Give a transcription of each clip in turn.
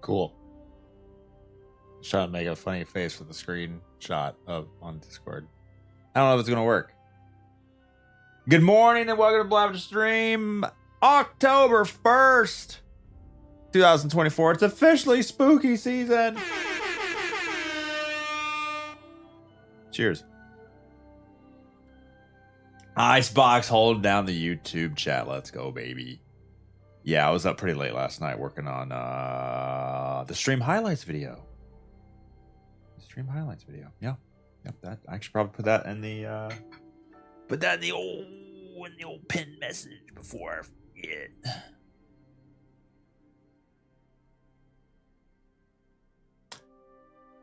Cool. Just trying to make a funny face with the screenshot of on Discord. I don't know if it's gonna work. Good morning and welcome to Blabber Stream. October 1st, 2024. It's officially spooky season. Cheers. Icebox holding down the YouTube chat. Let's go, baby. Yeah, I was up pretty late last night working on the stream highlights video. Yeah. Yep, that I should probably put that in the old pinned message before I forget.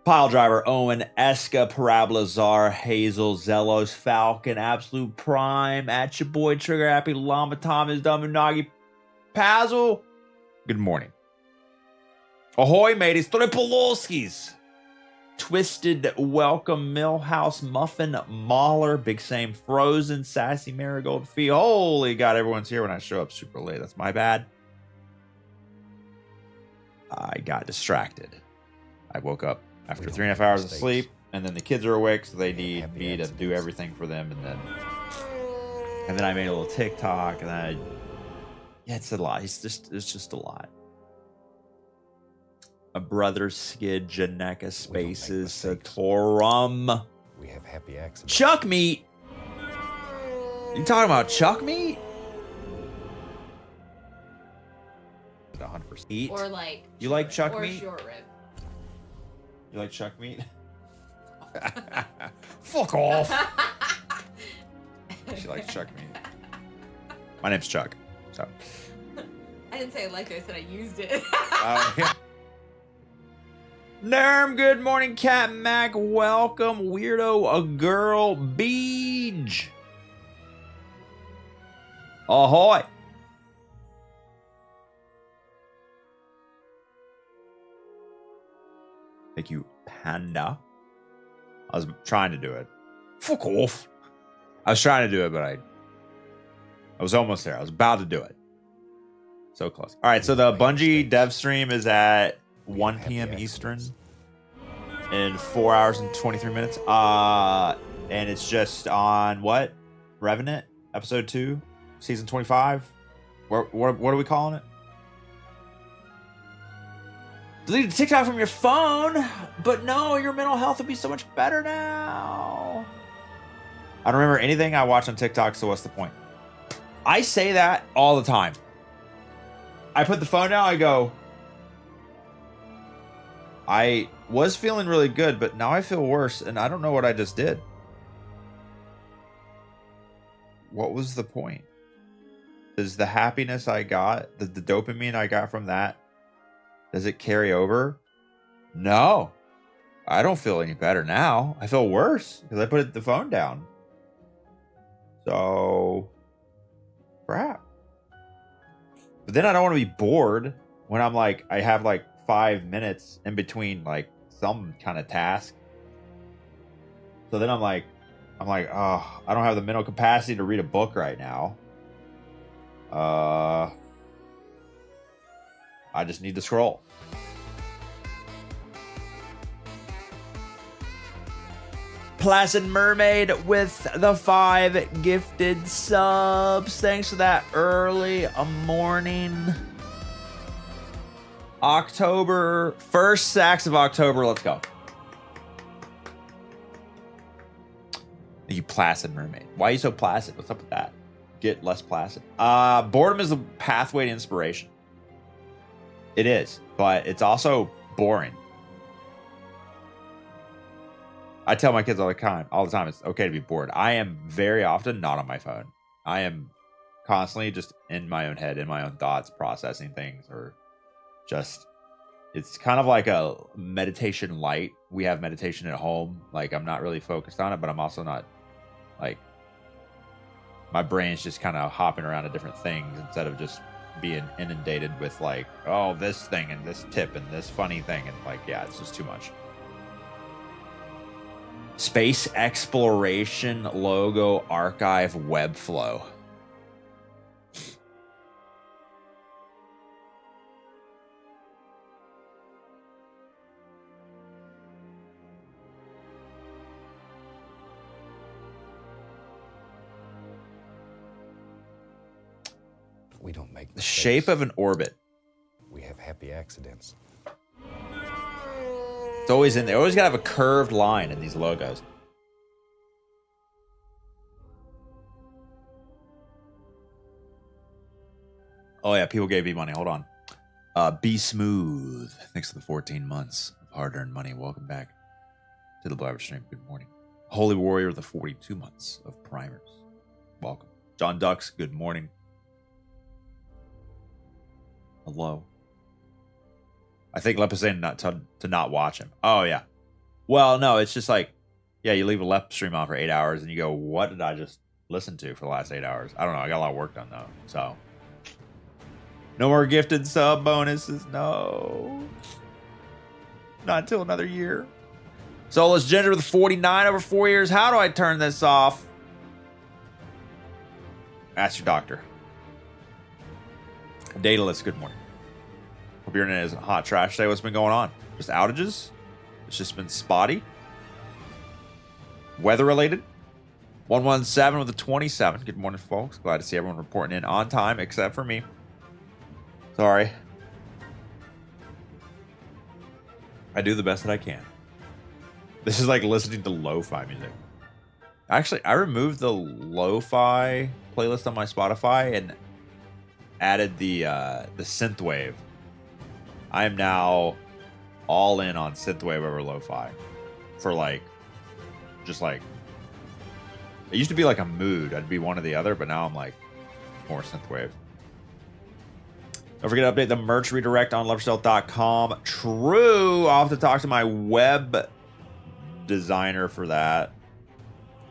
Pile Driver, Owen, Eska, Parabolazar, Hazel, Zelos, Falcon, Absolute Prime, at your boy Trigger Happy, Llama Thomas, Dumunagi, Pazzle. Good morning. Ahoy, mateys, Tripolowskis. Twisted, Welcome, Millhouse, Muffin, Mauler, Big Same, Frozen, Sassy, Marigold, Fee. Holy God, everyone's here when I show up super late. That's my bad. I got distracted. I woke up after 3.5 hours of sleep, and then the kids are awake, so they need me to do everything for them, and then I made a little TikTok, and yeah, it's a lot. It's just a lot. A brother skid, Janeka Spaces, Satorum. We have happy accidents. Chuck meat. You talking about chuck meat? 100%. Eat. Or like. You like chuck meat? Or short rib. You like chuck meat? Fuck off. She likes chuck meat. My name's Chuck. So. I didn't say I liked it. I said I used it. Yeah. Nerm, good morning, Cat Mac. Welcome, Weirdo, a girl, Beej. Ahoy. Thank you, Panda. I was trying to do it. Fuck off. I was trying to do it, but I was almost there. I was about to do it. So close. All right, so the Bungie dev stream is at 1 p.m. Eastern in 4 hours and 23 minutes. And it's just on what? Revenant, episode 2, season 25. What are we calling it? Delete the TikTok from your phone, but no, your mental health would be so much better now. I don't remember anything I watch on TikTok, so what's the point? I say that all the time. I put the phone down, I go, I was feeling really good, but now I feel worse, and I don't know what I just did. What was the point? Is the happiness I got, the dopamine I got from that, does it carry over? No. I don't feel any better now. I feel worse because I put the phone down. So, crap. But then I don't want to be bored when I'm like, I have like 5 minutes in between like some kind of task. So then I'm like, oh, I don't have the mental capacity to read a book right now. I just need to scroll. Placid Mermaid with the 5 gifted subs. Thanks for that early morning. October, first sacks of October. Let's go. You placid mermaid. Why are you so placid? What's up with that? Get less placid. Boredom is the pathway to inspiration. It is, but it's also boring. I tell my kids all the time, it's okay to be bored. I am very often not on my phone. I am constantly just in my own head, in my own thoughts, processing things, or just, it's kind of like a meditation light. We have meditation at home. Like, I'm not really focused on it, but I'm also not, like, my brain's just kind of hopping around to different things instead of just being inundated with like, oh, this thing and this tip and this funny thing. And like, yeah, it's just too much. Space Exploration Logo Archive Webflow. We don't make The mistakes. shape of an orbit. We have happy accidents. It's always in there. Always gotta have a curved line in these logos. Oh yeah, people gave me money. Hold on. Be Smooth. Thanks for the 14 months of hard-earned money. Welcome back to the Blabber stream. Good morning. Holy Warrior, the 42 months of primers. Welcome. John Ducks, good morning. Hello. I think Lep is saying not to not watch him. Oh yeah. Well, no, it's just like, yeah, you leave a Lep stream on for 8 hours and you go, what did I just listen to for the last 8 hours? I don't know. I got a lot of work done though. So no more gifted sub bonuses. No. Not until another year. Soulless Ginger with 49 over 4 years. How do I turn this off? Ask your doctor. Dataless, good morning. Hope your internet isn't hot trash today. What's been going on? Just outages? It's just been spotty? Weather related? 117 with a 27. Good morning, folks. Glad to see everyone reporting in on time, except for me. Sorry. I do the best that I can. This is like listening to lo-fi music. Actually, I removed the lo-fi playlist on my Spotify and added the synthwave. I am now all in on synthwave over lo-fi for like, just like, it used to be like a mood. I'd be one or the other, but now I'm like more synthwave. Don't forget to update the merch redirect on loverstealth.com. True. I'll have to talk to my web designer for that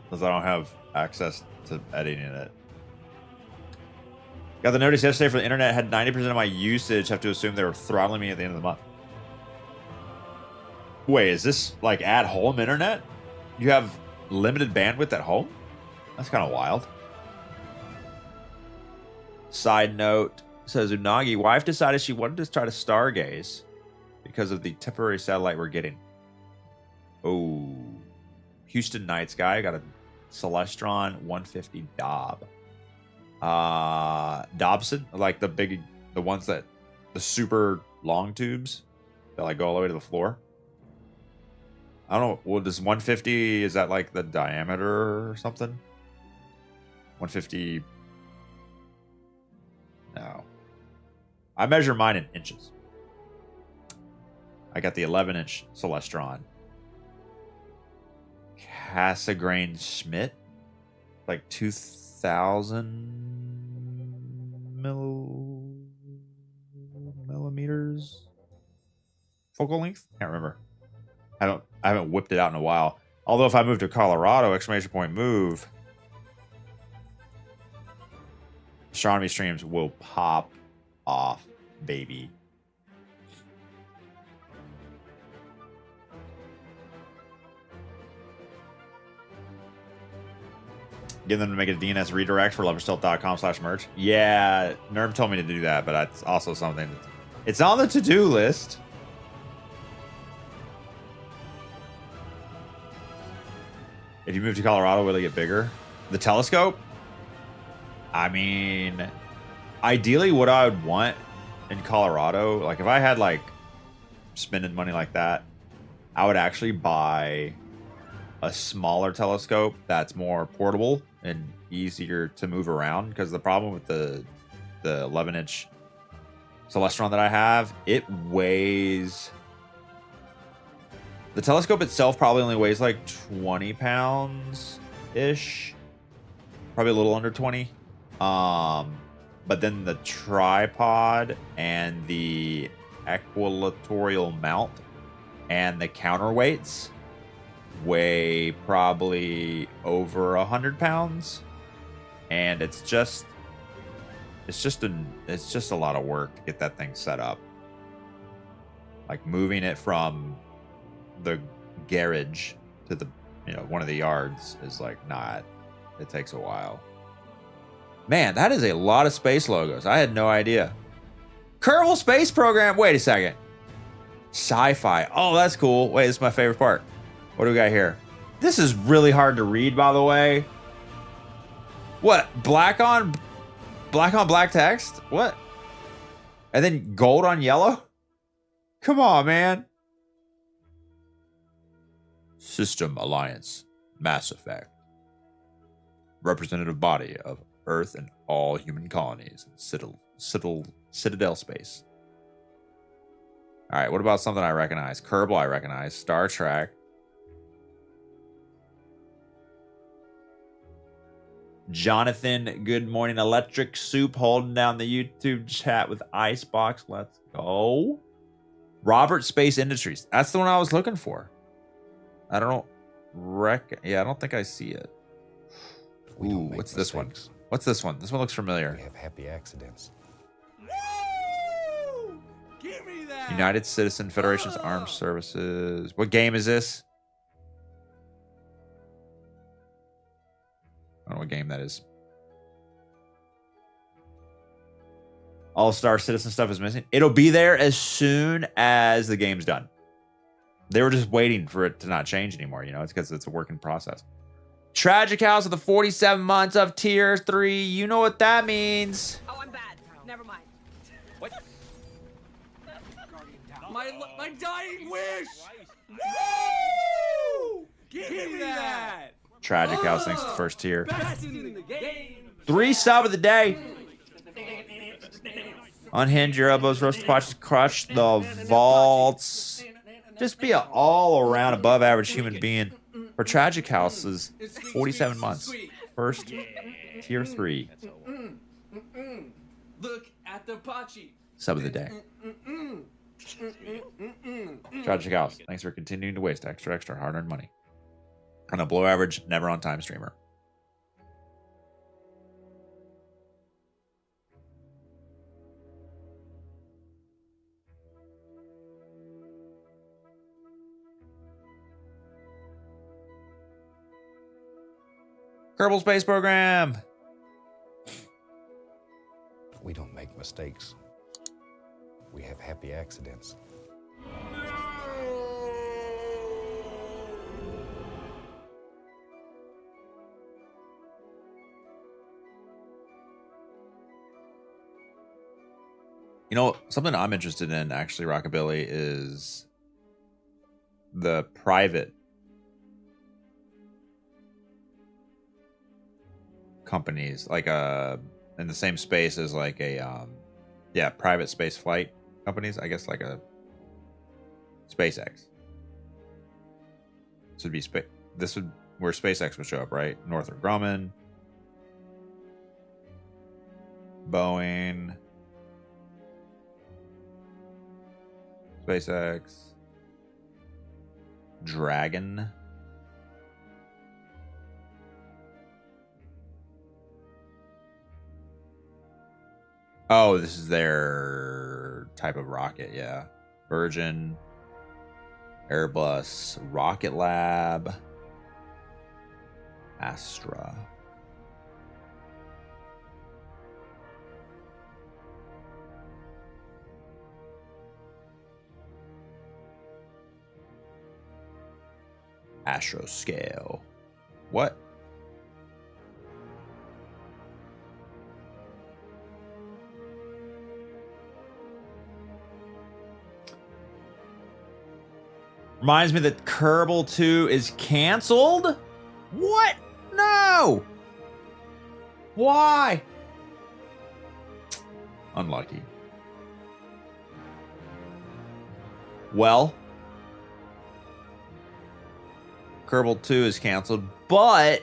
because I don't have access to editing it. Got the notice yesterday for the internet. Had 90% of my usage. Have to assume they were throttling me at the end of the month. Wait, is this like at home internet? You have limited bandwidth at home? That's kind of wild. Side note, says Unagi, wife decided she wanted to try to stargaze because of the temporary satellite we're getting. Oh, Houston Nights guy got a Celestron 150 Dob. Dobson, like the ones that the super long tubes that like go all the way to the floor. I don't know. Well, does 150, is that like the diameter or something? 150. No. I measure mine in inches. I got the 11-inch Celestron. Cassegrain Schmidt. Like 2,000 millimeters focal length. Can't remember. I haven't whipped it out in a while. Although if I move to Colorado, exclamation point move, astronomy streams will pop off, baby. Get them to make a DNS redirect for loverstealth.com/merch. Yeah, Nerm told me to do that, but that's also something it's on the to-do list. If you move to Colorado, will it get bigger? The telescope? I mean, ideally what I would want in Colorado, like if I had like spending money like that, I would actually buy a smaller telescope that's more portable and easier to move around, because the problem with the 11-inch Celestron that I have, it weighs... The telescope itself probably only weighs like 20 pounds-ish. Probably a little under 20. But then the tripod and the equatorial mount and the counterweights weigh probably over 100 pounds. And it's just a lot of work to get that thing set up. Like moving it from the garage to the one of the yards is like not, it takes a while. Man, that is a lot of space logos. I had no idea. Kerbal Space Program. Wait a second. Sci-fi. Oh, that's cool. Wait, this is my favorite part. What do we got here? This is really hard to read, by the way. What? Black on Black on black text? What? And then gold on yellow? Come on, man. System Alliance. Mass Effect. Representative body of Earth and all human colonies in Citadel space. All right, what about something I recognize? Kerbal I recognize. Star Trek. Jonathan, good morning. Electric Soup holding down the YouTube chat with Icebox. Let's go. Robert Space Industries. That's the one I was looking for. I don't yeah, I don't think I see it. Ooh, what's this one? What's this one? This one looks familiar. We have happy accidents. Woo! Give me that. United Citizen Federation's Armed Services. What game is this? I don't know what game that is. All-Star Citizen stuff is missing. It'll be there as soon as the game's done. They were just waiting for it to not change anymore. You know, it's because it's a working process. Tragic House of the 47 months of Tier 3. You know what that means. Oh, I'm bad. Never mind. What? My dying wish. Woo! Give me that. Tragic House, thanks to the first tier. Best in the game. 3 sub of the day. Unhinge your elbows, roast the potches, crush the vaults. Just be an all-around above-average human being. For Tragic House is 47 months. First, tier 3. Look at the Pachi. Sub of the day. Tragic House, thanks for continuing to waste extra hard-earned money on a below-average, never-on-time streamer. Kerbal Space Program. We don't make mistakes. We have happy accidents. You know, something I'm interested in, actually, Rockabilly, is the private companies, like in the same space as like a private space flight companies, I guess, like a SpaceX. This would be where SpaceX would show up, right? Northrop Grumman, Boeing, SpaceX, Dragon. Oh, this is their type of rocket, yeah. Virgin, Airbus, Rocket Lab, Astra. Astroscale. What? Reminds me that Kerbal 2 is canceled? What? No! Why? Unlucky. Well, Kerbal 2 is canceled, but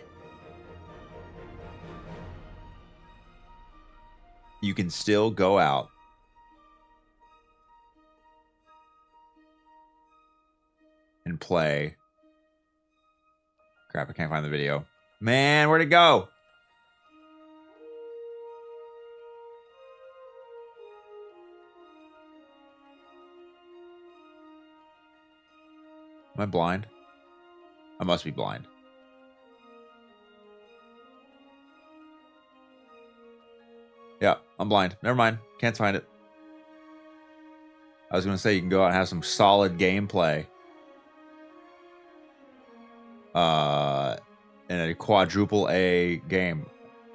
you can still go out and play. Crap, I can't find the video. Man, where'd it go? Am I blind? I must be blind. Yeah, I'm blind. Never mind. Can't find it. I was going to say you can go out and have some solid gameplay. In a quadruple A game.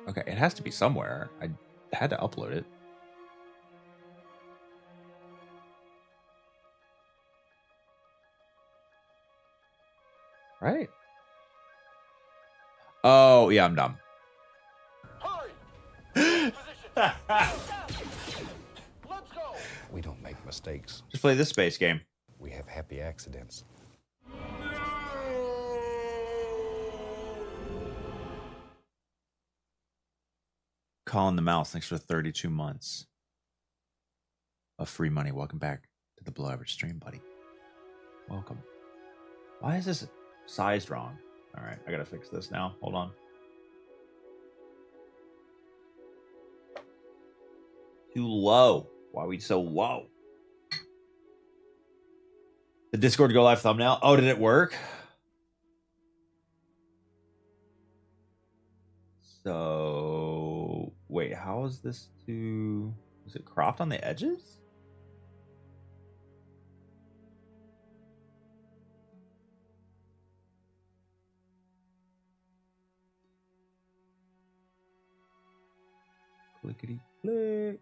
Okay, it has to be somewhere. had to upload it. Right? Oh, yeah, I'm dumb. We don't make mistakes. Just play this space game. We have happy accidents. Colin the Mouse, thanks for 32 months of free money. Welcome back to the Below Average stream, buddy. Welcome. Why is this sized wrong? All right, I gotta fix this now. Hold on. Too low. Why are we so low? The Discord Go Live thumbnail. Oh, did it work? So, wait, how is this to... Is it cropped on the edges? Clickety click.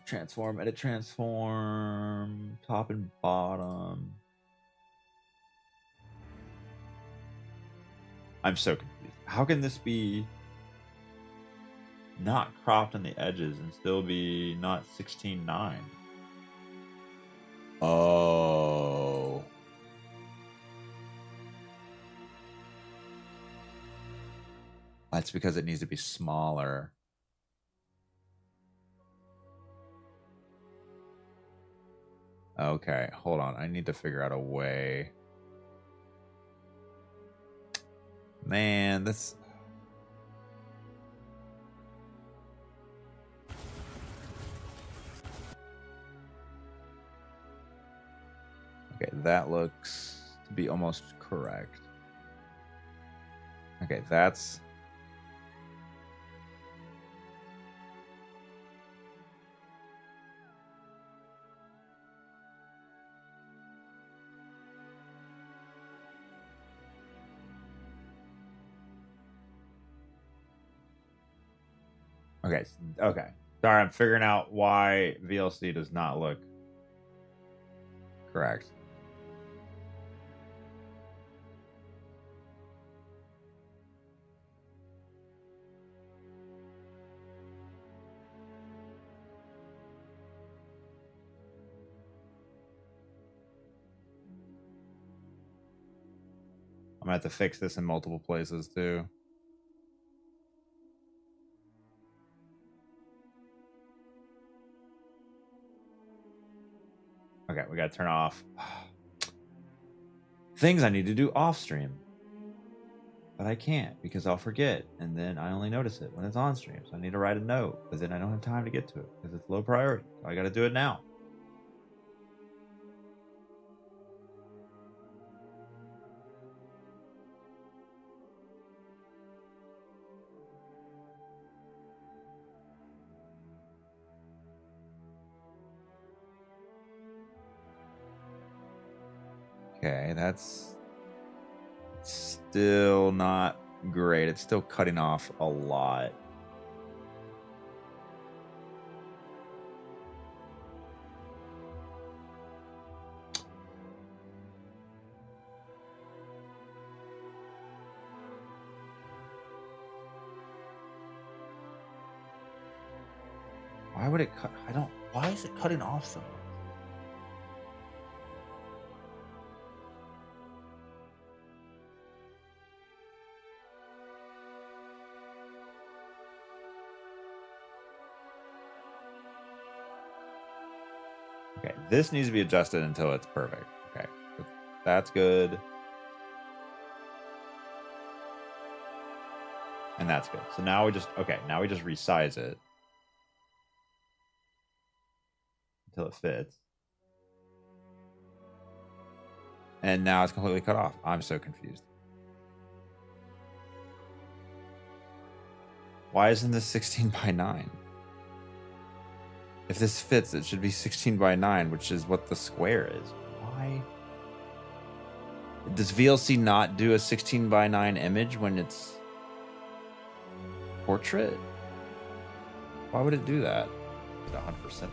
Transform, edit, transform, top and bottom. I'm so confused. How can this be not cropped on the edges and still be not 16:9? Oh. That's because it needs to be smaller. Okay, hold on. I need to figure out a way. Man, this... Okay, that looks to be almost correct. Okay, that's... Okay, okay. Sorry, I'm figuring out why VLC does not look correct. I'm gonna have to fix this in multiple places too. Okay, we gotta turn off things I need to do off stream. But I can't because I'll forget, and then I only notice it when it's on stream. So I need to write a note, because then I don't have time to get to it because it's low priority. So I gotta do it now. Okay, that's still not great. It's still cutting off a lot. Why would it cut? I don't... Why is it cutting off so much? Okay, this needs to be adjusted until it's perfect. Okay, that's good. And that's good. So now we just, okay, now we just resize it until it fits. And now it's completely cut off. I'm so confused. Why isn't this 16:9? If this fits, it should be 16:9, which is what the square is. Why? Does VLC not do a 16:9 image when it's... portrait? Why would it do that? 100% though.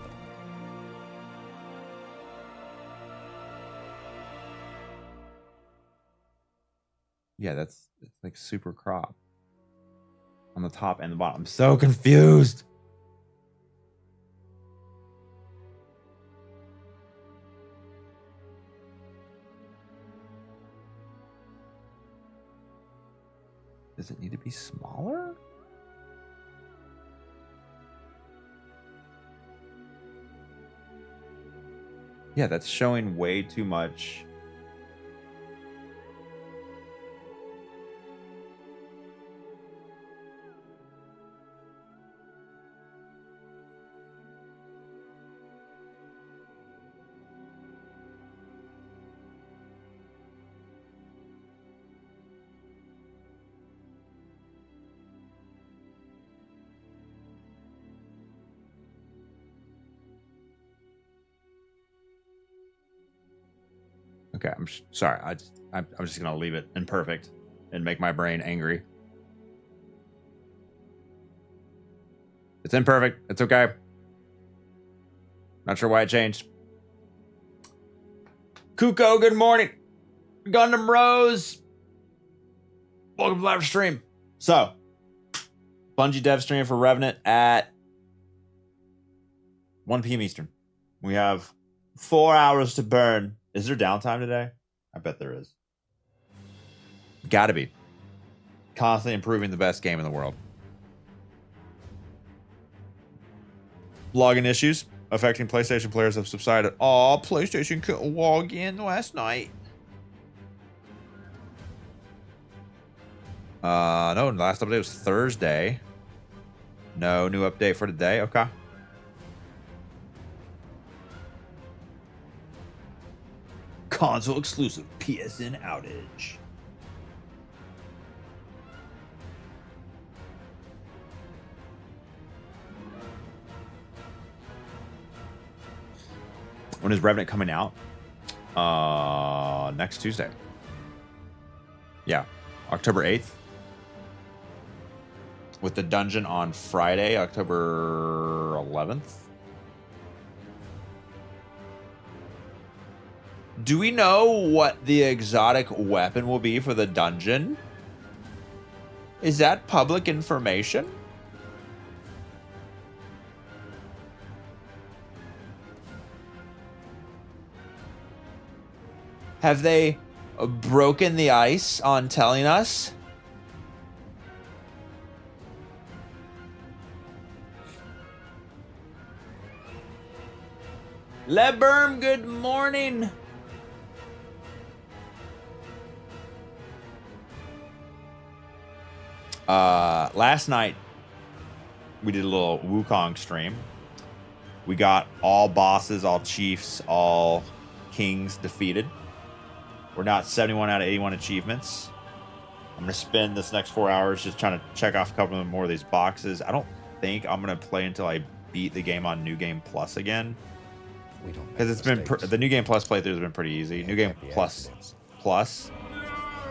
Yeah, it's like super crop on the top and the bottom. I'm so confused. Does it need to be smaller? Yeah, that's showing way too much. Okay, I'm sorry. I'm just gonna leave it imperfect and make my brain angry. It's imperfect. It's okay. Not sure why it changed. Kuko, good morning. Gundam Rose. Welcome to live stream. So, Bungie dev stream for Revenant at 1 p.m. Eastern. We have 4 hours to burn. Is there downtime today? I bet there is. Gotta be. Constantly improving the best game in the world. Login issues affecting PlayStation players have subsided. Aw, PlayStation couldn't log in last night. No, last update was Thursday. No new update for today. Okay. Console exclusive PSN outage. When is Revenant coming out? Next Tuesday. Yeah, October 8th. With the dungeon on Friday, October 11th. Do we know what the exotic weapon will be for the dungeon? Is that public information? Have they broken the ice on telling us? Leberm, good morning. Last night we did a little Wukong stream. We got all bosses, all chiefs, all kings defeated. We're now at 71 out of 81 achievements. I'm going to spend this next 4 hours just trying to check off a couple more of these boxes. I don't think I'm going to play until I beat the game on New Game Plus again. Because it's been the New Game Plus playthrough has been pretty easy. New Game Plus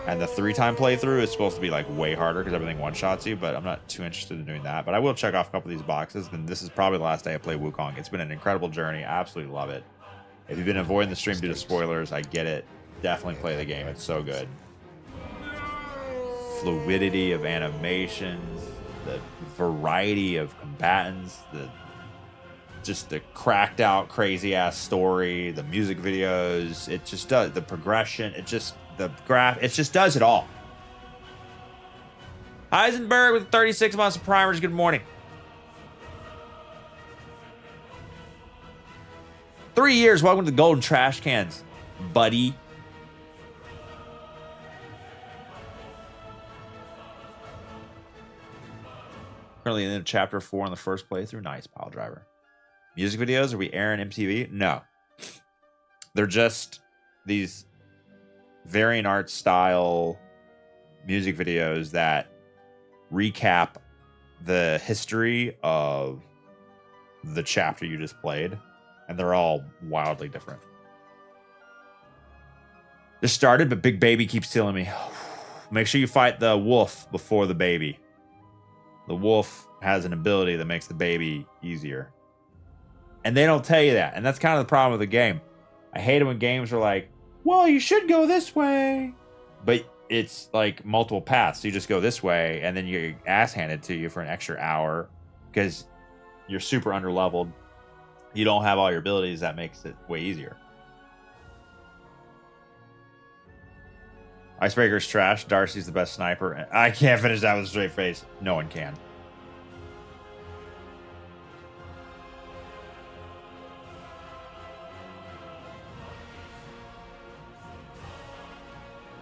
and the 3-time playthrough is supposed to be like way harder because everything one-shots you, but I'm not too interested in doing that. But I will check off a couple of these boxes, and this is probably the last day I play Wukong. It's been an incredible journey. I absolutely love it. If you've been avoiding the stream due to spoilers, I get it. Definitely play the game. It's so good. Fluidity of animations, the variety of combatants, just the cracked out crazy ass story, the music videos, it just does the progression, it just does it all. Heisenberg with 36 months of primers, good morning. 3 years, welcome to the Golden Trash Cans, buddy. Currently in chapter 4 on the first playthrough. Nice, pile driver. Music videos, are we airing MTV? No. They're just these variant art style music videos that recap the history of the chapter you just played, and they're all wildly different. Just started, but Big Baby keeps stealing me. Make sure you fight the wolf before the baby. The wolf has an ability that makes the baby easier. And they don't tell you that. And that's kind of the problem with the game. I hate it when games are like, well, you should go this way. But it's like multiple paths. So you just go this way, and then you get ass handed to you for an extra hour because you're super underleveled. You don't have all your abilities. That makes it way easier. Icebreaker's trash. Darcy's the best sniper. I can't finish that with a straight face. No one can.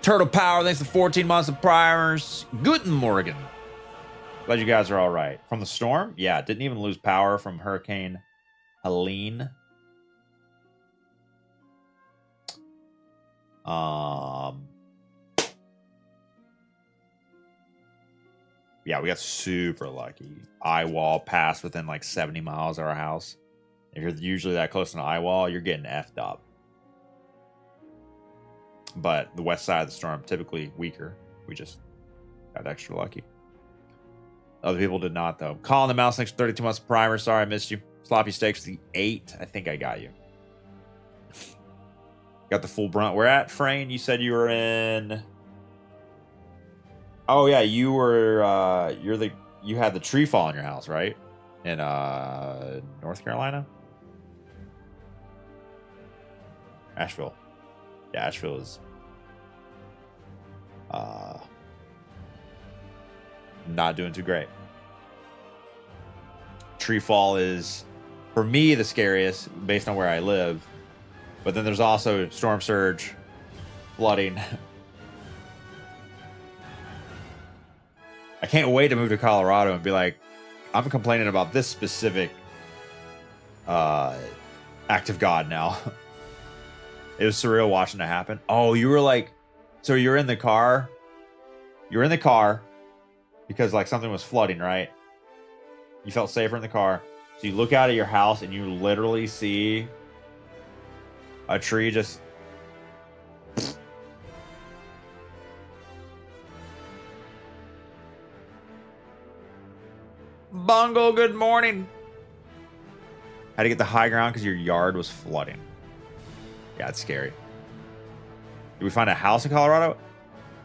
Turtle Power, thanks for 14 months of primers. Guten Morgen. Glad you guys are all right. From the storm? Yeah, didn't even lose power from Hurricane Helene. Yeah, we got super lucky. Eye wall passed within like 70 miles of our house. If you're usually that close to an eye wall, you're getting effed up. But the west side of the storm, typically weaker. We just got extra lucky. Other people did not, though. Colin the Mouse, thanks for 32 months of primer. Sorry I missed you. Sloppy Steaks, the 8. I think I got you. Got the full brunt. Where at, Frayne? You said you were in... Oh, yeah, you were... You had the tree fall in your house, right? In North Carolina? Asheville. Yeah, Asheville is... not doing too great. Tree fall is, for me, the scariest based on where I live. But then there's also storm surge, flooding. I can't wait to move to Colorado and be like, I'm complaining about this specific act of God now. It was surreal watching it happen. Oh, you were like, so you're in the car. You're in the car because like something was flooding, right? You felt safer in the car. So you look out of your house and you literally see a tree just... Bungo, good morning. Had to get the high ground because your yard was flooding. Yeah, it's scary. Did we find a house in Colorado?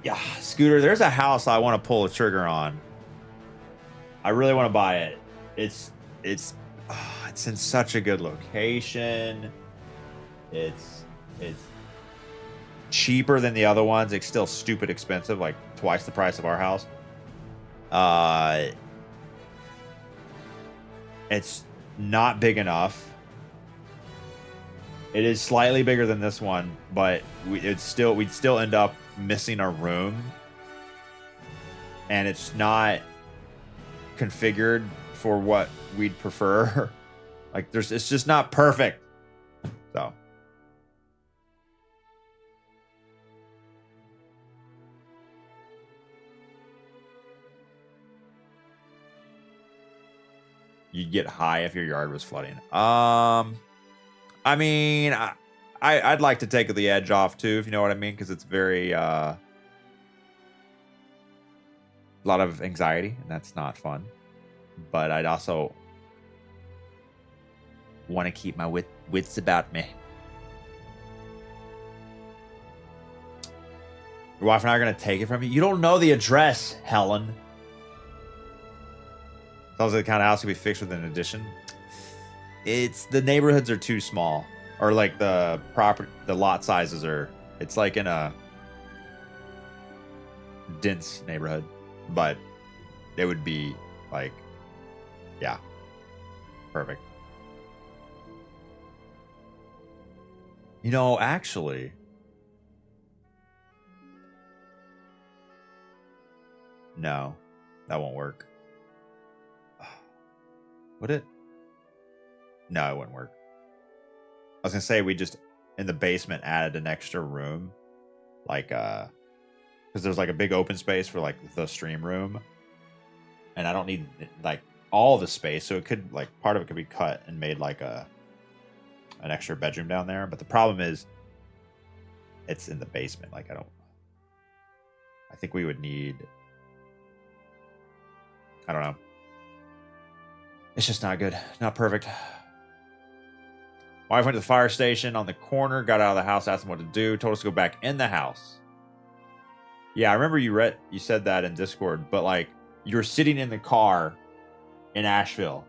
Yeah, Scooter, there's a house I want to pull a trigger on. I really want to buy it. It's in such a good location. It's cheaper than the other ones. It's still stupid expensive, like twice the price of our house. It's not big enough. It is slightly bigger than this one, but we'd still end up missing a room, and it's not configured for what we'd prefer. Like it's just not perfect. So you'd get high if your yard was flooding. I mean, I'd like to take the edge off too, if you know what I mean, because it's very a lot of anxiety, and that's not fun. But I'd also want to keep my wits about me. Your wife and I are gonna take it from you. You don't know the address, Helen. Sounds like the kind of house could be fixed with an addition. It's the neighborhoods are too small, or like the lot sizes are. It's like in a dense neighborhood, but it would be like, yeah, perfect. You know, actually, no, that won't work. Would it? No, it wouldn't work. I was gonna say we just in the basement added an extra room, like because there's like a big open space for like the stream room, and I don't need like all the space, so it could like part of it could be cut and made like an extra bedroom down there. But the problem is, it's in the basement. Like I think we would need. I don't know. It's just not good. Not perfect. Wife went to the fire station on the corner, got out of the house, asked them what to do, told us to go back in the house. Yeah, I remember you said that in Discord, but like you're sitting in the car in Asheville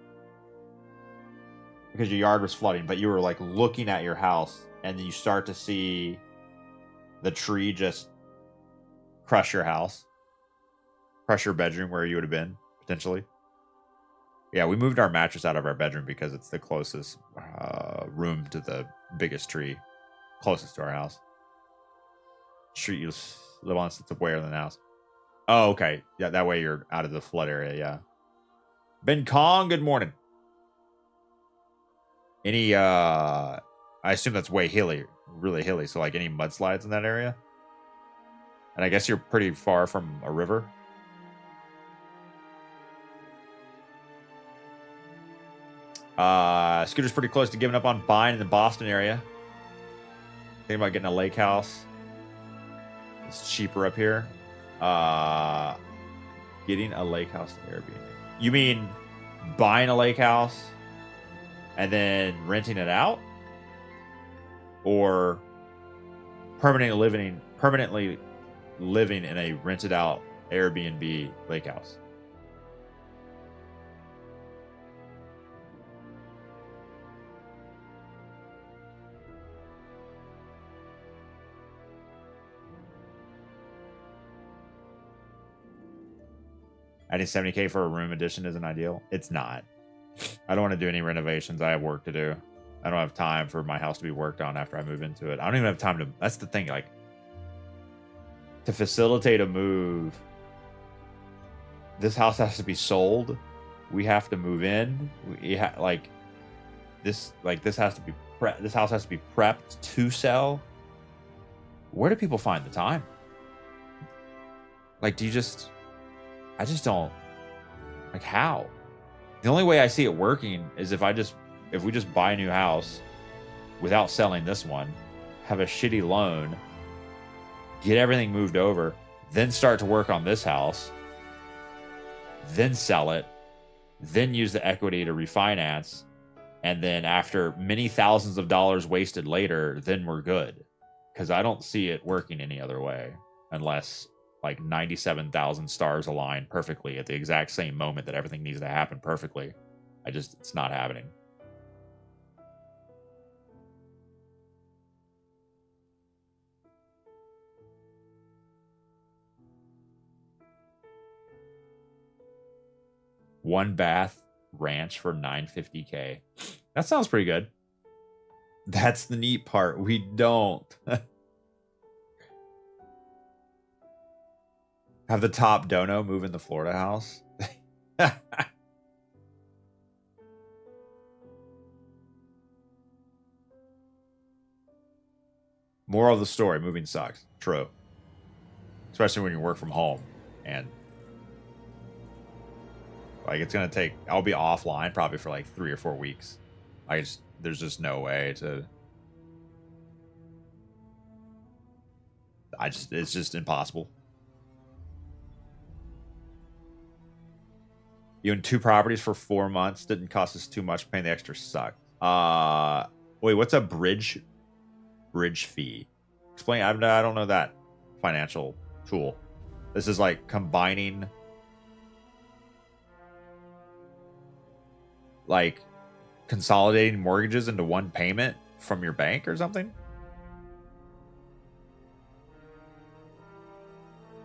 because your yard was flooding, but you were like looking at your house and then you start to see the tree just crush your house, crush your bedroom where you would have been potentially. Yeah, we moved our mattress out of our bedroom because it's the closest room to the biggest tree, closest to our house. Street you live on sits way than the house. Oh, okay. Yeah, that way you're out of the flood area. Yeah. Ben Kong, good morning. Any I assume that's way hilly, really hilly. So like any mudslides in that area? And I guess you're pretty far from a river. Scooter's pretty close to giving up on buying in the Boston area. Thinking about getting a lake house. It's cheaper up here. Getting a lake house to Airbnb. You mean buying a lake house and then renting it out? Or permanently living in a rented out Airbnb lake house? Adding 70K for a room addition isn't ideal. It's not. I don't want to do any renovations. I have work to do. I don't have time for my house to be worked on after I move into it. I don't even have time to... That's the thing. Like, to facilitate a move, this house has to be sold. We have to move in. This has to be this house has to be prepped to sell. Where do people find the time? Like, I just don't, like, how? The only way I see it working is if we just buy a new house without selling this one, have a shitty loan, get everything moved over, then start to work on this house, then sell it, then use the equity to refinance, and then after many thousands of dollars wasted later, then we're good. Because I don't see it working any other way unless like 97,000 stars align perfectly at the exact same moment that everything needs to happen perfectly. It's not happening. One bath ranch for $950K. That sounds pretty good. That's the neat part. We don't have the top dono move in the Florida house. Moral of the story, moving sucks. True. Especially when you work from home. And like it's gonna take, I'll be offline probably for like 3 or 4 weeks. There's just no way to, it's just impossible. You own 2 properties for 4 months. Didn't cost us too much. Paying the extra sucked. Wait, what's a bridge fee? Explain. I don't know that financial tool. This is like combining, like consolidating mortgages into one payment from your bank or something.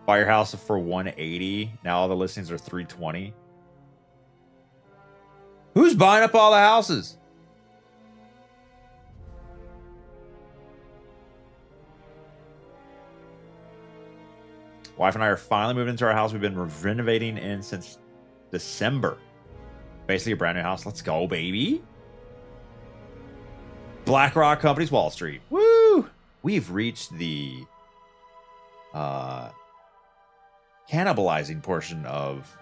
Buy your house for $180. Now all the listings are $320. Who's buying up all the houses? Wife and I are finally moving into our house we've been renovating in since December. Basically a brand new house. Let's go, baby. BlackRock Companies, Wall Street. Woo! We've reached the cannibalizing portion of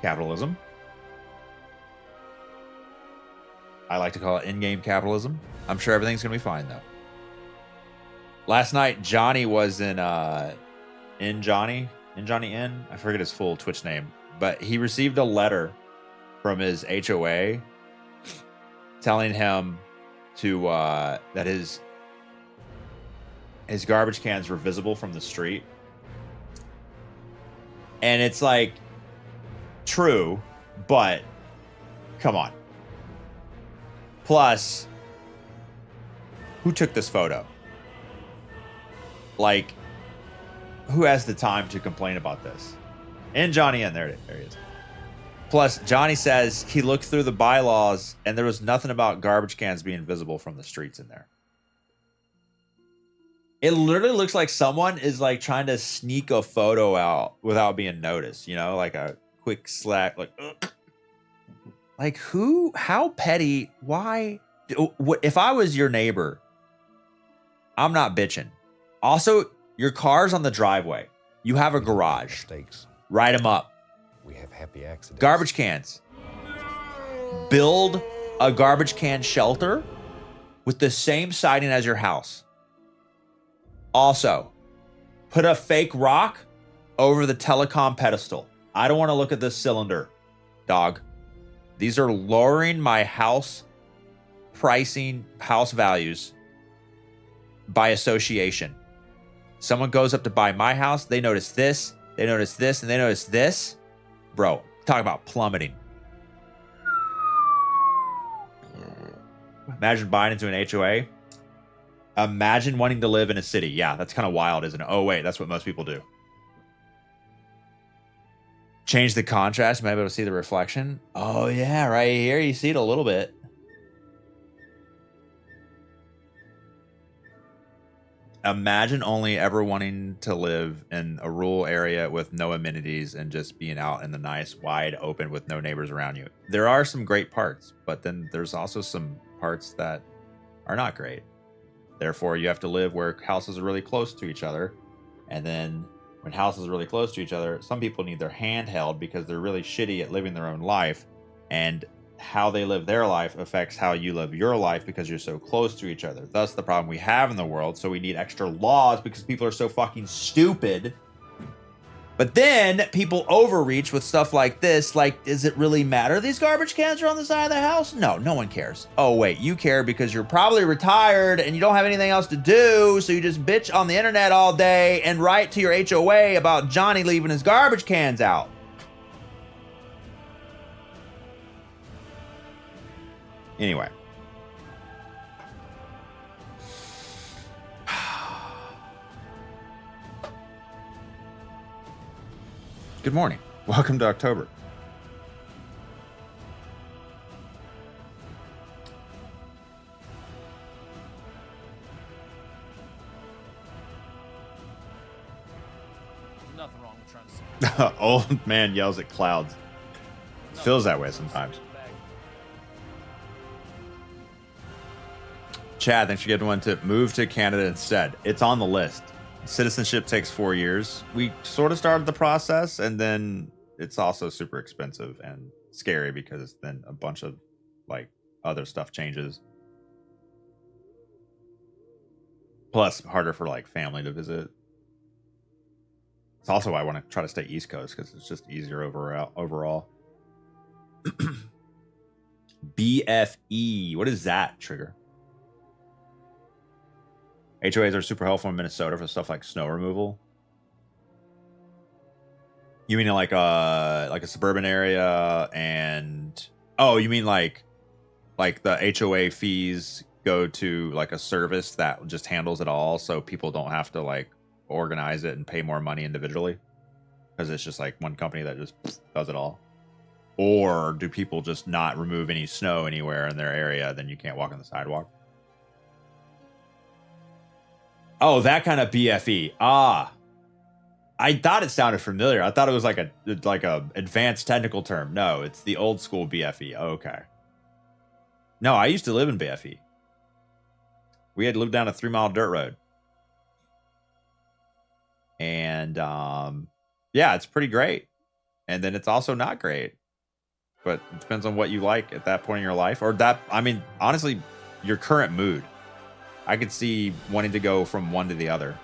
capitalism. I like to call it in-game capitalism. I'm sure everything's going to be fine, though. Last night, Johnny was in Johnny. I forget his full Twitch name. But he received a letter from his HOA telling him to that his garbage cans were visible from the street. And it's like true, but come on. Plus, who took this photo? Like, who has the time to complain about this? And Johnny N, there he is. Plus, Johnny says he looked through the bylaws and there was nothing about garbage cans being visible from the streets in there. It literally looks like someone is like trying to sneak a photo out without being noticed, you know, like a quick slack, like, ugh. Like who, how petty, why? If I was your neighbor, I'm not bitching. Also, your car's on the driveway. You have a garage. Mistakes. Write them up. We have happy accidents. Garbage cans. Build a garbage can shelter with the same siding as your house. Also, put a fake rock over the telecom pedestal. I don't want to look at this cylinder, dog. These are lowering my house pricing, house values by association. Someone goes up to buy my house, they notice this, they notice this, and they notice this. Bro, talk about plummeting. Imagine buying into an HOA. Imagine wanting to live in a city. Yeah, that's kind of wild, isn't it? Oh, wait, that's what most people do. Change the contrast. You might be able to see the reflection. Oh, yeah, right here. You see it a little bit. Imagine only ever wanting to live in a rural area with no amenities and just being out in the nice, wide open with no neighbors around you. There are some great parts, but then there's also some parts that are not great. Therefore, you have to live where houses are really close to each other. And then when houses are really close to each other, some people need their hand held because they're really shitty at living their own life. And how they live their life affects how you live your life because you're so close to each other. Thus, the problem we have in the world. So we need extra laws because people are so fucking stupid. But then people overreach with stuff like this. Like, does it really matter these garbage cans are on the side of the house? No, no one cares. Oh, wait, you care because you're probably retired and you don't have anything else to do. So you just bitch on the internet all day and write to your HOA about Johnny leaving his garbage cans out. Anyway. Good morning. Welcome to October. Nothing wrong with trying to see. Old man yells at clouds. Feels that way sometimes. Chad, thanks for getting one to move to Canada instead. It's on the list. Citizenship takes 4 years. We sort of started the process, and then it's also super expensive and scary because then a bunch of like other stuff changes. Plus, harder for like family to visit. It's also why I want to try to stay East Coast because it's just easier overall. BFE. What is that, Trigger? HOAs are super helpful in Minnesota for stuff like snow removal. You mean like a suburban area and oh, you mean like the HOA fees go to like a service that just handles it all, so people don't have to like organize it and pay more money individually because it's just like one company that just does it all. Or do people just not remove any snow anywhere in their area, then you can't walk on the sidewalk? Oh, that kind of BFE. Ah, I thought it sounded familiar. I thought it was like a advanced technical term. No, it's the old school BFE. Okay. No, I used to live in BFE. We had lived down a 3-mile dirt road. And yeah, it's pretty great. And then it's also not great. But it depends on what you like at that point in your life. Or that, I mean, honestly, your current mood. I could see wanting to go from one to the other.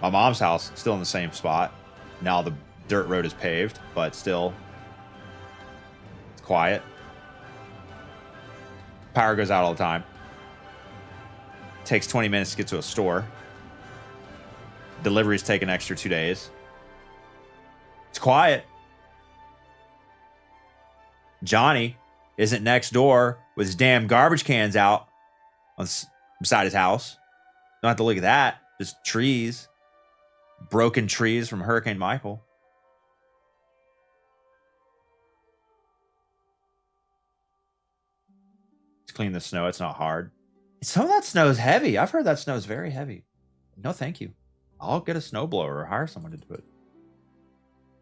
My mom's house, still in the same spot. Now the dirt road is paved, but still. quiet. Power goes out all the time. Takes 20 minutes to get to a store. Deliveries take an extra 2 days. It's quiet. Johnny isn't next door with his damn garbage cans out beside his house. Don't have to look at that. Just trees. Broken trees from Hurricane Michael. Let's clean the snow. It's not hard. Some of that snow is heavy. I've heard that snow is very heavy. No, thank you. I'll get a snowblower or hire someone to do it.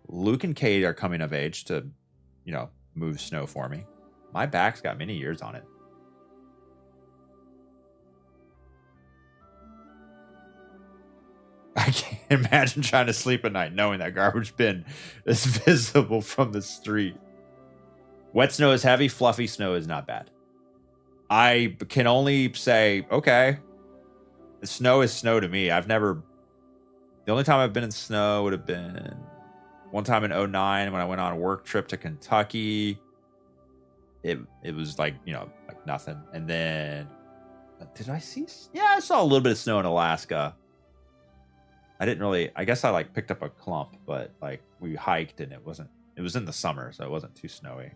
Luke and Kate are coming of age to, you know, move snow for me. My back's got many years on it. I can't imagine trying to sleep at night knowing that garbage bin is visible from the street. Wet snow is heavy. Fluffy snow is not bad. I can only say, okay, the snow is snow to me. The only time I've been in snow would have been one time in 2009 when I went on a work trip to Kentucky. It was like, you know, like nothing. And then, did I see? Yeah, I saw a little bit of snow in Alaska. I didn't really, I guess I like picked up a clump, but like we hiked and it was in the summer, so it wasn't too snowy.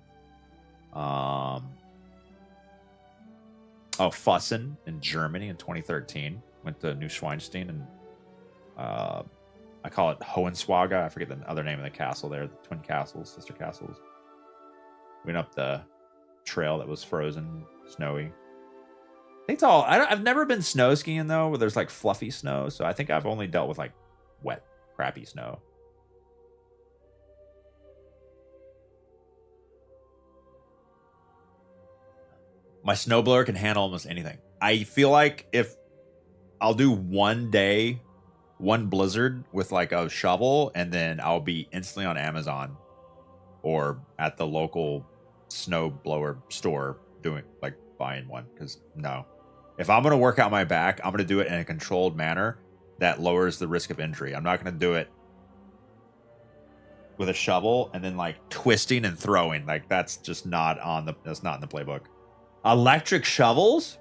Oh, Fussen in Germany in 2013. Went to Neuschwanstein and I call it Hohenschwangau. I forget the other name of the castle there, the twin castles, sister castles. Went up the trail that was frozen, snowy. I think it's all, I've never been snow skiing though, where there's like fluffy snow. So I think I've only dealt with like wet, crappy snow. My snowblower can handle almost anything. I feel like if I'll do one day, one blizzard with like a shovel, and then I'll be instantly on Amazon or at the local snowblower store doing like buying one. Because no, if I'm going to work out my back, I'm going to do it in a controlled manner that lowers the risk of injury. I'm not going to do it with a shovel and then like twisting and throwing. Like that's just not on the, that's not in the playbook. Electric shovels?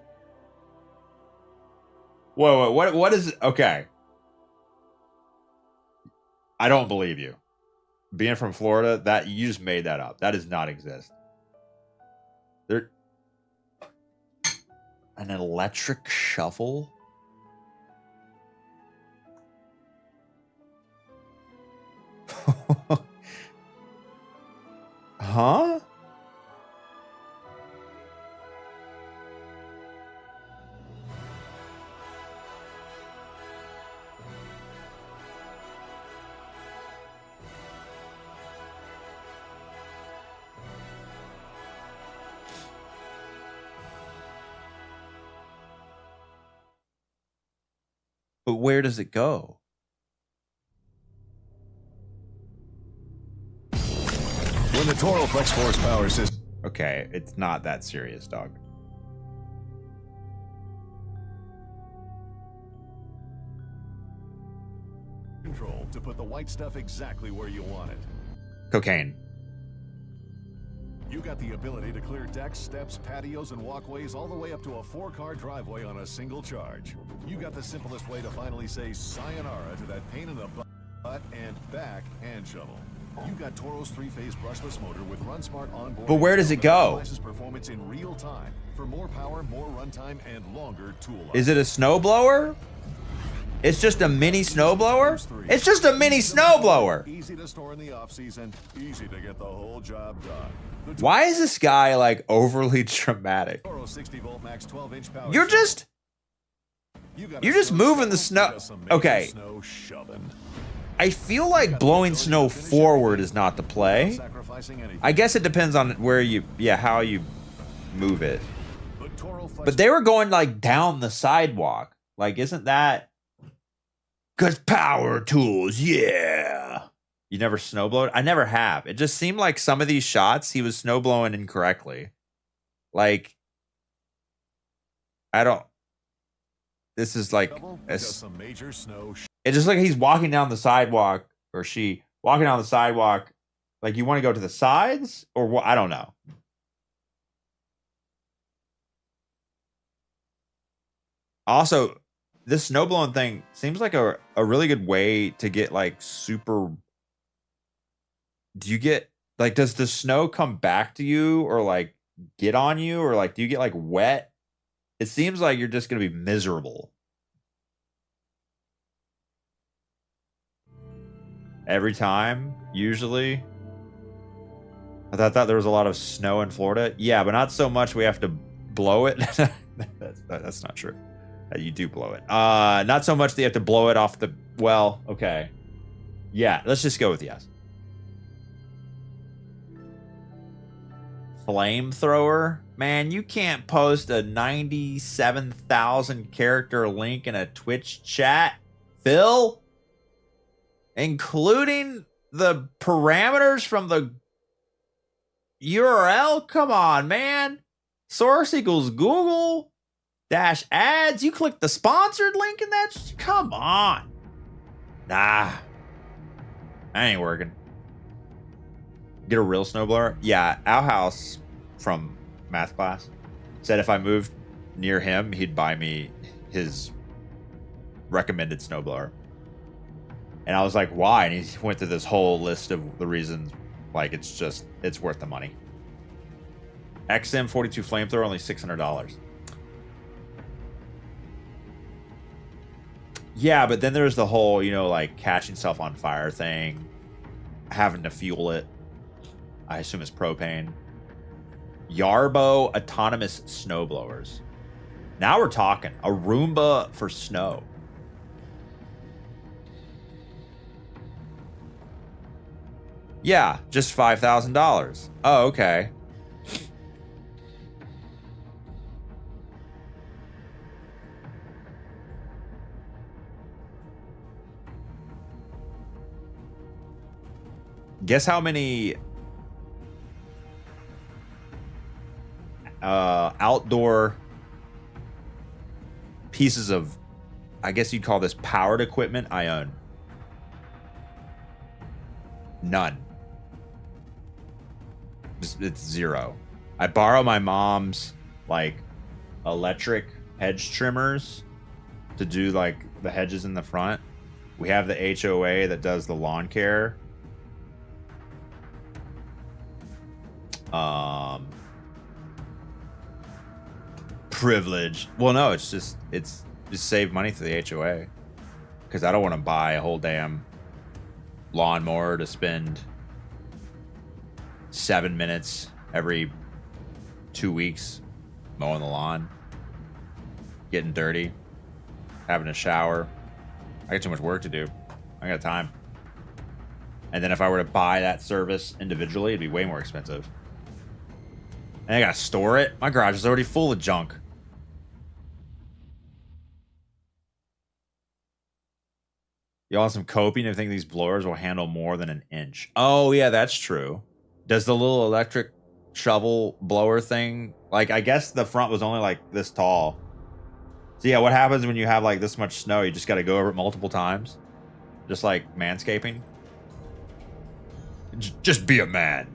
Whoa, what is it? Okay. I don't believe you. Being from Florida, that you just made that up. That does not exist. There, an electric shovel? Huh? But where does it go? When the Toro Flex Force power system. Okay, it's not that serious, dog. Control to put the white stuff exactly where you want it. Cocaine. You got the ability to clear decks, steps, patios, and walkways all the way up to a 4-car driveway on a single charge. You got the simplest way to finally say sayonara to that pain in the butt and back hand shovel. You got Toro's 3-phase brushless motor with Run Smart onboard. But where does it go? Performance in real time for more power, more runtime, and longer tool life. Is it a snowblower? It's just a mini snowblower? It's just a mini snowblower. Easy to store in the off season, easy to get the whole job done. Why is this guy like overly dramatic? You're just moving the snow. Okay. I feel like blowing snow forward is not the play. I guess it depends on where you, how you move it. But they were going like down the sidewalk. Like, isn't that? 'Cause power tools, yeah. You never snowblowed? I never have. It just seemed like some of these shots he was snowblowing incorrectly. Like, I don't. This is like, it just looks like he's walking down the sidewalk, or she walking down the sidewalk. Like, you want to go to the sides, or what? I don't know. Also, this snowblowing thing seems like a really good way to get like super. Do you get like, does the snow come back to you or like get on you, or like do you get like wet? It seems like you're just going to be miserable every time, usually. I thought there was a lot of snow in Florida. Yeah, but not so much we have to blow it. That's not true. You do blow it. Not so much that you have to blow it off the... Well, okay. Yeah, let's just go with yes. Flamethrower? Man, you can't post a 97,000 character link in a Twitch chat, Phil? Including the parameters from the URL? Come on, man. Source equals Google dash ads. You click the sponsored link in that? Come on. Nah. That ain't working. Get a real snowblower? Yeah, our house from math class said if I moved near him, he'd buy me his recommended snowblower. And I was like, why? And he went through this whole list of the reasons. Like, it's worth the money. XM42 flamethrower, only $600. Yeah, but then there's the whole, you know, like catching self on fire thing, having to fuel it. I assume it's propane. Yarbo autonomous snowblowers. Now we're talking. A Roomba for snow. Yeah, just $5,000. Oh, okay. Guess how many outdoor pieces of, I guess you'd call this powered equipment, I own? None. It's zero. I borrow my mom's like electric hedge trimmers to do like the hedges in the front. We have the HOA that does the lawn care. Privilege. Well, no, it's just save money through the HOA, because I don't want to buy a whole damn lawnmower to spend 7 minutes every 2 weeks mowing the lawn, getting dirty, having a shower. I got too much work to do. I got time. And then if I were to buy that service individually, it'd be way more expensive. And I gotta store it. My garage is already full of junk. Y'all want some coping if you think these blowers will handle more than an inch? Oh, yeah, that's true. Does the little electric shovel blower thing, like, I guess the front was only like this tall. So yeah, what happens when you have like this much snow? You just got to go over it multiple times, just like manscaping. Just be a man.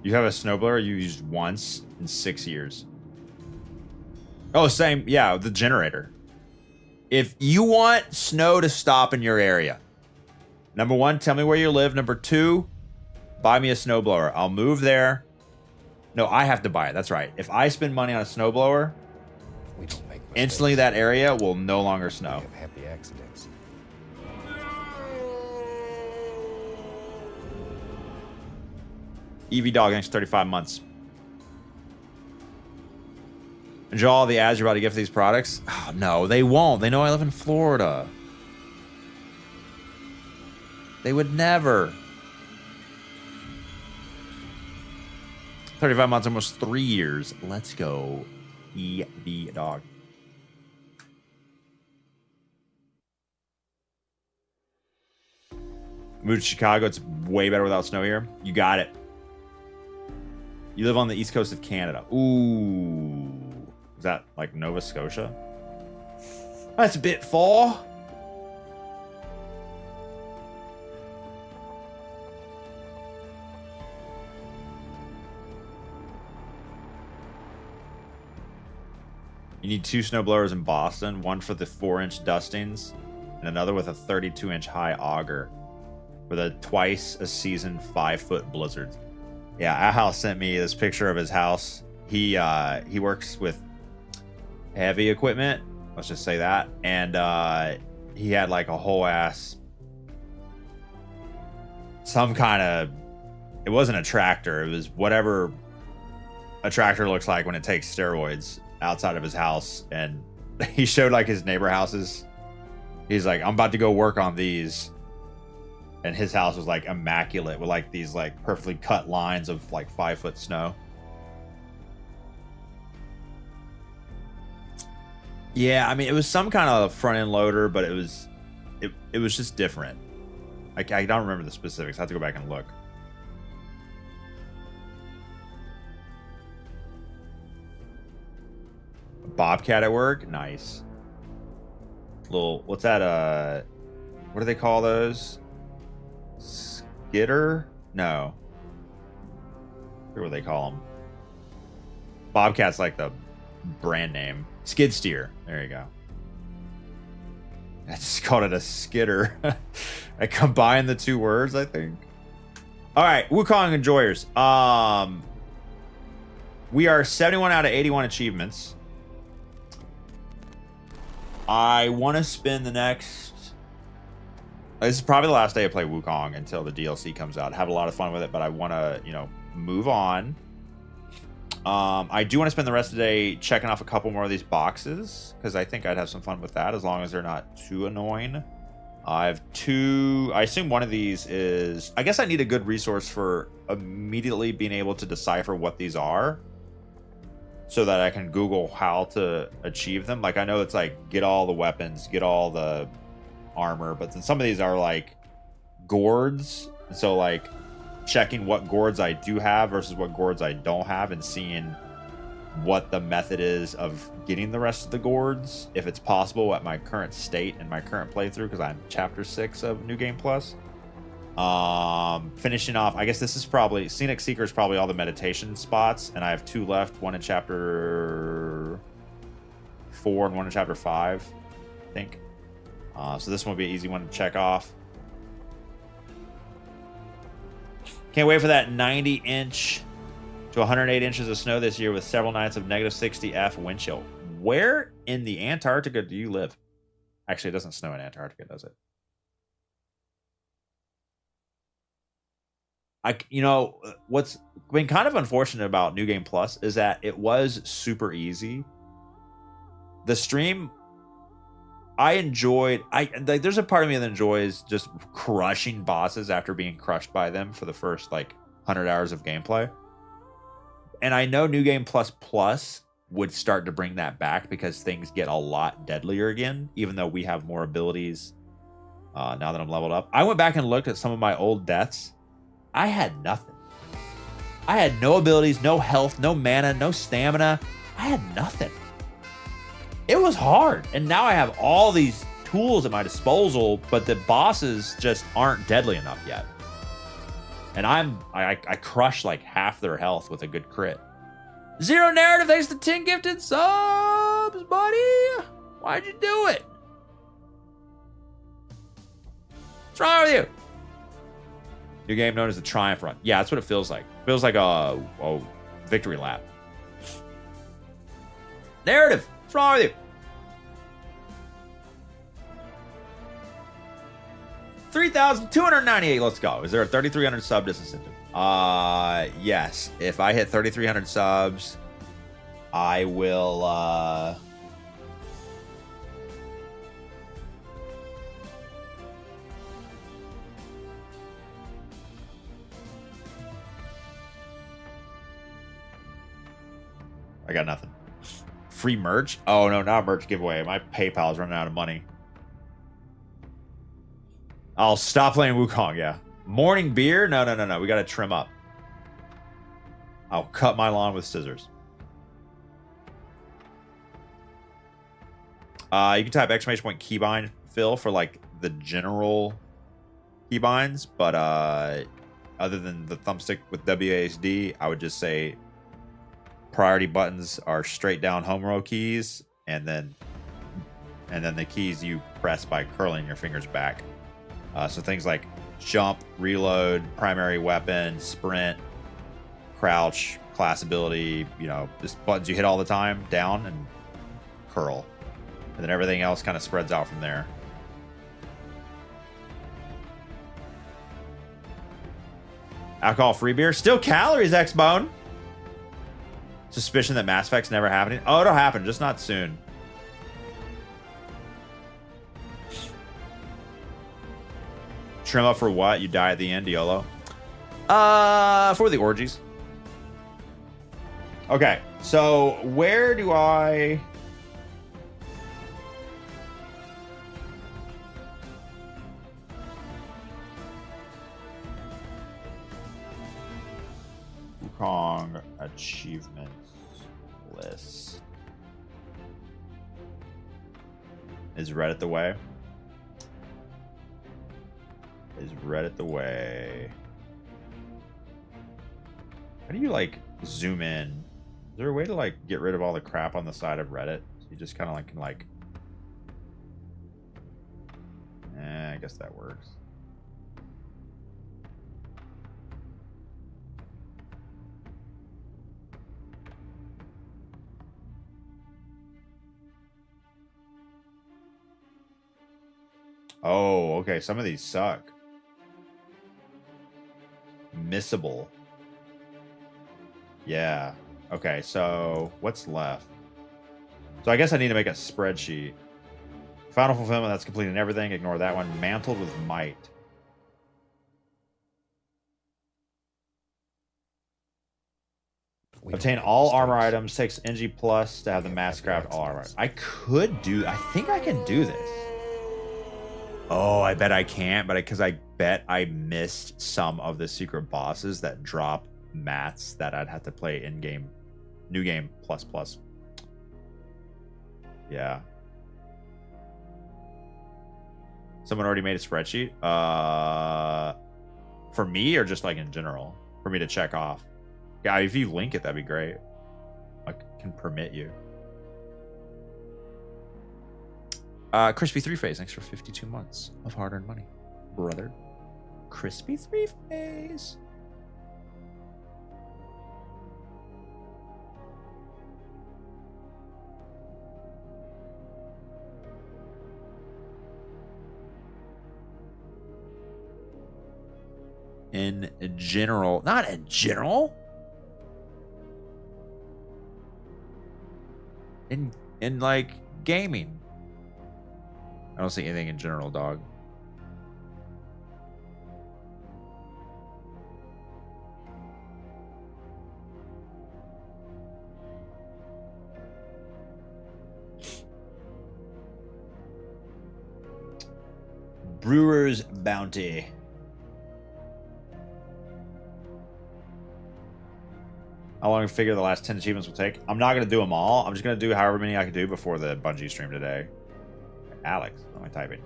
You have a snowblower you used once in 6 years. Oh, same. Yeah, the generator. If you want snow to stop in your area, number one, tell me where you live. Number two, buy me a snowblower. I'll move there. No, I have to buy it. That's right. If I spend money on a snowblower, We don't make mistakes. instantly that area will no longer snow. We have happy accidents. EV Dog, next 35 months. Enjoy all the ads you're about to get for these products? Oh, no, they won't. They know I live in Florida. They would never. 35 months, almost 3 years. Let's go, EV Dog. Moved to Chicago. It's way better without snow here. You got it. You live on the east coast of Canada. Ooh. Is that like Nova Scotia? That's a bit far. You need 2 snowblowers in Boston, one for the 4-inch dustings, and another with a 32-inch high auger for the twice a season 5-foot blizzards. Yeah, Ahal sent me this picture of his house. He works with heavy equipment, let's just say that, and he had like a whole ass, some kind of, it wasn't a tractor, it was whatever a tractor looks like when it takes steroids, outside of his house. And he showed like his neighbor houses. He's like, I'm about to go work on these, and his house was like immaculate with like these like perfectly cut lines of like 5-foot snow. Yeah, I mean, it was some kind of front end loader, but it was just different. I don't remember the specifics. I have to go back and look. Bobcat at work, nice. Little, what's that? What do they call those? Skidder? No. I forget what they call them. Bobcat's like the brand name. Skid steer. There you go. I just called it a skidder. I combined the 2 words, I think. All right, Wukong enjoyers. We are 71 out of 81 achievements. I want to spend the next... This is probably the last day I play Wukong until the DLC comes out. Have a lot of fun with it, but I want to, move on. I do want to spend the rest of the day checking off a couple more of these boxes, because I think I'd have some fun with that, as long as they're not too annoying. I have 2... I assume one of these is... I guess I need a good resource for immediately being able to decipher what these are, so that I can Google how to achieve them. Like, I know it's like, get all the weapons, get all the armor, but then some of these are like gourds. And so like checking what gourds I do have versus what gourds I don't have, and seeing what the method is of getting the rest of the gourds, if it's possible at my current state and my current playthrough, because I'm chapter 6 of New Game Plus. Finishing off, I guess this is probably, Scenic Seeker is probably all the meditation spots, and I have 2 left, one in chapter 4 and one in chapter 5, I think. So this one will be an easy one to check off. Can't wait for that 90-inch to 108 inches of snow this year, with several nights of -60 wind chill. Where in the Antarctica do you live? Actually, it doesn't snow in Antarctica, does it? What's been kind of unfortunate about New Game Plus is that it was super easy. The stream, there's a part of me that enjoys just crushing bosses after being crushed by them for the first like 100 hours of gameplay. And I know New Game Plus would start to bring that back, because things get a lot deadlier again, even though we have more abilities now that I'm leveled up. I went back and looked at some of my old deaths. I had nothing. I had no abilities, no health, no mana, no stamina. I had nothing. It was hard. And now I have all these tools at my disposal, but the bosses just aren't deadly enough yet. And I crush like half their health with a good crit. Zero Narrative, thanks to 10 gifted subs, buddy. Why'd you do it? What's wrong with you? New game known as the Triumph Run. Yeah, that's what it feels like. It feels like a victory lap. Narrative, what's wrong with you? 3,298, let's go. Is there a 3,300 sub disincentive? Yes. If I hit 3,300 subs, I will, I got nothing. Free merch? Oh, no, not merch giveaway. My PayPal's running out of money. I'll stop playing Wukong, yeah. Morning beer? No. We got to trim up. I'll cut my lawn with scissors. You can type !point keybind fill for like the general keybinds, but other than the thumbstick with WASD, I would just say priority buttons are straight down home row keys. and then the keys you press by curling your fingers back. So things like jump, reload, primary weapon, sprint, crouch, class ability, you know, just buttons you hit all the time, down and curl. And then everything else kind of spreads out from there. Alcohol-free beer. Still calories, X-Bone. Suspicion that Mass Effect's never happening. Oh, it'll happen, just not soon. Trim up for what? You die at the end, YOLO? For the orgies. Okay, so where do I... Wukong achievements list. Is Reddit the way? Is Reddit the way? How do you like zoom in? Is there a way to like get rid of all the crap on the side of Reddit? So you just kind of like can like... I guess that works. Oh, okay. Some of these suck. Missable. Yeah. Okay, so what's left? So I guess I need to make a spreadsheet. Final fulfillment, that's completing everything. Ignore that one. Mantled with might. Obtain all armor items. Takes NG plus to have the mass craft all armor. I could do... I think I can do this. Oh, I bet I can't, but because I bet I missed some of the secret bosses that drop mats that I'd have to play in-game, new game plus. Yeah. Someone already made a spreadsheet? For me or just like in general? For me to check off? Yeah, if you link it, that'd be great. I can permit you. Crispy 3-Phase, thanks for 52 months of hard-earned money, brother. Crispy 3-Phase. In general, not in general. In like gaming. I don't see anything in general, dog. Brewer's Bounty. How long do you figure the last 10 achievements will take? I'm not going to do them all. I'm just going to do however many I can do before the Bungie stream today. Alex, what am I typing?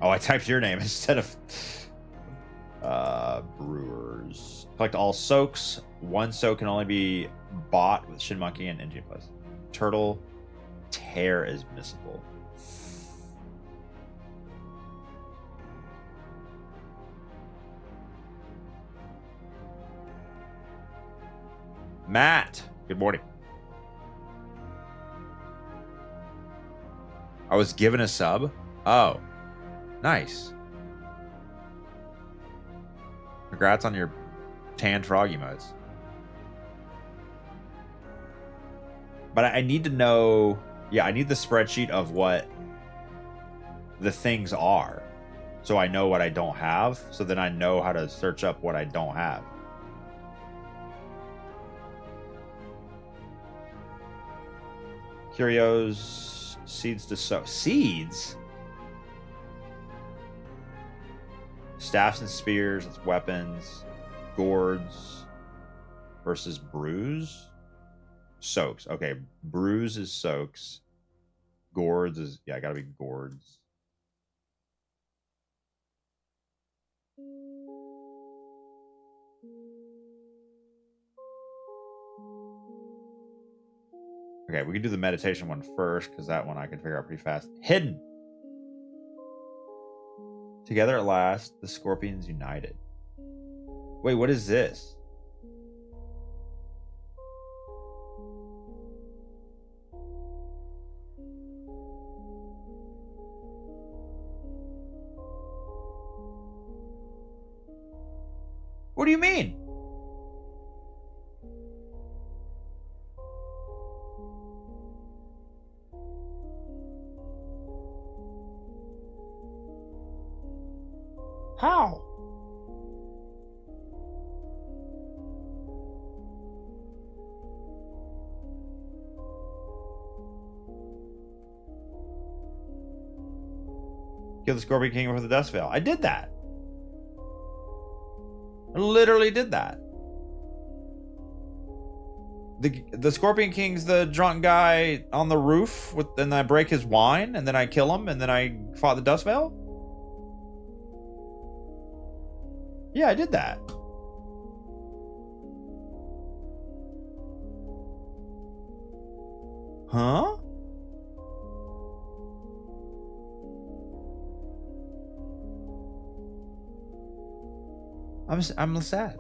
Oh, I typed your name instead of Brewers. Collect all soaks. One soak can only be bought with Shin Monkey and NG Plus. Turtle Tear is missable. Matt, good morning. I was given a sub. Oh, nice. Congrats on your tan frog emotes. But I need to know. Yeah, I need the spreadsheet of what the things are, so I know what I don't have. So then I know how to search up what I don't have. Curios. Seeds to sow. Seeds? Staffs and spears. It's weapons. Gourds. Versus brews. Soaks. Okay. Brews is soaks. Gourds is... Yeah, gotta be gourds. Okay, we can do the meditation one first because that one I can figure out pretty fast. Hidden. Together at last, the scorpions united. Wait, what is this? What do you mean? How? Kill the Scorpion King with the Dust Veil. I did that. I literally did that. The Scorpion King's the drunk guy on the roof with, and I break his wine, and then I kill him, and then I fought the Dust Veil? Yeah, I did that. Huh? I'm sad.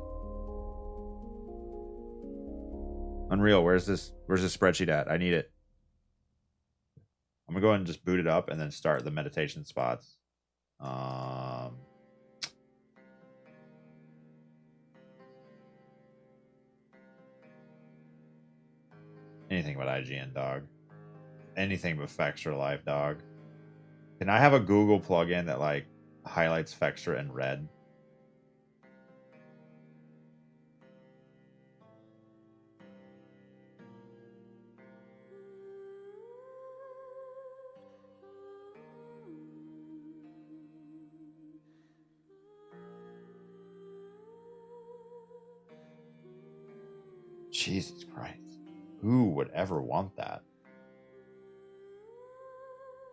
Unreal, where's this spreadsheet at? I need it. I'm gonna go ahead and just boot it up and then start the meditation spots. Anything but IGN, dog. Anything but Fextra Life, dog. Can I have a Google plugin that like highlights Fextra in red? Jesus Christ. Who would ever want that?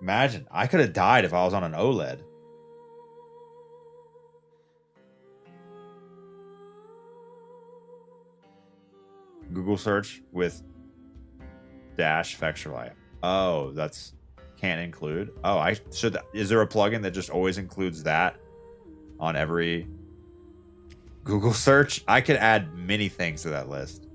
Imagine, I could have died if I was on an OLED. Google search with dash Fextra Life. Oh, that's can't include. Oh, I should. Is there a plugin that just always includes that on every Google search? I could add many things to that list.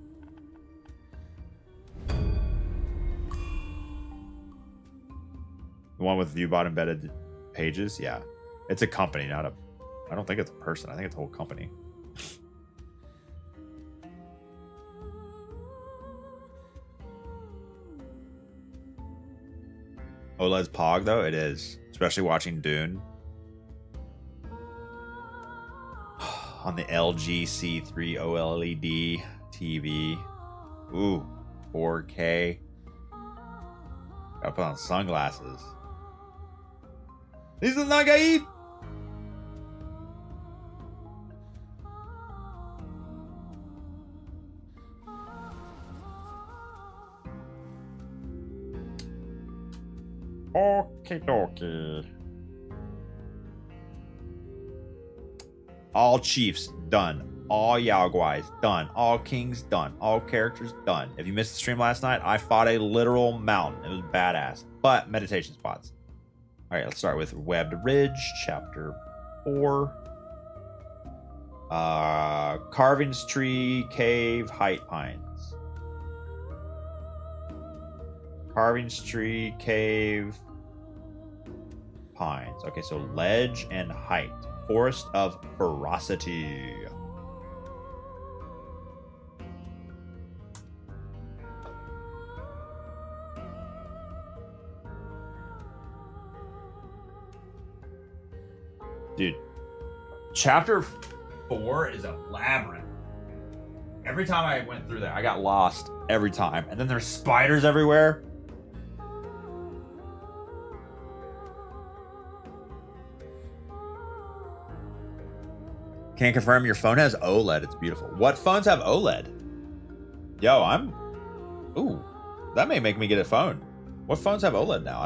The one with ViewBot embedded pages? Yeah. It's a company, not a... I don't think it's a person. I think it's a whole company. OLED's Pog, though? It is. Especially watching Dune. On the LG C3 OLED TV. Ooh. 4K. Gotta put on sunglasses. These are not naive. Okay, dokie. All chiefs done. All Yaoguais done. All kings done. All characters done. If you missed the stream last night, I fought a literal mountain. It was badass. But meditation spots. All right, let's start with Webbed Ridge, Chapter 4. Carvings Tree, Cave, Height Pines. Carvings Tree, Cave, Pines. Okay, so Ledge and Height. Forest of Ferocity. Dude, chapter 4 is a labyrinth. Every time I went through there, I got lost every time. And then there's spiders everywhere. Can't confirm your phone has OLED. It's beautiful. What phones have OLED? Yo, ooh, that may make me get a phone. What phones have OLED now?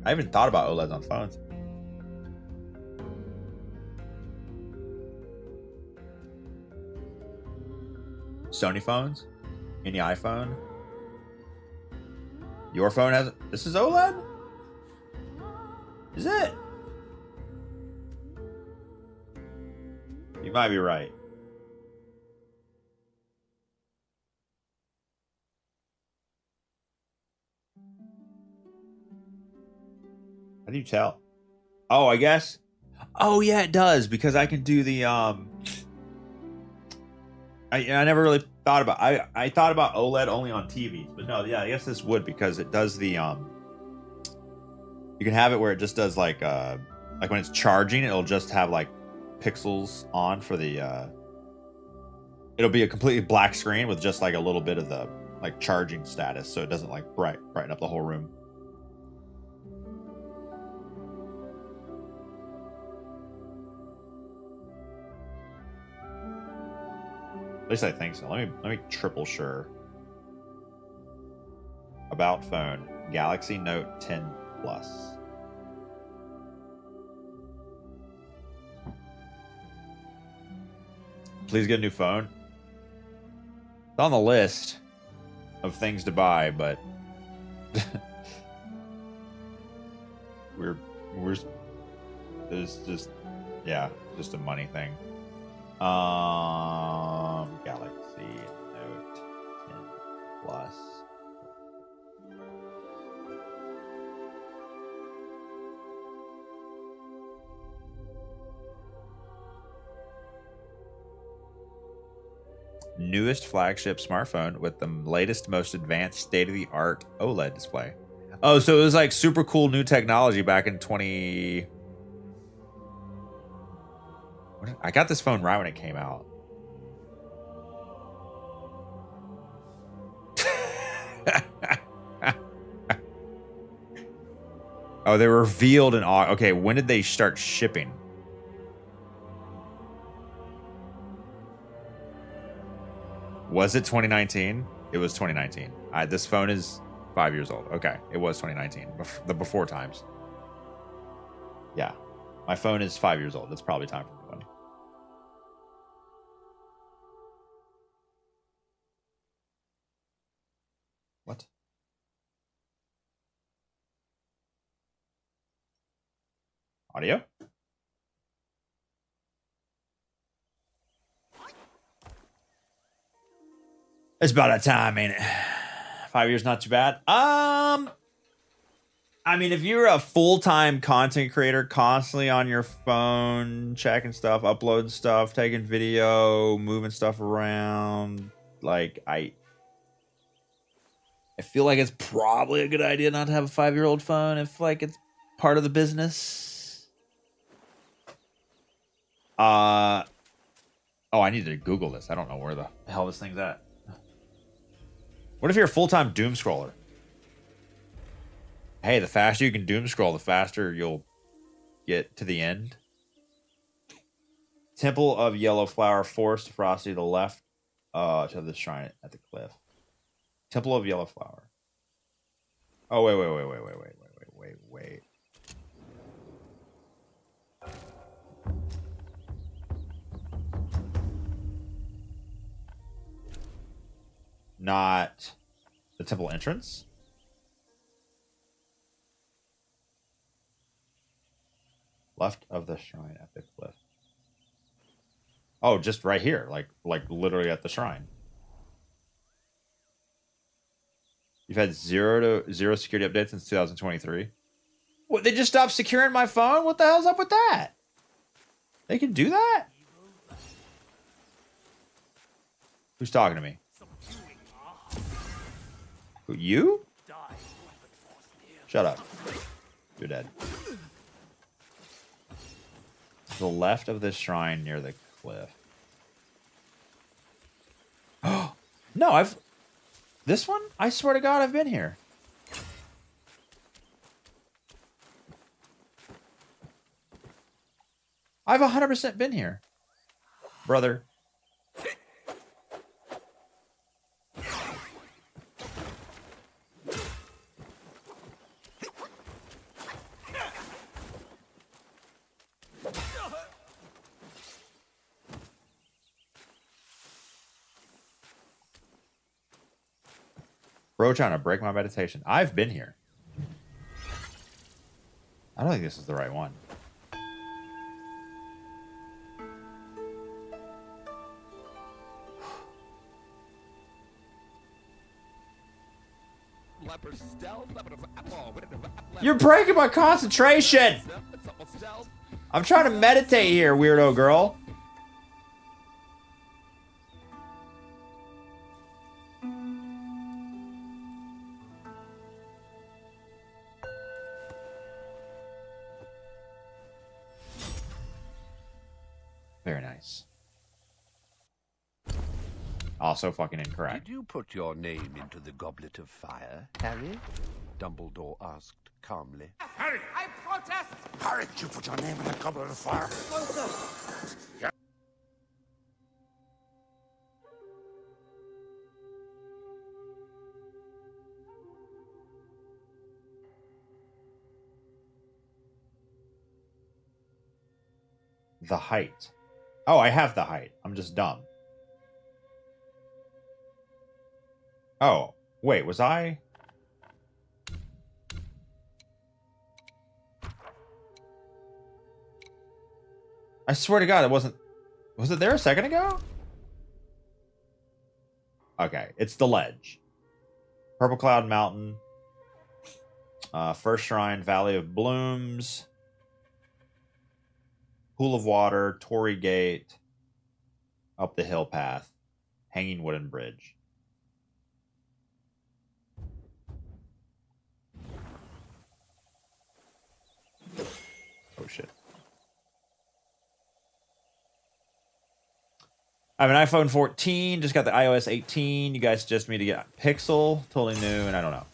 I haven't thought about OLEDs on phones. Sony phones? Any iPhone? Your phone has... This is OLED? Is it? You might be right. How do you tell? Oh, I guess. Oh yeah, it does, because I can do the I never really thought about I thought about OLED only on TVs, but no, yeah, I guess this would, because it does the you can have it where it just does like when it's charging, it'll just have like pixels on for the it'll be a completely black screen with just like a little bit of the like charging status, so it doesn't like brighten up the whole room. At least I think so. Let me triple sure. About phone. Galaxy Note 10 Plus. Please get a new phone. It's on the list of things to buy, but we're it's just, yeah, just a money thing. Galaxy Note 10 Plus. Newest flagship smartphone with the latest, most advanced state-of-the-art OLED display. Oh, so it was like super cool new technology back in 20... I got this phone right when it came out. Oh, they were revealed in August. Okay, when did they start shipping? Was it 2019? It was 2019. This phone is 5 years old. Okay, it was 2019. The before times. Yeah, my phone is 5 years old. It's probably time for a new one. What? Audio? It's about that time, ain't it? 5 years, not too bad. I mean, if you're a full-time content creator, constantly on your phone, checking stuff, uploading stuff, taking video, moving stuff around, like I feel like it's probably a good idea not to have a 5-year-old phone if like it's part of the business. Oh, I need to Google this. I don't know where the hell this thing's at. What if you're a full-time doom scroller? Hey, the faster you can doom scroll, the faster you'll get to the end. Temple of Yellow Flower, Forest Frosty, the left to the shrine at the cliff. Temple of Yellow Flower. Oh, wait. Not the temple entrance. Left of the shrine at the cliff. Oh, just right here, like literally at the shrine. You've had zero security updates since 2023. What? They just stopped securing my phone? What the hell's up with that? They can do that? Who's talking to me? Who, you? Shut up. You're dead. To the left of this shrine near the cliff. Oh no, this one? I swear to God, I've been here. I've 100% been here, brother. Bro trying to break my meditation. I've been here. I don't think this is the right one. You're breaking my concentration! I'm trying to meditate here, weirdo girl. Very nice. Also fucking incorrect. Did you put your name into the goblet of fire, Harry? Dumbledore asked calmly. Harry! I protest! Harry, did you put your name in the goblet of fire? No, sir. Yeah. The height. Oh, I have the height. I'm just dumb. Oh, wait, was I? I swear to God, it wasn't. Was it there a second ago? Okay, it's the ledge. Purple Cloud Mountain. First Shrine, Valley of Blooms. Pool of Water, Tory Gate. Up the hill path. Hanging Wooden Bridge. Oh shit. I have an iPhone 14, just got the iOS 18. You guys suggest me to get Pixel, totally new, and I don't know.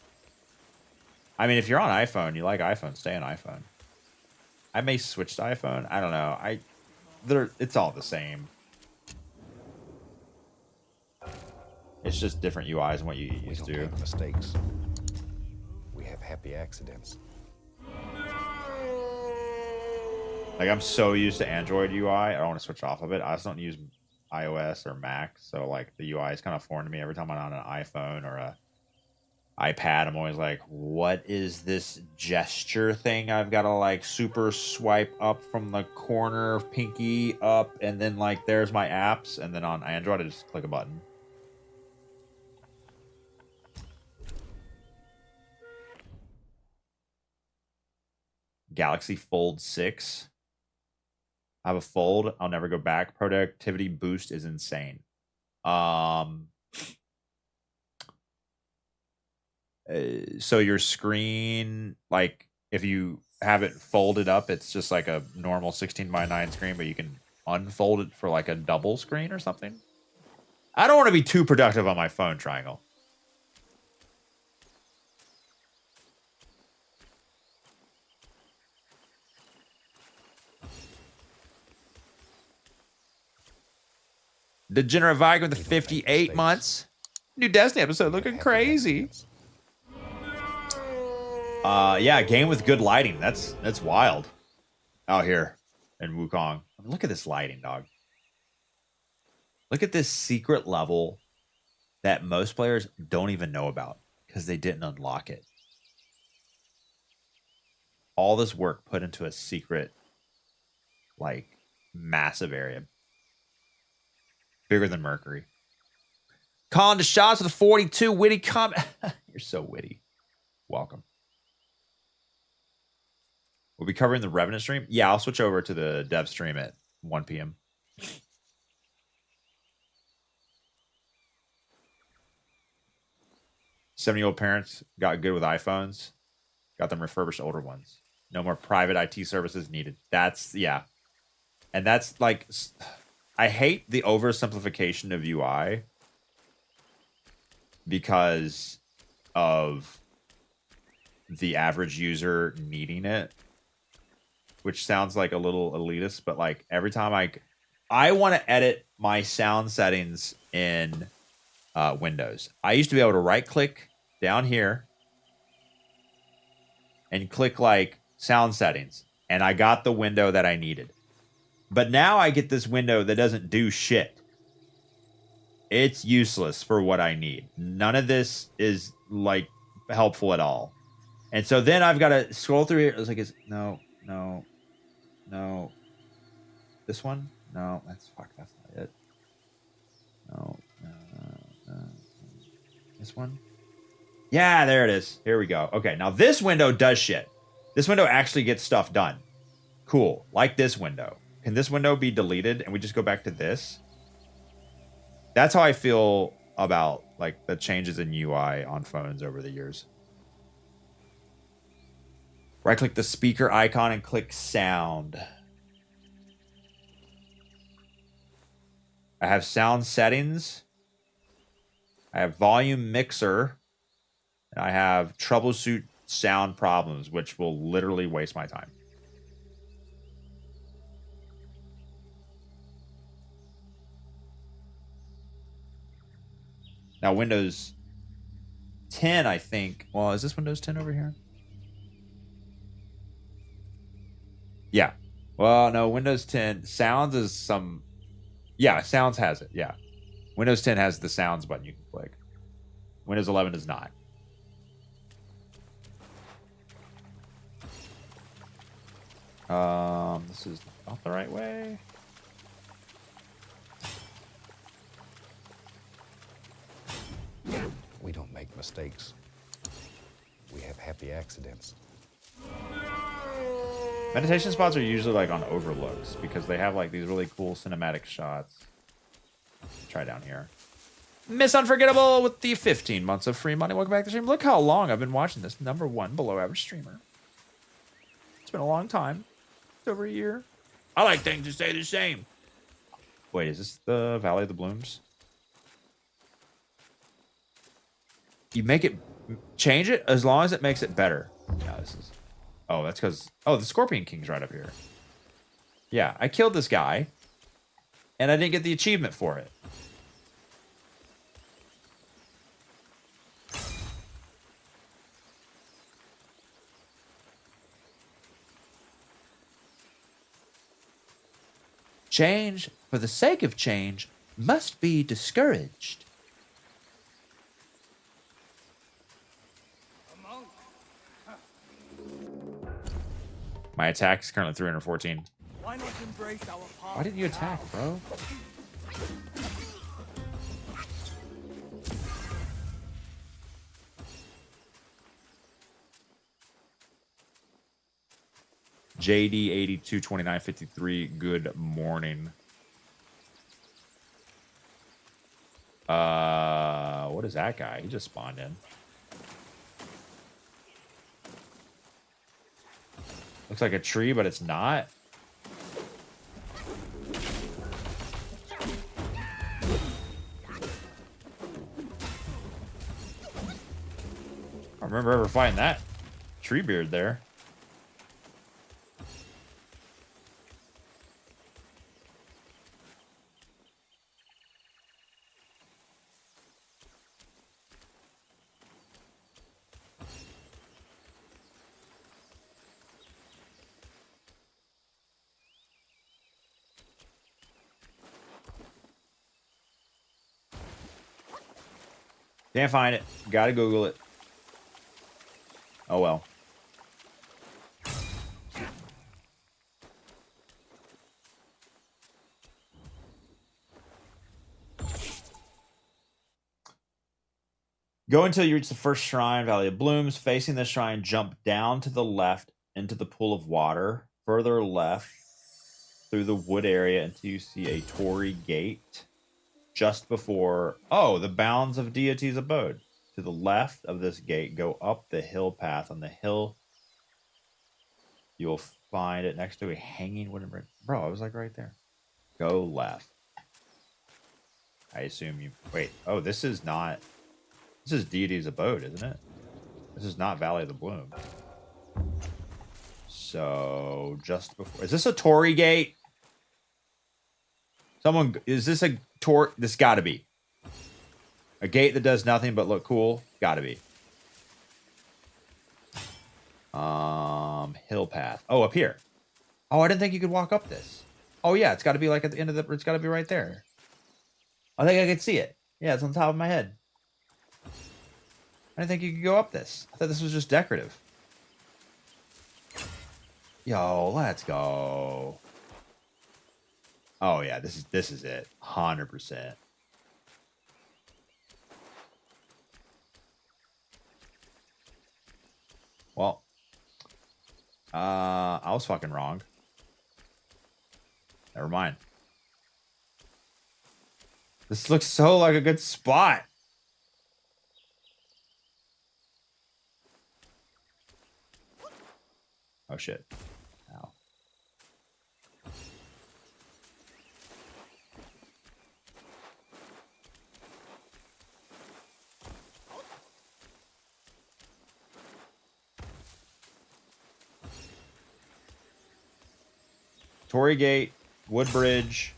I mean, if you're on iPhone, you like iPhone, stay on iPhone. I may switch to iPhone. I don't know. It's all the same. It's just different UIs than what you used to. We don't make mistakes. We have happy accidents. Like, I'm so used to Android UI, I don't want to switch off of it. I just don't use iOS or Mac, so like the UI is kind of foreign to me. Every time I'm on an iPhone or a iPad, I'm always like, what is this gesture thing I've got to like super swipe up from the corner, pinky up, and then like there's my apps, and then on Android I just click a button. Galaxy Fold 6. I have a Fold. I'll never go back. Productivity boost is insane. So your screen, like if you have it folded up, it's just like a normal 16:9 screen, but you can unfold it for like a double screen or something. I don't want to be too productive on my phone, Triangle. Degenerate Viking with the 58 months. New Destiny episode looking crazy. Yeah, game with good lighting. That's wild. Out here in Wukong. Look at this lighting, dog. Look at this secret level that most players don't even know about because they didn't unlock it. All this work put into a secret, like, massive area. Bigger than Mercury. Colin DeShaws with a 42 witty comment. You're so witty. Welcome. We'll be covering the Revenant stream. Yeah, I'll switch over to the dev stream at 1 p.m. 70-year-old parents got good with iPhones. Got them refurbished older ones. No more private IT services needed. That's, yeah. And that's like... I hate the oversimplification of UI because of the average user needing it, which sounds like a little elitist, but like every time I want to edit my sound settings in Windows. I used to be able to right click down here and click like sound settings, and I got the window that I needed. But now I get this window that doesn't do shit. It's useless for what I need. None of this is like helpful at all. And so then I've got to scroll through here. It's like, no. This one? No, that's not it. No. This one? Yeah, there it is. Here we go. Okay, now this window does shit. This window actually gets stuff done. Cool. Like this window. Can this window be deleted and we just go back to this? That's how I feel about like the changes in UI on phones over the years. Right click the speaker icon and click sound. I have sound settings. I have volume mixer. And I have troubleshoot sound problems, which will literally waste my time. Now, Windows 10, I think. Well, is this Windows 10 over here? Yeah. Well, no, Windows 10. Sounds is some... Yeah, Sounds has it. Yeah. Windows 10 has the Sounds button you can click. Windows 11 does not. This is not the right way. We don't make mistakes. We have happy accidents. Meditation spots are usually like on overlooks because they have like these really cool cinematic shots. Try down here. Miss Unforgettable with the 15 months of free money. Welcome back to the stream. Look how long I've been watching this #1 below average streamer. It's been a long time. It's over a year. I like things to stay the same. Wait, is this the Valley of the Blooms? You make it, change it as long as it makes it better. Yeah, this is, oh, that's because, oh, the Scorpion King's right up here. Yeah, I killed this guy, and I didn't get the achievement for it. Change, for the sake of change, must be discouraged. My attack is currently 314. Why not embrace our path? Why didn't you attack, bro? JD822953, good morning. What is that guy? He just spawned in. Looks like a tree, but it's not. I remember ever finding that tree beard there. Can't find it. Gotta Google it. Oh well. Go until you reach the first shrine, Valley of Blooms. Facing the shrine, jump down to the left into the pool of water. Further left through the wood area until you see a Torii gate. Just before, oh, the bounds of deity's abode. To the left of this gate, go up the hill path. On the hill, you will find it next to a hanging wooden bridge. Bro, I was like right there. Go left. I assume you, wait, oh, this is not, this is deity's abode, isn't it? This is not Valley of the Bloom. So, just before, is this a Torii gate? Someone, is this a Tor? This gotta be. A gate that does nothing but look cool? Gotta be. Hill path. Oh, up here. Oh, I didn't think you could walk up this. Oh, yeah, it's gotta be like at the end of the, it's gotta be right there. I think I can see it. Yeah, it's on top of my head. I didn't think you could go up this. I thought this was just decorative. Yo, let's go. Oh yeah, this is it. 100%. Well, I was fucking wrong. Never mind. This looks so like a good spot. Oh shit. Ow. Tory Gate, Woodbridge,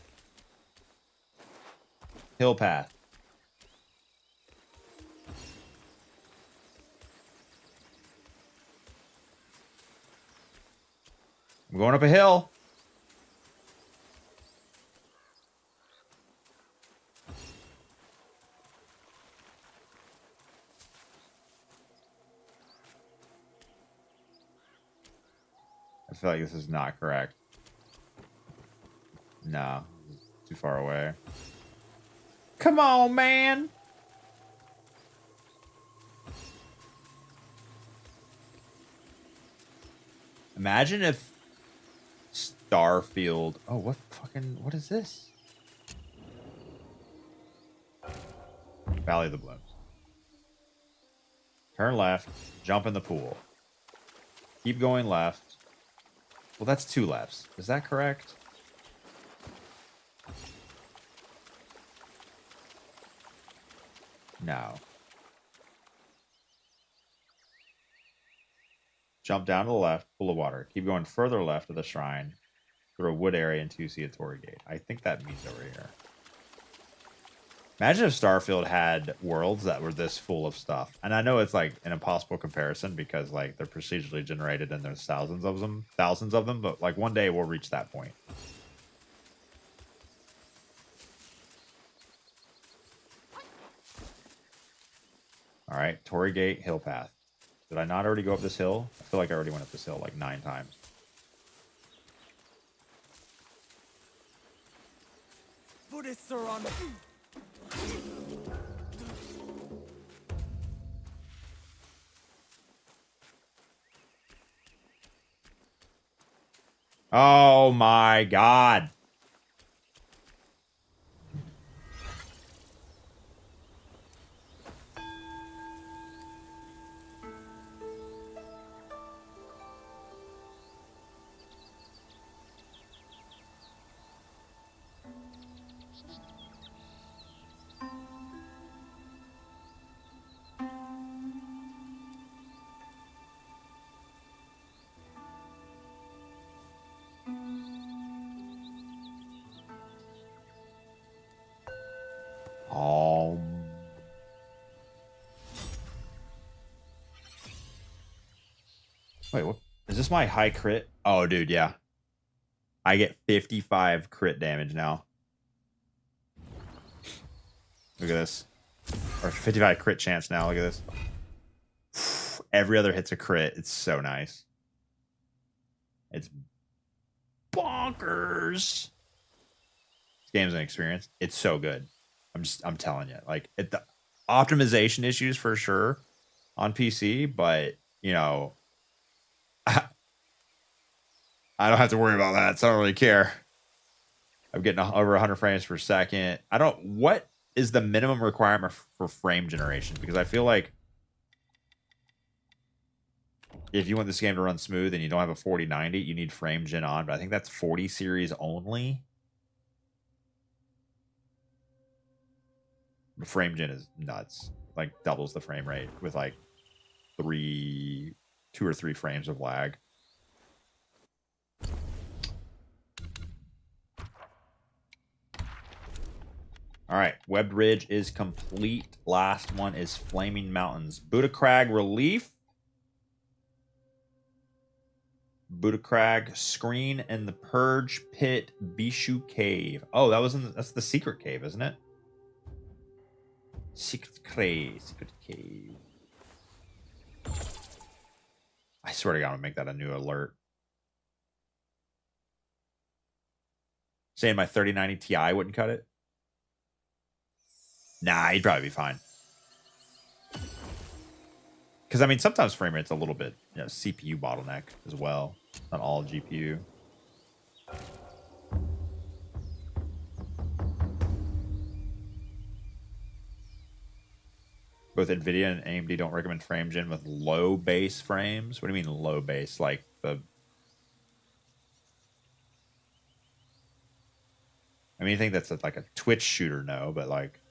Hill Path. I'm going up a hill. I feel like this is not correct. No, too far away. Come on, man. Imagine if Starfield. Oh, what is this? Valley of the Blooms. Turn left, jump in the pool. Keep going left. Well, that's 2 lefts. Is that correct? No. Jump down to the left, full of water. Keep going further left of the shrine through a wood area until you see a Tory Gate. I think that means over here. Imagine if Starfield had worlds that were this full of stuff. And I know it's like an impossible comparison because like they're procedurally generated and there's thousands of them, but like one day we'll reach that point. All right, Tory Gate, Hill Path. Did I not already go up this hill? I feel like I already went up this hill like 9 times. Buddhists are on. Oh my god. Wait, what? Is this my high crit? Oh, dude, yeah. I get 55 crit damage now. Look at this. Or 55 crit chance now. Look at this. Every other hit's a crit. It's so nice. It's bonkers. This game's an experience. It's so good. I'm telling you. Like, the optimization issues for sure on PC, but, you know, I don't have to worry about that, so I don't really care. I'm getting over 100 frames per second. What is the minimum requirement for frame generation? Because I feel like if you want this game to run smooth and you don't have a 4090, you need frame gen on, but I think that's 40 series only. The frame gen is nuts. Like doubles the frame rate with like 2 or 3 frames of lag. All right, Webbed Ridge is complete. Last one is Flaming Mountains. Buddha Crag Relief. Buddha Crag Screen and the Purge Pit Bishu Cave. Oh, that's the secret cave, isn't it? Secret cave. Secret cave. I swear to God, I'm gonna make that a new alert. Saying my 3090 Ti wouldn't cut it. Nah, he'd probably be fine. Because I mean, sometimes frame rate's a little bit, you know, CPU bottleneck as well. Not all GPU. Both NVIDIA and AMD don't recommend frame gen with low base frames. What do you mean low base? Like the... I mean, you think that's like a Twitch shooter, no, but like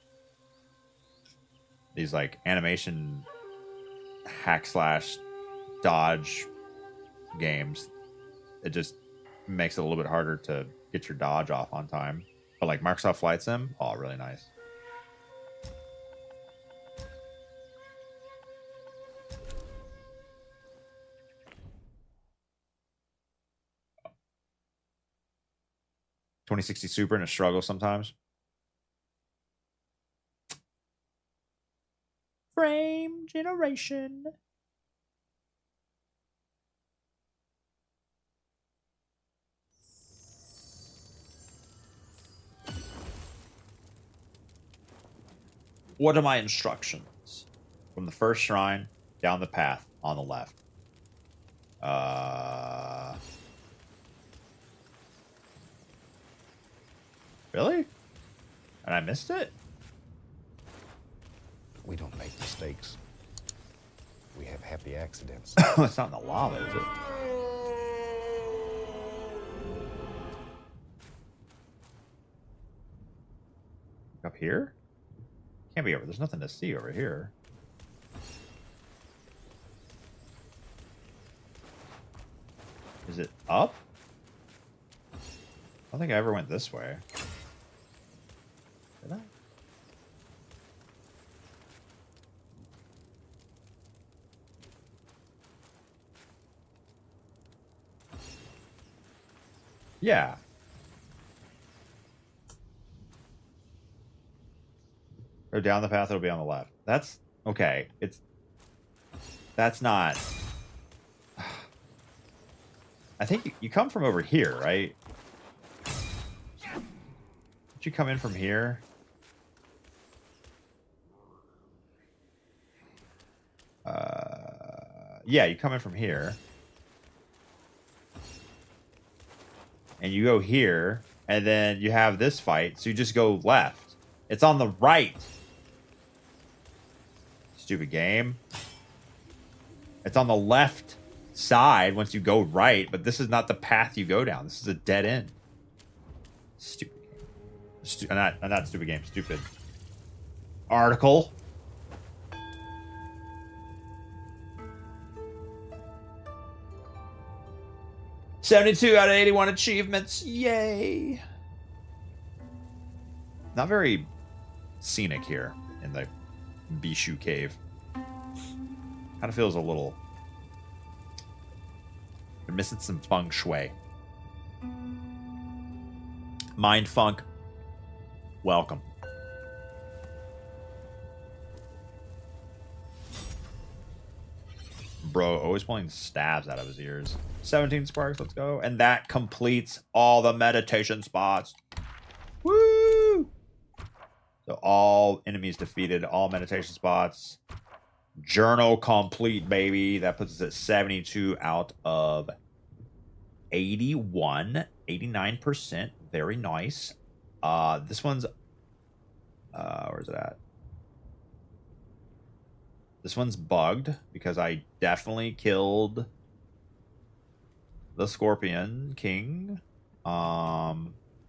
these like animation hack slash dodge games, it just makes it a little bit harder to get your dodge off on time. But like Microsoft Flight Sim, oh, really nice. $2060 Super and a struggle sometimes. Frame generation. What are my instructions? From the first shrine, down the path, on the left. Really? And I missed it? We don't make mistakes. We have happy accidents. It's not in the lava, is it? Up here? Can't be over. There's nothing to see over here. Is it up? I don't think I ever went this way. Did I? Yeah. Go down the path, it'll be on the left. That's okay. That's not. I think you come from over here, right? Did you come in from here? Yeah, you come in from here. And you go here, and then you have this fight, so you just go left. It's on the right. Stupid game. It's on the left side once you go right, but this is not the path you go down. This is a dead end. Stupid game. Not stupid game, stupid article. $72 out of 81 achievements. Yay. Not very scenic here in the Bishu cave. Kind of feels a little... They're missing some feng shui. Mind funk. Welcome. Bro, always pulling stabs out of his ears. 17 sparks, let's go. And that completes all the meditation spots. Woo! So all enemies defeated, all meditation spots. Journal complete, baby. That puts us at 72 out of 81. 89%. Very nice. This one's... where's it at? This one's bugged because I definitely killed the Scorpion King.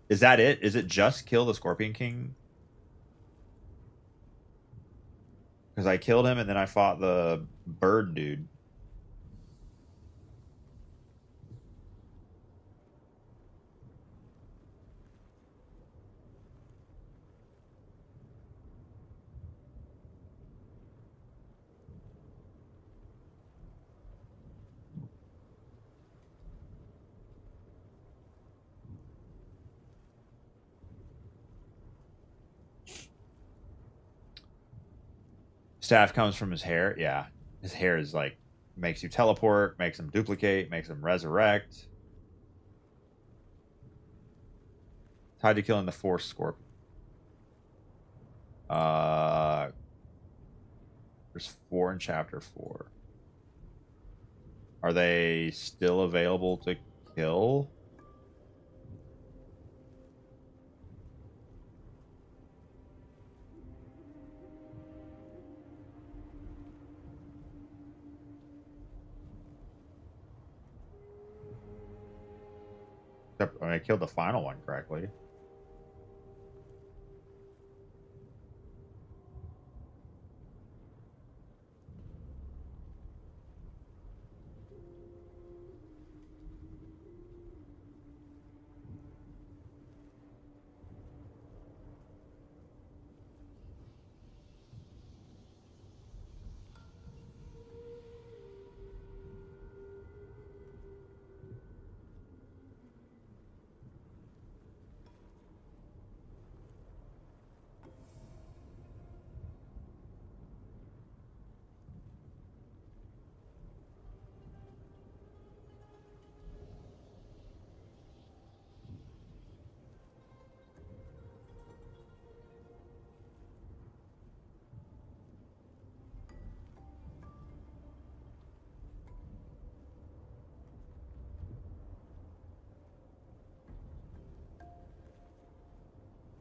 Is that it? Is it just kill the Scorpion King? Because I killed him and then I fought the bird dude. Staff comes from his hair. Yeah. His hair is like, makes you teleport, makes him duplicate, makes him resurrect. Tied to killing the Force Scorpion. There's 4 in chapter 4. Are they still available to kill? Except, I killed the final one correctly.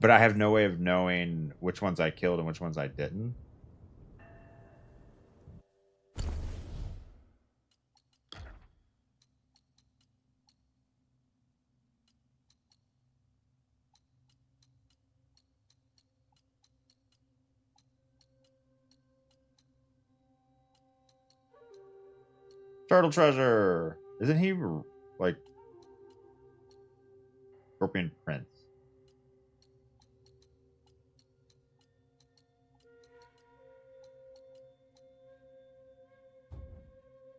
But I have no way of knowing which ones I killed and which ones I didn't. Turtle treasure. Isn't he like Scorpion Prince?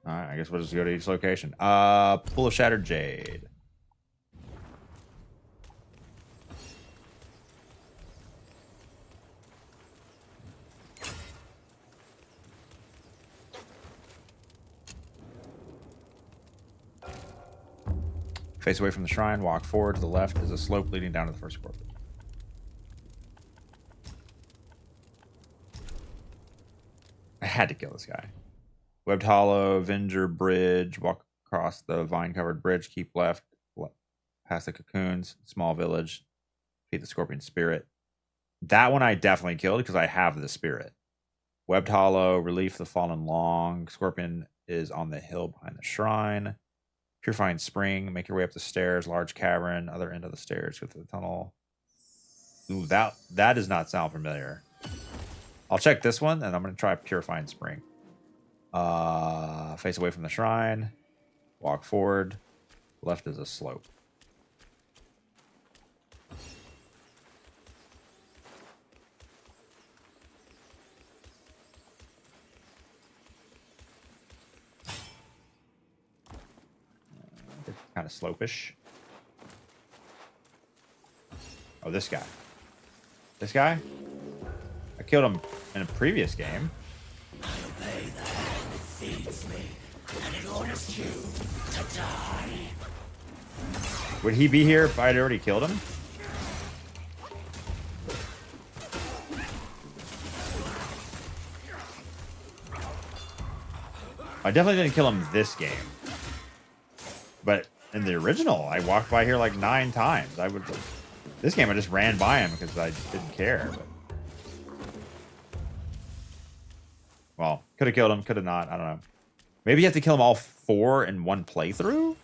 Alright, I guess we'll just go to each location. Pool of Shattered Jade. Face away from the shrine, walk forward. To the left is a slope leading down to the first scorpion. I had to kill this guy. Webbed Hollow, Avenger Bridge, walk across the vine-covered bridge, keep left, past the cocoons, small village, defeat the scorpion spirit. That one I definitely killed because I have the spirit. Webbed Hollow, relief the fallen long. Scorpion is on the hill behind the shrine. Purifying Spring, make your way up the stairs, large cavern, other end of the stairs, go through the tunnel. Ooh, that does not sound familiar. I'll check this one, and I'm going to try Purifying Spring. Face away from the shrine, walk forward, left is a slope. Kind of slopish. Oh, this guy. This guy? I killed him in a previous game. I obey the hand that feeds me, and it orders you to die. Would he be here if I had already killed him? I definitely didn't kill him this game. But in the original, I walked by here like 9 times. This game I just ran by him because I didn't care. But, well, could have killed him, could have not. I don't know. Maybe you have to kill them all 4 in one playthrough?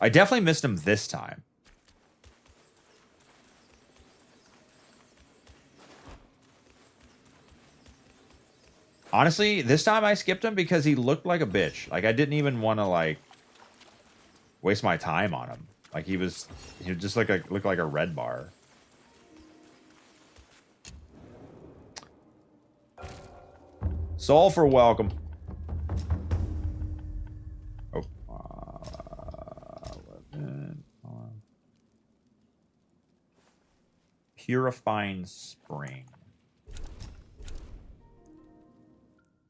I definitely missed him this time. Honestly, this time I skipped him because he looked like a bitch. Like, I didn't even want to, like, waste my time on him. Like, he was just like looked like a red bar. Soul for welcome. Oh. Purifying Spring.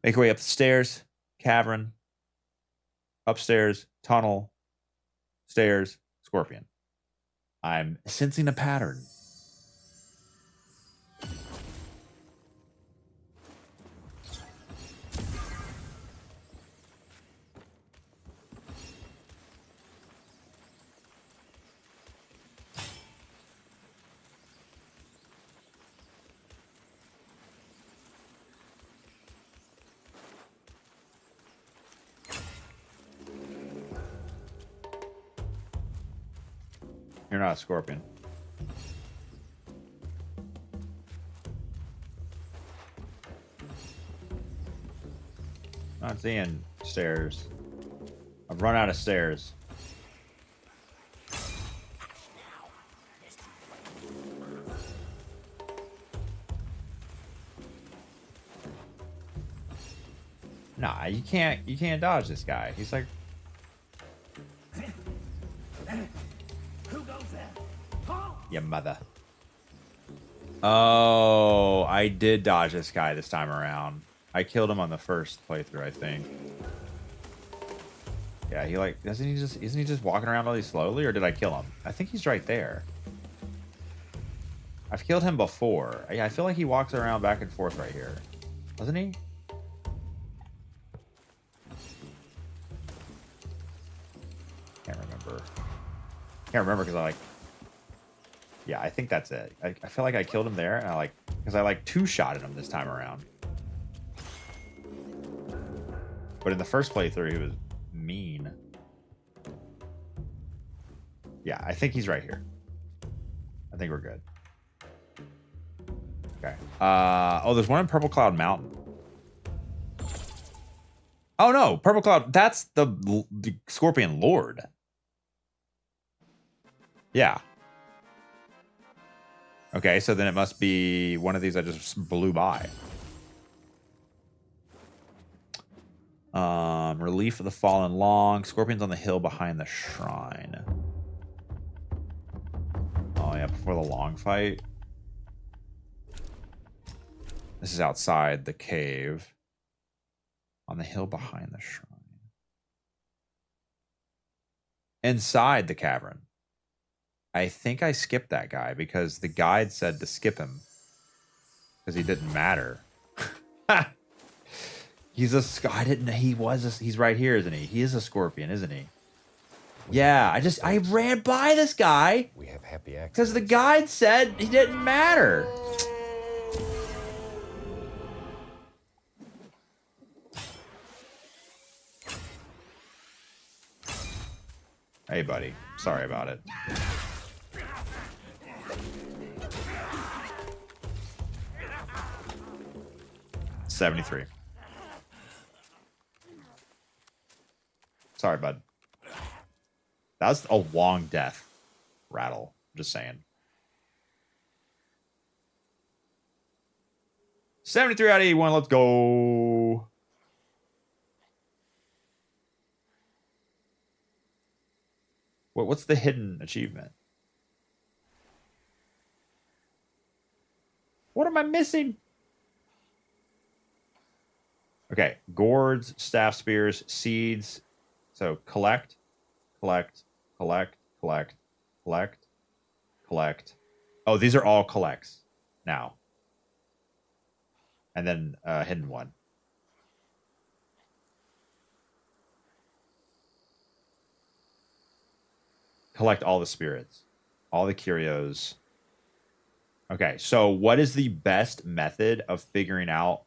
Make your way up the stairs, cavern, upstairs, tunnel, stairs, scorpion. I'm sensing a pattern. You're not a scorpion. Not seeing stairs. I've run out of stairs. Nah, you can't dodge this guy. He's like, your mother. Oh, I did dodge this guy this time around. I killed him on the first playthrough, I think. Yeah, he like isn't he just walking around really slowly, or did I kill him? I think he's right there. I've killed him before. I feel like he walks around back and forth right here. Doesn't he? Can't remember because I like. Yeah, I think that's it. I feel like I killed him there, and I like because I like two-shotted him this time around. But in the first playthrough, he was mean. Yeah, I think he's right here. I think we're good. Okay. Oh, there's one in Purple Cloud Mountain. Oh no, Purple Cloud. That's the Scorpion Lord. Yeah. Okay, so then it must be one of these I just blew by. Relief of the Fallen Long. Scorpions on the hill behind the shrine. Oh yeah, before the long fight. This is outside the cave. On the hill behind the shrine. Inside the cavern. I think I skipped that guy because the guide said to skip him. Because he didn't matter. He's he's right here, isn't he? He is a scorpion, isn't he? Yeah, I ran by this guy. We have happy accidents. Because the guide said he didn't matter. Hey, buddy. Sorry about it. $73. Sorry, bud. That was a long death rattle. Just saying. 73 out of 81. Let's go. What's the hidden achievement? What am I missing? Okay, gourds, staff spears, seeds. So collect, collect, collect, collect, collect, collect. Oh, these are all collects now. And then hidden one. Collect all the spirits, all the curios. Okay, so what is the best method of figuring out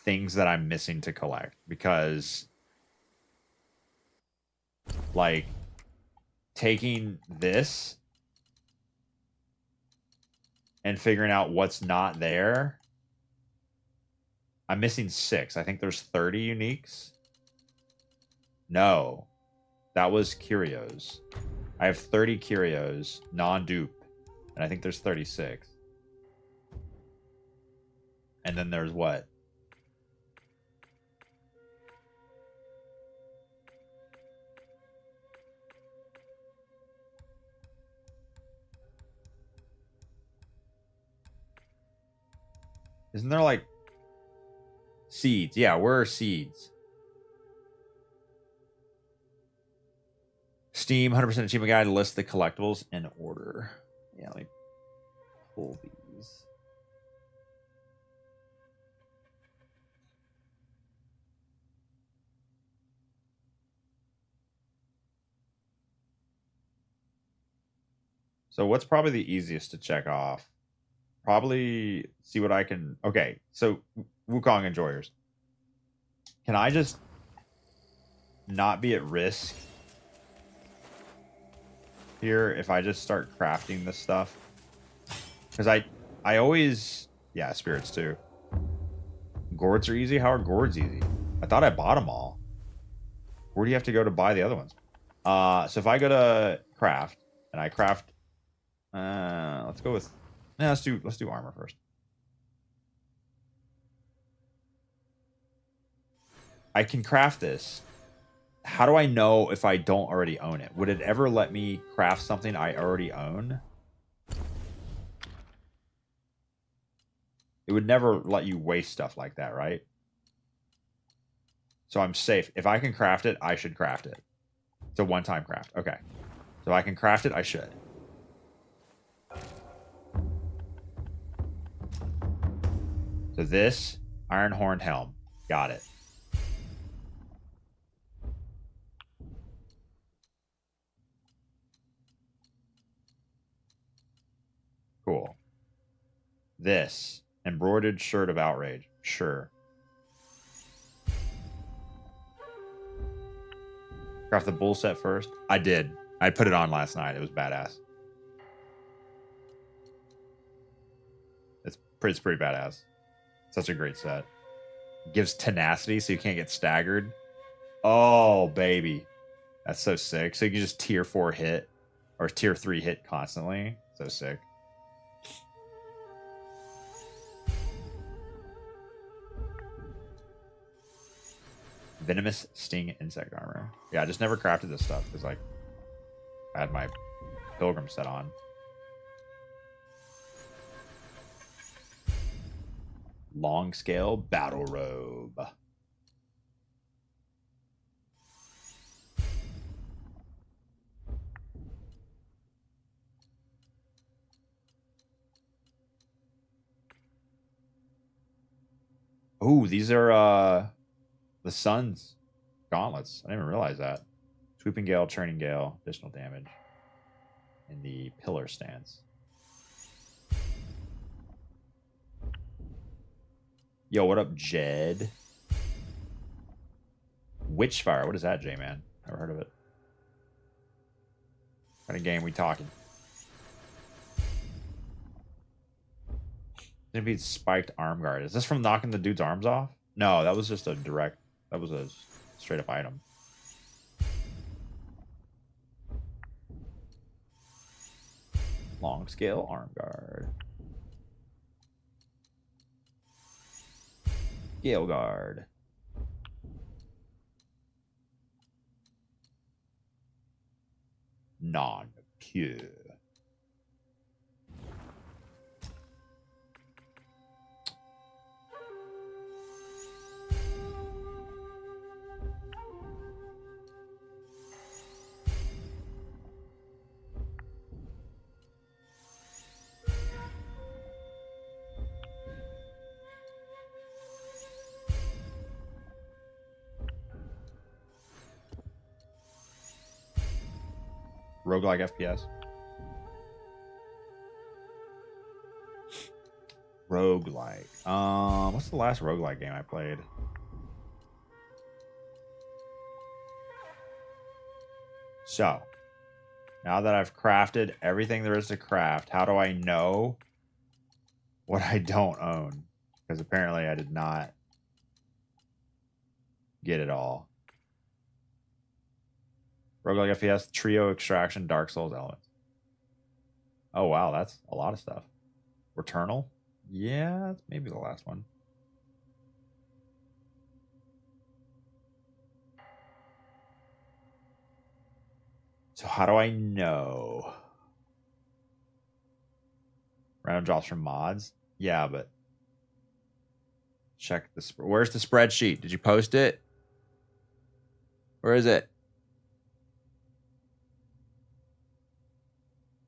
things that I'm missing to collect? Because, like, taking this and figuring out what's not there. I'm missing 6. I think there's 30 uniques. No. That was curios. I have 30 curios, non-dupe. And I think there's 36. And then there's what? Isn't there like Seeds. Yeah, where are seeds? Steam, 100% achievement guide, list the collectibles in order. Yeah, let me pull these. So what's probably the easiest to check off? Probably see what I can... Okay, so Wukong Enjoyers. Can I just not be at risk here if I just start crafting this stuff? Because I always... Yeah, spirits too. Gourds are easy? How are gourds easy? I thought I bought them all. Where do you have to go to buy the other ones? So if I go to craft, and I craft... let's go with... No, let's do armor first. I can craft this. How do I know if I don't already own it? Would it ever let me craft something I already own? It would never let you waste stuff like that, right? So I'm safe. If I can craft it, I should craft it. It's a one-time craft. Okay. So if I can craft it, I should. So this, Iron Horned Helm. Got it. Cool. This, embroidered shirt of outrage. Sure. Craft the bull set first. I did. I put it on last night. It was badass. It's pretty badass. Such a great set. Gives tenacity so you can't get staggered. Oh, baby. That's so sick. So you can just tier 4 hit or tier 3 hit constantly. So sick. Venomous Sting Insect Armor. Yeah, I just never crafted this stuff because, like, I had my Pilgrim set on. Long Scale Battle Robe. Oh, these are the Sun's gauntlets. I didn't even realize that. Swooping Gale, Churning Gale, additional damage. In the pillar stance. Yo, what up, Jed? Witchfire. What is that, J-Man? Never heard of it. What kind of game we talking? Gonna be spiked arm guard. Is this from knocking the dude's arms off? No, that was just a direct... That was a straight up item. Long scale arm guard. Gale guard. Non-pure. Roguelike FPS. Roguelike. What's the last roguelike game I played? So, now that I've crafted everything there is to craft, how do I know what I don't own? Because apparently I did not get it all. Roguelike FPS, Trio, Extraction, Dark Souls, Elements. Oh, wow, that's a lot of stuff. Returnal? Yeah, that's maybe the last one. So how do I know? Random drops from mods? Yeah, but check the where's the spreadsheet? Did you post it? Where is it?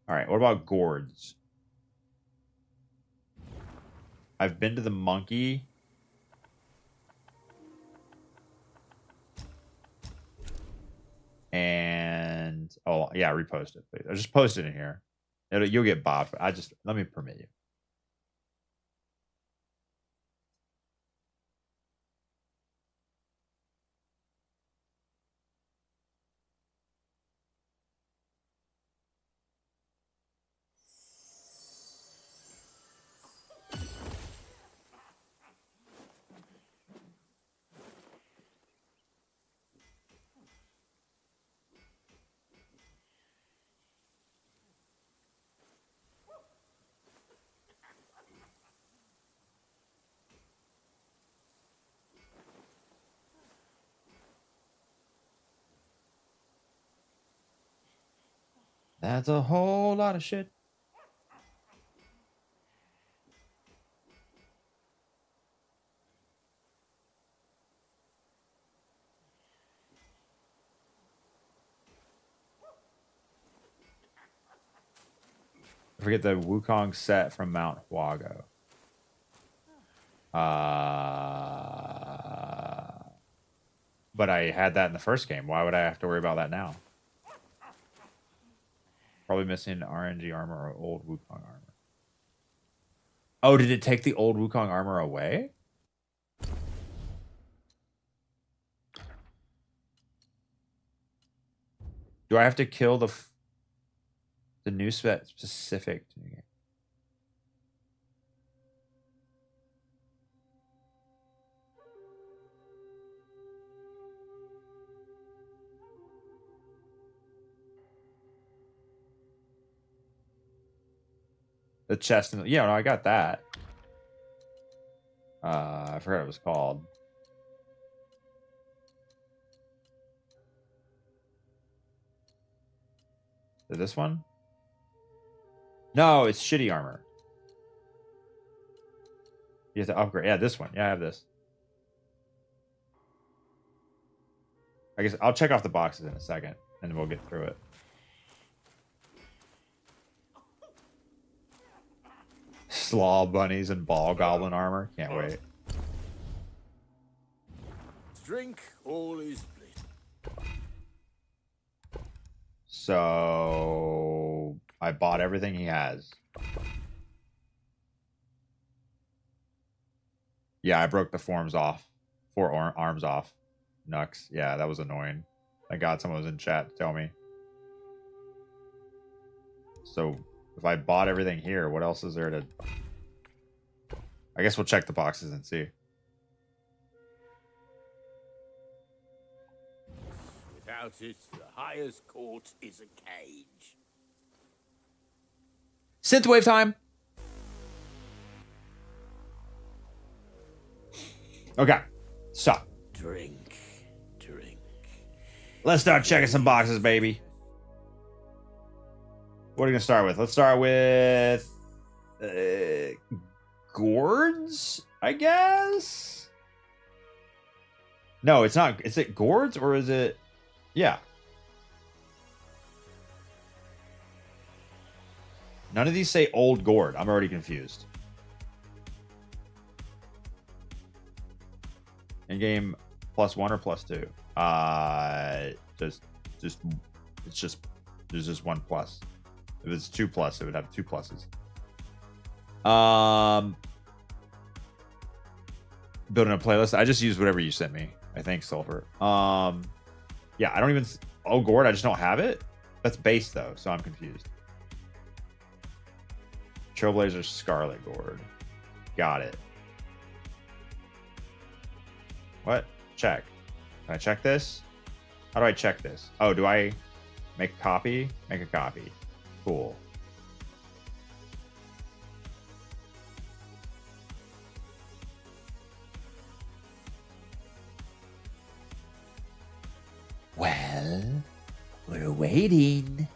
All right, what about gourds? I've been to the monkey. And oh yeah, repost it, please. I just post it in here. You'll get bot. Let me permit you. That's a whole lot of shit. I forget the Wukong set from Mount Huago. But I had that in the first game. Why would I have to worry about that now? Probably missing RNG armor or old Wukong armor. Oh, did it take the old Wukong armor away? Do I have to kill the new specific to the game? The chest and yeah, no, I got that. I forgot what it was called. Is it this one? No, it's shitty armor. You have to upgrade. Yeah, this one. Yeah, I have this. I guess I'll check off the boxes in a second, and we'll get through it. Slaw bunnies and ball goblin armor. Can't wait. Drink all is bliss. So I bought everything he has. Yeah, I broke the forms off. 4 arms off. Nux. Yeah, that was annoying. I got someone was in chat to tell me. So if I bought everything here, what else is there to... I guess we'll check the boxes and see. Without it, the highest court is a cage. Synthwave time! Okay, so. Drink, drink. Let's start checking some boxes, baby. What are we going to start with? Let's start with... gourds, I guess? No, it's not. Is it gourds or is it... Yeah. None of these say old gourd. I'm already confused. In-game +1 or +2? There's just one plus. If it's 2 plus, it would have 2 pluses. Building a playlist. I just use whatever you sent me. I think Sulfur. Yeah, I don't even... Oh, gourd, I just don't have it? That's base, though, so I'm confused. Trailblazer Scarlet Gourd. Got it. What? Check. Can I check this? How do I check this? Oh, do I make a copy? Make a copy. Cool. Well, we're waiting.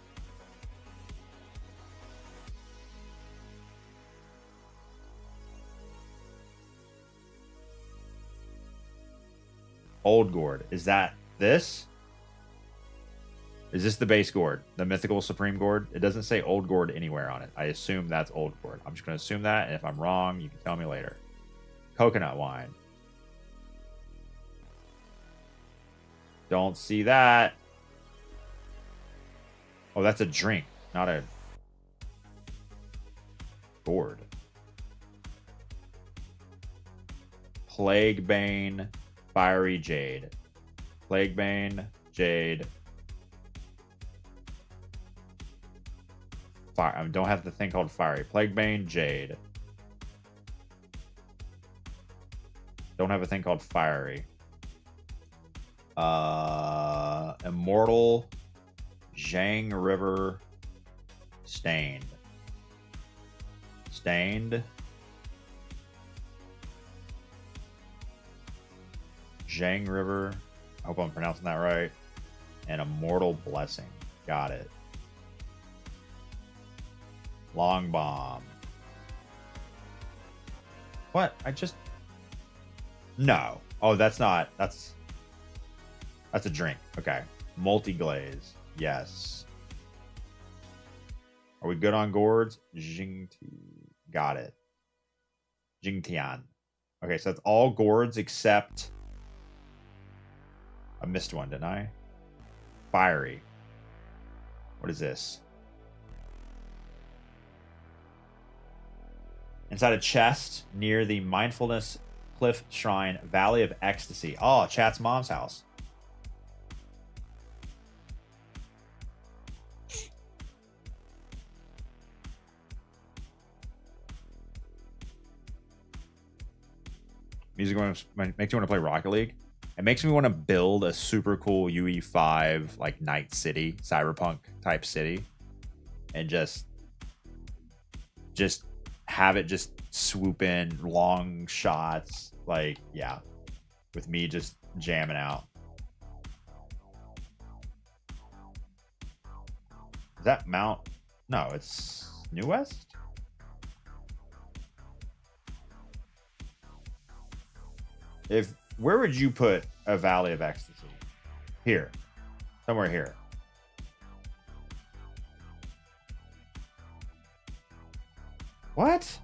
old gourd. Is that this? Is this the base gourd? The mythical supreme gourd? It doesn't say old gourd anywhere on it. I assume that's old gourd. I'm just going to assume that, and if I'm wrong, you can tell me later. Coconut wine. Don't see that. Oh, that's a drink, not a gourd. Plaguebane, fiery jade. Plaguebane, jade. Fire. I don't have the thing called fiery. Plaguebane, jade. Don't have a thing called fiery. Immortal, Zhang River, stained. Stained. Zhang River. I hope I'm pronouncing that right. And Immortal Blessing. Got it. Long Bomb. What? I just... No. Oh, that's not... That's a drink. Okay. Multi-glaze. Yes. Are we good on gourds? Jingti. Got it. Jingtian. Okay, so that's all gourds except... I missed one, didn't I? Fiery. What is this? Inside a chest near the Mindfulness Cliff Shrine, Valley of Ecstasy. Oh, chat's mom's house. Music makes you want to play Rocket League. It makes me want to build a super cool UE5 like night city, cyberpunk type city, and just have it just swoop in long shots, like, yeah, with me just jamming out. Is that Mount? No, it's New West. Where would you put a Valley of Ecstasy? Here. Somewhere here. What?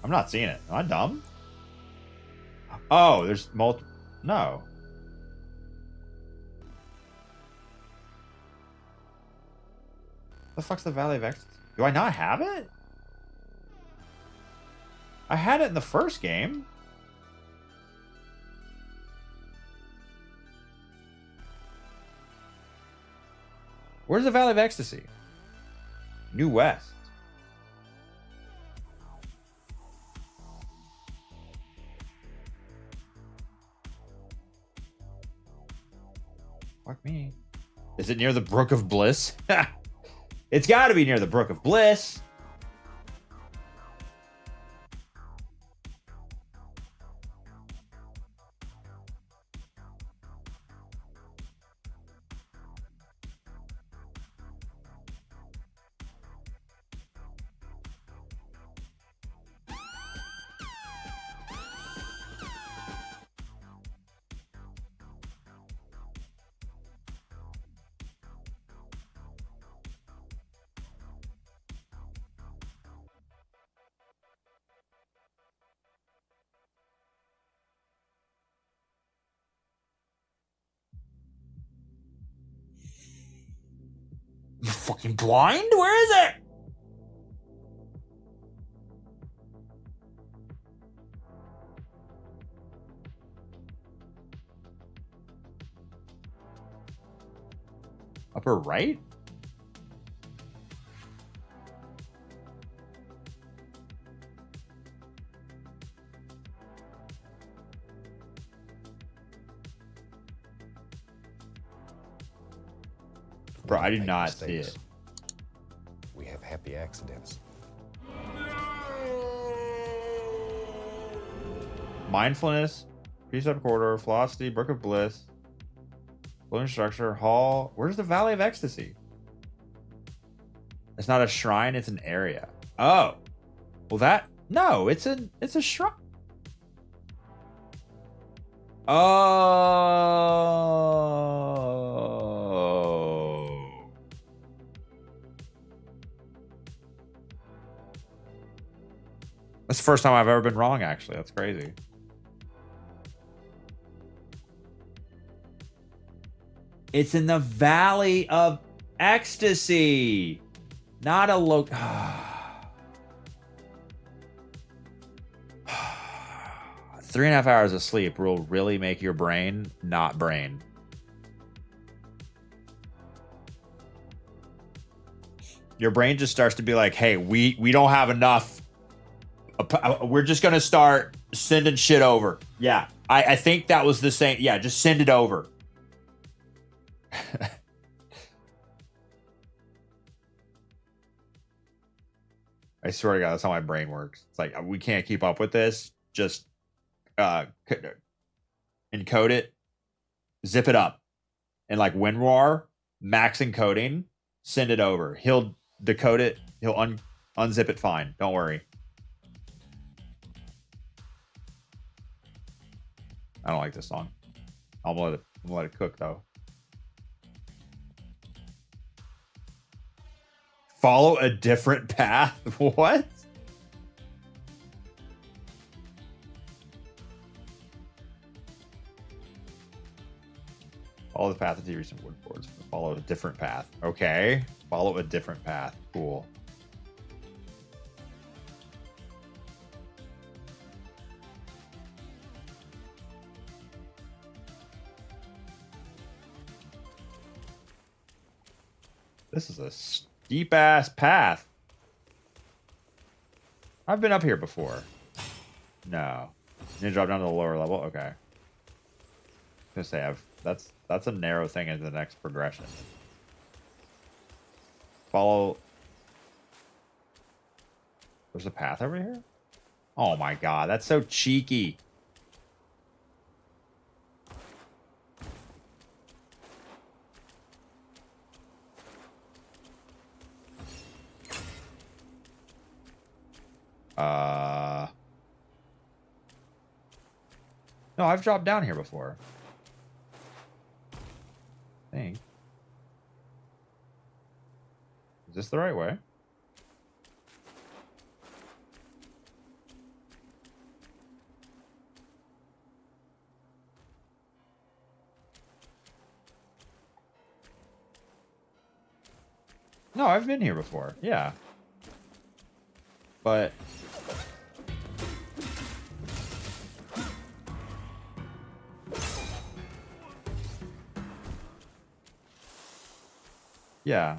I'm not seeing it. Am I dumb? Oh, there's multiple. No. The fuck's the Valley of Ecstasy? Do I not have it? I had it in the first game. Where's the Valley of Ecstasy? New West. Fuck me. Is it near the Brook of Bliss? It's got to be near the Brook of Bliss. You fucking blind? Where is it? Upper right? Bro, I do Make not mistakes. see it. We have happy accidents. Mindfulness, Precept Corridor, Velocity, Brook of Bliss, Balloon Structure, Hall. Where's the Valley of Ecstasy? It's not a shrine, it's an area. Oh. Well that no, it's a shrine. Oh. That's the first time I've ever been wrong, actually. That's crazy. It's in the Valley of Ecstasy. Not a 3.5 hours of sleep will really make your brain not brain. Your brain just starts to be like, hey, we don't have enough. We're just going to start sending shit over. Yeah, I think that was the same. Yeah, just send it over. I swear to God, that's how my brain works. It's like, we can't keep up with this. Just encode it, zip it up. And like WinRAR, max encoding, send it over. He'll decode it. He'll unzip it fine. Don't worry. I don't like this song. I'm gonna let it cook though. Follow a different path? What? Follow the path of the recent wood boards. Follow a different path. Okay. Follow a different path. Cool. This is a steep ass path. I've been up here before. No. You need to drop down to the lower level? Okay. I was gonna say that's a narrow thing into the next progression. Follow. There's a path over here? Oh my god, that's so cheeky. No, I've dropped down here before. I think. Is this the right way? No, I've been here before. Yeah. But yeah.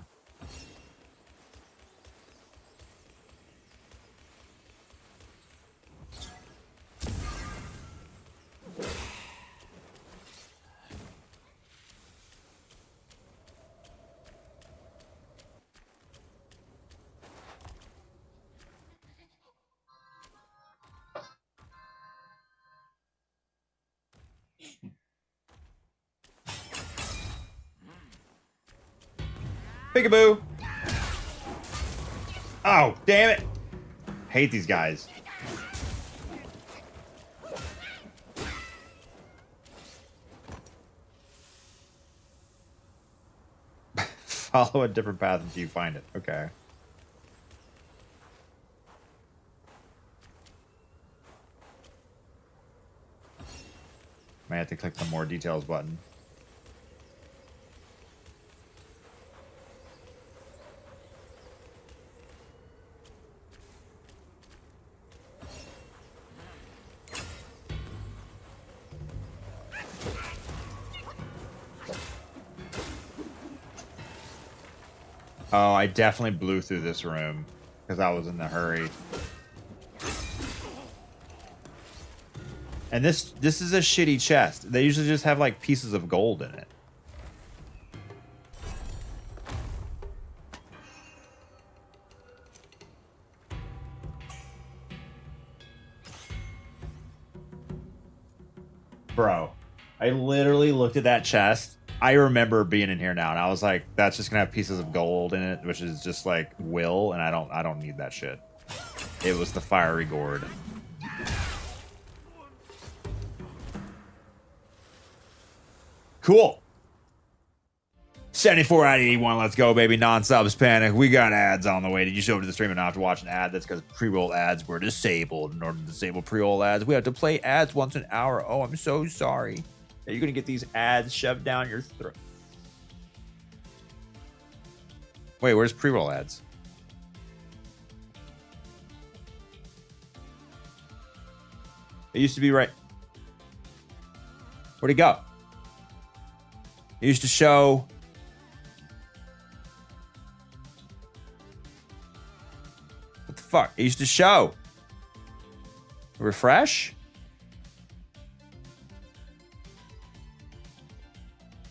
Peekaboo. Oh, damn it. Hate these guys. Follow a different path until you find it. Okay. Might have to click the more details button. Oh, I definitely blew through this room because I was in the hurry. And this is a shitty chest. They usually just have like pieces of gold in it. I literally looked at that chest. I remember being in here now, and I was like, that's just gonna have pieces of gold in it, which is just like will, and I don't need that shit. It was the fiery gourd. Cool. 74 out of 81. Let's go, baby. Non-subs panic. We got ads on the way. Did you show up to the stream and not have to watch an ad? That's because pre-roll ads were disabled. In order to disable pre-roll ads, we have to play ads once an hour. Oh, I'm so sorry. Are you going to get these ads shoved down your throat? Wait, where's pre-roll ads? It used to be right. Where'd it go? It used to show. What the fuck? It used to show. Refresh?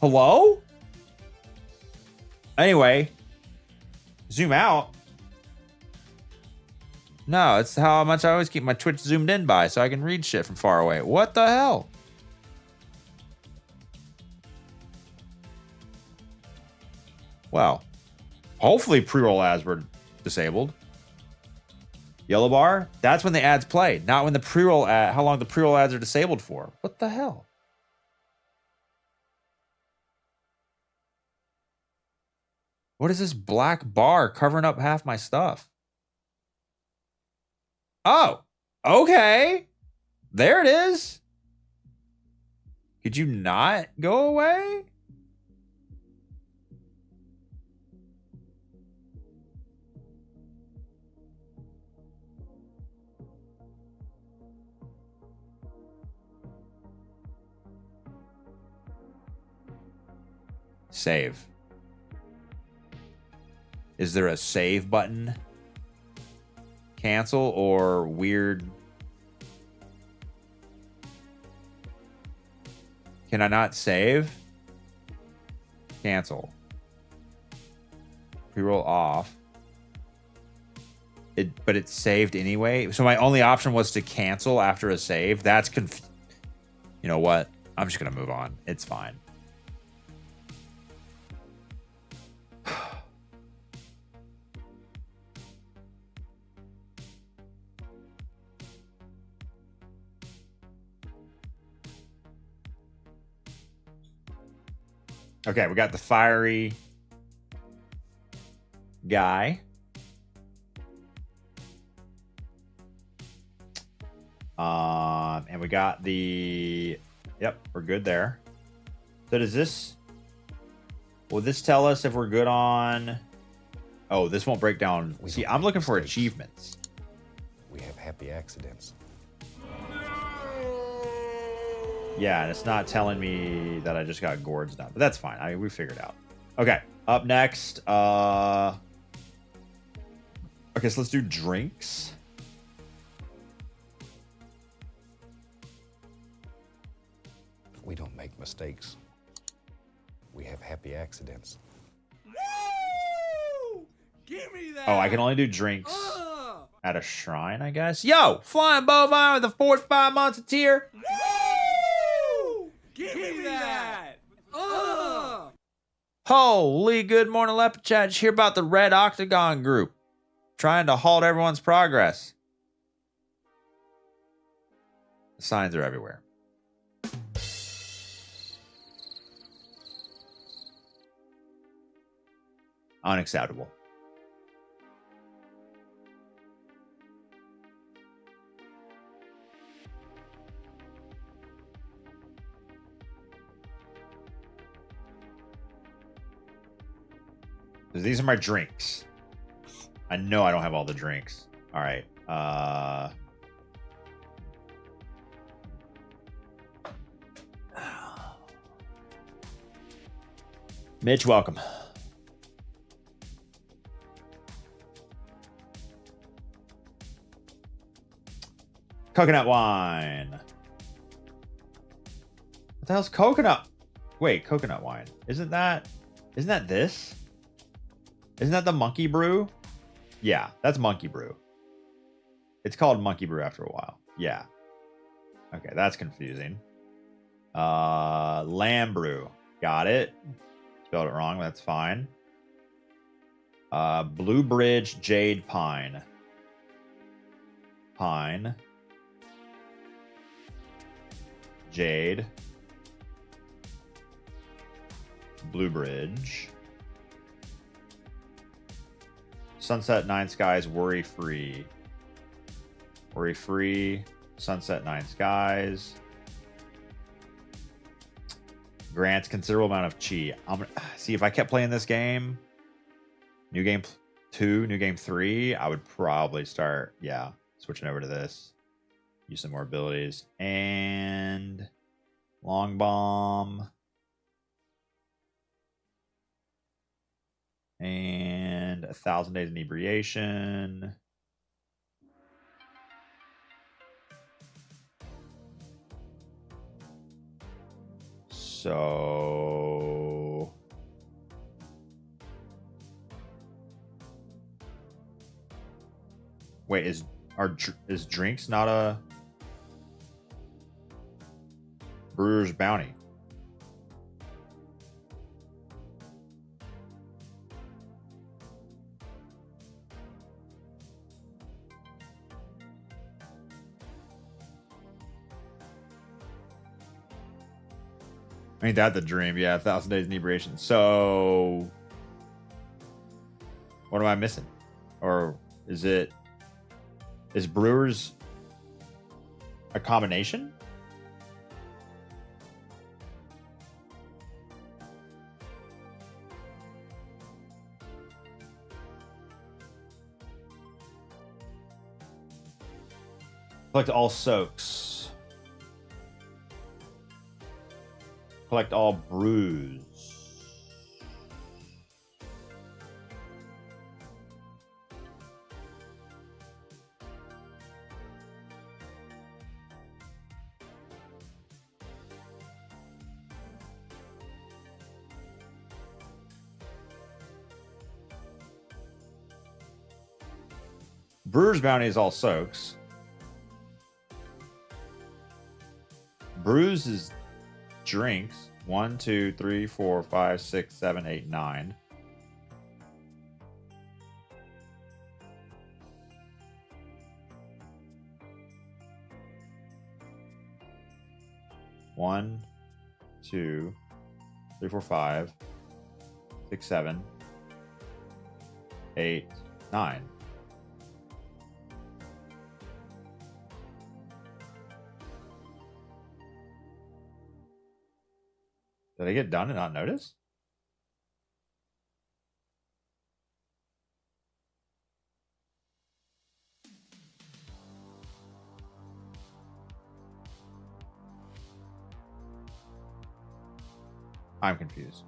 Hello? Anyway, zoom out. No, it's how much I always keep my Twitch zoomed in by so I can read shit from far away. What the hell? Well, hopefully pre-roll ads were disabled. Yellow bar, that's when the ads play, not when the pre-roll ad, how long the pre-roll ads are disabled for. What the hell? What is this black bar covering up half my stuff? Oh, okay. There it is. Could you not go away? Save. Is there a save button? Cancel or weird? Can I not save? Cancel. Pre-roll off. But it's saved anyway. So my only option was to cancel after a save. That's You know what? I'm just gonna move on. It's fine. Okay, we got the fiery guy. And we got the... Yep, we're good there. So does this... Will this tell us if we're good on... Oh, this won't break down. See, I'm looking for achievements. We have happy accidents. Yeah, and it's not telling me that I just got gourds done, but that's fine. I mean, we figured it out. Okay, up next. Okay, so let's do drinks. We don't make mistakes. We have happy accidents. Woo! Give me that. Oh, I can only do drinks at a shrine, I guess. Yo, flying bovine with the 45 months of tier. Woo! Give me that. Holy good morning, Leopard Chat. Did you hear about the Red Octagon group trying to halt everyone's progress? The signs are everywhere. Unacceptable. These are my drinks. I know I don't have all the drinks. All right. Mitch, welcome. Coconut wine. What the hell's coconut? Wait, coconut wine. Isn't that this? Isn't that the monkey brew? Yeah, that's monkey brew. It's called monkey brew after a while. Yeah. Okay, that's confusing. Lamb brew. Got it. Spelled it wrong. That's fine. Blue Bridge Jade Pine. Pine. Jade. Blue Bridge. Sunset Nine Skies Worry Free. Worry Free. Sunset Nine Skies. Grants considerable amount of chi. I'm gonna see if I kept playing this game. New game 2, new game 3. I would probably start, switching over to this. Use some more abilities. And long bomb. And 1,000 days inebriation. So wait, is drinks not a Brewer's Bounty? Ain't that the dream? Yeah, 1,000 days inebriation. So, what am I missing? Or is Brewers a combination? Collect all soaks. Collect all brews. Brewer's Bounty is all soaks. Brews is drinks. 1, 2, 3, 4, 5, 6, 7, 8, 9. One, 2, 3, 4, 5, 6, 7, 8, 9. Did I get done and not notice? I'm confused.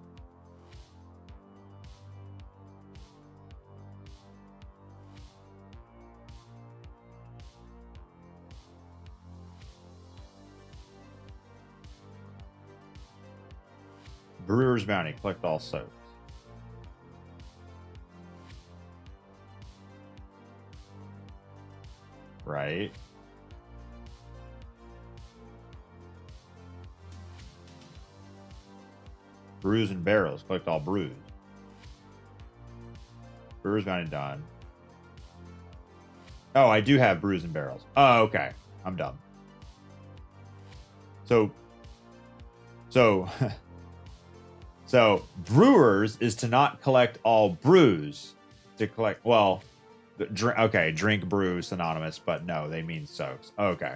Brewer's Bounty. Collect all soaps. Right. Brews and barrels. Collect all brews. Brewer's Bounty done. Oh, I do have brews and barrels. Oh, okay. I'm dumb. So brewers is to not collect all brews. To collect, well, drink brew synonymous, but no, they mean soaks. Okay.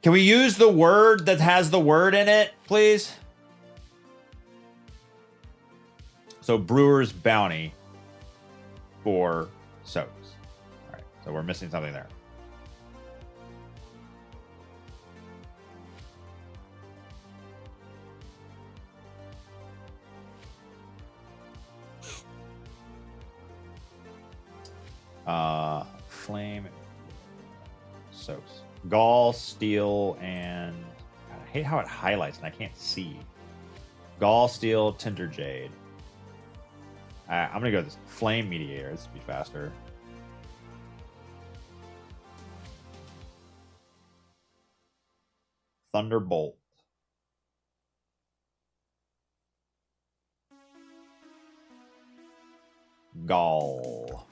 Can we use the word that has the word in it, please? So Brewer's Bounty for soaks. All right, so we're missing something there. Flame soaks. Gall, steel, and God, I hate how it highlights and I can't see. Gall, steel, tinder jade. I'm gonna go with this flame mediator. This would be faster. Thunderbolt. Gall.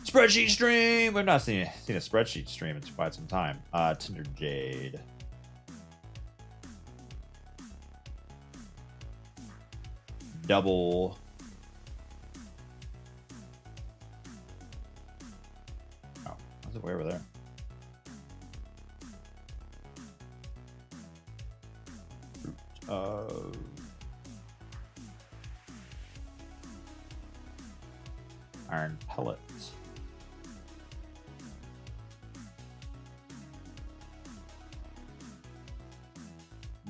Spreadsheet stream. We've not seen a spreadsheet stream in quite some time. Tinder Jade. Double. Oh, how's it way over there? Fruit. Iron pellets.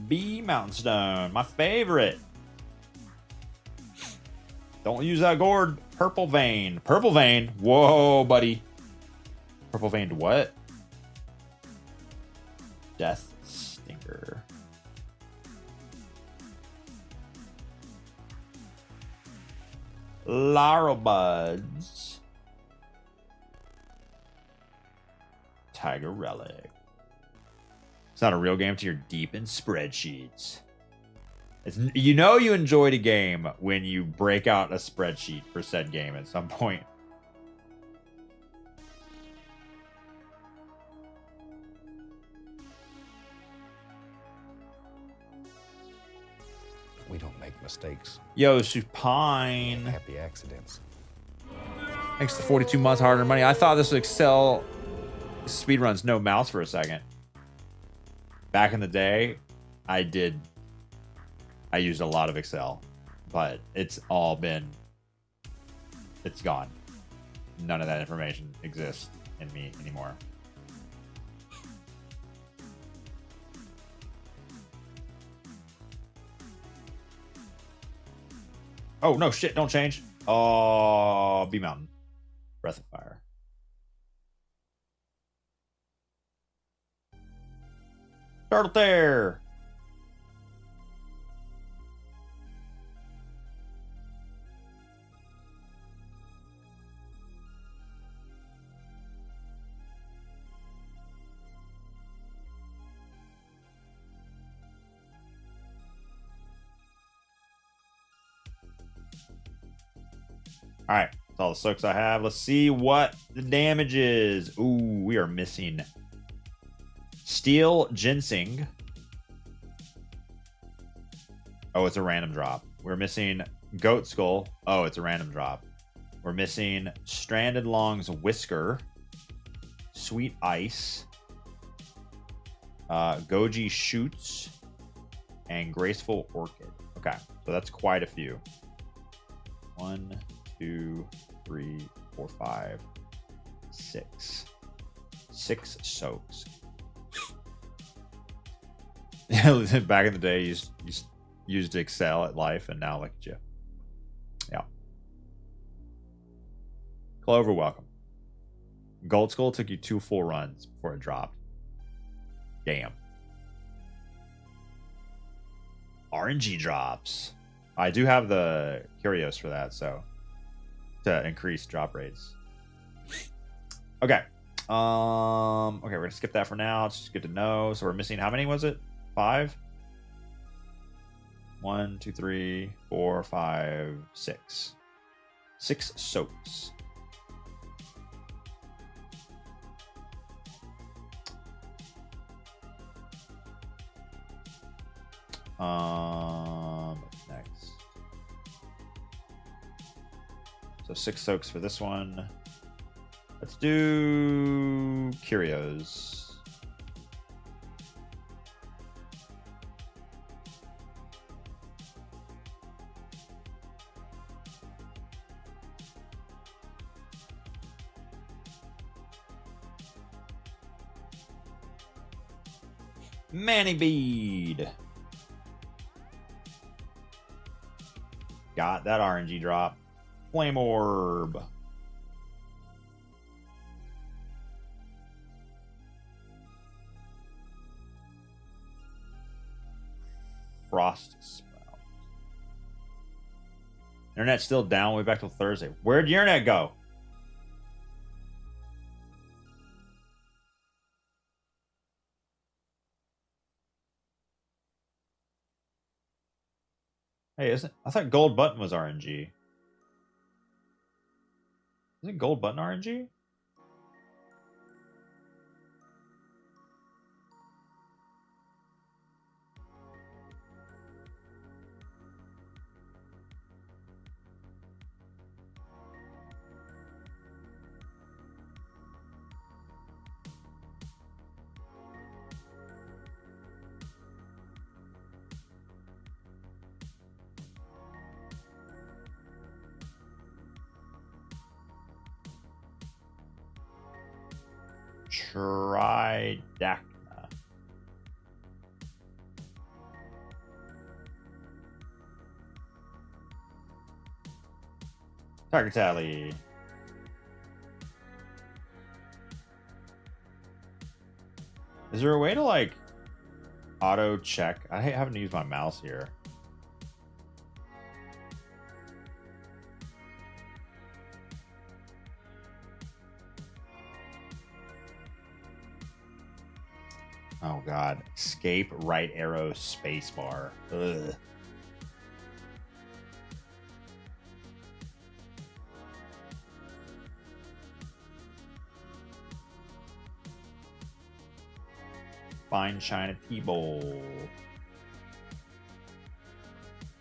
B Mountain Stone, my favorite. Don't use that gourd. Purple vein. Purple vein. Whoa, buddy. Purple veined what? Death Stinker. Laurel Buds. Tiger Relic. It's not a real game till you're deep in spreadsheets. It's, you know you enjoyed a game when you break out a spreadsheet for said game at some point. We don't make mistakes. Yo, Supine. Happy accidents. Thanks to 42 months harder money. I thought this would excel speedruns no mouse for a second. Back in the day, I used a lot of Excel, but it's all been, it's gone. None of that information exists in me anymore. Oh, no, shit, don't change. Oh, B Mountain. Breath of Fire. Turtle there. All right, that's all the soaks I have. Let's see what the damage is. Ooh, we are missing Steel Ginseng. Oh, it's a random drop. We're missing Goat Skull. Oh, it's a random drop. We're missing Stranded Long's Whisker. Sweet Ice. Goji Shoots. And Graceful Orchid. Okay, so that's quite a few. 1, 2, 3, 4, 5, 6. 6 soaks. Back in the day, you used Excel at life, and now look at you. Yeah. Clover, welcome. Gold Skull took you 2 full runs before it dropped. Damn. RNG drops. I do have the Curios for that, so to increase drop rates. Okay. Okay, we're gonna skip that for now. It's just good to know. So we're missing, how many was it? 5? 1, 2, 3, 4, 5, 6. 6 soaks. Next. So 6 soaks for this one. Let's do Curios. Manny Bead. Got that RNG drop. Flame Orb. Frost Spout. Internet's still down. Way back till Thursday. Where'd your internet go? Hey, I thought gold button was RNG. Isn't gold button RNG? Tridacna. Target tally. Is there a way to like auto check? I hate having to use my mouse here. Oh god. Escape, right arrow, spacebar. Ugh. Fine China T-Bowl.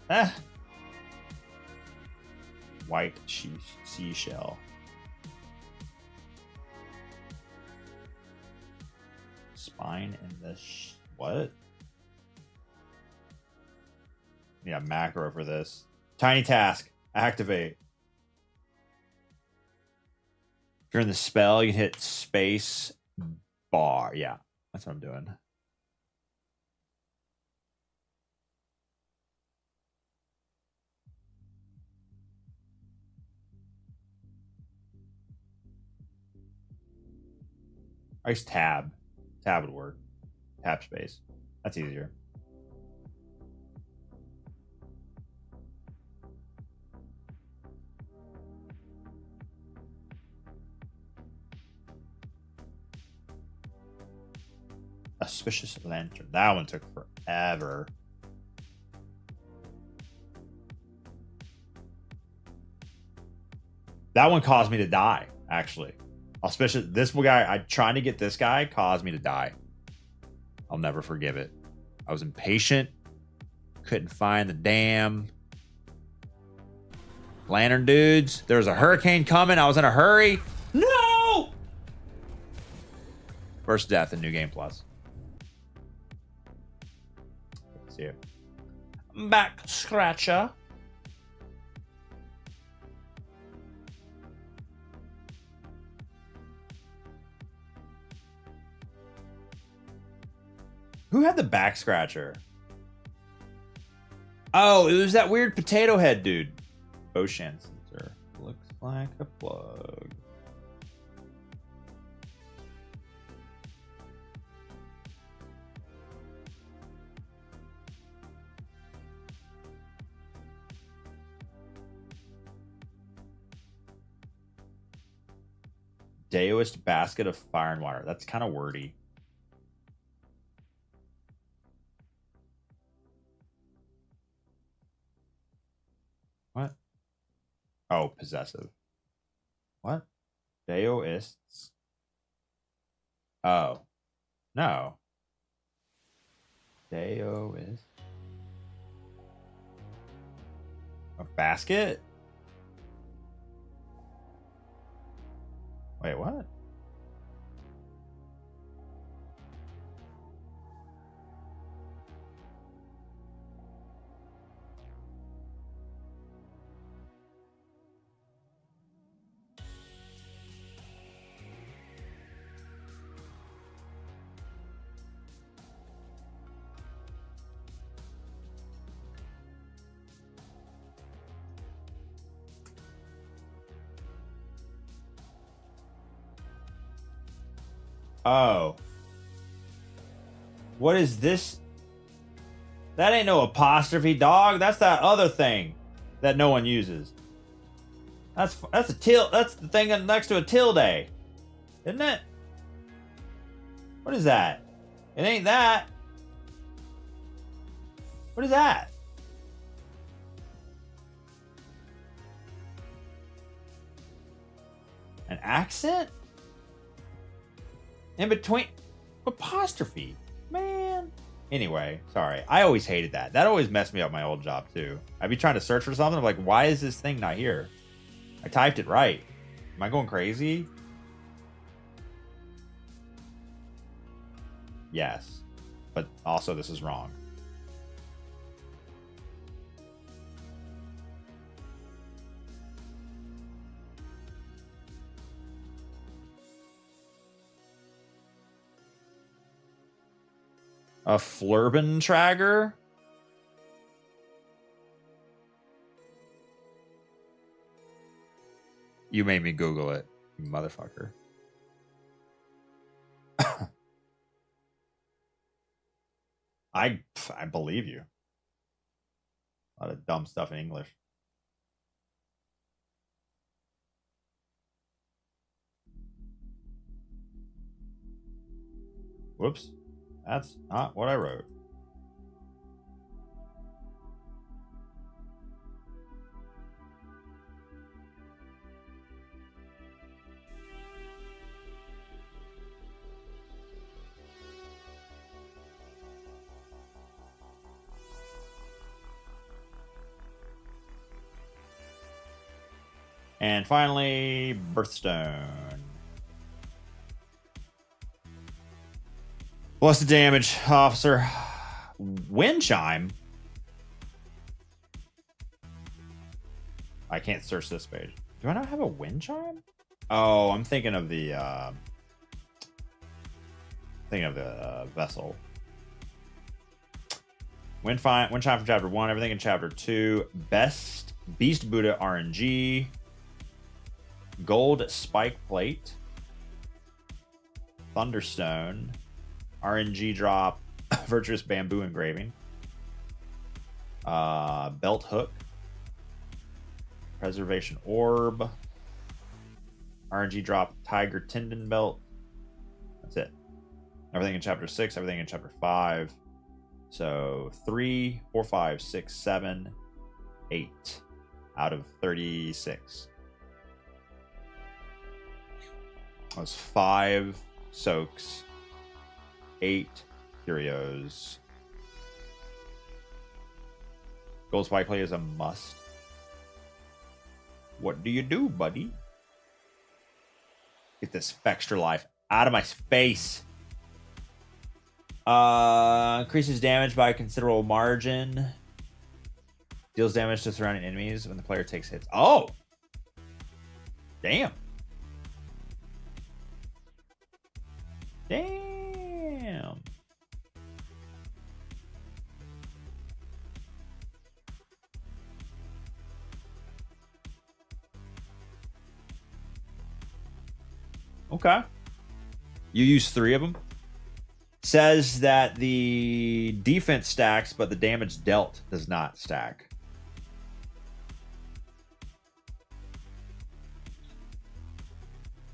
Ah. White seashell. Spine in the what? Yeah, macro for this. Tiny task. Activate. During the spell, you can hit space bar. Yeah, that's what I'm doing. I guess tab. Tab would work. Tab space. That's easier. Auspicious Lantern. That one took forever. That one caused me to die, actually. Auspicious. This guy, I trying to get this guy caused me to die. I'll never forgive it. I was impatient. Couldn't find the damn lantern dudes. There was a hurricane coming. I was in a hurry. No! First death in New Game Plus. Let's see it. Back scratcher. Who had the back scratcher? Oh, it was that weird potato head dude. Ocean sensor. Looks like a plug. Daoist basket of fire and water. That's kind of wordy. What? Oh, possessive. What? Daoists. Oh. No. Daoist. A basket? Wait, what? Oh. What is this? That ain't no apostrophe, dog. That's that other thing that no one uses. That's a tilde. That's the thing next to a tilde, isn't it? What is that? It ain't that. What is that? An accent? In between apostrophe. Man. Anyway, sorry. I always hated that. That always messed me up my old job too. I'd be trying to search for something. I'm like, why is this thing not here? I typed it right. Am I going crazy? Yes. But also this is wrong. A Flurbentrager? You made me Google it, you motherfucker. I believe you. A lot of dumb stuff in English. Whoops. That's not what I wrote. And finally, Birthstone. What's the damage, officer? Wind chime? I can't search this page. Do I not have a wind chime? Oh, I'm thinking of the vessel. Wind chime from chapter 1, everything in chapter 2. Best Beast Buddha RNG. Gold spike plate. Thunderstone. RNG drop. Virtuous bamboo engraving. Belt hook. Preservation orb. RNG drop tiger tendon belt. That's it. Everything in chapter 6, everything in chapter 5. So 3, 4, 5, 6, 7, 8 out of 36. That was 5 soaks, 8 curios. Gold spike plate is a must. What do you do, buddy? Get this extra life out of my face. Increases damage by a considerable margin. Deals damage to surrounding enemies when the player takes hits. Oh! Damn. Damn. Okay. You use 3 of them. Says that the defense stacks, but the damage dealt does not stack.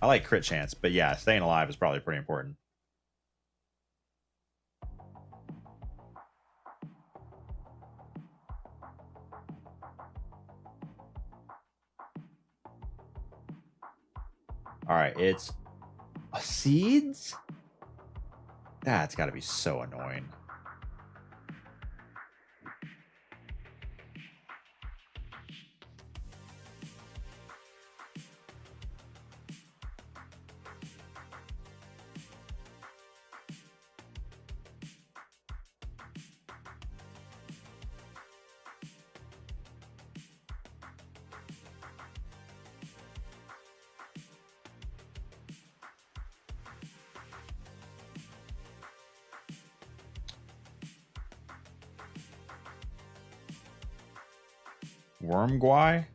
I like crit chance, but yeah, staying alive is probably pretty important. All right, it's seeds. That's got to be so annoying. Wormguy?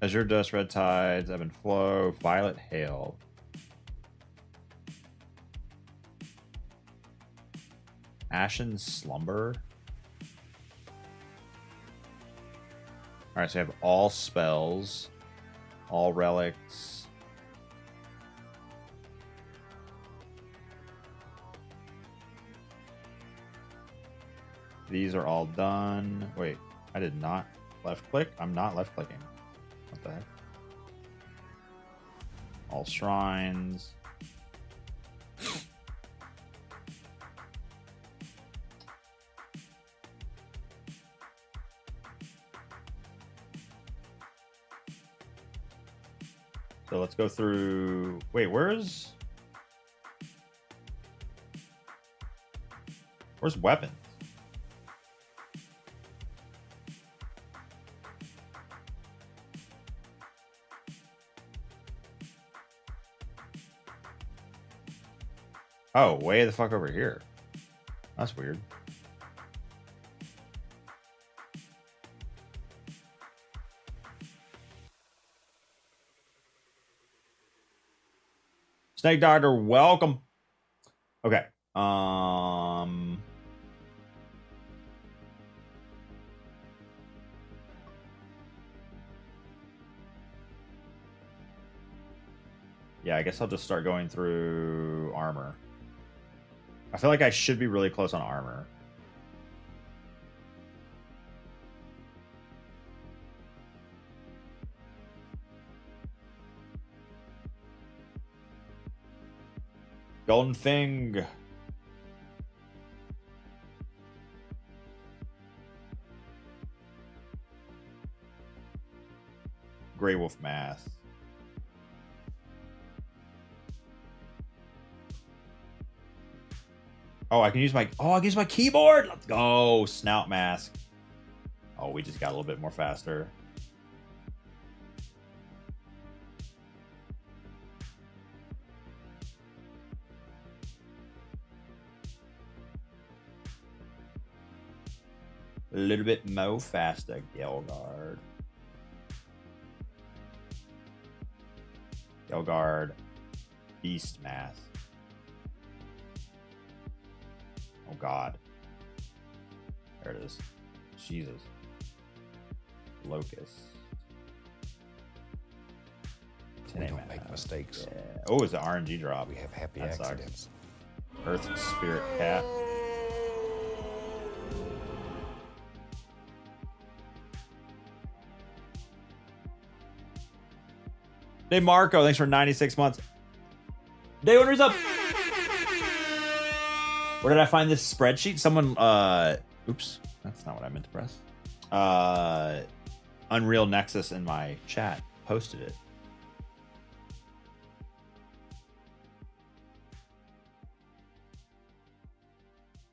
Azure Dust, Red Tides, Ebb and Flow, Violet Hail. Ashen Slumber. All right, so I have all spells, all relics. These are all done. Wait, I did not left click. I'm not left clicking. What the heck? All shrines. So let's go through. Wait, where's weapons? Oh, way the fuck over here. That's weird. Snake Doctor, welcome. Okay. Yeah, I guess I'll just start going through armor. I feel like I should be really close on armor. Golden Fang. Grey Wolf Mask. Oh, I can use my keyboard. Let's go. Snout Mask. Oh, we just got a little bit more faster. A little bit more faster, Gelgard. Gelgard. Beast Mask. Oh God. There it is. Jesus. Locust. We don't make mistakes. Yeah. Oh, it's an RNG drop. We have happy That sucks. accidents. Earth Spirit Cat. Hey Marco, thanks for 96 months. Day owner's up. Where did I find this spreadsheet? Someone oops, that's not what I meant to press. Unreal Nexus in my chat posted it.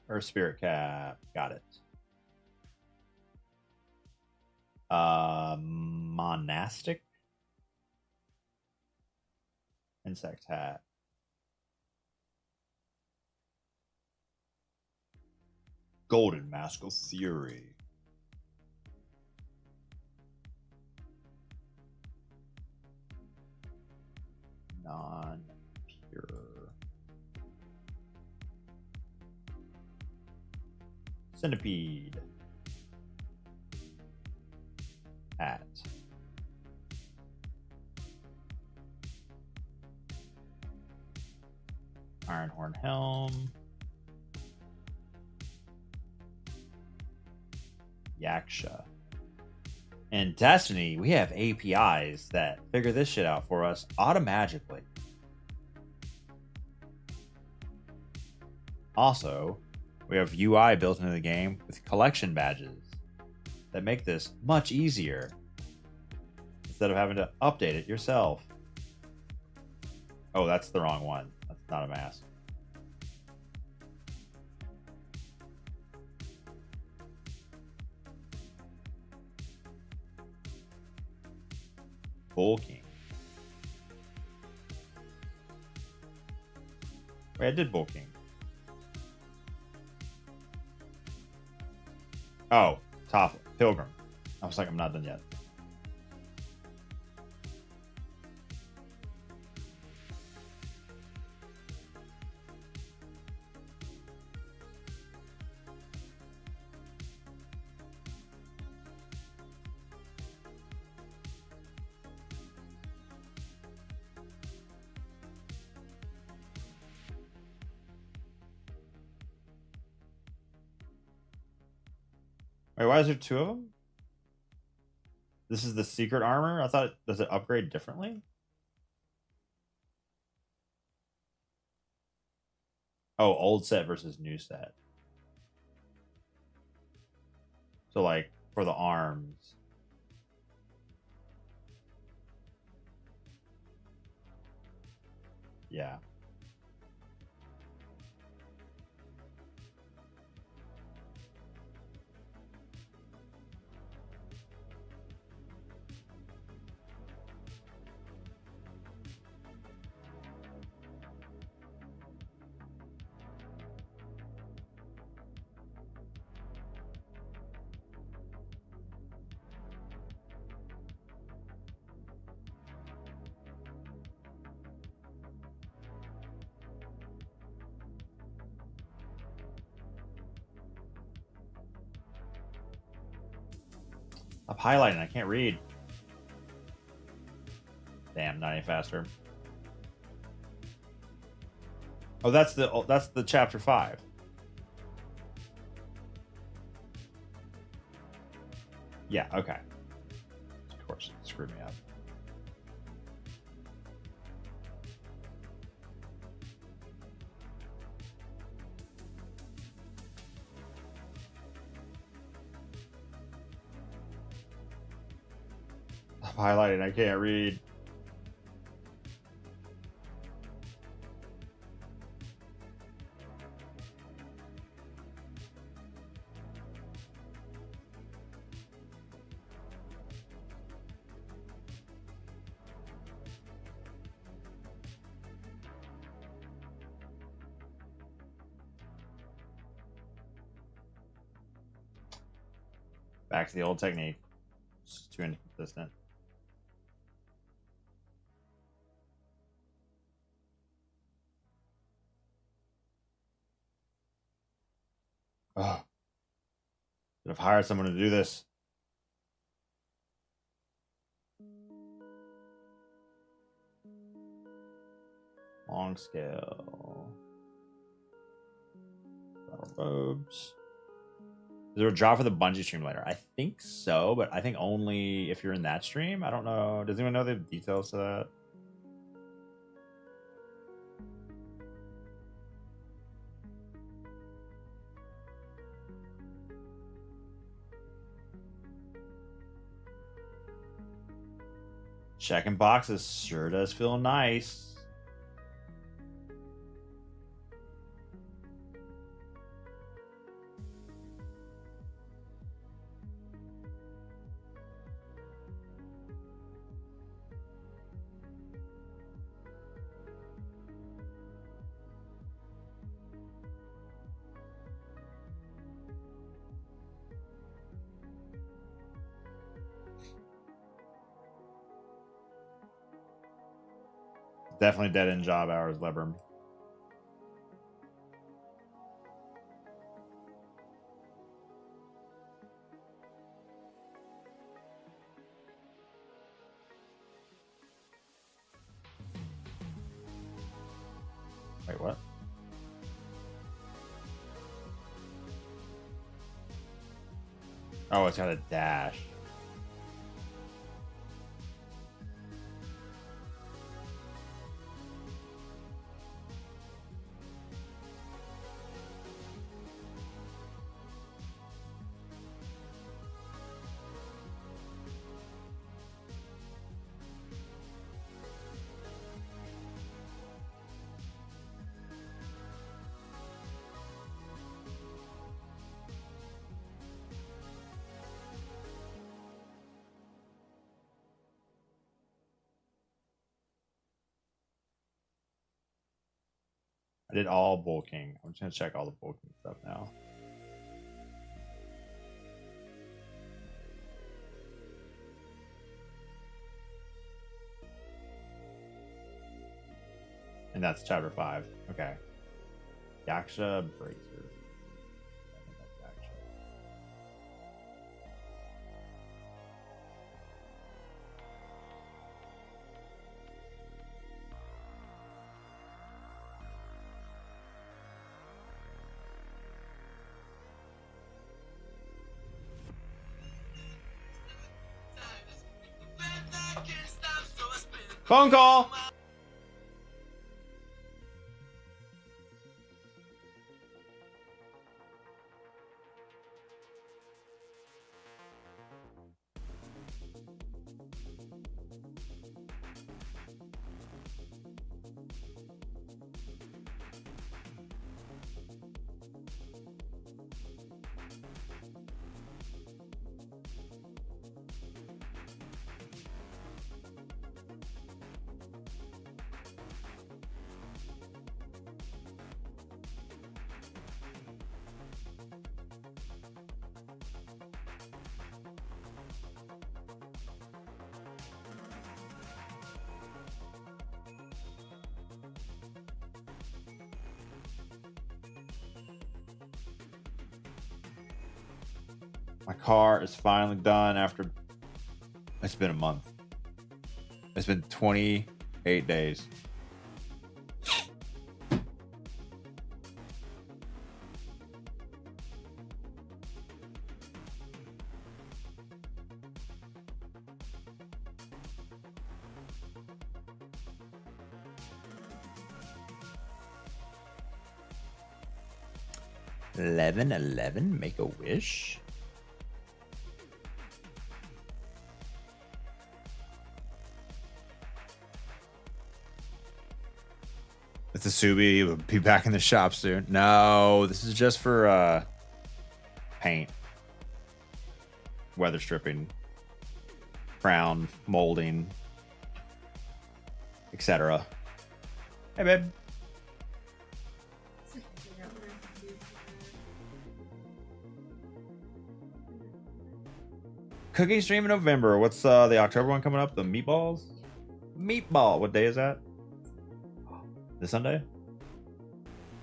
Earth Spirit Cap, got it. Monastic Insect Hat. Golden Mask of Fury. Non-pure. Centipede. Hat. Ironhorn Helm. Yaksha. In Destiny, we have APIs that figure this shit out for us automatically. Also, we have UI built into the game with collection badges that make this much easier instead of having to update it yourself. Oh, that's the wrong one. That's not a mask. Bull King. Wait, I did Bull King. Oh, Top Pilgrim. I was like, I'm not done yet. Wait, why is there two of them? This is the secret armor? I thought, does it upgrade differently? Oh, old set versus new set. So, like, for the arms. Yeah. I'm highlighting. I can't read. Damn, not any faster. Oh, that's the chapter 5. Yeah. Okay. Of course, it screwed me up. I'm highlighting. I can't read. Back to the old technique. It's too inconsistent. Oh. Should have hired someone to do this. Long scale. Battle robes. Is there a job for the Bungie stream later? I think so, but I think only if you're in that stream. I don't know. Does anyone know the details to that? Checking boxes sure does feel nice. Definitely dead end job hours, Lebrum. Wait, what? Oh, it's got a dash. I did all bulking. I'm just gonna check all the bulking stuff now. And that's chapter 5. Okay. Yaksha Bracer. I think that's Yaksha. Phone call. My car is finally done after it's been a month. It's been 28 days. $11.11, make a wish. It's a Subi. Will be back in the shop soon. No, this is just for paint, weather stripping, crown molding, etc. Hey, babe. Cooking stream in November. What's the October one coming up? The meatballs? Meatball. What day is that? This Sunday?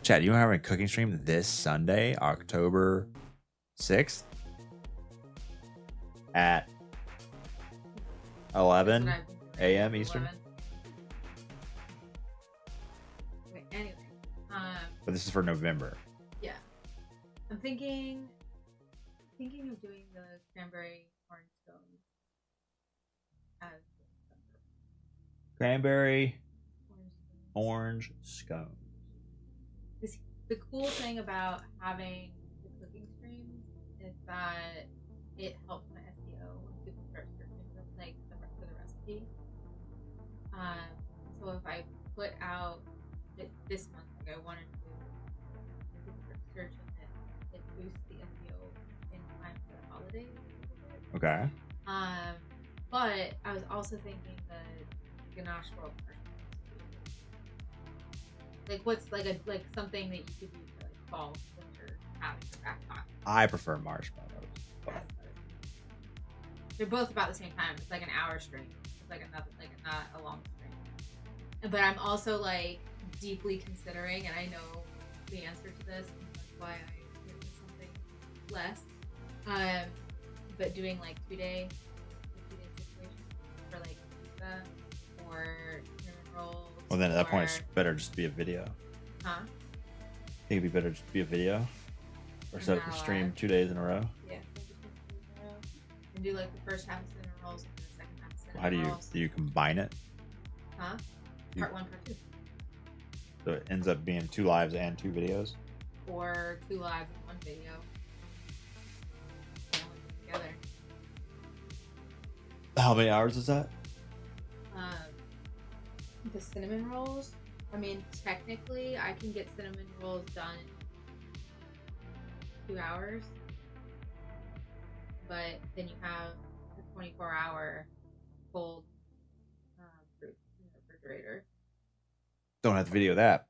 Chad, you have a cooking stream this Sunday, October 6th at 11 a.m. Eastern. 11. Wait, anyway. But this is for November. Yeah. I'm thinking of doing the cranberry orange scones as Cranberry orange orange scone. The cool thing about having the cooking streams is that it helps my SEO when people start searching for the recipe. So if I put out this month, like I wanted to search it boosts the SEO in time for the holidays. Okay. But I was also thinking the ganache roll. Like what's like something that you could do for like fall, winter, having a back pocket. I prefer marshmallows. But They're both about the same time. It's like an hour stream. It's like not a long stream. But I'm also like deeply considering, and I know the answer to this, and that's why I did something less. But doing like 2 day situation for like pizza or cinnamon rolls. well, then at that point, it's better just to be a video. Huh? I think it'd be better just to be a video, or set up a stream 2 days in a row. Yeah. And do like the first half of cinnamon rolls and the second half of cinnamon How do you rolls. combine it? Huh? Part 1, part 2. So it ends up being 2 lives and 2 videos. Or 2 lives and 1 video. Together. How many hours is that? The cinnamon rolls. I mean, technically, I can get cinnamon rolls done in 2 hours, but then you have a 24-hour cold fruit in the refrigerator. Don't have to video that.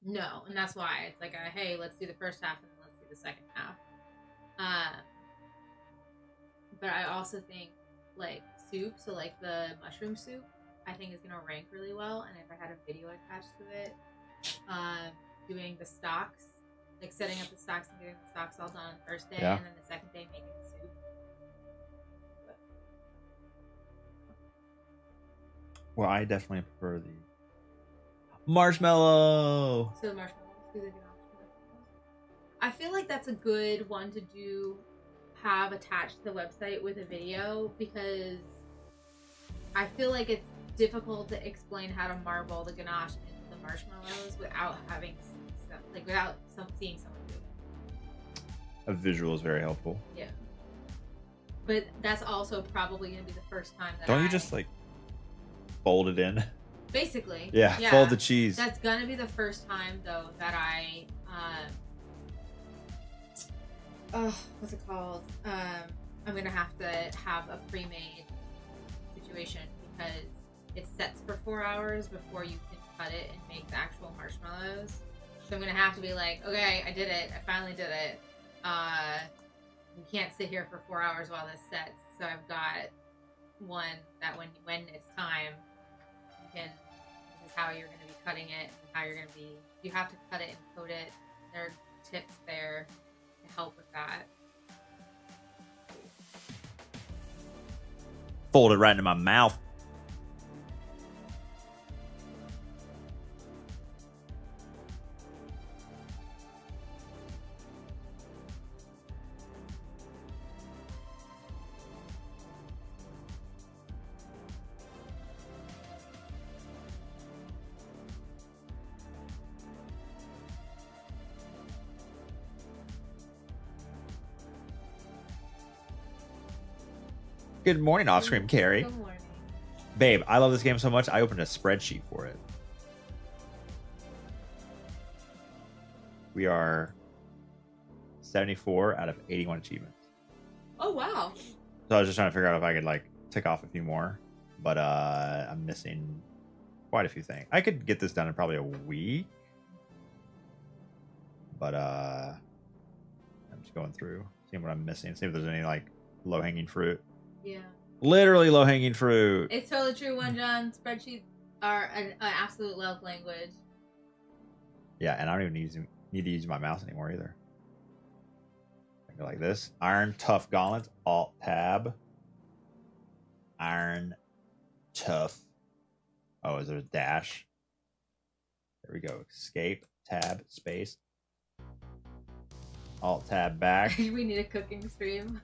No, and that's why it's like, hey, let's do the first half and then let's do the second half. But I also think like soup, so like the mushroom soup, I think is gonna rank really well. And if I had a video attached to it, doing the stocks, like setting up the stocks and getting the stocks all done on the first day, Yeah. and then the second day making the soup. But, Well, I definitely prefer the marshmallow. so the marshmallows, do the marshmallows. I feel like that's a good one to do, have attached to the website with a video, because I feel like difficult to explain how to marble the ganache into the marshmallows without having seeing someone do it. A visual is very helpful. Yeah. But that's also probably gonna be the first time that Don't you just like fold it in? basically Yeah, fold the cheese. That's gonna be the first time though that I what's it called? I'm gonna have to have a pre-made situation because it sets for 4 hours before you can cut it and make the actual marshmallows. So I'm gonna have to be like, okay, I did it. I finally did it. We can't sit here for 4 hours while this sets. So I've got one that when it's time, this is how you're gonna be cutting it, and how you're gonna be. You have to cut it and coat it. There are tips there to help with that. Fold it right into my mouth. Good morning, off-screen Carrie. Good morning. Babe, I love this game so much, I opened a spreadsheet for it. We are 74 out of 81 achievements. Oh wow. So I was just trying to figure out if I could like tick off a few more, but I'm missing quite a few things. I could get this done in probably a week, but I'm just going through, seeing what I'm missing, see if there's any like low-hanging fruit. Yeah. Literally low-hanging fruit. It's totally true, One John. Spreadsheets are an absolute love language. Yeah, and I don't even need to use my mouse anymore either. I go like this. Iron Tough Gauntlets. Alt Tab. Iron Tough. Oh, is there a dash? There we go. Escape. Tab. Space. Alt Tab back. We need a cooking stream.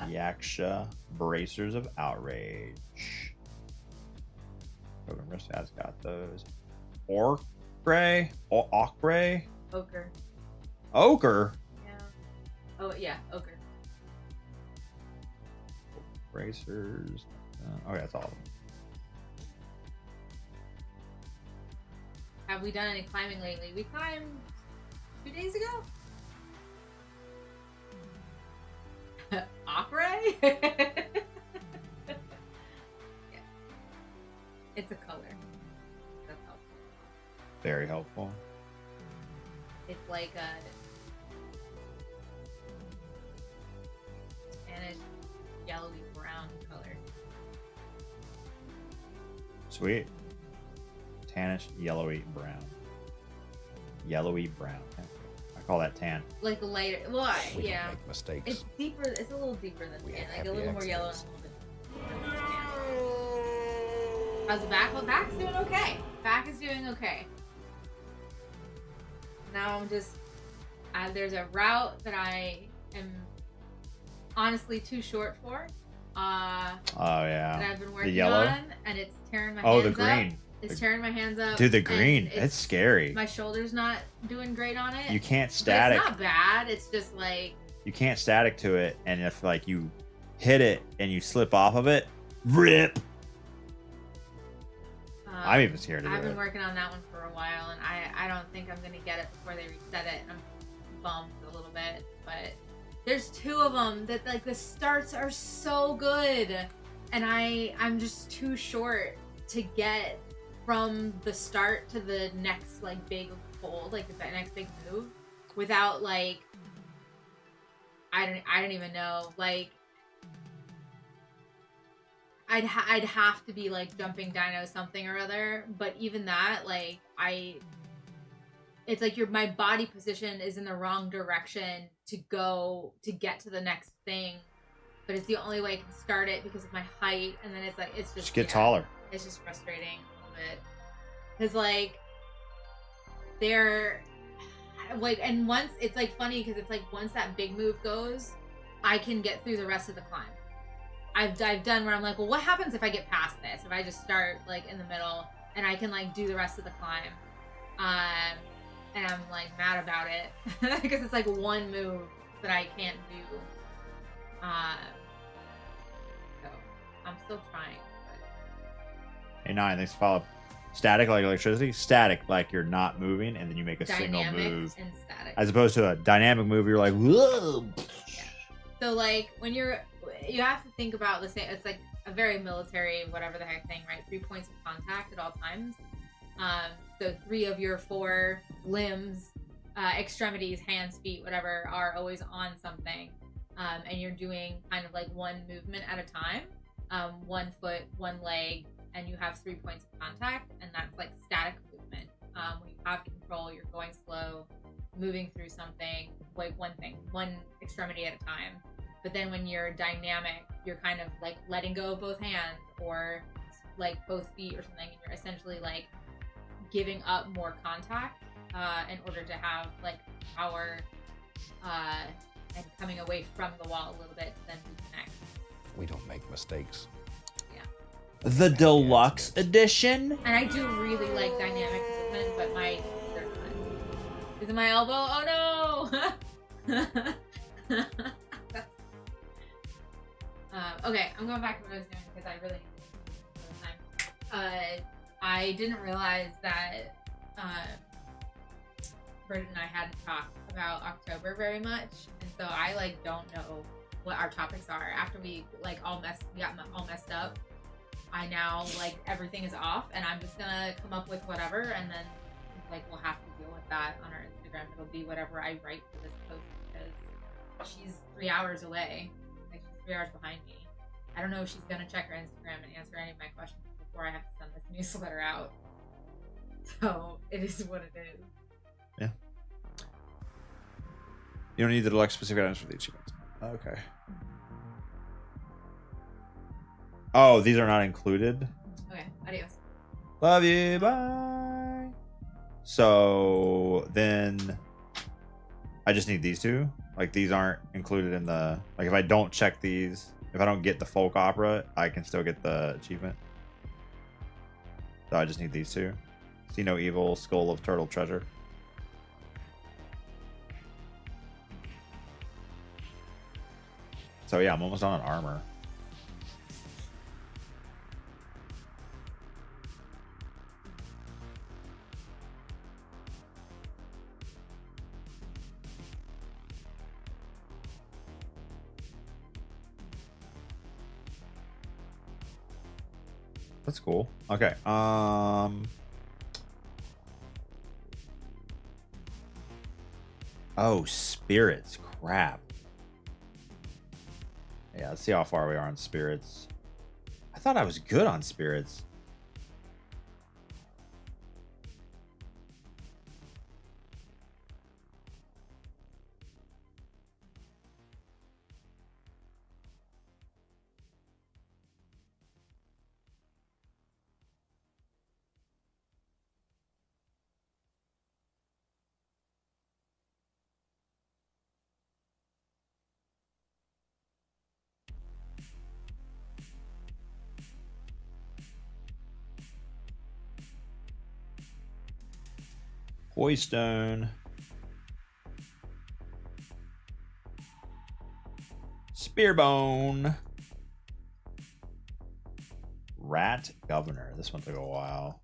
Yaksha. Bracers of Outrage. Token Risk has got those. Ochre? Ochre. Ochre? Yeah. Oh, yeah. Ochre. Bracers. Okay, that's all of them. Have we done any climbing lately? We climbed 2 days ago? Ochre? Yeah. It's a color. That's helpful. Very helpful. It's like a tannish, yellowy brown color. Sweet. Tannish, yellowy brown. Yellowy brown. I call that tan. Like a lighter. Well, We yeah. don't make mistakes. It's deeper. It's a little deeper than We tan. have Like a happy little more yellow and a accidents. little bit. How's the back? Well, back's doing okay. Back is doing okay. Now I'm just. There's a route that I am honestly too short for. Oh yeah. That I've been working yellow? on, and it's tearing my Oh, hands the green. up. It's tearing my hands up. Dude, the and green. It's scary. My shoulder's not doing great on it. You can't But static. it's not bad. It's just like You can't static to it, and if like you hit it and you slip off of it, rip. I'm even scared to do I've been it. working on that one for a while, and I don't think I'm gonna get it before they reset it. And I'm bummed a little bit, but there's 2 of them that like the starts are so good, and I'm just too short to get from the start to the next like big hold, like the next big move, without like I don't even know, like I'd have to be like jumping dino something or other, but even that, like it's like my body position is in the wrong direction to get to the next thing, but it's the only way I can start it because of my height, and then it's like it's just Get taller. It's just frustrating a little bit because like they're like, and once it's like funny because it's like once that big move goes, I can get through the rest of the climb. I've done where I'm like, well, what happens if I get past this? If I just start like in the middle and I can like do the rest of the climb, and I'm like mad about it because it's like one move that I can't do. So I'm still trying. But... Hey, 9, thanks for follow. Static like electricity? Static like you're not moving and then you make a single move. And static. As opposed to a dynamic move, you're like, whoa. Yeah. So like when you have to think about the same, it's like a very military, whatever the heck thing, right? 3 points of contact at all times. So 3 of your 4 limbs, extremities, hands, feet, whatever, are always on something. And you're doing kind of like one movement at a time. 1 foot, 1 leg, and you have 3 points of contact, and that's like static movement. When you have control, you're going slow, moving through something, like one extremity at a time. But then when you're dynamic, you're kind of like letting go of both hands or like both feet or something, and you're essentially like giving up more contact in order to have like power and coming away from the wall a little bit to then reconnect. We don't make mistakes. The deluxe edition? And I do really like dynamic movement, but my is it my elbow? Oh no! Okay, I'm going back to what I was doing because I really need to time. I didn't realize that Bridget and I hadn't talked about October very much, and so I like don't know what our topics are. After we like got all messed up, I now like everything is off, and I'm just gonna come up with whatever, and then like we'll have to deal with that on our Instagram. It'll be whatever I write for this post because she's 3 hours away. Like she's 3 hours behind me. I don't know if she's gonna check her Instagram and answer any of my questions before I have to send this newsletter out. So it is what it is. Yeah. You don't need the deluxe specific items for the achievements. Okay. Oh, these are not included? Okay, adios. Love you, bye. So then I just need these 2. Like these aren't included in the, like if I don't check these, if I don't get the folk opera, I can still get the achievement. So I just need these 2. See no evil, skull of turtle treasure. So yeah, I'm almost on armor. That's cool. Okay. Oh, spirits. Crap. Yeah, let's see how far we are on spirits. I thought I was good on spirits. Hoystone. Spearbone. Rat Governor. This one took a while.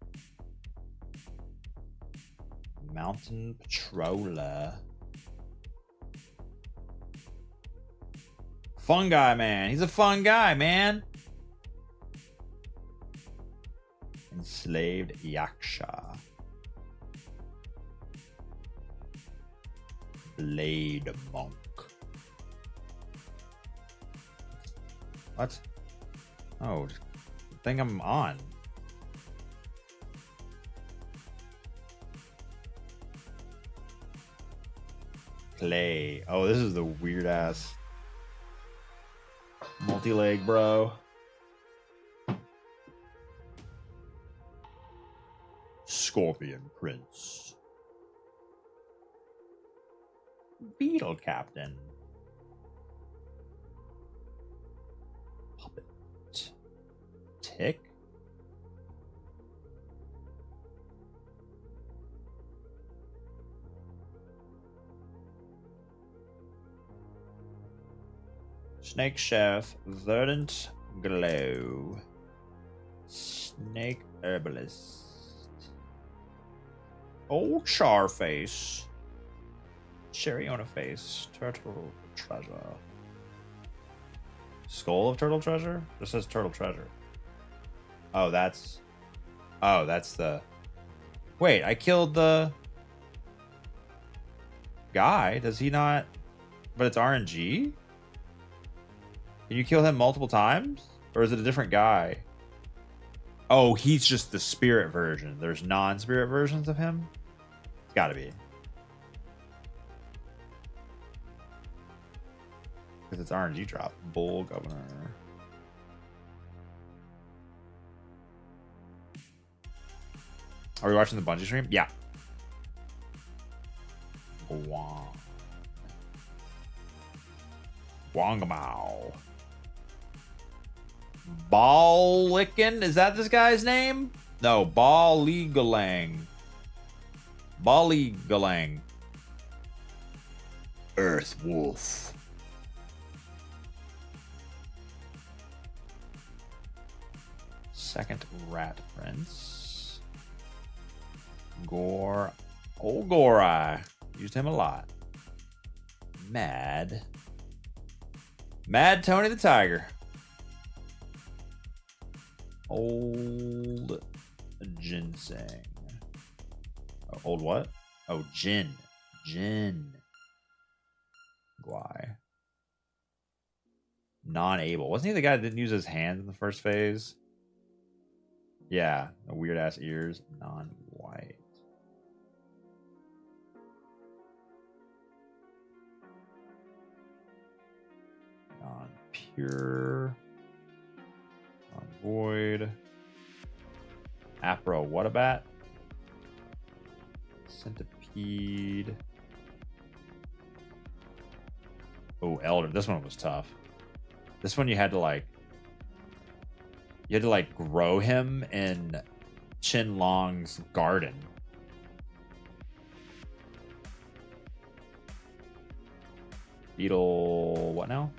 Mountain Patroller. Fun guy, man. He's a fun guy, man. Enslaved Yaksha. Blade Monk. What? Oh, I think I'm on. Play. Oh, this is the weird ass multi-leg, bro. Scorpion Prince. Beetle Captain. Puppet. tick? Snake Chef, Verdant Glow, Snake Herbalist, Old Charface, Cherry on a Face, Turtle Treasure, Skull of Turtle Treasure? This says Turtle Treasure. Oh, that's the... Wait, I killed the guy. Does he not... But it's RNG? Can you kill him multiple times? Or is it a different guy? Oh, he's just the spirit version. There's non-spirit versions of him? It's gotta be. Because it's RNG drop. Bull Governor. Are we watching the Bungie stream? Yeah. Wong. Wongamau. Ballickin? Is that this guy's name? No, Ballygalang. Ballygalang. Earth Wolf. Second Rat Prince. Gore. Old Gorai. Used him a lot. Mad Tony the Tiger. Old Ginseng. Oh, old what? Oh, Jin. Guai. Non-able. Wasn't he the guy that didn't use his hands in the first phase? Yeah. The weird ass ears. Non-white. Non-pure. Non-void. Afro Whatabat. Centipede. Oh, Elder. This one was tough. This one you had to like grow him in Chin Long's garden. Beetle, what now?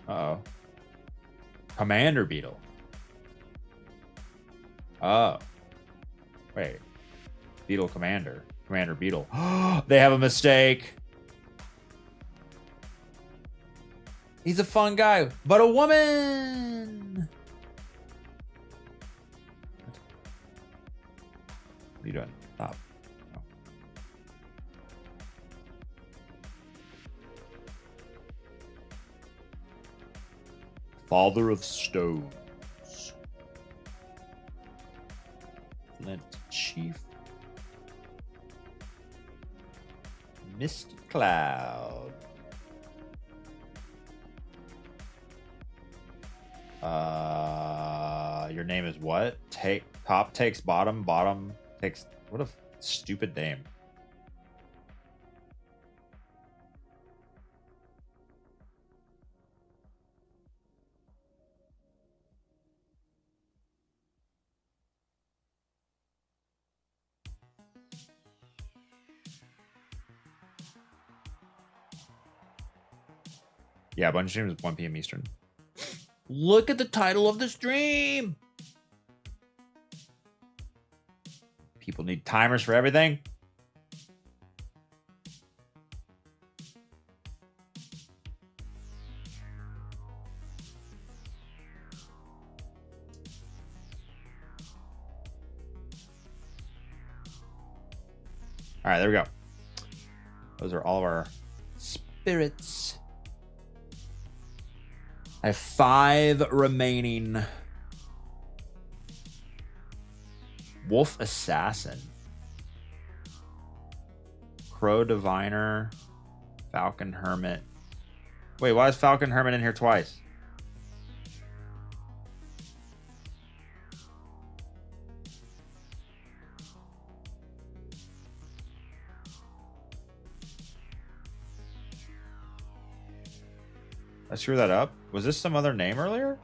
Uh-oh. Commander Beetle. Oh. Wait. Beetle Commander. Commander Beetle. They have a mistake. He's a fun guy, but a woman. What are you doing? Stop. No. Father of Stones. Flint Chief. Mist Cloud. Your name is what? Top takes bottom, bottom takes... What a stupid name. Yeah, Bungie stream is 1 p.m. Eastern. Look at the title of the stream. People need timers for everything. All right, there we go. Those are all of our spirits. I have 5 remaining. Wolf Assassin. Crow Diviner. Falcon Hermit. Wait, why is Falcon Hermit in here twice? I screwed that up. Was this some other name earlier?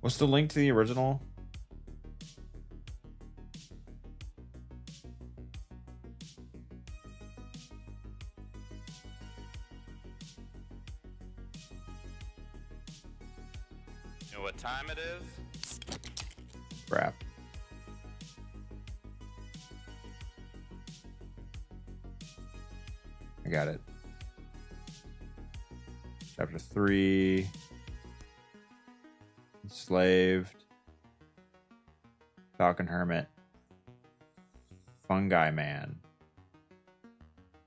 What's the link to the original? You know what time it is? Crap. I got it. Chapter 3. Enslaved. Falcon Hermit. Fungi Man.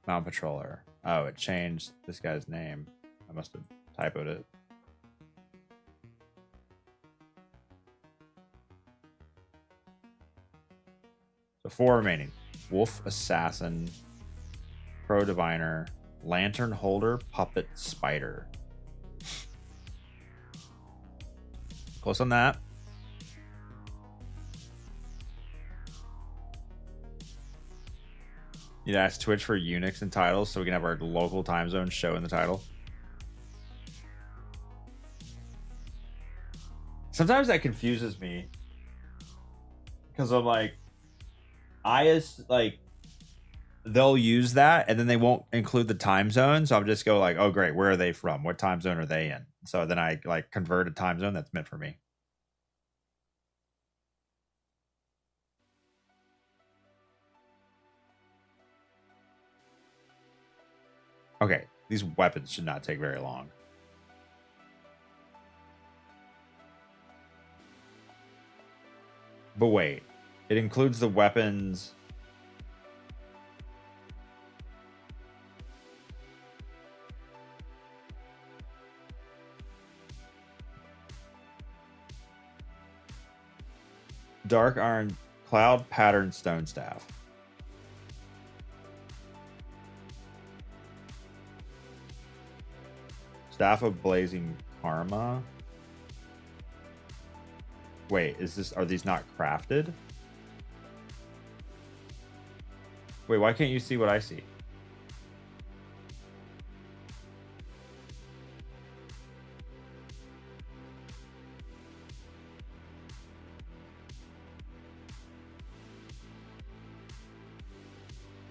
Mount Patroller. Oh, it changed this guy's name. I must have typoed it. So 4 remaining. Wolf Assassin. Pro Diviner. Lantern Holder. Puppet Spider. Close on that. You'd ask Twitch for Unix and titles so we can have our local time zone show in the title. Sometimes that confuses me because I'm like, they'll use that and then they won't include the time zone. So I'll just go like, oh great, where are they from? What time zone are they in? So then I like convert a time zone that's meant for me. Okay, these weapons should not take very long. But wait, it includes the weapons. Dark Iron Cloud Pattern Stone Staff. Staff of Blazing Karma. Wait, are these not crafted? Wait, why can't you see what I see?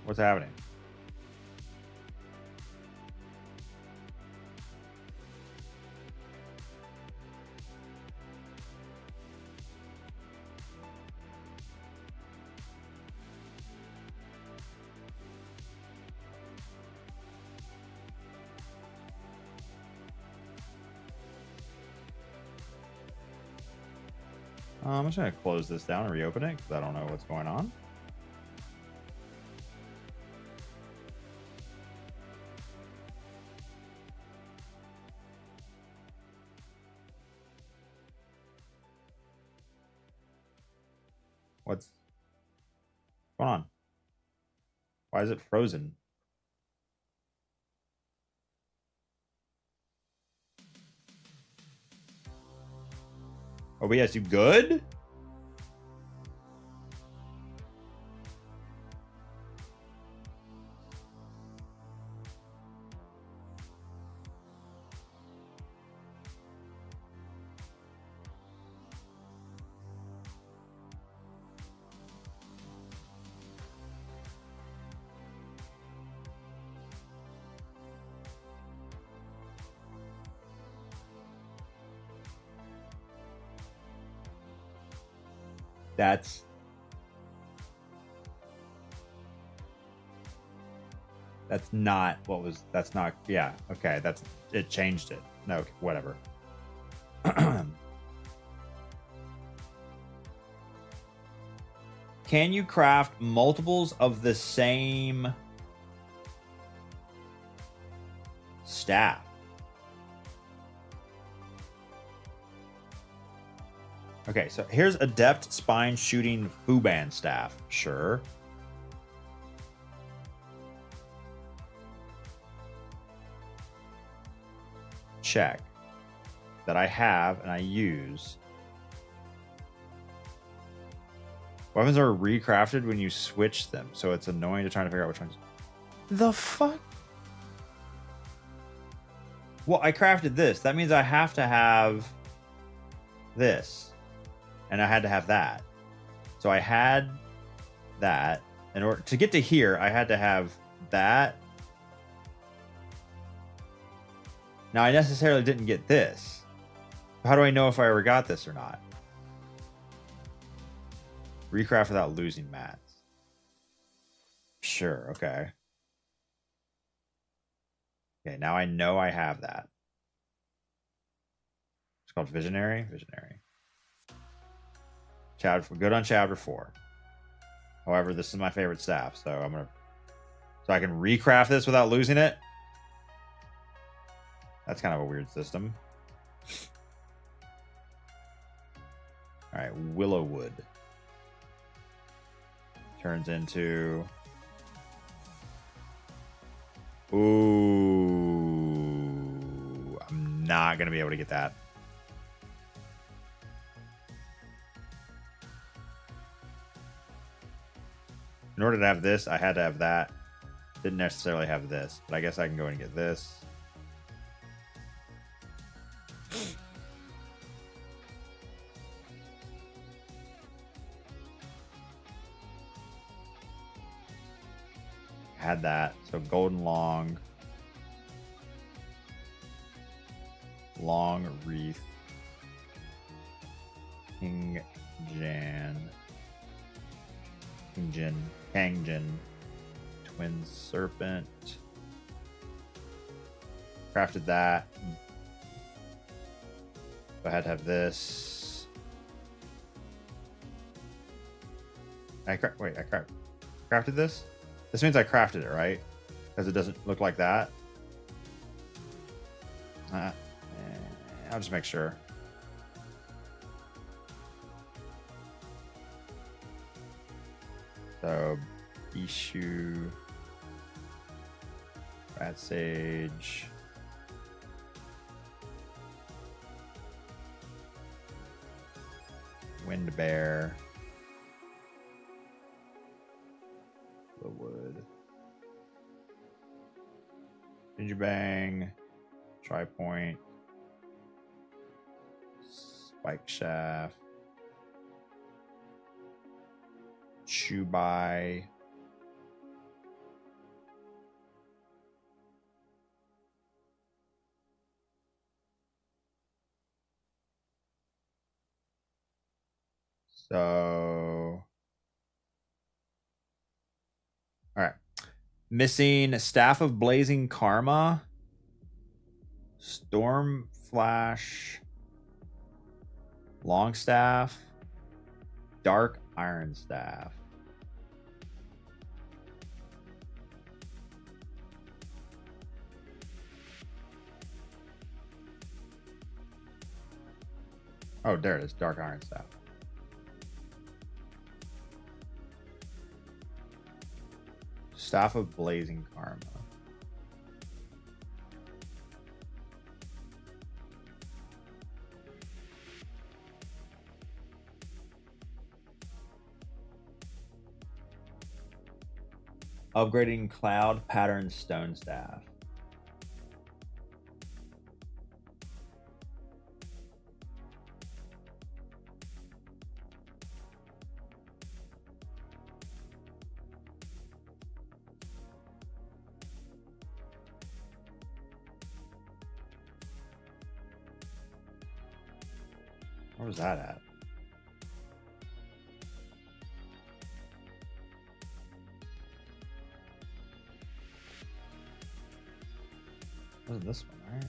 What's happening? I'm just going to close this down and reopen it because I don't know what's going on. What's going on? Why is it frozen? OBS, you good? That's not what was, that's not, yeah, okay, it changed it. No, whatever. Can you craft multiples of the same staff? Okay, so here's Adept Spine Shooting Fuban Staff. Sure. check that I have and I use. Weapons are recrafted when you switch them, so it's annoying to try to figure out which ones. The fuck? Well, I crafted this. That means I have to have this. And I had to have that. So I had that. In order to get to here, I had to have that. Now, I necessarily didn't get this. How do I know if I ever got this or not? Recraft without losing mats. Sure, okay. Okay, now I know I have that. It's called Visionary. Visionary. Chapter, good on chapter 4. However, this is my favorite staff, so I'm gonna. So I can recraft this without losing it. That's kind of a weird system. All right, Willowwood turns into. Ooh, I'm not gonna be able to get that. In order to have this, I had to have that. Didn't necessarily have this, but I guess I can go and get this. Had that. So golden long wreath, King Kangjin, twin serpent. Crafted that. So I had to have this. I crafted this. This means I crafted it, right? Because it doesn't look like that. I'll just make sure. So, Ishu, Rat Sage, Wind Bear, the wood, Ginger Bang, Tri-Point, Spike Shaft, Chubai, so all right, missing Staff of Blazing Karma, Storm Flash, Longstaff, Dark Iron Staff. Oh, there it is. Dark Iron Staff. Staff of Blazing Karma. Upgrading Cloud Pattern Stone Staff. Where was that at? What is this one, right?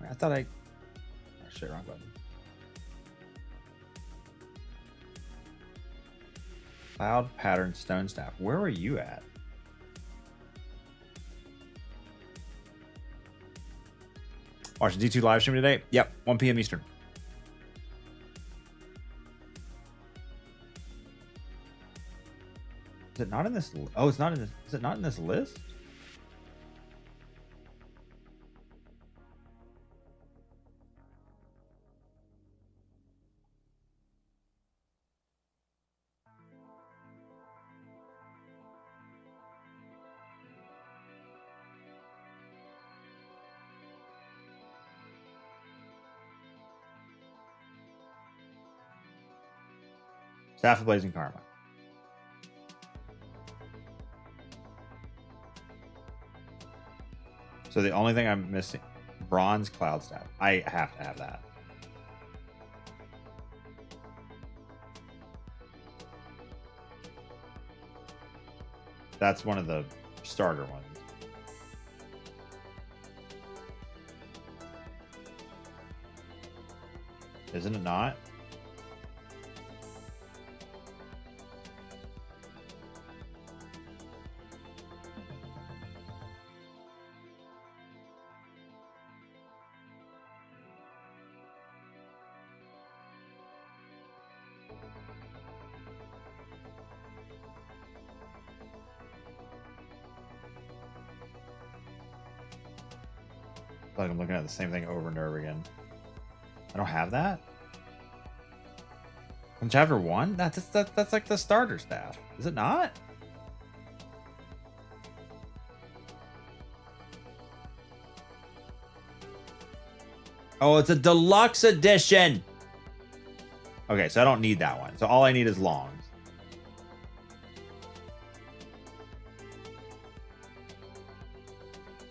I thought I... Oh, shit, wrong button. Cloud Pattern Stone Staff. Where were you at? Watching D2 live stream today? Yep, 1 p.m. Eastern. it not in this? Oh, it's not in this. Is it not in this list? Staff of Blazing Karma. So the only thing I'm missing, Bronze Cloud Staff. I have to have that. That's one of the starter ones. Isn't it not? Like I'm looking at the same thing over and over again. I don't have that? From chapter 1? That's like the starter staff. Is it not? Oh, it's a deluxe edition. Okay, so I don't need that one. So all I need is longs.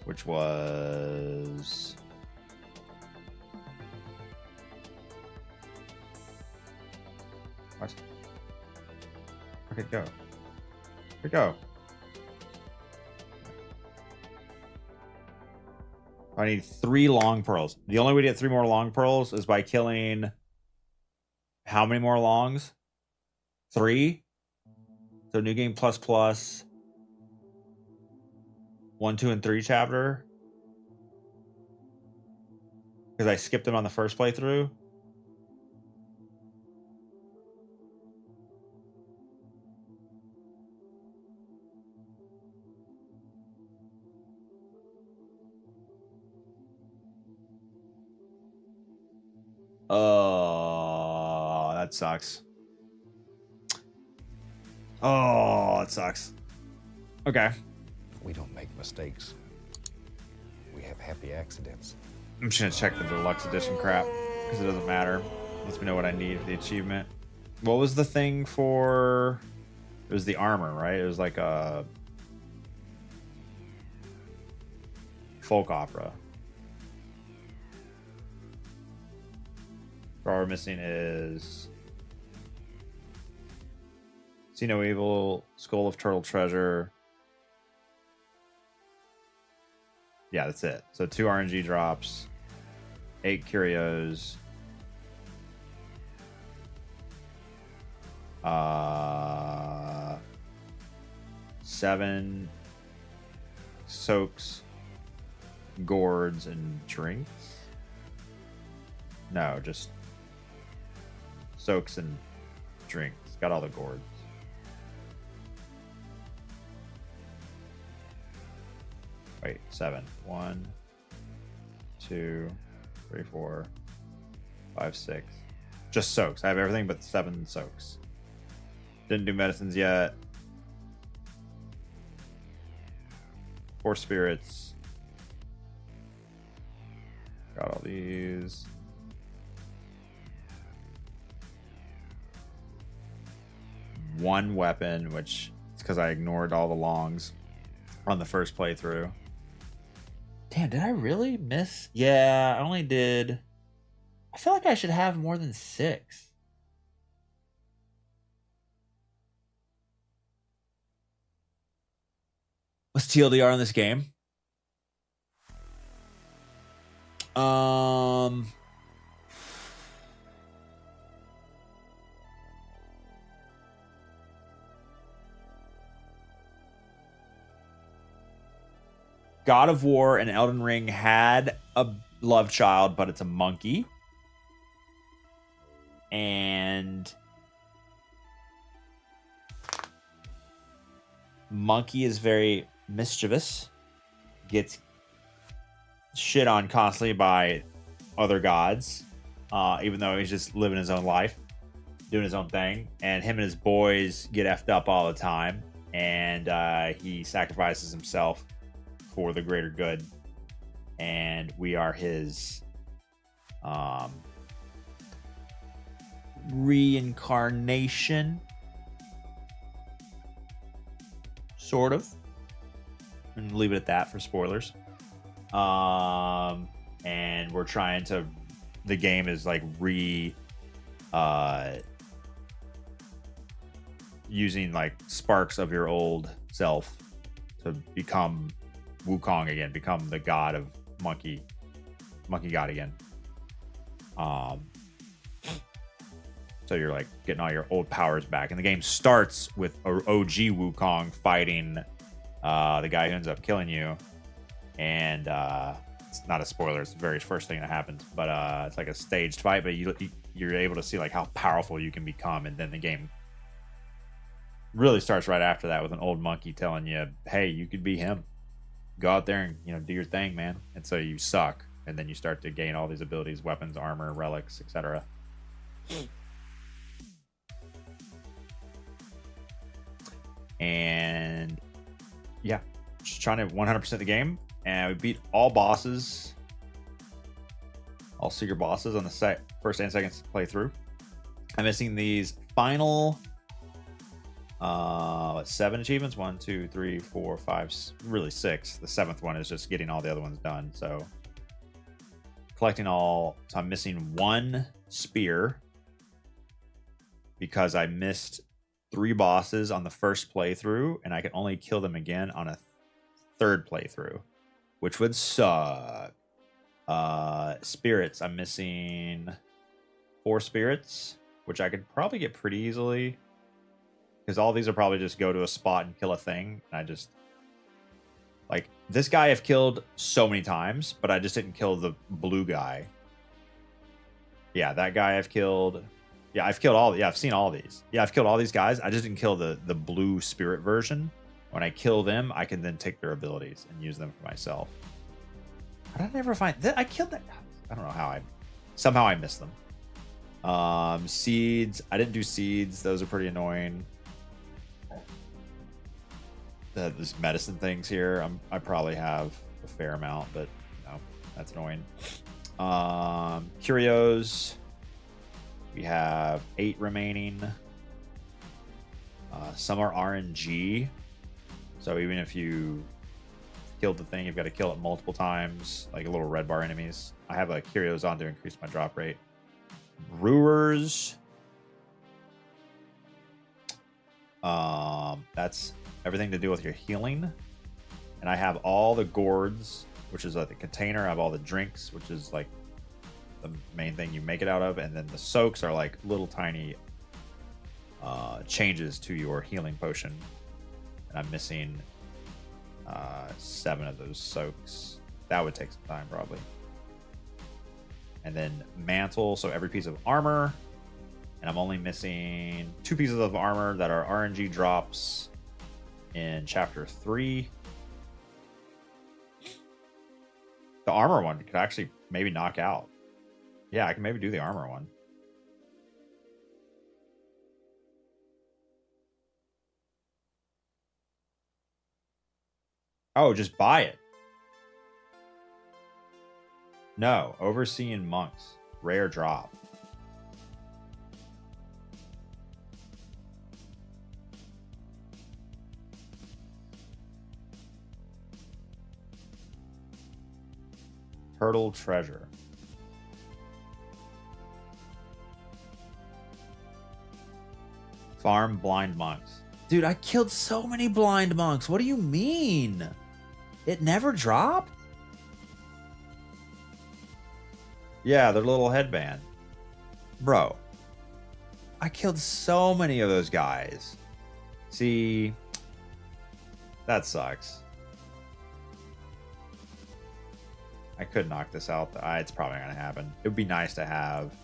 Which was... What? Okay, go. Here, go. I need 3 long pearls. The only way to get 3 more long pearls is by killing... How many more longs? 3? So new game plus plus... 1, 2, and 3 chapter. Because I skipped it on the first playthrough. Oh, that sucks. Oh, that sucks. Okay. We don't make mistakes. We have happy accidents. I'm just gonna check the deluxe edition crap because it doesn't matter. Lets me know what I need for the achievement. What was the thing for? It was the armor, right? It was like a folk opera. All we're missing is See No Evil, Skull of Turtle Treasure. Yeah, that's it. So 2 RNG drops, 8 curios, 7 soaks, gourds, and drinks. No, just soaks and drinks. Got all the gourds. Wait, 7. 1, 2, 3, 4, 5, 6. Just soaks. I have everything but 7 soaks. Didn't do medicines yet. 4 spirits. Got all these. One weapon, which is because I ignored all the longs on the first playthrough. Damn, did I really miss? Yeah, I only did... I feel like I should have more than 6. What's TLDR in this game? God of War and Elden Ring had a love child, but it's a monkey. And Monkey is very mischievous, gets shit on constantly by other gods, even though he's just living his own life, doing his own thing. And him and his boys get effed up all the time, and he sacrifices himself for the greater good. And we are his reincarnation, sort of, and leave it at that for spoilers. And we're trying to, the game is like using like sparks of your old self to become Wukong again, become the god of monkey god again. So you're like getting all your old powers back, and the game starts with OG Wukong fighting the guy who ends up killing you. And it's not a spoiler; it's the very first thing that happens. But it's like a staged fight, but you're able to see like how powerful you can become, and then the game really starts right after that with an old monkey telling you, "Hey, you could be him. Go out there and do your thing, man." And so you suck, and then you start to gain all these abilities, weapons, armor, relics, etc. And yeah, just trying to 100% the game, and we beat all bosses, all secret bosses on the first and second playthrough. I'm missing these final 7 achievements. 1, 2, 3, 4, 5, really 6. The 7th one is just getting all the other ones done. So collecting all. So I'm missing 1 spear because I missed 3 bosses on the first playthrough, and I can only kill them again on a 3rd playthrough, which would suck. Spirits, I'm missing 4 spirits, which I could probably get pretty easily, because all these are probably just go to a spot and kill a thing. And I just, like, this guy I've killed so many times, but I just didn't kill the blue guy. Yeah, that guy I've killed. Yeah, I've killed all. Yeah, I've seen all these. Yeah, I've killed all these guys. I just didn't kill the blue spirit version. When I kill them, I can then take their abilities and use them for myself. How did I never find that? I killed that. I don't know how somehow I missed them. Seeds. I didn't do seeds. Those are pretty annoying. These medicine things here. I probably have a fair amount, but that's annoying. Curios. We have 8 remaining. Some are RNG. So even if you killed the thing, you've got to kill it multiple times, like little red bar enemies. I have a Curios on to increase my drop rate. Brewers. That's everything to do with your healing. And I have all the gourds, which is like the container. I have all the drinks, which is like the main thing you make it out of, and then the soaks are like little tiny changes to your healing potion, and I'm missing 7 of those soaks. That would take some time probably. And then mantle, so every piece of armor, and I'm only missing 2 pieces of armor that are RNG drops in chapter 3. The armor one could actually maybe knock out. Yeah, I can maybe do the armor one. Oh, just buy it. No, overseeing monks. Rare drop. Turtle treasure. Farm blind monks. Dude, I killed so many blind monks. What do you mean? It never dropped? Yeah, their little headband. Bro, I killed so many of those guys. See, that sucks. I could knock this out. It's probably not going to happen. It would be nice to have.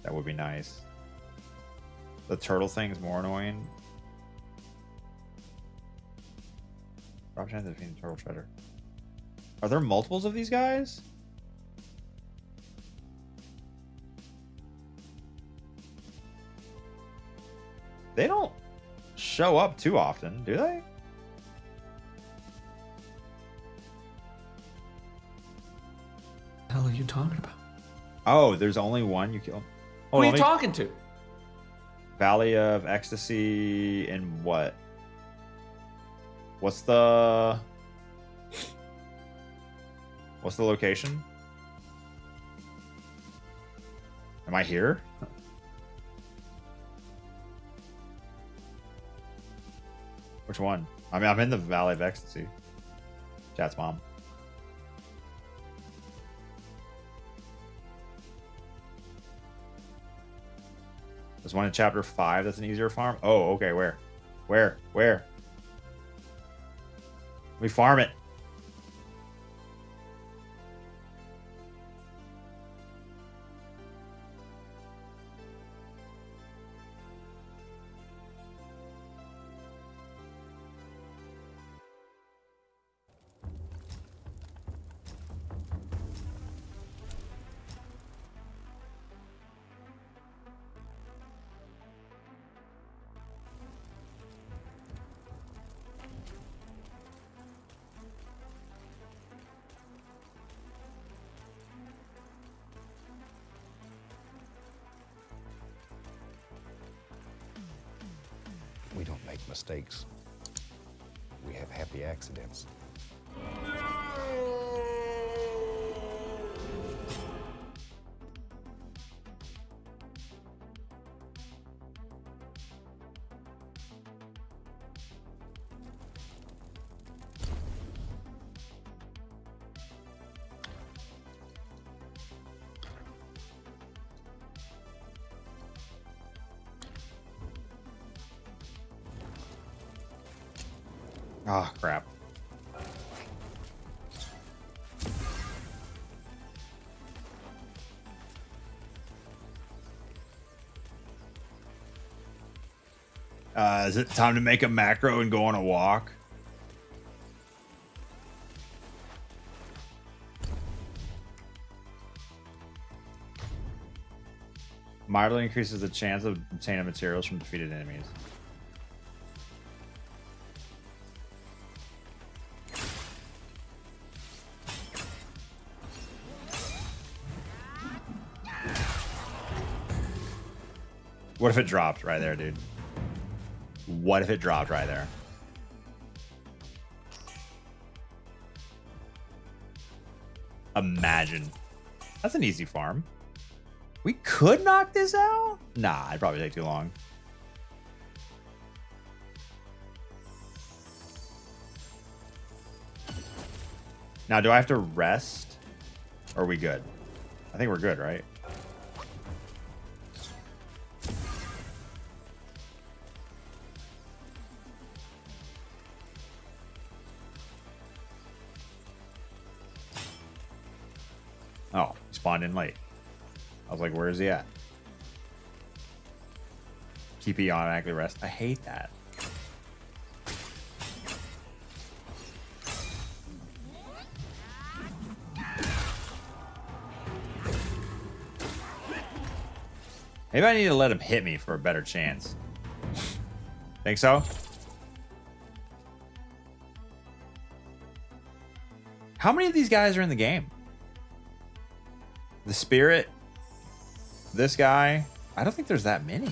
That would be nice. The turtle thing is more annoying. Drop chance of defeating turtle shredder. Are there multiples of these guys? They don't show up too often, do they? The hell are you talking about? Oh, there's only one you kill. Who are you talking to? Valley of Ecstasy in what? What's the location? Am I here? Which one? I mean, I'm in the Valley of Ecstasy. Chat's mom. There's one in chapter 5 that's an easier farm. Oh, okay. Where? Where? We farm it. We don't make mistakes. We have happy accidents. Oh, crap. Is it time to make a macro and go on a walk? Mildly increases the chance of obtaining materials from defeated enemies. What if it dropped right there, dude? What if it dropped right there? Imagine. That's an easy farm. We could knock this out? Nah, it'd probably take too long. Now, do I have to rest? Or are we good? I think we're good, right? Oh, he spawned in late. I was like, where is he at? Keep he automatically rest. I hate that. Maybe I need to let him hit me for a better chance. Think so? How many of these guys are in the game? The Spirit, this guy. I don't think there's that many.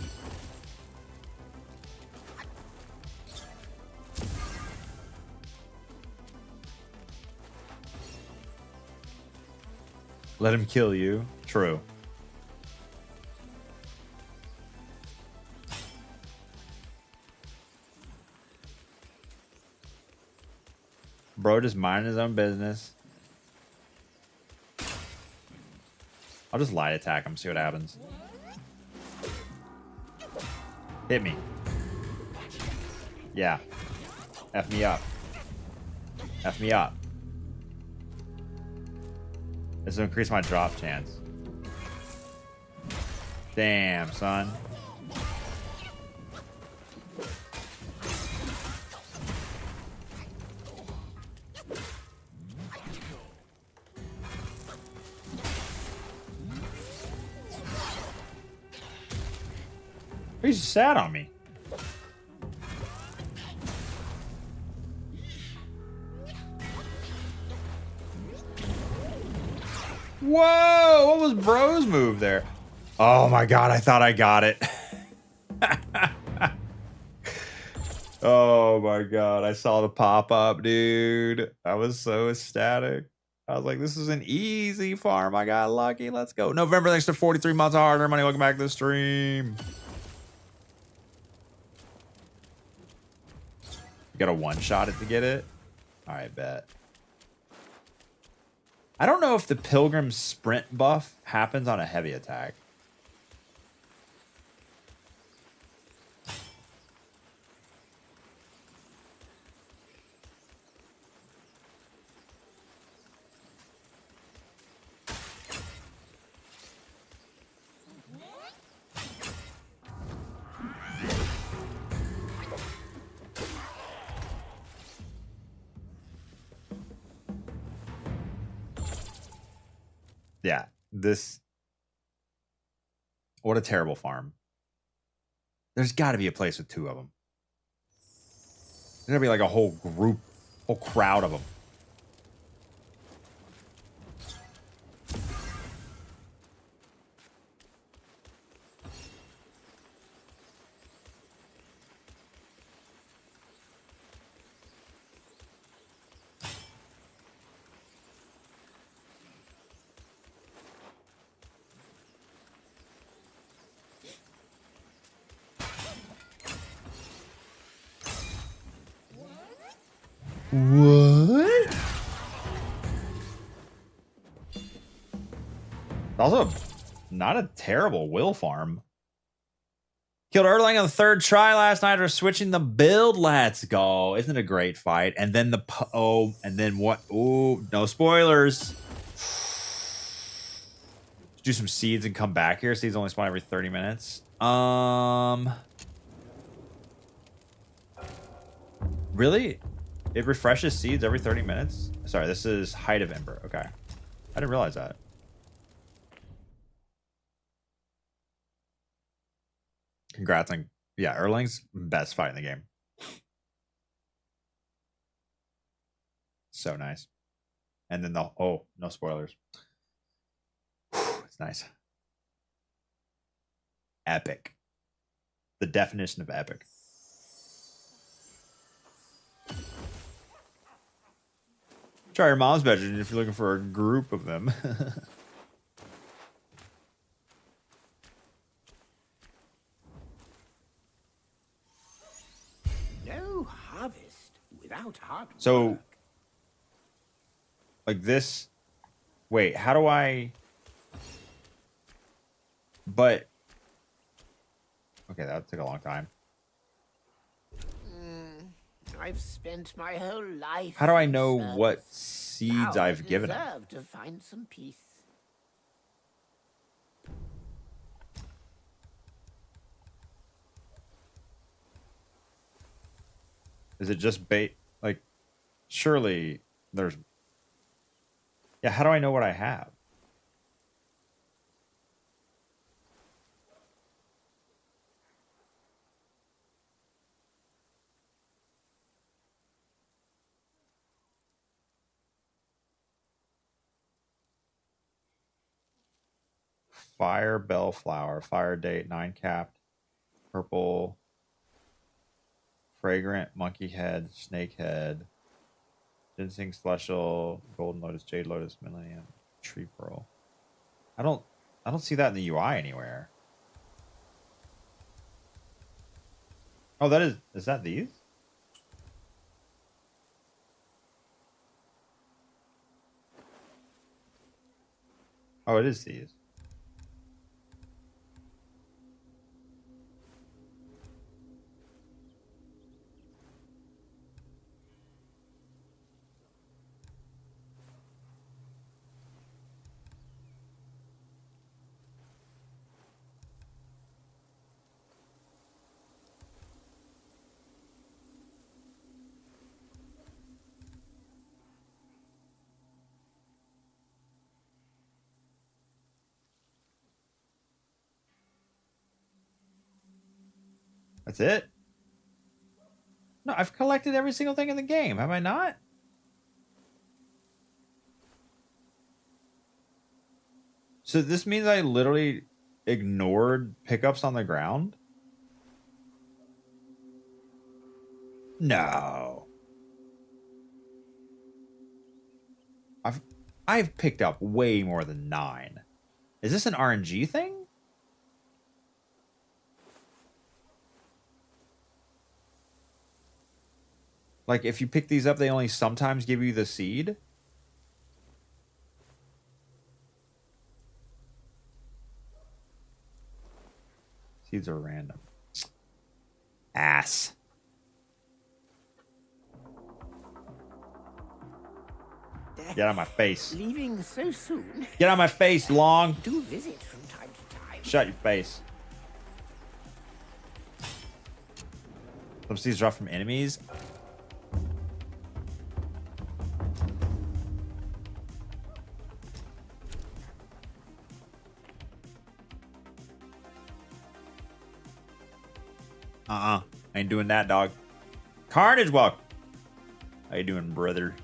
Let him kill you. True. Bro just minding his own business. I'll just light attack him, see what happens. Hit me. Yeah. F me up. F me up. This will increase my drop chance. Damn, son. He's sad on me. Whoa! What was bro's move there? Oh my god, I thought I got it. Oh my god, I saw the pop-up, dude. I was so ecstatic. I was like, this is an easy farm. I got lucky. Let's go. November, thanks to 43 months of hard money. Welcome back to the stream. You got a one-shot it to get it? All right, bet. I don't know if the Pilgrim's sprint buff happens on a heavy attack. Yeah, this... What a terrible farm. There's got to be a place with two of them. There's going to be like a whole group, whole crowd of them. What? Also, not a terrible will farm. Killed Erlang on the third try last night or switching the build. Let's go. Isn't it a great fight? And then the... Oh, and then what? Oh, no spoilers. Do some seeds and come back here. Seeds only spawn every 30 minutes. Really? It refreshes seeds every 30 minutes? Sorry, this is Height of Ember. Okay. I didn't realize that. Congrats on... Yeah, Erlang's best fight in the game. So nice. And then the... Oh, no spoilers. It's nice. Epic. The definition of epic. Try your mom's bedroom if you're looking for a group of them. No harvest without hard work. So, like this... Wait, how do I... But... Okay, that took a long time. I've spent my whole life. How do I know in what service. seeds Now I I've given him? deserve to find some peace. Is it just bait? Like, surely there's... Yeah, how do I know what I have? Fire bellflower, fire date, 9 capped, purple, fragrant, monkey head, snake head, ginseng celestial, golden lotus, jade lotus, millennium, tree pearl. I don't see that in the UI anywhere. Oh, is that these? Oh, it is these. That's it? No, I've collected every single thing in the game. Have I not? So this means I literally ignored pickups on the ground? No. I've picked up way more than 9. Is this an RNG thing? Like, if you pick these up, they only sometimes give you the seed? Seeds are random. Ass. Get out of my face. Leaving so soon? Get out of my face, Long. Do visit from time to time. Shut your face. Some seeds drop from enemies. Ain't doing that, dog. Carnage, welcome. How you doing, brother?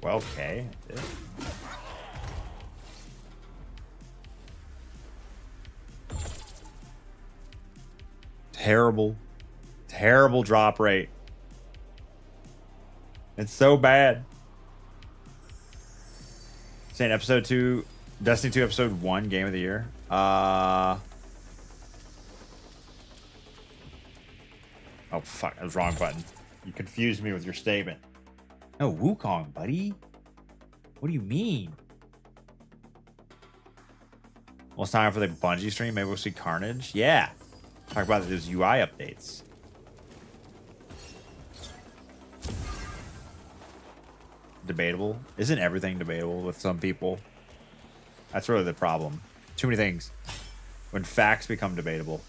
Well, okay. Terrible. Terrible drop rate. It's so bad. Saying episode 2, Destiny 2 episode 1 game of the year. Oh fuck, that was wrong button. You confused me with your statement. No, Wukong, buddy. What do you mean? Well, it's time for the Bungie stream. Maybe we'll see Carnage. Yeah. Talk about those UI updates. Debatable. Isn't everything debatable with some people? That's really the problem. Too many things. When facts become debatable.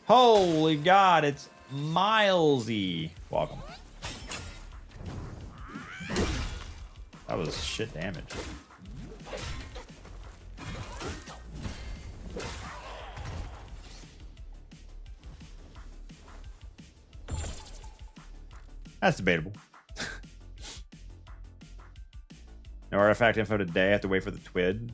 Holy God, it's Milesy. Welcome. That was shit damage. That's debatable. No artifact info today. I have to wait for the TWID.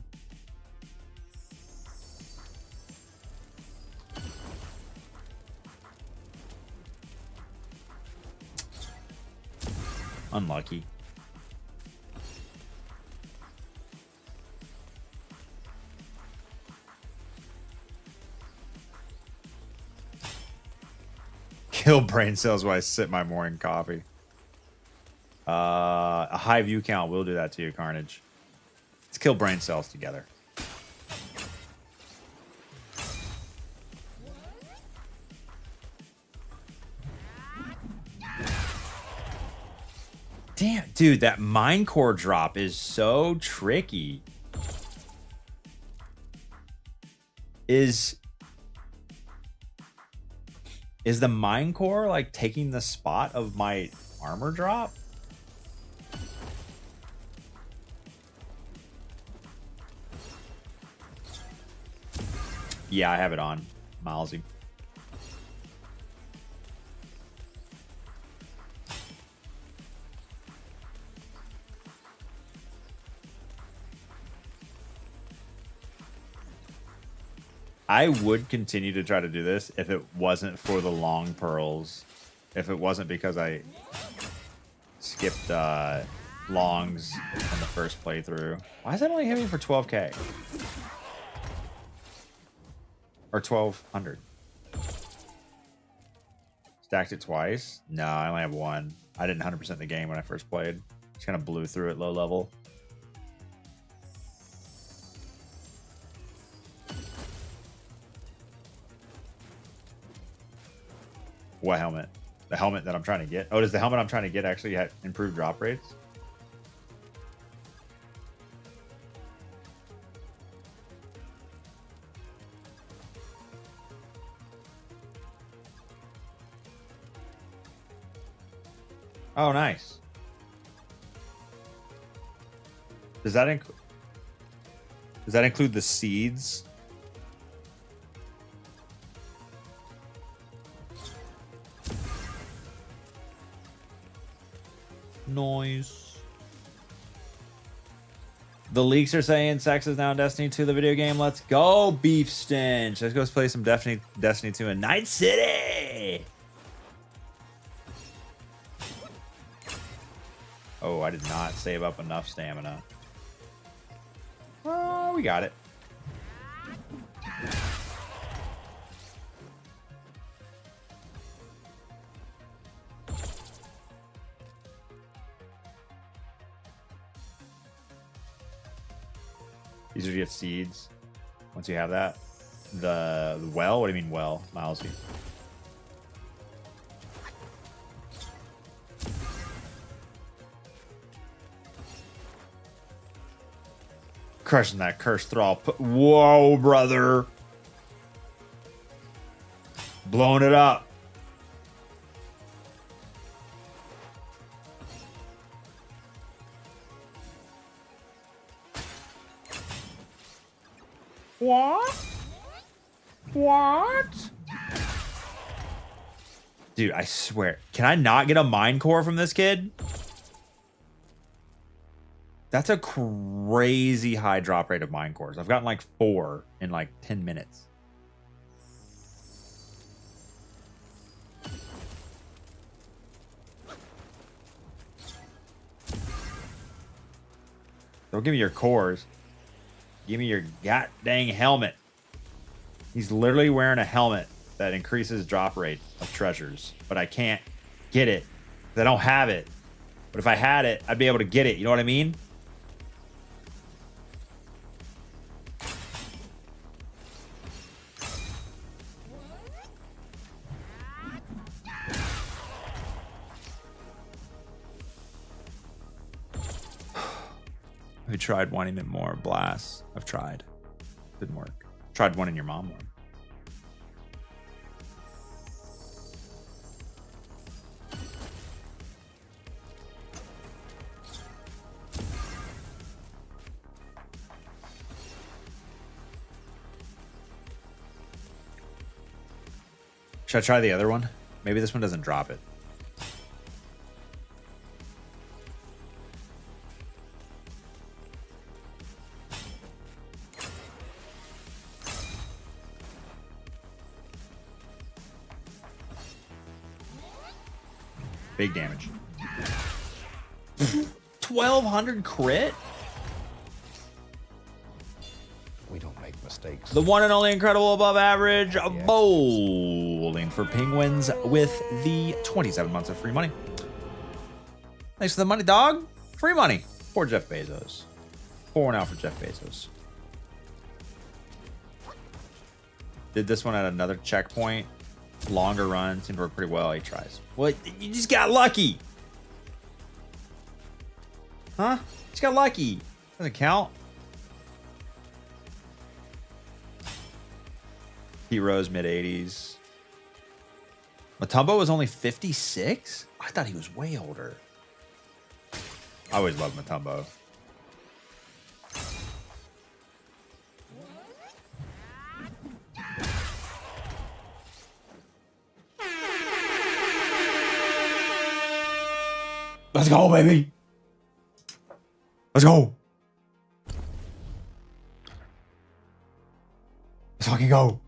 Unlucky. Kill brain cells while I sip my morning coffee. A high view count will do that to you, Carnage. Let's kill brain cells together. Damn, dude, that mine core drop is so tricky. Is the mine core like taking the spot of my armor drop? Yeah, I have it on. Milesy. I would continue to try to do this if it wasn't for the long pearls. If it wasn't because I skipped longs in the first playthrough. Why is that only hitting for 12k? Or 1200? Stacked it twice? No, I only have one. I didn't 100% the game when I first played. Just kind of blew through it low level. What helmet? The helmet that I'm trying to get. Oh, does the helmet I'm trying to get actually have improved drop rates? Oh, nice. Does that include the seeds? Noise. The leaks are saying sex is now Destiny 2, the video game. Let's go, Beef Stench. Let's go play some Destiny 2 in Night City. Oh, I did not save up enough stamina. Oh, we got it. These are get seeds. Once you have that, the well. What do you mean well, Milesy? Crushing that cursed thrall. Whoa, brother! Blowing it up. What? What? Dude, I swear. Can I not get a mine core from this kid? That's a crazy high drop rate of mine cores. I've gotten like 4 in like 10 minutes. Don't give me your cores. Give me your god dang helmet. He's literally wearing a helmet that increases drop rate of treasures, but I can't get it because I don't have it. But if I had it, I'd be able to get it. You know what I mean? Have you tried wanting it more? Blast. I've tried. Didn't work. Tried wanting your mom one. Should I try the other one? Maybe this one doesn't drop it. Big damage. 1200 crit? We don't make mistakes. The one and only incredible above average bowling for Penguins with the 27 months of free money. Thanks for the money, dog. Free money for Jeff Bezos. Pour one out for Jeff Bezos. Did this one at another checkpoint. Longer run. Seemed to work pretty well. 8 tries. Well, you just got lucky. Huh? Just got lucky. Doesn't count. Heroes mid 80s. Matumbo was only 56? I thought he was way older. I always loved Matumbo. Let's go, baby. Let's go. Let's Let's fucking go.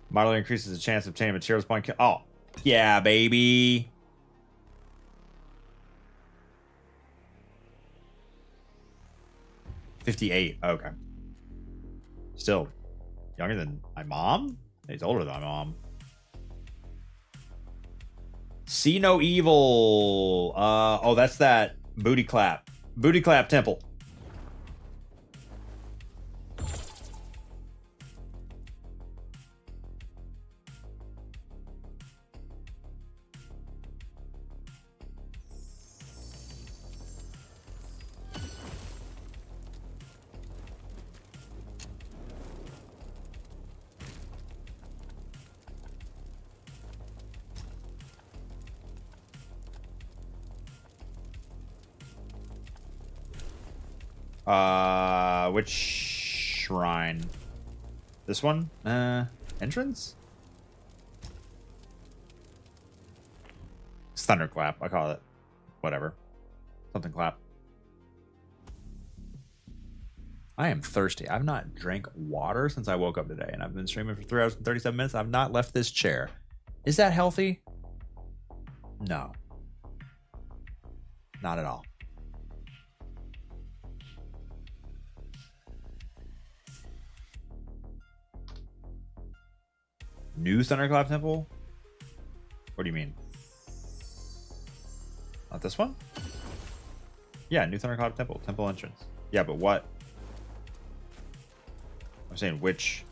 Moderately increases the chance of obtaining materials upon kill. Oh, yeah, baby. $58. Okay. Still younger than my mom? He's older than my mom. See no evil. Oh, that's that booty clap. Booty clap temple. Which shrine? This one? Entrance? It's thunderclap, I call it. Whatever. Something clap. I am thirsty. I've not drank water since I woke up today, and I've been streaming for 3 hours and 37 minutes. I've not left this chair. Is that healthy? No. Not at all. New Thunderclap Temple? What do you mean? Not this one? Yeah, new Thunderclap Temple. Temple entrance. Yeah, but what? I'm saying which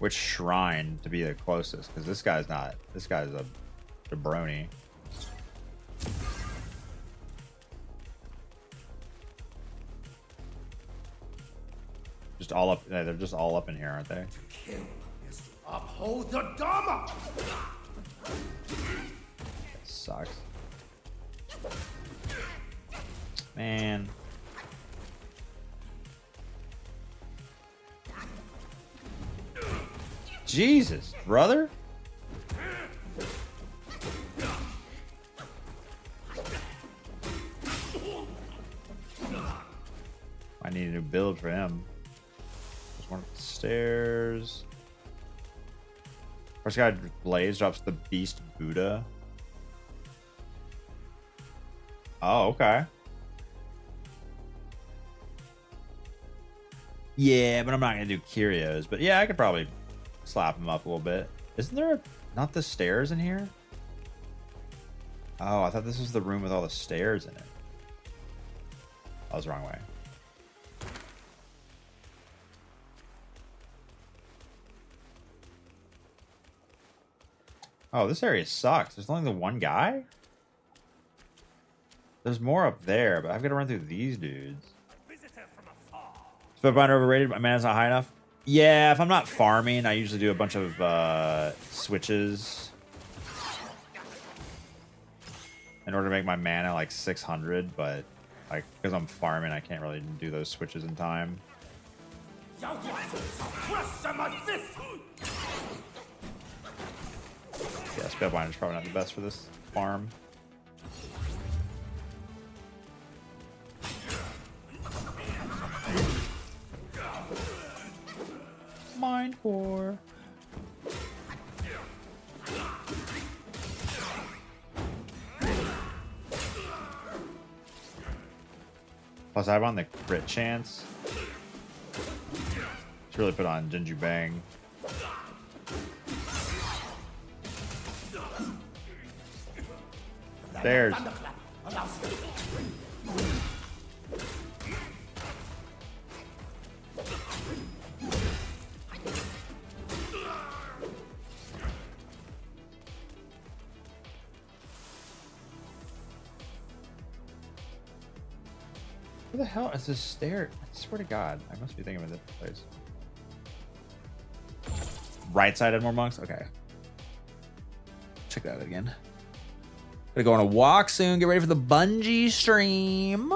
shrine to be the closest, because this guy's not. This guy's a jabroni. Just all up. They're just all up in here, aren't they? Kill is to uphold the Dharma. That sucks. Man. Jesus, brother. I need a new build for him. There's one up the stairs. First guy Blaze drops the Beast Buddha. Oh, okay. Yeah, but I'm not gonna do curios. But yeah, I could probably slap him up a little bit. Isn't there not the stairs in here? Oh, I thought this was the room with all the stairs in it. I was the wrong way. Oh, this area sucks. There's only the one guy? There's more up there, but I've got to run through these dudes. Spellbinder overrated, my mana's not high enough. Yeah, if I'm not farming, I usually do a bunch of switches in order to make my mana like 600, but like because I'm farming, I can't really do those switches in time. Yeah, Spellbinder's probably not the best for this farm. Mind core. Plus, I have on the crit chance. It's really put on Jinju Bang. There's. Where the hell is this stair? I swear to God, I must be thinking of a different place. Right side had more monks? Okay. Check that out again. Gonna go on a walk soon. Get ready for the Bungie stream.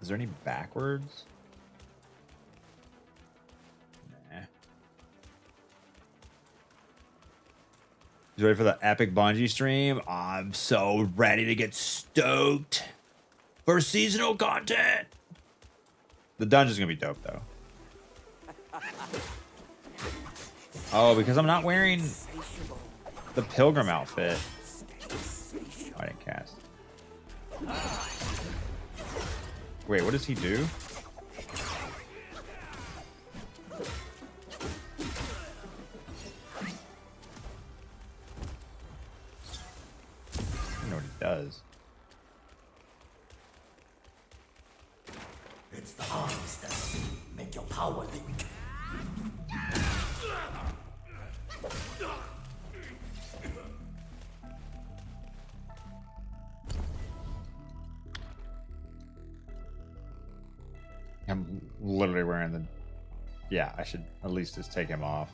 Is there any backwards? Nah. You ready for the epic Bungie stream? I'm so ready to get stoked for seasonal content. The dungeon's gonna be dope though. Oh, because I'm not wearing the pilgrim outfit. Oh, I didn't cast. Wait, what does he do? I don't know what he does. It's the arms that make your power leak. I'm literally wearing the... Yeah, I should at least just take him off.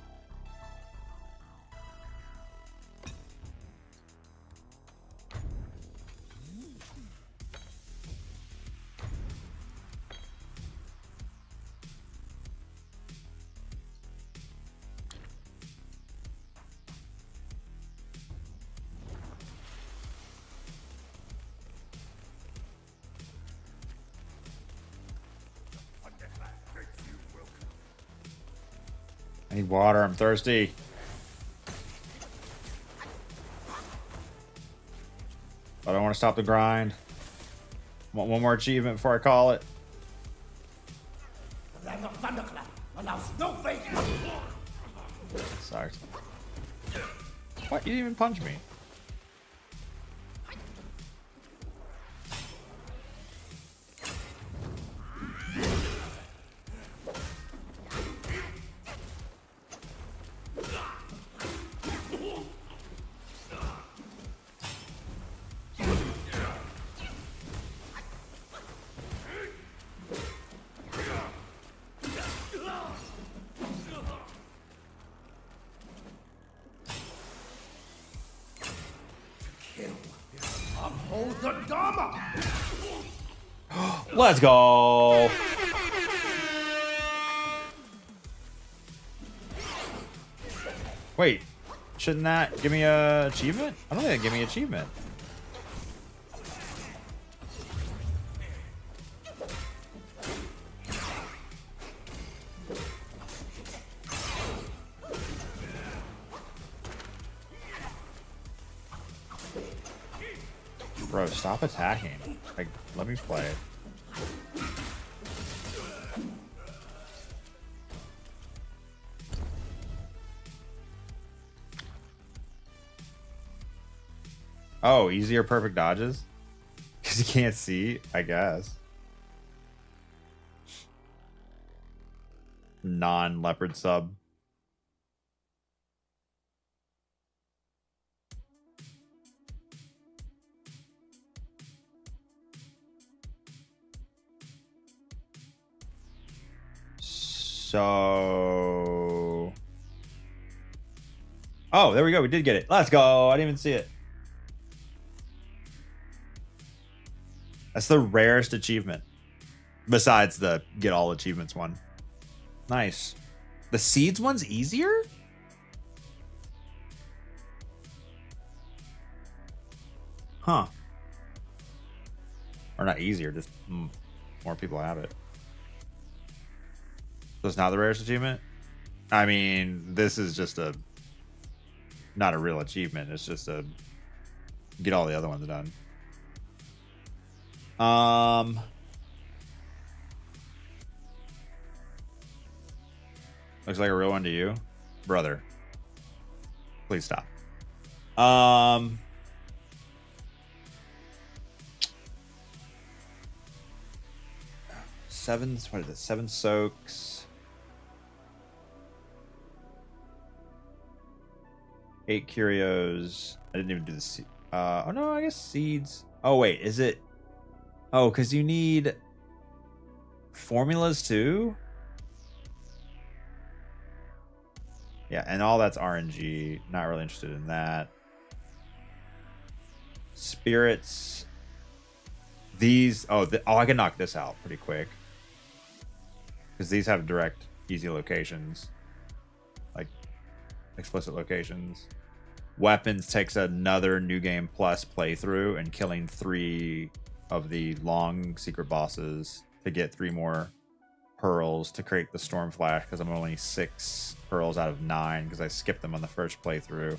I need water. I'm thirsty. I don't want to stop the grind. Want one more achievement before I call it. The land of thunderclap allows no fate. Sucks. What? You didn't even punch me. Uphold the Dharma. Let's go. Wait, shouldn't that give me a achievement? I don't think that give me an achievement. Bro, stop attacking. Like, let me play. Oh, easier perfect dodges? Because you can't see, I guess. Non-leopard sub. So... Oh, there we go. We did get it. Let's go. I didn't even see it. That's the rarest achievement. Besides the get all achievements one. Nice. The seeds one's easier? Huh. Or not easier, just more people have it. So it's not the rarest achievement? I mean, this is just a... Not a real achievement. It's just a... Get all the other ones done. Looks like a real one to you, brother. Please stop. What is it? 7 soaks. 8 curios. I didn't even do the oh no, I guess seeds. Oh wait, is it? Oh, because you need formulas too? Yeah, and all that's RNG. Not really interested in that. Spirits. These... Oh, I can knock this out pretty quick. Because these have direct, easy locations. Like, explicit locations. weapons takes another New Game Plus playthrough and killing 3 of the long secret bosses to get 3 more pearls to create the Storm Flash, because I'm only 6 pearls out of 9 because I skipped them on the first playthrough.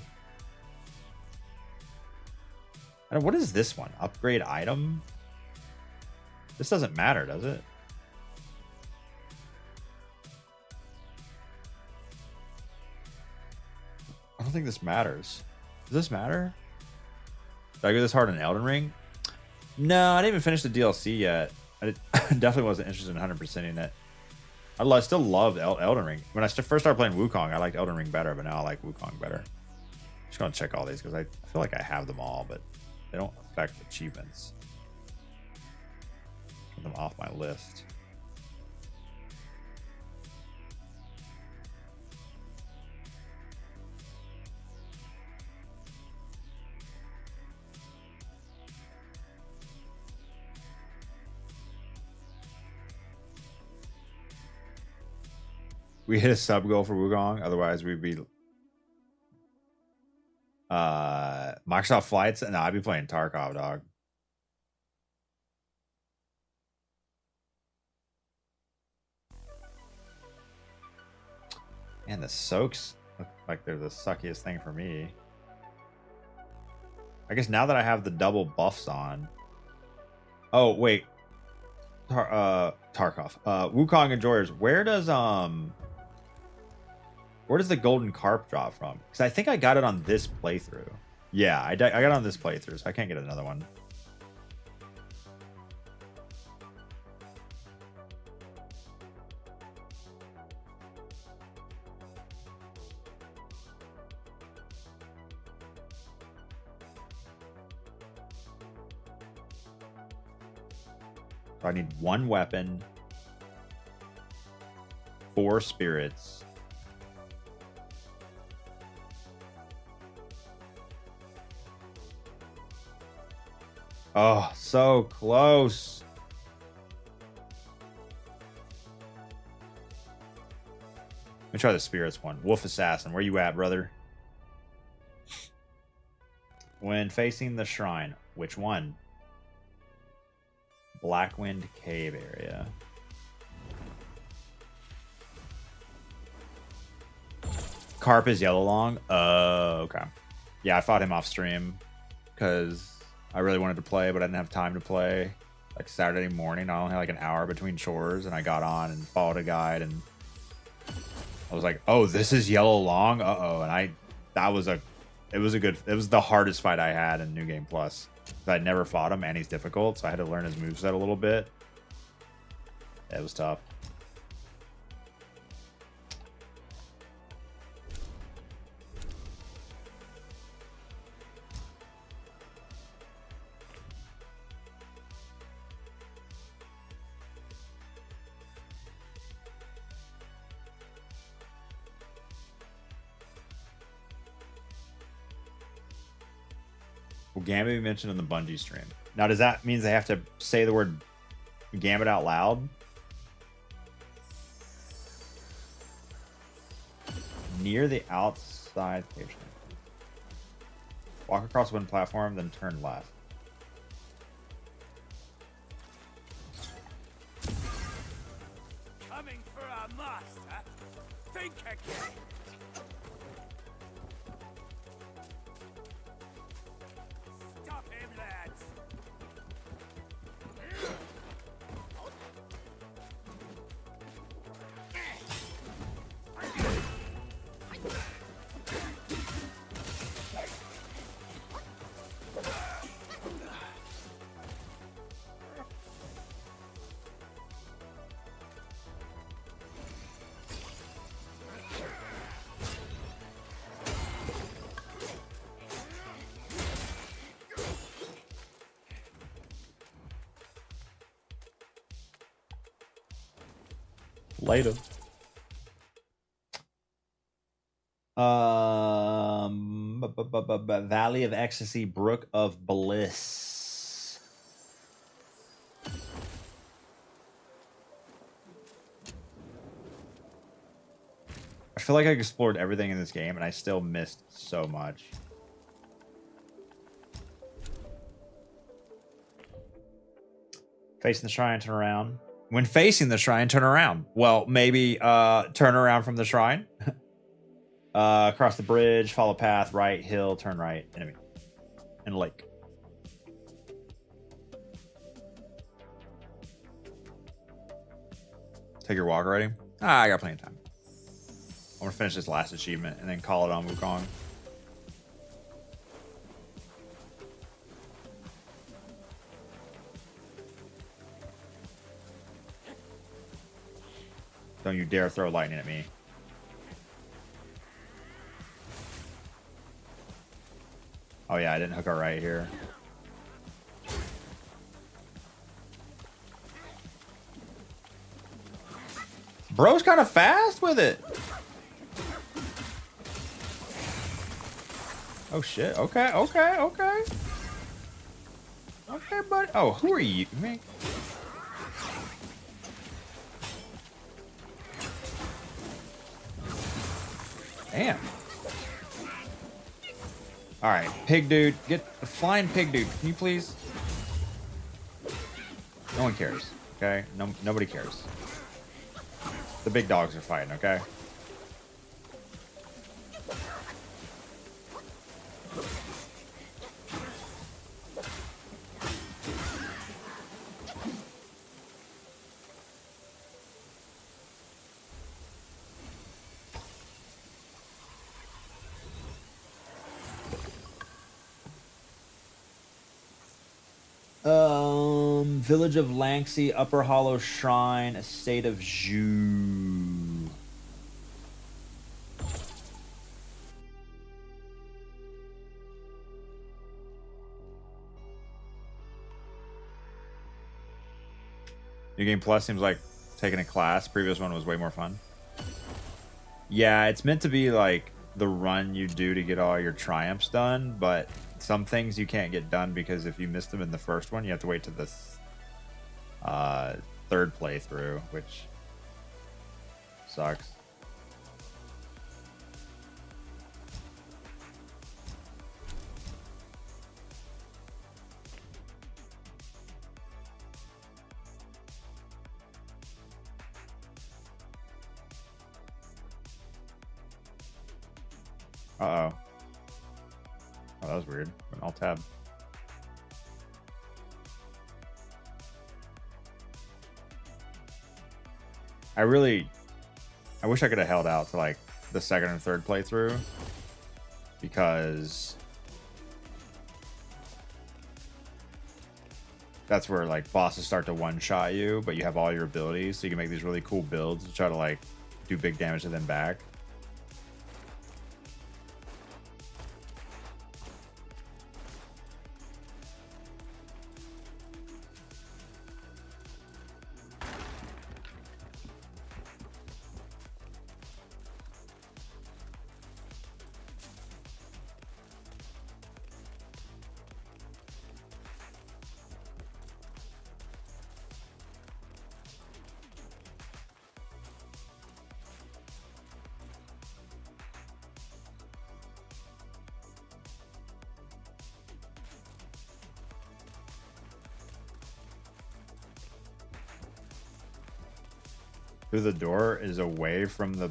And what is this one? Upgrade item? This doesn't matter, does it? I don't think this matters. Does this matter? Did I go this hard in Elden Ring? No, I didn't even finish the DLC yet. I definitely wasn't interested in 100%ing it. I still loved Elden Ring. When I first started playing Wukong, I liked Elden Ring better, but now I like Wukong better. I'm just going to check all these because I feel like I have them all, but they don't affect achievements. Get them off my list. We hit a sub goal for Wukong, otherwise we'd be Microsoft Flights. No, I'd be playing Tarkov, dog. And the soaks look like they're the suckiest thing for me. I guess now that I have the double buffs on. Oh wait, Tarkov. Wukong Enjoyers. Where does the golden carp drop from? Because I think I got it on this playthrough. Yeah, I got it on this playthrough, so I can't get another one. So I need 1 weapon, 4 spirits. Oh, so close. Let me try the spirits one. Wolf Assassin, where you at, brother? When facing the shrine, which one? Blackwind Cave area. Carp is yellow long. Okay. Yeah, I fought him off stream because I really wanted to play, but I didn't have time to play. Like Saturday morning, I only had like an hour between chores, and I got on and followed a guide, and I was like, "Oh, this is yellow long." And it was the hardest fight I had in New Game Plus. I'd never fought him, and he's difficult, so I had to learn his moveset a little bit. It was tough. Will Gambit be mentioned in the Bungie stream? Now, does that mean they have to say the word Gambit out loud? Near the outside station. Walk across one platform, then turn left. Coming for our master. Think again. Stop him, lads. Later. Valley of Ecstasy, Brook of Bliss. I feel like I explored everything in this game, and I still missed so much. Facing the shrine, turn around. When facing the shrine, turn around. Well, maybe turn around from the shrine. Across the bridge, follow path, right, hill, turn right, enemy. And lake. Take your walk already? I got plenty of time. I'm gonna finish this last achievement and then call it on Wukong. Don't you dare throw lightning at me. Oh yeah, I didn't hook our right here. Bro's kind of fast with it. Oh shit. Okay, okay, okay. Okay, buddy. Oh, who are you? Me? Damn. Alright, pig dude. Get the flying pig dude. Can you please? No one cares. Okay? Nobody cares. The big dogs are fighting, okay? Village of Lanxey, Upper Hollow Shrine, Estate of Zhu. New Game Plus seems like taking a class. Previous one was way more fun. Yeah, it's meant to be like the run you do to get all your triumphs done, but some things you can't get done because if you missed them in the first one, you have to wait to the third playthrough, which sucks. Uh-oh. Oh, that was weird. I'll tab. I wish I could have held out to like the second and third playthrough because that's where like bosses start to one-shot you, but you have all your abilities, so you can make these really cool builds to try to like do big damage to them back. Through the door is away from the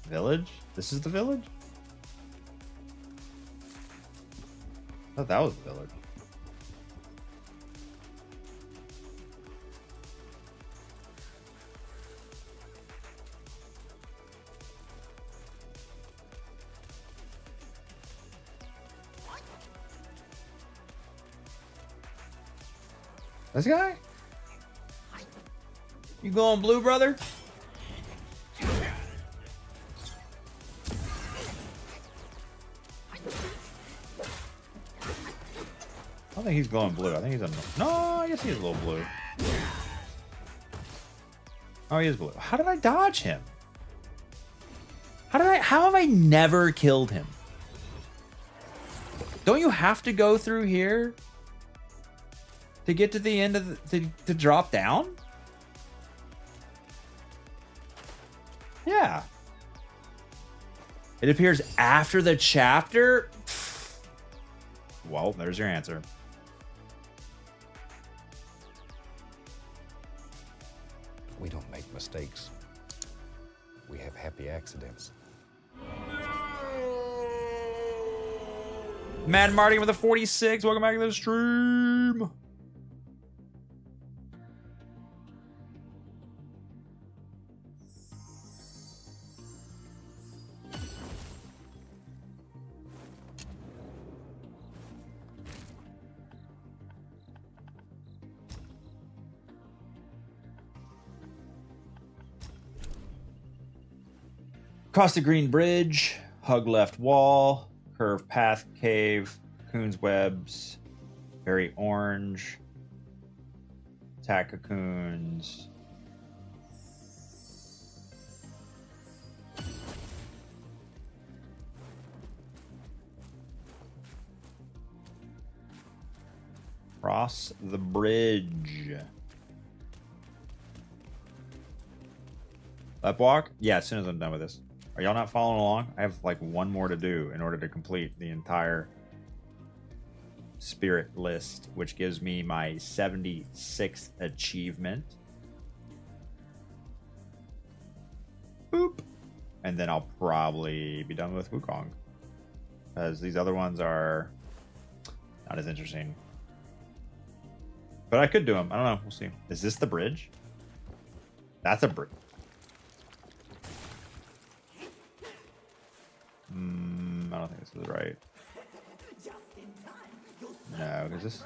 village? This is the village? I thought that was the village. This guy? You going blue, brother? I don't think he's glowing blue. I think he's a... No, I guess he is a little blue. Oh, he is blue. How did I dodge him? How have I never killed him? Don't you have to go through here to get to the end of the... to drop down? Yeah. It appears after the chapter. Well, there's your answer. mistakes. We have happy accidents. Mad Marty with a 46. Welcome back to the stream. Cross the green bridge, hug left wall, curve path cave, cocoons webs, very orange, attack cocoons. Cross the bridge. Left walk? Yeah, as soon as I'm done with this. Are y'all not following along? I have like one more to do in order to complete the entire spirit list, which gives me my 76th achievement. Boop. And then I'll probably be done with Wukong. Because these other ones are not as interesting. But I could do them. I don't know. We'll see. Is this the bridge? That's a bridge. I don't think this is right. No, because this...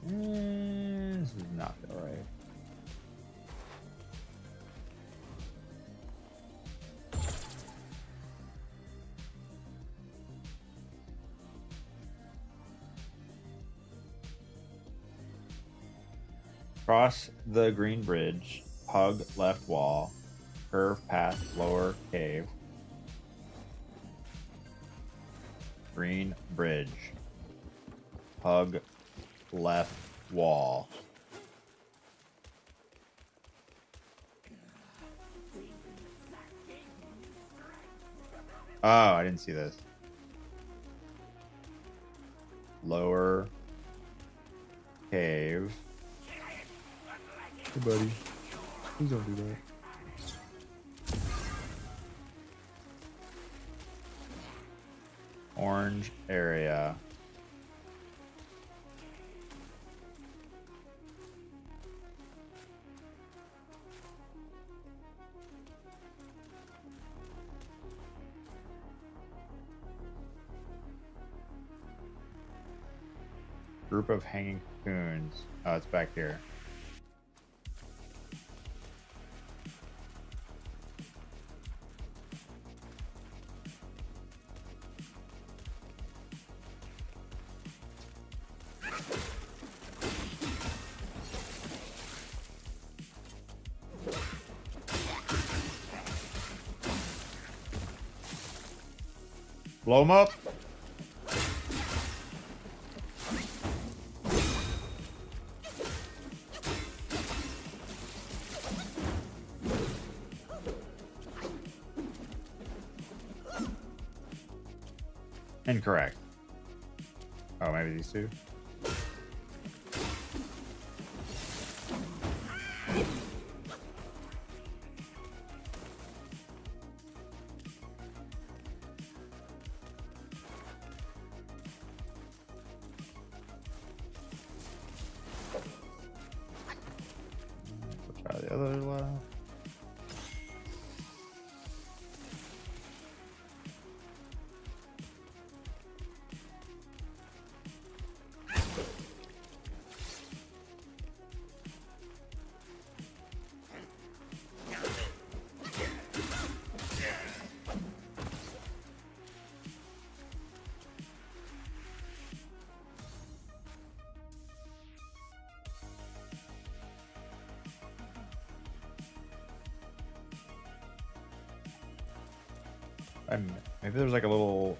this does not feel right. Cross the green bridge, hug left wall, curve path lower cave, green bridge, hug left wall. Oh, I didn't see this. Lower cave. Hey, buddy. Please don't do that. Orange area. Group of hanging cocoons. Oh, it's back here. Blow him up. Incorrect. Oh, maybe these two. Try the other left. Maybe there's like a little...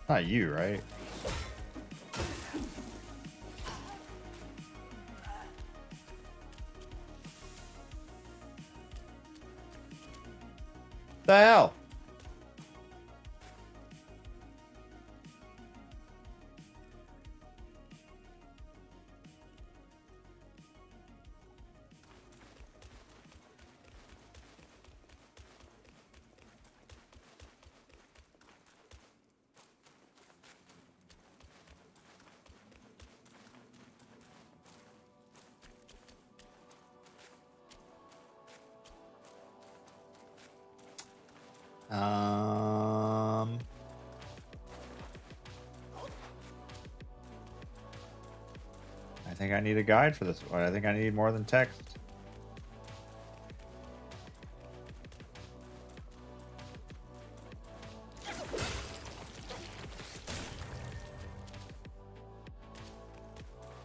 Not you, right? The hell? I think I need a guide for this one. I think I need more than text.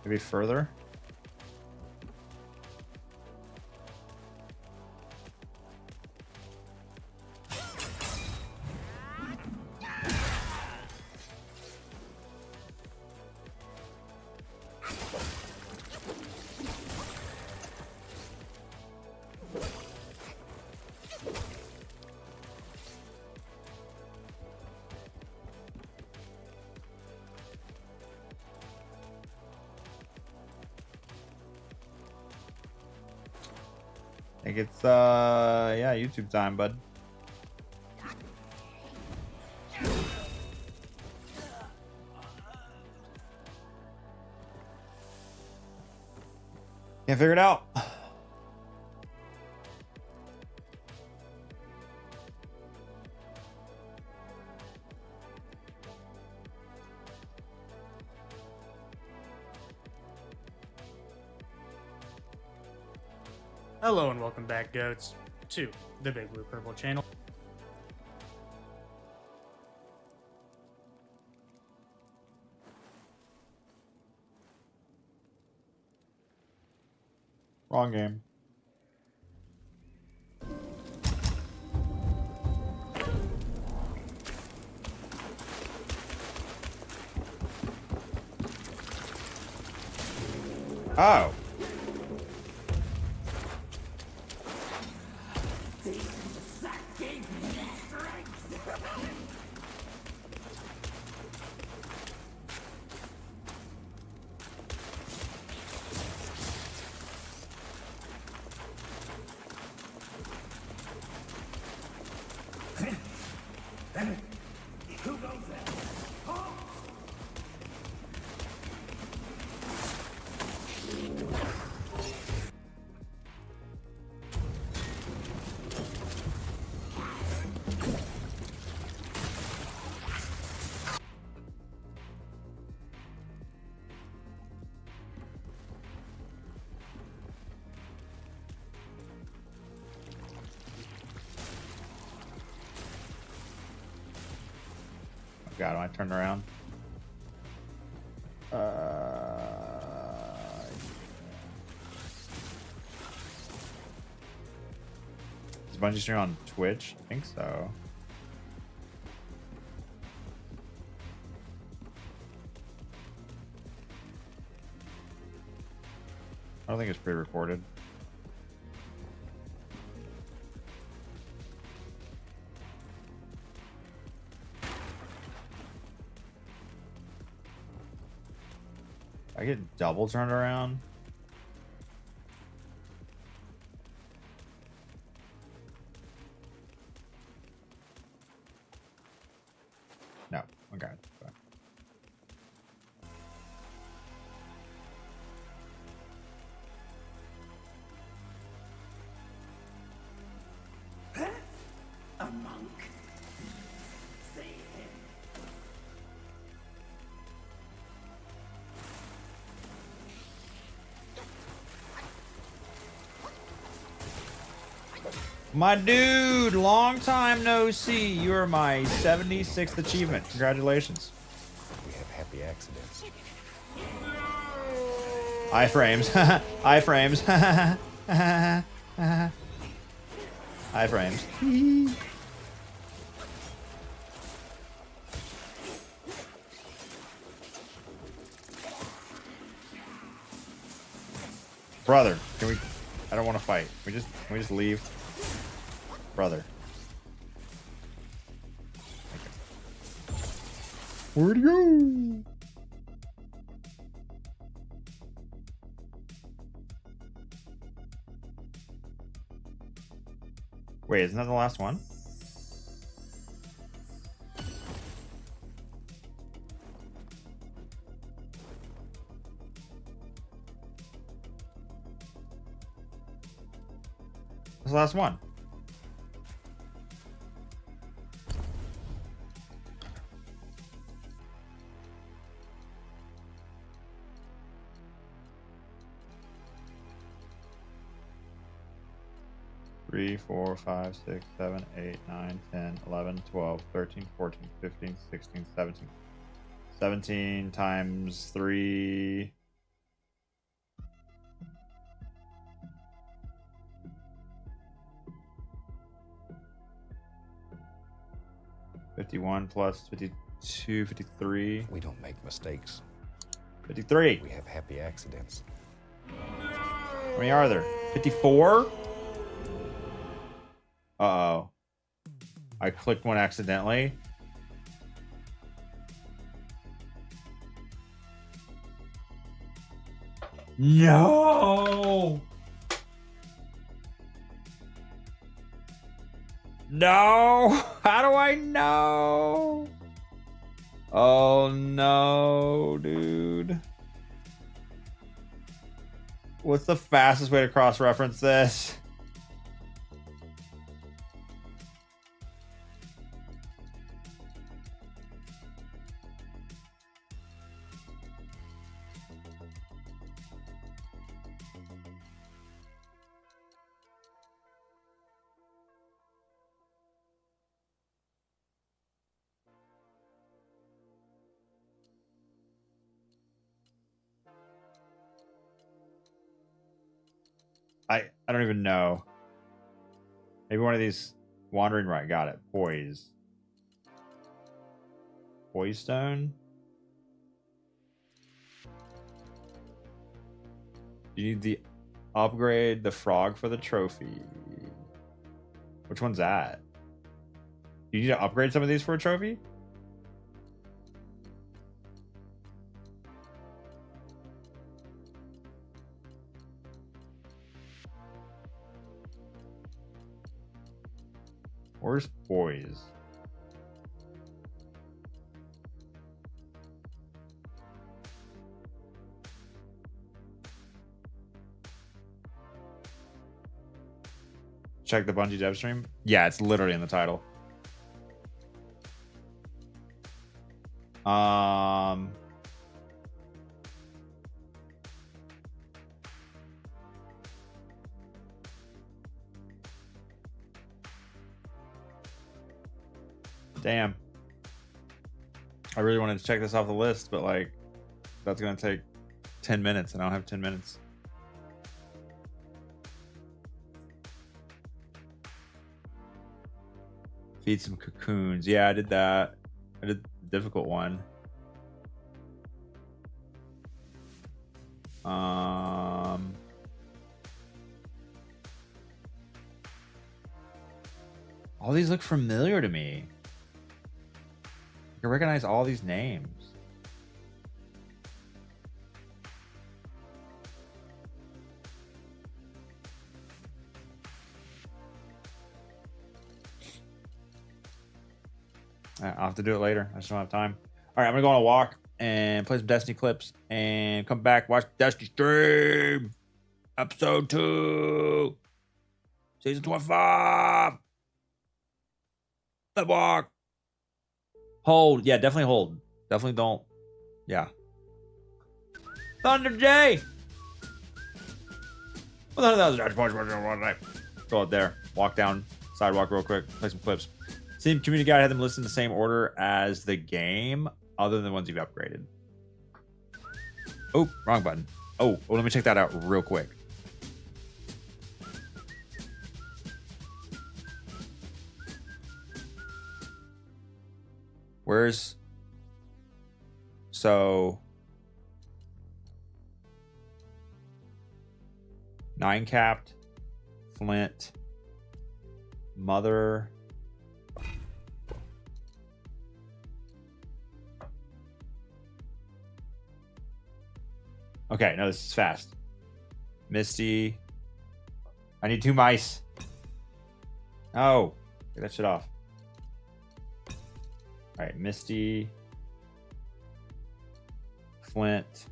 Maybe further. I think it's yeah, YouTube time, bud. Can't figure it out. Hello and welcome back, goats, to the Big Blue Purple channel. Wrong game. Oh. God, when I turned around. Is Bungie stream on Twitch? I think so. I don't think it's pre-recorded. I get double turned around. No, okay. A monk. Save him. My dude, long time no see. You are my 76th achievement. Congratulations. We have happy accidents. iframes. iframes. iframes. Brother, can we? I don't want to fight. Can we just leave? Brother. Where'd he go? Wait, isn't that the last one? That's the last one. Three, 4, 5, 6, 7, 8, 9, 10, 11, 12, 13, 14, 15, 16, 17. 17 times 3. $51 plus 52, 53. We don't make mistakes. 53. We have happy accidents. How many are there? 54? Uh-oh. I clicked one accidentally. No! No! How do I know? Oh no, dude. What's the fastest way to cross-reference this? I don't even know. Maybe one of these wandering right. Got it. Poise. Poise stone. You need the upgrade the frog for the trophy. Which one's that? Do you need to upgrade some of these for a trophy? Where's Poise? Check the Bungie dev stream. Yeah, it's literally in the title. Damn. I really wanted to check this off the list, but like, that's gonna take 10 minutes, and I don't have 10 minutes. Feed some cocoons. Yeah, I did that. I did the difficult one. All these look familiar to me. I can recognize all these names. I'll have to do it later. I just don't have time. All right, I'm gonna go on a walk and play some Destiny clips and come back, watch Destiny stream. Episode 2. Season 25. Let walk. Hold. Yeah, definitely hold. Definitely don't. Yeah. Thunder J. Well, that was a point. Go out there. Walk down sidewalk real quick. Play some clips. Same community guide had them listed in the same order as the game, other than the ones you've upgraded. Oh, wrong button. Oh, let me check that out real quick. Where's... So... Nine capped. Flint. Mother. Okay, no, this is fast. Misty. I need 2 mice. Oh, get that shit off. All right, Misty. Flint.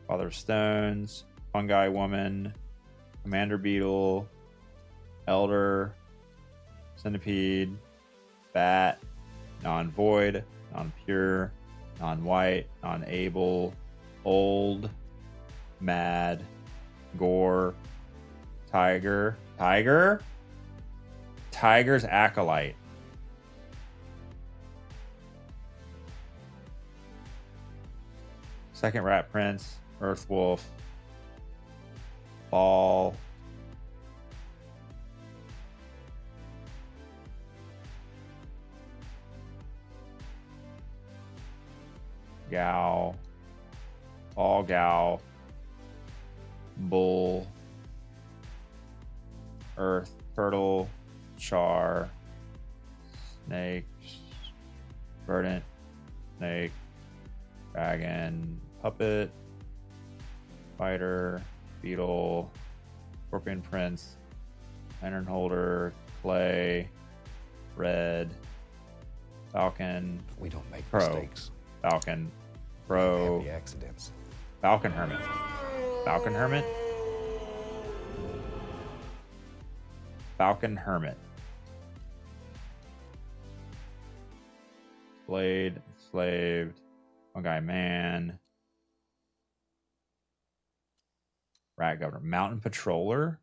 Father of Stones. Fungi Woman. Commander Beetle. Elder. Centipede. Bat. Non-void. Non-pure. Non-white. Non-able. Old. Mad. Gore. Tiger. Tiger? Tiger's Acolyte. Second Rat Prince. Earth Wolf. Ball. Gal. All Gal. Bull. Earth. Turtle. Char. Snake. Verdant. Snake. Dragon. Puppet. Fighter. Beetle. Scorpion Prince. Lantern Holder. Clay. Red. Falcon. We don't make Crow. mistakes. Falcon. Crow. Happy accidents. Falcon Hermit. Falcon Hermit. Falcon Hermit. Blade. Enslaved. Fungi Man. Rat Governor. Mountain Patroller.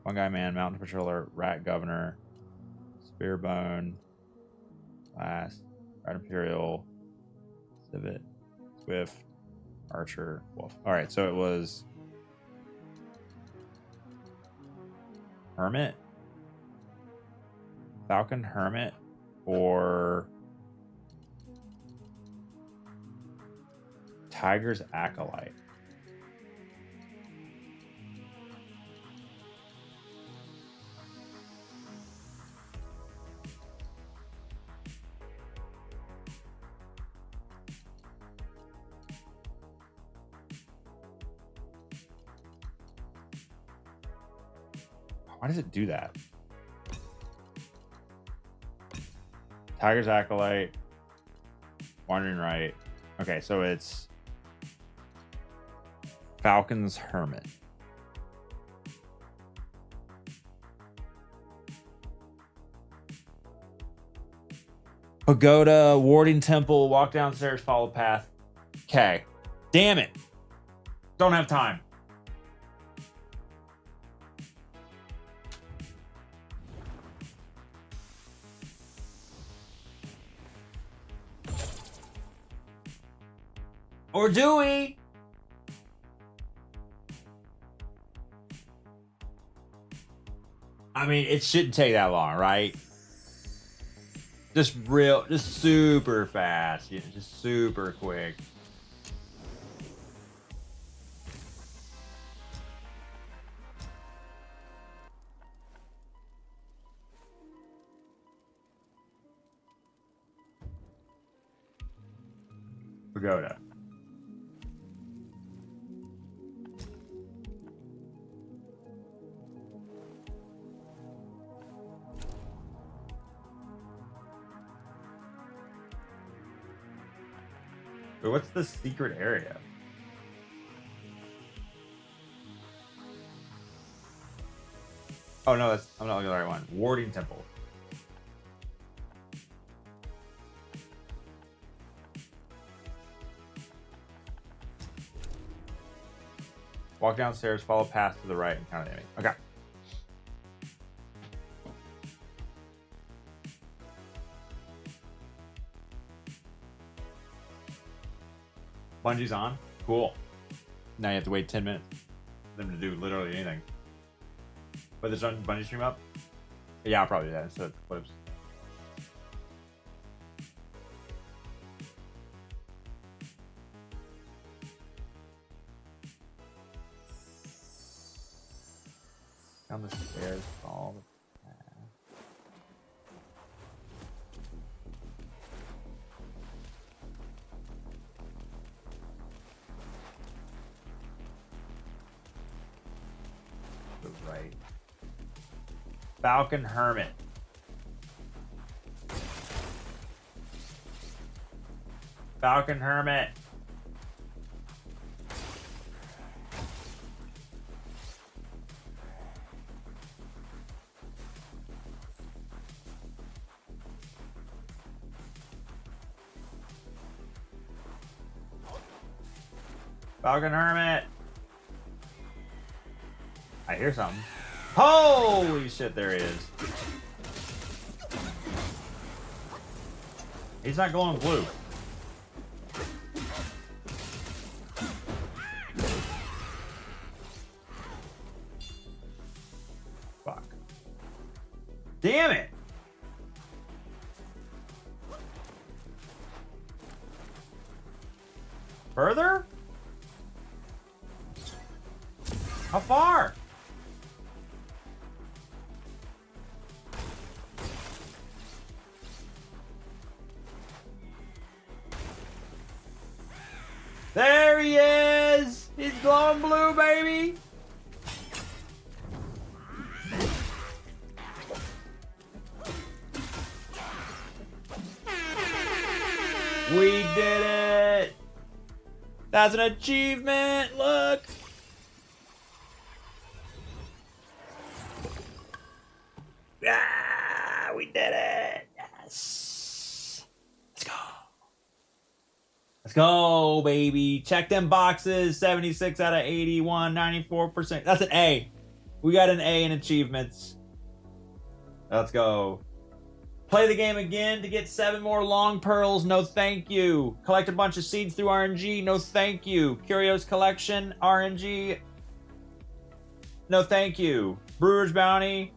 Fungi Man. Mountain Patroller. Rat Governor. Spearbone. Last. Rat Imperial. Civet. Swift. Archer. Wolf. Alright, so it was Hermit. Falcon Hermit or Tiger's Acolyte. Why does it do that? Tiger's Acolyte. Wandering Right. Okay, so it's Falcon's Hermit. Pagoda, Warding Temple, walk downstairs, follow path. Okay. Damn it. Don't have time. Or do we? I mean, it shouldn't take that long, right? Just super fast. You know, just super quick. Pagoda. But what's the secret area? Oh no, I'm not looking at the right one. Warding Temple. Walk downstairs, follow path to the right, and count the enemy. Okay. Bungie's on. Cool. Now you have to wait 10 minutes for them to do literally anything. Put this on Bungie stream up? Yeah, I'll probably do that instead of clips. Down the stairs all the time. The right. Falcon Hermit. Falcon Hermit. Falcon Hermit. I hear something. Holy shit, there he is. He's not glowing blue. Fuck. Damn it! Further? How far? There he is! He's glowing blue, baby! We did it! That's an achievement! Look! Ah, we did it! Yes! Let's go! Let's go, baby. Check them boxes. 76 out of 81, 94%. That's an A. We got an A in achievements. Let's go. Play the game again to get 7 more long pearls. No thank you. Collect a bunch of seeds through RNG. No thank you. Curios collection. RNG. No thank you. Brewer's Bounty.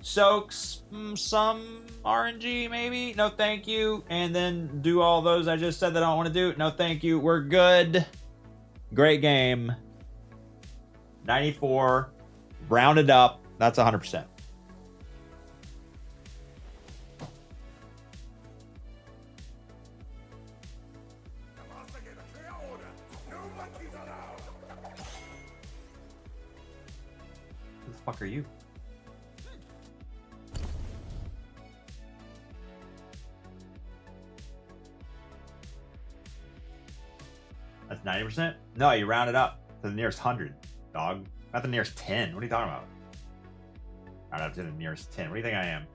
Soaks. Some RNG maybe. No thank you. And then do all those I just said that I don't want to do. No thank you. We're good. Great game. 94. Rounded up. That's 100%. Who the fuck are you? That's 90%? No, you round it up to the nearest 100, dog. Not the nearest 10. What are you talking about? Round up to the nearest 10. What do you think I am?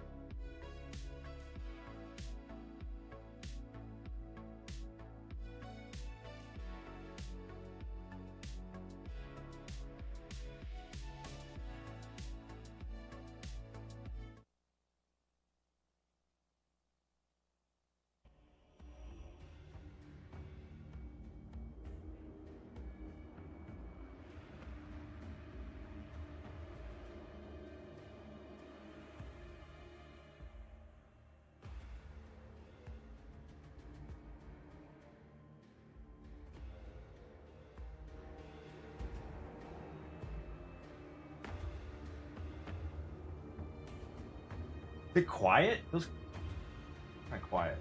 Is it quiet? It feels kind of quiet.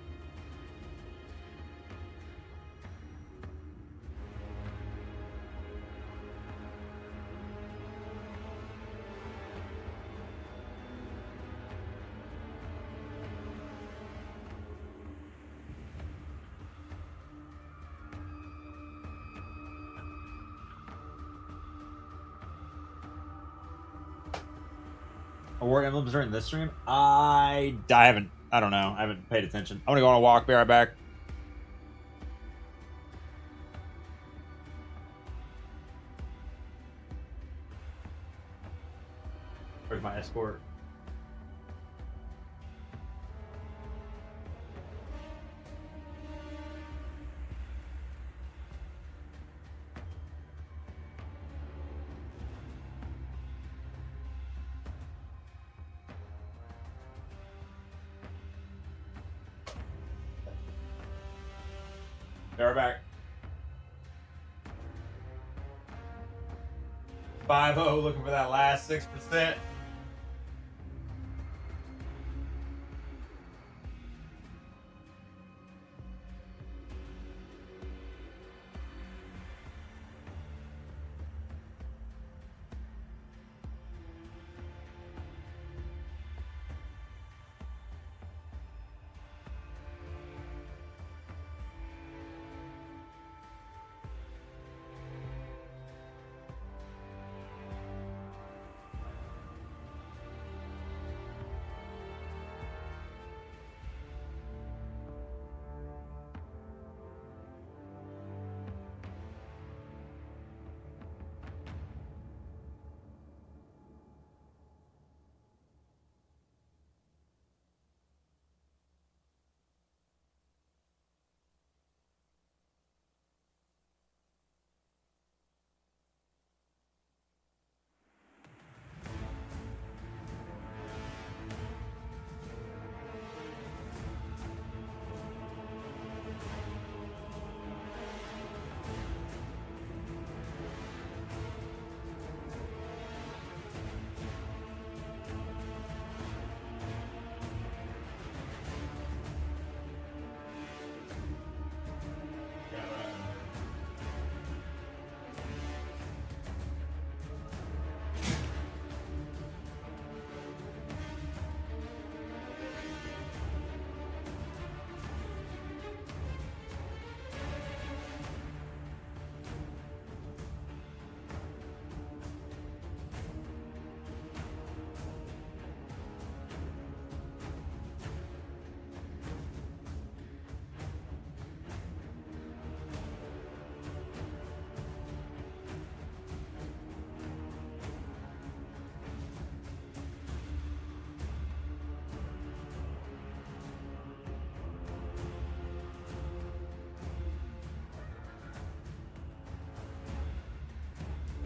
War emblems during this stream? I haven't. I don't know. I haven't paid attention. I'm gonna go on a walk. Be right back. Where's my escort? Be right back. 5-0 looking for that last 6%.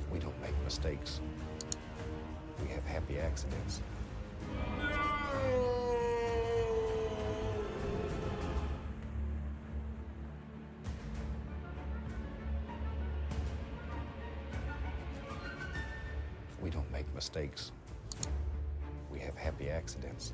We don't make mistakes. We have happy accidents. We don't make mistakes. We have happy accidents.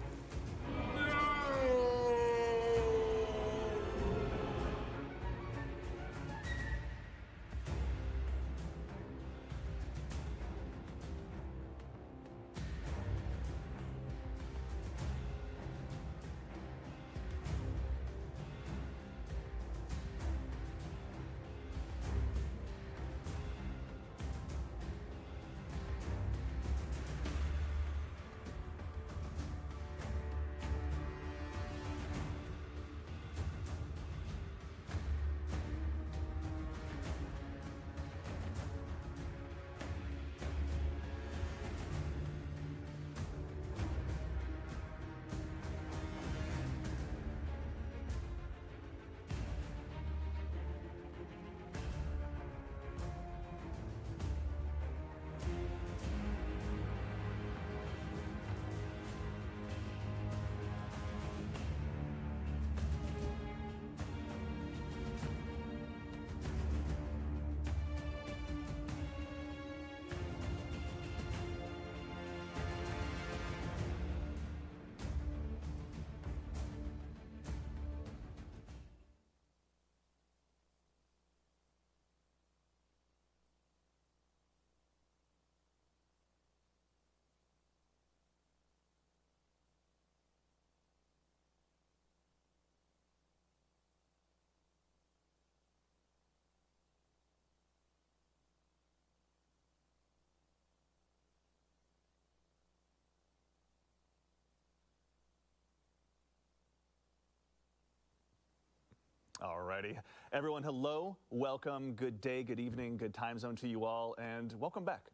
Alrighty. Everyone, hello, welcome, good day, good evening, good time zone to you all, and welcome back.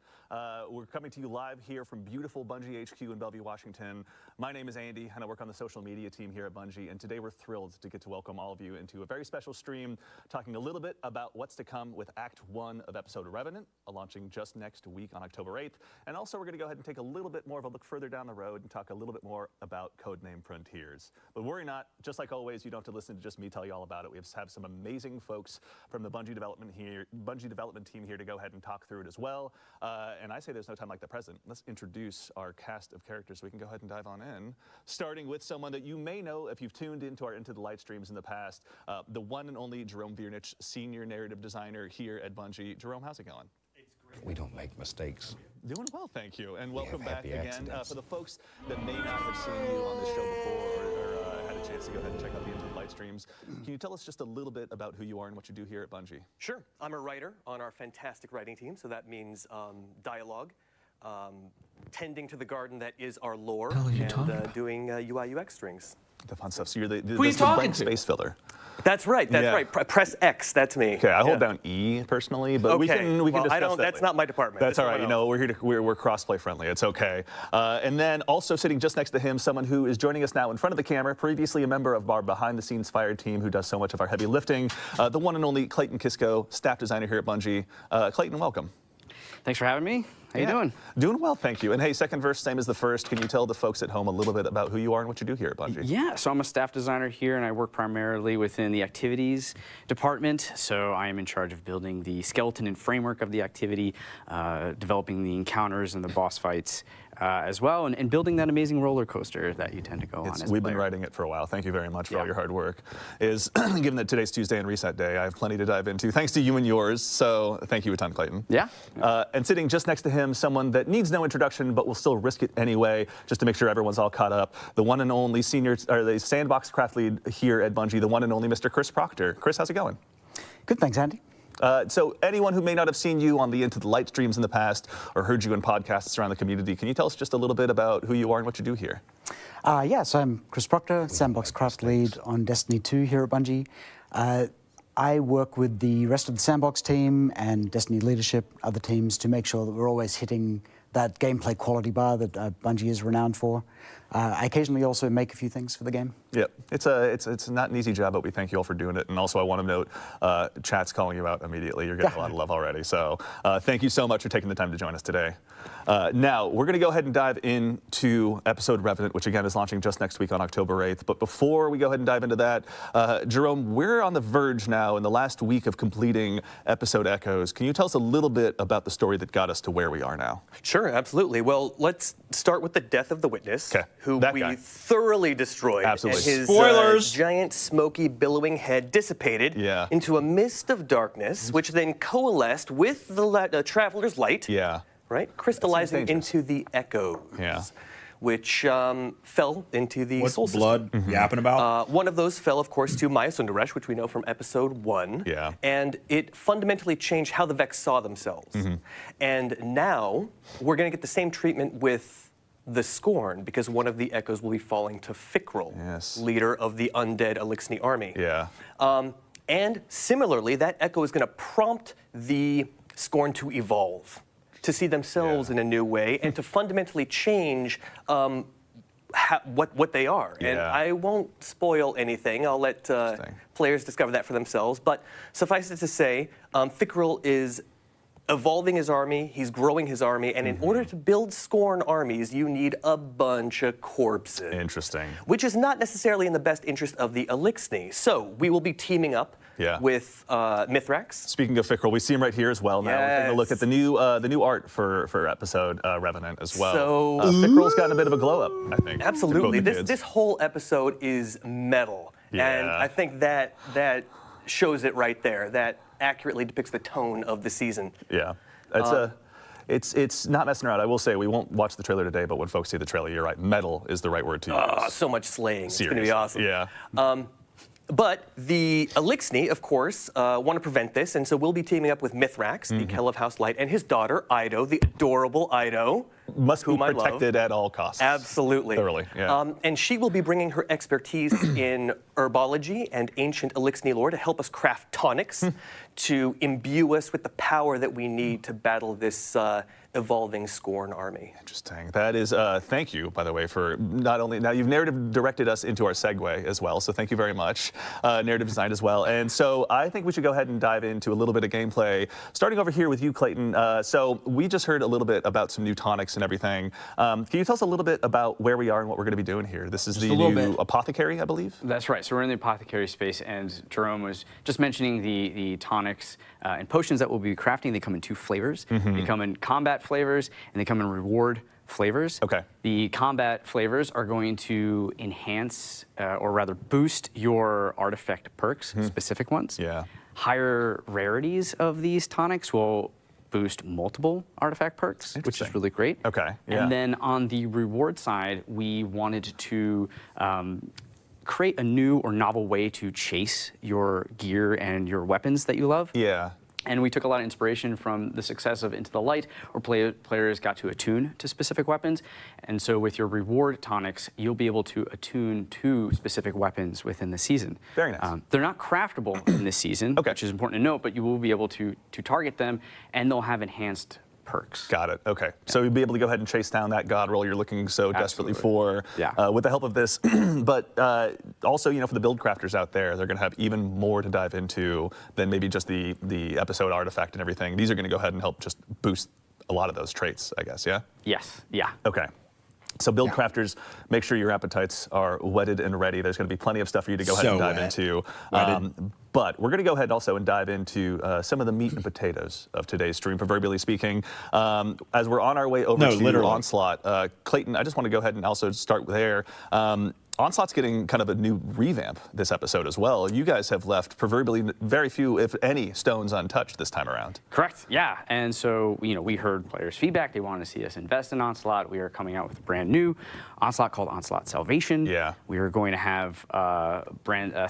We're coming to you live here from beautiful Bungie HQ in Bellevue, Washington. My name is Andy, and I work on the social media team here at Bungie, and today we're thrilled to get to welcome all of you into a very special stream, talking a little bit about what's to come with Act 1 of episode Revenant, launching just next week on October 8th, and also we're going to go ahead and take a little bit more of a look further down the road and talk a little bit more about Codename Frontiers. But worry not, just like always, you don't have to listen to just me tell you all about it. We have have some amazing folks from the Bungie development team here to go ahead and talk through it as well. And I say there's no time like the present. Let's introduce our cast of characters so we can go ahead and dive on in. Starting with someone that you may know if you've tuned into our Into the Light streams in the past, the one and only Jerome Viernich, senior narrative designer here at Bungie. Jerome, how's it going? We don't make mistakes. Doing well, thank you. And welcome have back happy again. accidents. For the folks that may not have seen you on this show before or had a chance to go ahead and check out the Into the Light streams, can you tell us just a little bit about who you are and what you do here at Bungie? Sure. I'm a writer on our fantastic writing team, so that means dialogue, tending to the garden that is our lore, and doing UI UX strings. The fun stuff. So you're the talking to? space filler. That's right. That's right. Press X. That's me. Okay, I hold down E personally, but we can discuss I don't. that That's later. not my department. That's all right. You know, we're here to we're crossplay friendly. It's okay. And then also sitting just next to him, someone who is joining us now in front of the camera, previously a member of our behind-the-scenes fire team, who does so much of our heavy lifting, the one and only Clayton Kisko, staff designer here at Bungie. Clayton, welcome. Thanks for having me. How you doing? Doing well, thank you. And hey, second verse, same as the first. Can you tell the folks at home a little bit about who you are and what you do here at Bungie? Yeah, so I'm a staff designer here, and I work primarily within the activities department. So I am in charge of building the skeleton and framework of the activity, developing the encounters and the boss fights as well, and building that amazing roller coaster that you tend to go on as We've been writing it for a while. Thank you very much for all your hard work. Given that today's Tuesday and reset day, I have plenty to dive into. Thanks to you and yours. So thank you a ton, Clayton. Yeah. And sitting just next to him, someone that needs no introduction, but will still risk it anyway, just to make sure everyone's all caught up. The one and only the sandbox craft lead here at Bungie, the one and only Mr. Chris Proctor. Chris, how's it going? Good, thanks, Andy. So anyone who may not have seen you on the Into the Light streams in the past or heard you in podcasts around the community, can you tell us just a little bit about who you are and what you do here? So I'm Chris Proctor, Sandbox Craft Lead on Destiny 2 here at Bungie. I work with the rest of the Sandbox team and Destiny leadership, other teams, to make sure that we're always hitting that gameplay quality bar that Bungie is renowned for. I occasionally also make a few things for the game. Yep, it's not an easy job, but we thank you all for doing it. And also, I want to note, chat's calling you out immediately. You're getting a lot of love already. So thank you so much for taking the time to join us today. Now, we're going to go ahead and dive into episode Revenant, which again is launching just next week on October 8th. But before we go ahead and dive into that, Jerome, we're on the verge now in the last week of completing episode Echoes. Can you tell us a little bit about the story that got us to where we are now? Sure, absolutely. Well, let's start with the death of the Witness, who we thoroughly destroyed. Absolutely. And his Spoilers! Giant, smoky, billowing head dissipated into a mist of darkness, which then coalesced with the Traveler's Light. Right? Crystallizing into the Echoes. Which fell into the Soul System. Blood yapping about? One of those fell, of course, to Maya Sundaresh, which we know from episode 1. And it fundamentally changed how the Vex saw themselves. And now we're going to get the same treatment with the Scorn, because one of the Echoes will be falling to Fikrul, leader of the undead Elixni army. And similarly, that Echo is going to prompt the Scorn to evolve, to see themselves in a new way, and to fundamentally change what they are. And I won't spoil anything. I'll let players discover that for themselves. But suffice it to say, Fikrul is evolving his army, he's growing his army, and in order to build Scorn armies, you need a bunch of corpses. Interesting. Which is not necessarily in the best interest of the Elixni. So we will be teaming up with Mithrax. Speaking of Fikrul, we see him right here as well. Now we're taking a look at the new art for episode Revenant as well. So Fikrul's gotten a bit of a glow up, I think. Absolutely. This whole episode is metal, and I think that shows it right there. That accurately depicts the tone of the season. It's not messing around. I will say we won't watch the trailer today, but when folks see the trailer, you're right. Metal is the right word to use. So much slaying. Seriously. It's going to be awesome. But the Elixni, of course, want to prevent this, and so we'll be teaming up with Mithrax, the Kell of House Light, and his daughter, Ido, the adorable Ido. Must be protected at all costs. Absolutely. Thoroughly, and she will be bringing her expertise in herbology and ancient Elixni lore to help us craft tonics to imbue us with the power that we need to battle this evolving Scorn army. Interesting. That is, thank you, by the way, for not only, now you've narrative directed us into our segue as well, so thank you very much. Narrative design as well. And so I think we should go ahead and dive into a little bit of gameplay. Starting over here with you, Clayton. So we just heard a little bit about some new tonics and everything. Can you tell us a little bit about where we are and what we're going to be doing here? This is the new apothecary, I believe? That's right. so we're in the apothecary space, and Jerome was just mentioning the tonics and potions that we'll be crafting. They come in 2 flavors. They come in combat flavors, and they come in reward flavors. Okay. The combat flavors are going to enhance, or rather boost your artifact perks, specific ones. Yeah. Higher rarities of these tonics will boost multiple artifact perks, which is really great. Okay. Yeah. And then on the reward side, we wanted to create a new or novel way to chase your gear and your weapons that you love. Yeah. And we took a lot of inspiration from the success of Into the Light, where players got to attune to specific weapons. And so with your reward tonics, you'll be able to attune to specific weapons within the season. Very nice. They're not craftable in this season, which is important to note, but you will be able to target them, and they'll have enhanced perks. Got it. Okay. So you'll be able to go ahead and chase down that god roll you're looking so desperately for with the help of this. But also, you know, for the build crafters out there, they're going to have even more to dive into than maybe just the episode artifact and everything. These are going to go ahead and help just boost a lot of those traits, I guess, yeah? Yes. Yeah. Okay. So build crafters, make sure your appetites are whetted and ready. There's going to be plenty of stuff for you to go ahead and dive into. But we're going to go ahead also and dive into some of the meat and potatoes of today's stream, proverbially speaking. As we're on our way over to Onslaught, Clayton, I just want to go ahead and also start there. Onslaught's getting kind of a new revamp this episode as well. You guys have left proverbially very few, if any, stones untouched this time around. Correct, yeah. And so, you know, we heard players' feedback. They wanted to see us invest in Onslaught. We are coming out with a brand new Onslaught called Onslaught Salvation. Yeah. We are going to have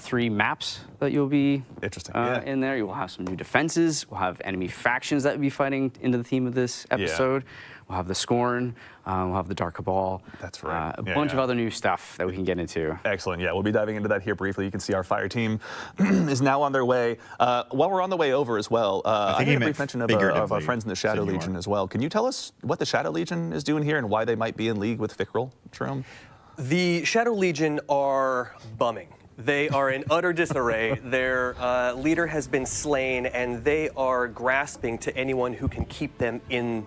3 maps that you'll be in there. You will have some new defenses. We'll have enemy factions that will be fighting into the theme of this episode. We'll have the Scorn. We'll have the Dark Cabal. That's right. A bunch of other new stuff that we can get into. Excellent. Yeah, we'll be diving into that here briefly. You can see our fire team is now on their way. While we're on the way over as well, I made a brief mention of our friends in the Shadow Legion as well. Can you tell us what the Shadow Legion is doing here and why they might be in league with Fickrel, Jerome? The Shadow Legion are bumming. They are in utter disarray. Their leader has been slain, and they are grasping to anyone who can keep them in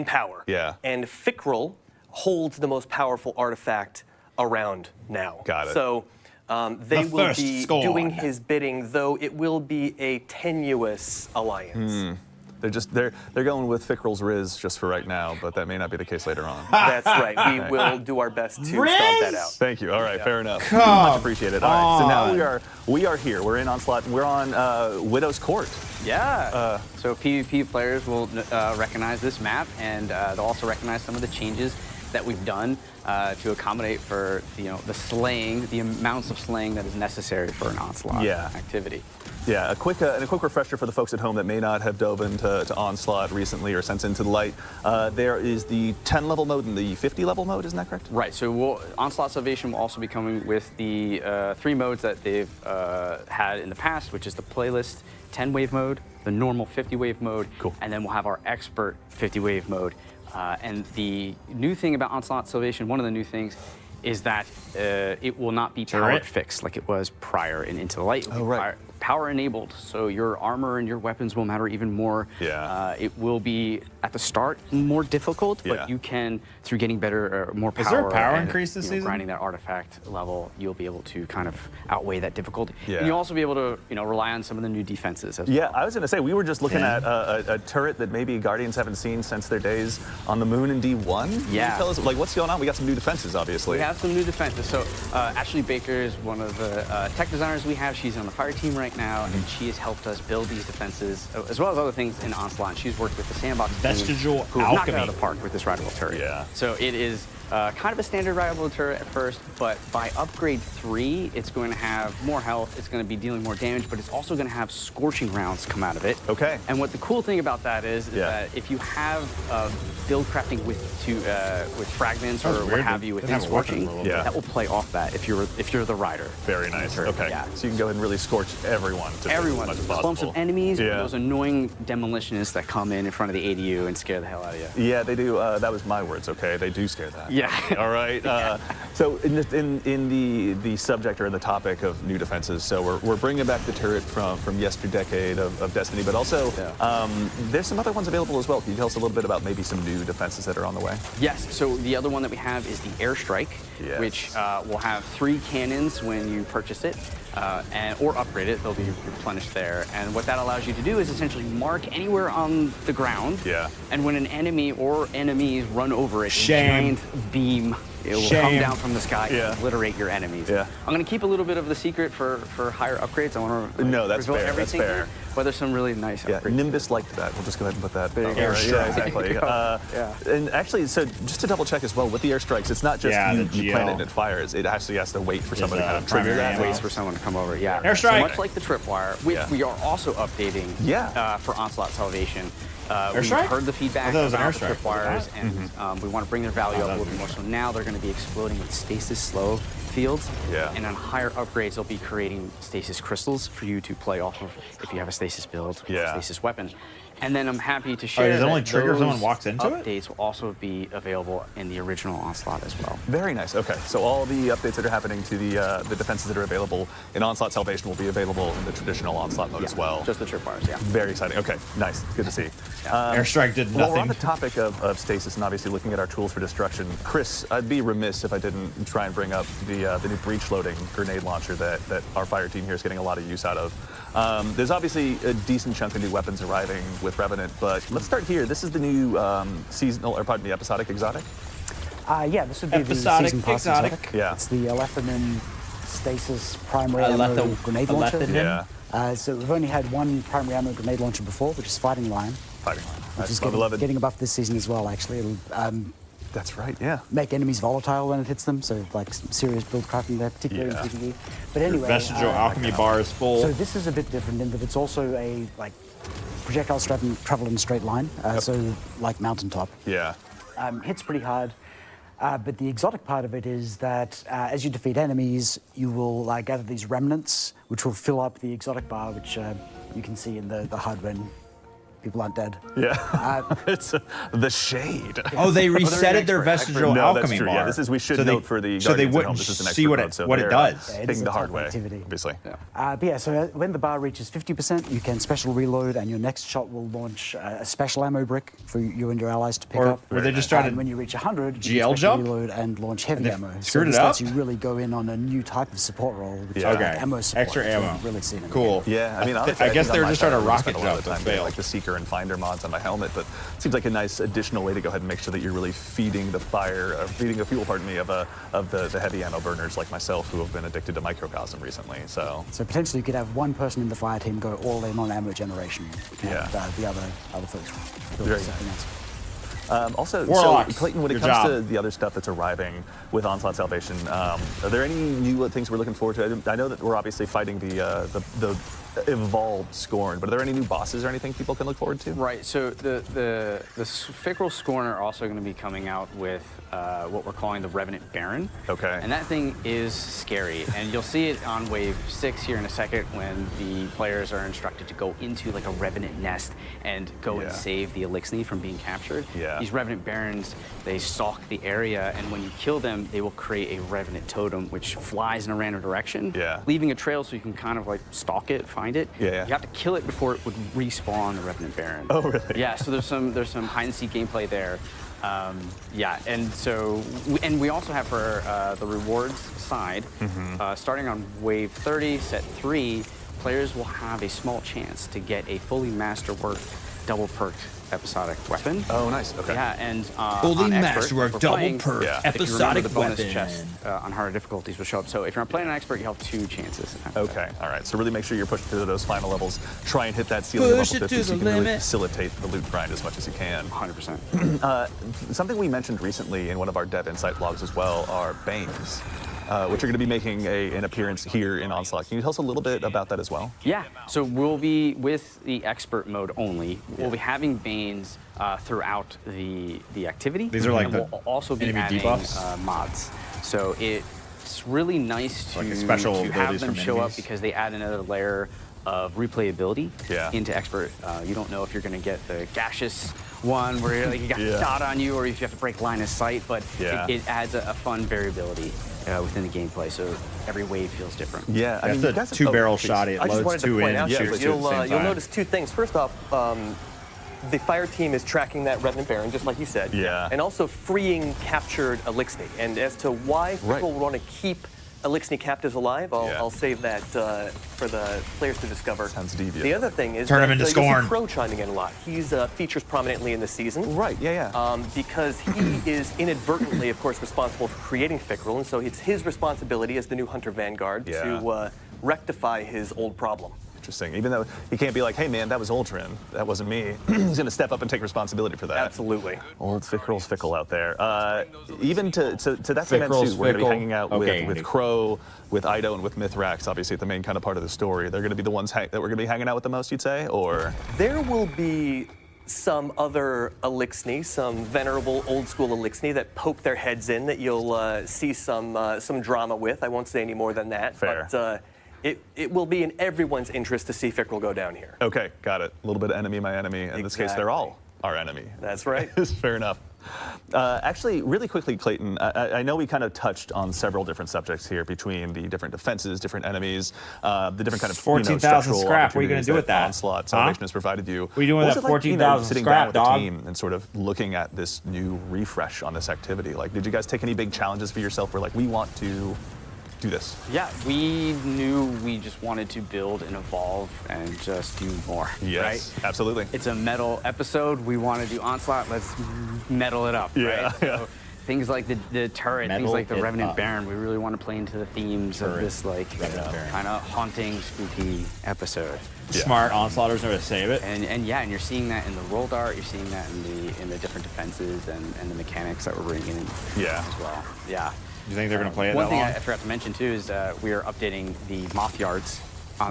power. Yeah. And Fickrel holds the most powerful artifact around now. Got it. So they will be doing his bidding, though it will be a tenuous alliance. They're going with Fickrel's Riz just for right now, but that may not be the case later on. That's right. We will do our best to stomp that out. Thank you. All right, fair enough. Much appreciated. All right, so now we are here. We're in Onslaught, and we're on Widow's Court. Yeah. So PvP players will recognize this map, and they'll also recognize some of the changes that we've done to accommodate for the slaying, the amounts of slaying that is necessary for an Onslaught activity. Yeah, a quick refresher for the folks at home that may not have dove into Onslaught recently or since Into the Light. There is the 10-level mode and the 50-level mode, isn't that correct? Right, so Onslaught Salvation will also be coming with the 3 modes that they've had in the past, which is the playlist 10-wave mode, the normal 50-wave mode, and then we'll have our expert 50-wave mode. And the new thing about Onslaught Salvation, one of the new things, is that it will not be power fixed like it was prior in Into the Light. It will be power enabled, so your armor and your weapons will matter even more. It will be at the start more difficult, but you can, through getting better, more power. Is there a power increase this season? Grinding that artifact level, you'll be able to kind of outweigh that difficulty. And you'll also be able to, rely on some of the new defenses as well. I was going to say, we were just looking at a turret that maybe Guardians haven't seen since their days on the moon in D1. Can you tell us, what's going on? We got some new defenses, obviously. We have some new defenses. So Ashley Baker is one of the tech designers we have. She's on the fire team right now, and she has helped us build these defenses, as well as other things in Onslaught. And she's worked with the Sandbox Vestigial team, who have knocked it out of the park with this rideable turret. So it is kind of a standard rideable turret at first, but by upgrade 3, it's going to have more health, it's going to be dealing more damage, but it's also going to have scorching rounds come out of it. And what the cool thing about that is that if you have build crafting with fragments or what have you within scorching, that will play off that if you're the rider. Very nice. Okay. So you can go ahead and really scorch everyone. Everyone. Clumps of enemies, those annoying demolitionists that come in front of the ADU and scare the hell out of you. Yeah, they do. That was my words. Okay, they do scare that. Yeah. All right. So in the subject or in the topic of new defenses, so we're bringing back the turret from yesterdecade of Destiny, but also there's some other ones available as well. Can you tell us a little bit about maybe some new defenses that are on the way? Yes. So the other one that we have is the airstrike, which will have 3 cannons when you purchase it. Or upgrade it, they'll be replenished there. And what that allows you to do is essentially mark anywhere on the ground. Yeah. And when an enemy or enemies run over it, a giant beam, it will come down from the sky and obliterate your enemies. Yeah. I'm going to keep a little bit of the secret for higher upgrades. I want to that's reveal fair. everything That's fair. here, but there's some really nice upgrades. Nimbus liked that. We'll just go ahead and put that. There you go. Yeah, exactly. And actually, so just to double check as well, with the airstrikes, it's not just you plant it and it fires. It actually has to wait for someone to kind of trigger that. Waits for someone to come over. Yeah. Airstrike. So much like the tripwire, which we are also updating. For Onslaught Salvation. We've heard the feedback about the tripwires, and we want to bring their value up a little bit more. So now they're going to be exploding with stasis slow fields. And on higher upgrades, they'll be creating stasis crystals for you to play off of if you have a stasis build, stasis weapon. And then I'm happy to share does it only that trigger if someone those walks into it? updates will also be available in the original Onslaught as well. Very nice. Okay, so all the updates that are happening to the defenses that are available in Onslaught Salvation will be available in the traditional Onslaught mode as well. Just the tripwires, Very exciting. Okay, nice. Good to see. Airstrike did nothing. Well, we're on the topic of stasis and obviously looking at our tools for destruction. Chris, I'd be remiss if I didn't try and bring up the new breach loading grenade launcher that our fire team here is getting a lot of use out of. There's obviously a decent chunk of new weapons arriving with Revenant, but let's start here. This is the new episodic exotic. Yeah, this would be the season pass exotic. Yeah, it's the Alethanin stasis primary ammo grenade launcher. Yeah. So we've only had one primary ammo grenade launcher before, which is Fighting Lion. Which is getting a buff this season as well. Actually, it'll. That's right, yeah. Make enemies volatile when it hits them, so like serious build crafting there, particularly in PvE. But anyway, Vestigial alchemy bar is full. So this is a bit different in that it's also a projectiles travel in a straight line, so like mountaintop. Yeah. Hits pretty hard. But the exotic part of it is that as you defeat enemies, you will gather these remnants, which will fill up the exotic bar, which you can see in the HUD when people aren't dead. Yeah. It's the shade. Oh, they resetted their vestigial alchemy bar. Yeah, this is, we should note for the so they wouldn't this is an see what it does. Taking the hard way, obviously. But yeah, so when the bar reaches 50%, you can special reload, and your next shot will launch a special ammo brick for you and your allies to pick up. Or they just tried to when you reach 100, GL you can special jump? reload and launch heavy ammo. Screwed it up? lets you really go in on a new type of support role, which is ammo support. Extra ammo. Really seen it. Cool. Yeah, I mean, honestly, I guess they were just trying to rocket jump. jump. Failed. Like the Seeker and Finder mods on my helmet, but it seems like a nice additional way to go ahead and make sure that you're really feeding the fuel, of the heavy ammo burners like myself who have been addicted to microcosm recently. So potentially you could have one person in the fire team go all in on ammo generation. Yeah. And, the other folks build something else. Also, Warlocks, so Clayton, when it comes to the other stuff that's arriving with Onslaught Salvation, are there any new things we're looking forward to? I know that we're obviously fighting the evolved Scorn, but are there any new bosses or anything people can look forward to? Right, so the Ficral Scorn are also going to be coming out with what we're calling the Revenant Baron. Okay. And that thing is scary, and you'll see it on Wave 6 here in a second when the players are instructed to go into like a Revenant nest and go and save the Elixni from being captured. Yeah. These Revenant Barons, they stalk the area, and when you kill them, they will create a Revenant Totem, which flies in a random direction, leaving a trail so you can kind of like stalk it, find it. Yeah. You have to kill it before it would respawn the Revenant Baron. Oh, really? Yeah, so there's some hide and seek gameplay there. And we also have for the rewards side, starting on Wave 30, Set 3, players will have a small chance to get a fully masterwork double perked episodic weapon. Oh, nice. Okay. Yeah, and fully on masterwork double perked episodic the bonus weapon. chest on harder difficulties will show up. So if you're not playing an expert, you have 2 chances. Okay, all right. So really make sure you're pushing through those final levels. Try and hit that ceiling of level 50 so you can really facilitate the loot grind as much as you can. 100%. Something we mentioned recently in one of our Dev Insight vlogs as well are Banes, which are going to be making an appearance here in Onslaught. Can you tell us a little bit about that as well? Yeah, so we'll be, with the expert mode only, we'll be having Banes throughout the activity. These are like and we'll also be adding mods. So it's really nice to, like special to have them from show enemies. up because they add another layer of replayability Yeah. into expert. You don't know if you're going to get the gaseous one where you're, like, you got a dot on you, or if you have to break line of sight, but it adds a fun variability within the gameplay, so every wave feels different. Yeah, I mean, that's a two-barrel shot. It I just wanted loads to two point in out and here, shoots two at the same you'll time. notice two things. First off, the fire team is tracking that Revenant Baron, just like you said. Yeah. And also freeing captured Elixni. And as to why people want to keep Elixni captives alive, I'll save that for the players to discover. Sounds devious. The other thing is Turn that him into you'll scorn. see Crow chiming in a lot. He's features prominently in the season. Right, yeah. Because he is inadvertently, of course, responsible for creating Fickrel, and so it's his responsibility as the new Hunter Vanguard to rectify his old problem. Interesting. Even though he can't be like, hey man, that was Ultron, that wasn't me. He's going to step up and take responsibility for that. Absolutely. Old Fickrel's fickle out there. Even to that same end Fickrel's too, we're going to be fickle. hanging out with Crow, with Ido, and with Mithrax, obviously, at the main kind of part of the story. They're going to be the ones that we're going to be hanging out with the most, you'd say? Or there will be some other Elixni, some venerable old school Elixni that poke their heads in that you'll see some drama with. I won't say any more than that. Fair. But it will be in everyone's interest to see Fickrel go down here. Okay, got it. A little bit of enemy, my enemy. In this case, they're all our enemy. That's right. Fair enough. Actually, really quickly, Clayton, I know we kind of touched on several different subjects here between the different defenses, different enemies, the different kind of 14,000 scrap. What are you going to do with that? Onslaught Salvation has provided you. What are you doing with that 14,000 sitting scrap, down with dog? the team and sort of looking at this new refresh on this activity? Like, did you guys take any big challenges for yourself where, like, we want to do this? Yeah, we knew we just wanted to build and evolve and just do more. Yes, right? absolutely. It's a metal episode. We want to do Onslaught. Let's metal it up. Yeah, right? So things like the turret, Metal things like the it Revenant up. Baron. We really want to play into the themes of this like kind of haunting, spooky episode. Smart Onslaughters know to save it. And you're seeing that in the roll dart. You're seeing that in the different defenses and the mechanics that we're bringing in as well. Yeah. Do you think they're going to play it One that thing long? I forgot to mention too is we are updating the moth yards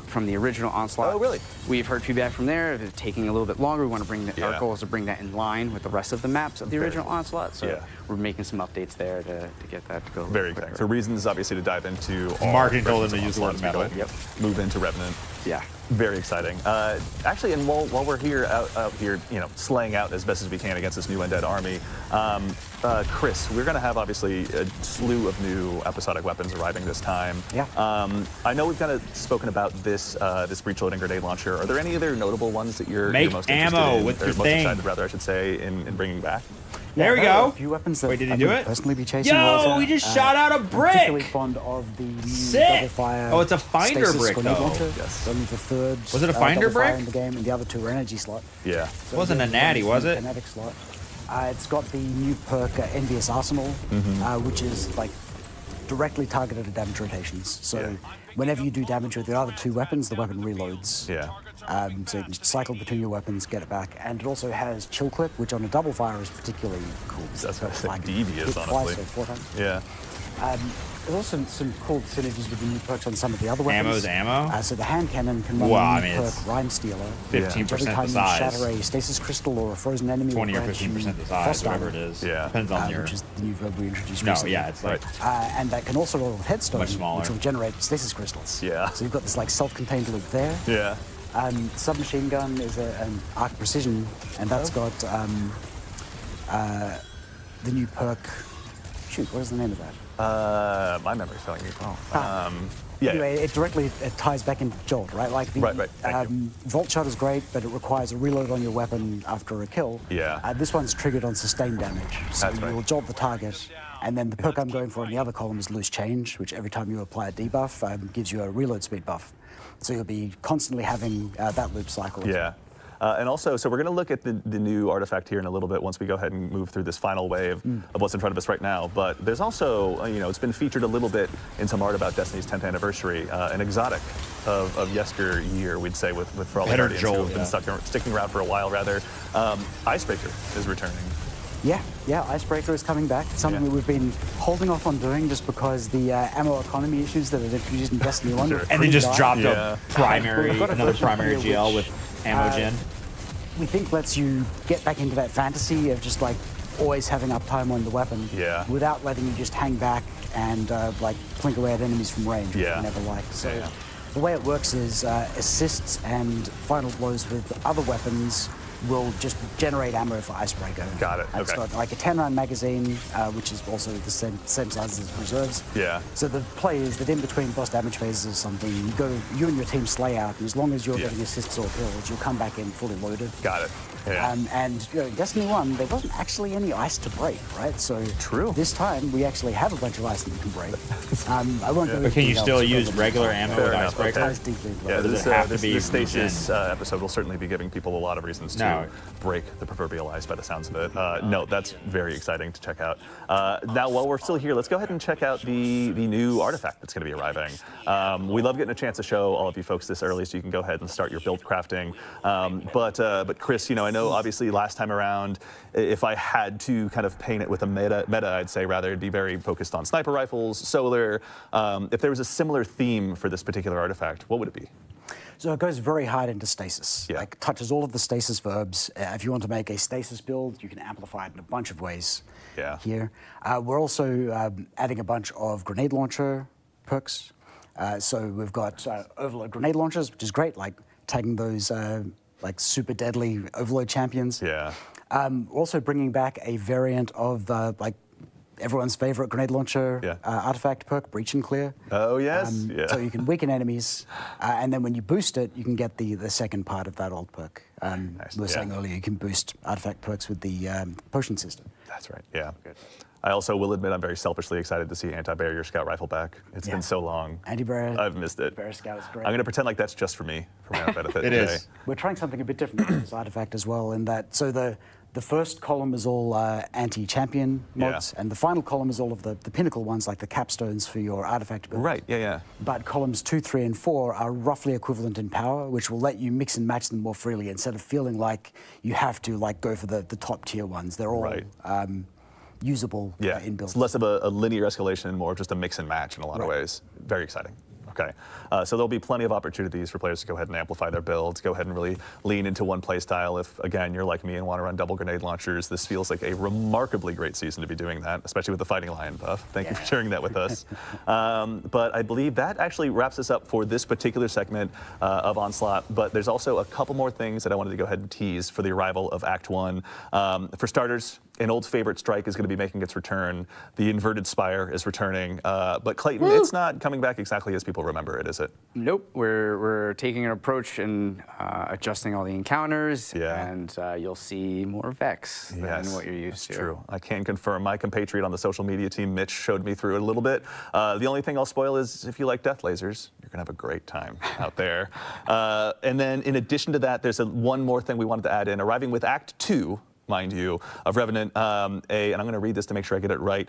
from the original Onslaught. Oh, really? We've heard feedback from there. It's taking a little bit longer. We want to bring our goal is to bring that in line with the rest of the maps of the original Onslaught. So we're making some updates there to get that to go. Very exciting. So reasons, obviously, to dive into all Marketing told them to Revenant use the word Onslaught as we metal. go. Move into Revenant. Yeah. Very exciting. Actually, and while we're here, out here, slaying out as best as we can against this new undead army, Chris, we're going to have obviously a slew of new episodic weapons arriving this time. Yeah. I know we've kind of spoken about this breech loading grenade launcher. Are there any other notable ones that you're Make most ammo interested in, with or your most thing. excited, rather, I should say, in bringing back? There we there are go. A few weapons that Wait, did he I do would it? personally be chasing. Yo, also. we just shot out a I'm brick. particularly fond of the new Sick. double fire. Oh, it's a finder stasis brick, grenade though. launcher. Yes. Only the third. Was it a finder double fire brick? in the game, and the other two are energy slot. Yeah. It wasn't a natty, was it? Kinetic slot. It's got the new perk Envious Arsenal, which is like directly targeted at damage rotations. So whenever you do damage with the other two weapons, the weapon reloads. Yeah. So you can cycle between your weapons, get it back. And it also has chill clip, which on a double fire is particularly cool. That's like devious, hit honestly. Twice or 4 times. Yeah. There's also some cool synergies with the new perks on some of the other weapons. Ammo's ammo? So the hand cannon can run Well, the I new mean, perk it's Rhyme Stealer. 15% Which every the time you size. shatter a stasis crystal or a frozen enemy, 20 will or grant 15% you the size, frost whatever armor, it is. Yeah. Depends on your. which is the new verb we introduced No, recently. yeah, it's like And that can also roll with Headstone, Much smaller. which will generate stasis crystals. Yeah. So you've got this like self-contained loop there. Yeah. Submachine gun is an arc precision, and that's got the new perk. Shoot, what is the name of that? My memory's failing me. Anyway, it directly ties back into Jolt, right? Like the Right, thank you. Vault Shot is great, but it requires a reload on your weapon after a kill. Yeah. This one's triggered on sustained damage, so That's right. you'll jolt the target, and then the perk I'm going for in the other column is Loose Change, which every time you apply a debuff gives you a reload speed buff. So you'll be constantly having that loop cycle. Yeah. And also, so we're going to look at the new artifact here in a little bit once we go ahead and move through this final wave of what's in front of us right now. But there's also, it's been featured a little bit in some art about Destiny's 10th anniversary, an exotic of yesteryear, we'd say, for all the Better Guardians who Jolt, have been sticking around for a while, rather. Icebreaker is returning. Yeah, Icebreaker is coming back. It's something that we've been holding off on doing just because the ammo economy issues that are introduced in Destiny 1. And they just dropped Yeah. a primary, We've got a another version primary here GL which, with ammo gen. we think lets you get back into that fantasy of just like always having uptime on the weapon without letting you just hang back and like plink away at enemies from range, which Yeah. we never like. So the way it works is assists and final blows with other weapons will just generate ammo for Icebreaker. Got it. And it's got like a 10-round magazine, which is also the same size as reserves. Yeah. So the play is that in between boss damage phases or something, you and your team slay out, and as long as you're getting assists or kills, you'll come back in fully loaded. Got it. Yeah. And in Destiny 1, there wasn't actually any ice to break, right? So this time, we actually have a bunch of ice that you can break. I won't go into But can you details still because use of regular the- ammo Fair with enough, Icebreaker? Ties deeply into Yeah, it. Does it have to be this Stasis regen? episode will certainly be giving people a lot of reasons to break the proverbial ice by the sounds of it. No, that's very exciting to check out. Now, while we're still here, let's go ahead and check out the new artifact that's going to be arriving. We love getting a chance to show all of you folks this early so you can go ahead and start your build crafting. But Chris, I know obviously last time around, if I had to kind of paint it with a meta I'd say rather, it'd be very focused on sniper rifles, solar. If there was a similar theme for this particular artifact, what would it be? So it goes very hard into stasis. Like touches all of the stasis verbs. If you want to make a stasis build, you can amplify it in a bunch of ways here. We're also adding a bunch of grenade launcher perks. So we've got overload grenade launchers, which is great, like tagging those like super deadly overload champions. Yeah. Also bringing back a variant of like everyone's favorite grenade launcher artifact perk, Breach and Clear. Oh, yes. So you can weaken enemies, and then when you boost it, you can get the second part of that old perk. Nice. We were saying earlier, you can boost artifact perks with the potion system. That's right, yeah. Good. I also will admit I'm very selfishly excited to see Anti-Barrier Scout Rifle back. It's been so long. Anti-Barrier. I've missed it. Barrier Scout is great. I'm going to pretend like that's just for me, for my own benefit. It is. We're trying something a bit different with this artifact as well, in that, so the first column is all anti-champion mods, and the final column is all of the pinnacle ones, like the capstones for your artifact build. Right, yeah. But columns 2, 3, and 4 are roughly equivalent in power, which will let you mix and match them more freely instead of feeling like you have to go for the top tier ones. They're all usable in builds. It's less of a linear escalation and more of just a mix and match in a lot of ways. Very exciting. Okay, so there'll be plenty of opportunities for players to go ahead and amplify their builds, go ahead and really lean into one play style. If, again, you're like me and want to run double grenade launchers, this feels like a remarkably great season to be doing that, especially with the Fighting Lion buff. Thank you for sharing that with us. But I believe that actually wraps us up for this particular segment of Onslaught, but there's also a couple more things that I wanted to go ahead and tease for the arrival of Act 1. For starters, an old favorite strike is going to be making its return. The Inverted Spire is returning. But Clayton, it's not coming back exactly as people remember it, is it? Nope. We're taking an approach and adjusting all the encounters, and you'll see more Vex than what you're used to. True. I can confirm. My compatriot on the social media team, Mitch, showed me through it a little bit. The only thing I'll spoil is if you like death lasers, you're going to have a great time out there. And then in addition to that, there's one more thing we wanted to add in. Arriving with Act 2, mind you, of Revenant, and I'm going to read this to make sure I get it right,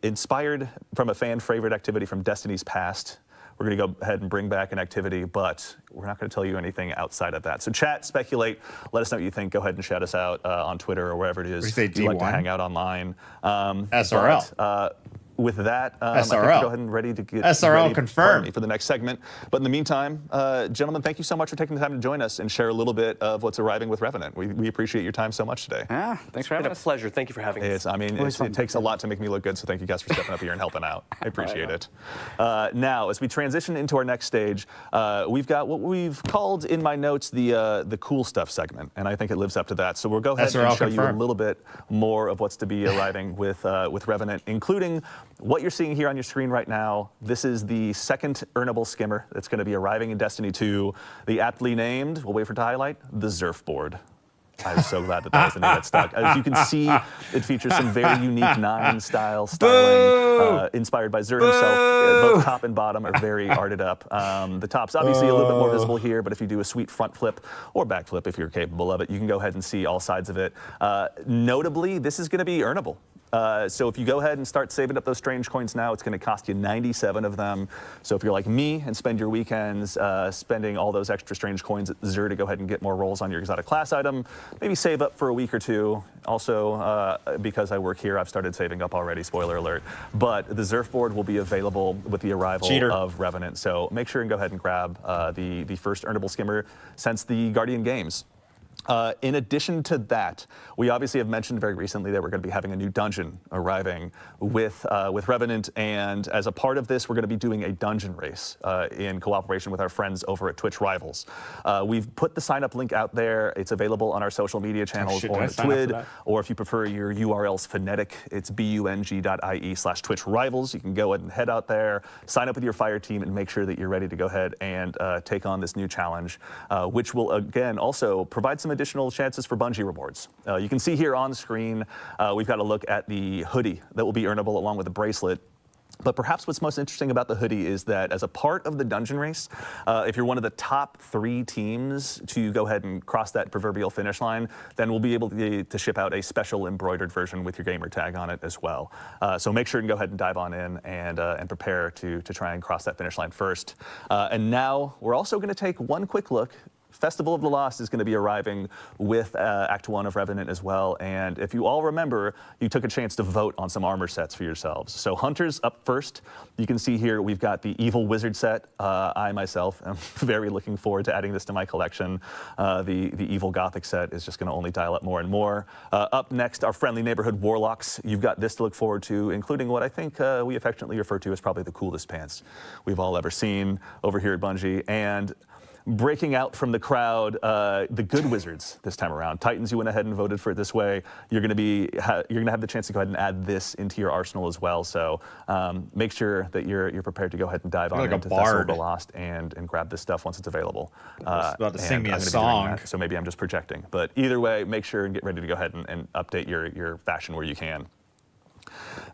inspired from a fan favorite activity from Destiny's past. We're going to go ahead and bring back an activity, but we're not going to tell you anything outside of that. So chat, speculate, let us know what you think. Go ahead and shout us out on Twitter or wherever it is you like to hang out online. SRL. But, with that, I think we're go ahead and ready to get SRL confirmed for the next segment. But in the meantime, gentlemen, thank you so much for taking the time to join us and share a little bit of what's arriving with Revenant. We appreciate your time so much today. Yeah, thanks for having us. It's been a pleasure. Thank you for having us. It takes a lot to make me look good, so thank you guys for stepping up here and helping out. I appreciate it. Now, as we transition into our next stage, we've got what we've called in my notes the cool stuff segment, and I think it lives up to that. So we'll go ahead and show you a little bit more of what's to be arriving with Revenant, including what you're seeing here on your screen right now. This is the second earnable skimmer that's going to be arriving in Destiny 2. The aptly named, we'll wait for it to highlight, the Zerfboard. I'm so glad that was the name that stuck. As you can see, it features some very unique Nine-style styling, inspired by Xur himself. Both top and bottom are very arted up. The top's obviously a little bit more visible here, but if you do a sweet front flip or back flip, if you're capable of it, you can go ahead and see all sides of it. Notably, this is going to be earnable. So if you go ahead and start saving up those strange coins now, it's going to cost you 97 of them. So if you're like me and spend your weekends spending all those extra strange coins at Xur to go ahead and get more rolls on your exotic class item, maybe save up for a week or two. Also, because I work here, I've started saving up already, spoiler alert. But the Zerfboard will be available with the arrival of Revenant. So make sure and go ahead and grab the first earnable skimmer since the Guardian Games. In addition to that, we obviously have mentioned very recently that we're going to be having a new dungeon arriving with Revenant, and as a part of this, we're going to be doing a dungeon race in cooperation with our friends over at Twitch Rivals. We've put the sign-up link out there. It's available on our social media channels or on Twid, or if you prefer your URL's phonetic, it's bung.ie/Twitch Rivals. You can go ahead and head out there, sign up with your fire team, and make sure that you're ready to go ahead and take on this new challenge, which will again also provide some additional chances for Bungie rewards. You can see here on screen, we've got a look at the hoodie that will be earnable along with the bracelet. But perhaps what's most interesting about the hoodie is that as a part of the dungeon race, if you're one of the top 3 teams to go ahead and cross that proverbial finish line, then we'll be able to ship out a special embroidered version with your gamer tag on it as well. So make sure and go ahead and dive on in and prepare to try and cross that finish line first. And now we're also going to take one quick look. Festival of the Lost is going to be arriving with Act 1 of Revenant as well, and if you all remember, you took a chance to vote on some armor sets for yourselves. So Hunters up first. You can see here we've got the Evil Wizard set. I myself am very looking forward to adding this to my collection. The Evil Gothic set is just going to only dial up more and more. Up next, our Friendly Neighborhood Warlocks. You've got this to look forward to, including what I think we affectionately refer to as probably the coolest pants we've all ever seen over here at Bungie. And breaking out from the crowd, the Good Wizards this time around. Titans, you went ahead and voted for it this way. You're going to have the chance to go ahead and add this into your arsenal as well. So make sure that you're prepared to go ahead and dive on into Festival of the Lost and grab this stuff once it's available. About to sing me a song. So maybe I'm just projecting. But either way, make sure and get ready to go ahead and update your fashion where you can.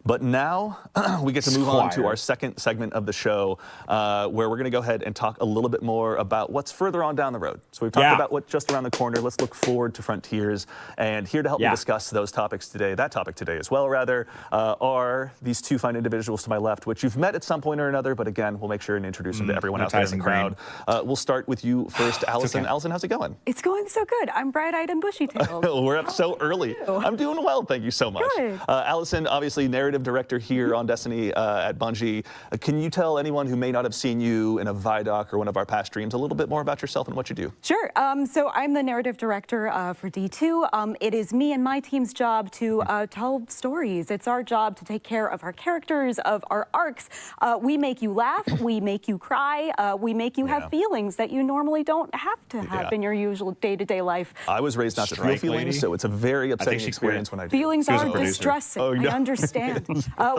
But now we get to move on to our second segment of the show, where we're going to go ahead and talk a little bit more about what's further on down the road. So we've talked about what's just around the corner. Let's look forward to Frontiers. And here to help me discuss those topics today, that topic today as well, rather, are these two fine individuals to my left, which you've met at some point or another. But again, we'll make sure and introduce them to everyone out there in the crowd. We'll start with you first, Allison. Okay. Allison, how's it going? It's going so good. I'm bright-eyed and bushy-tailed. We're up so early. I'm doing well, thank you so much. Good. Allison, obviously narrative director here on Destiny at Bungie. Can you tell anyone who may not have seen you in a Vidoc or one of our past streams a little bit more about yourself and what you do? Sure. So I'm the narrative director for D2. It is me and my team's job to tell stories. It's our job to take care of our characters, of our arcs. We make you laugh. We make you cry. We make you have feelings that you normally don't have to have in your usual day-to-day life. I was raised not to feel feelings, so it's a very upsetting experience when I do. Feelings are distressing. Oh, no. I understand.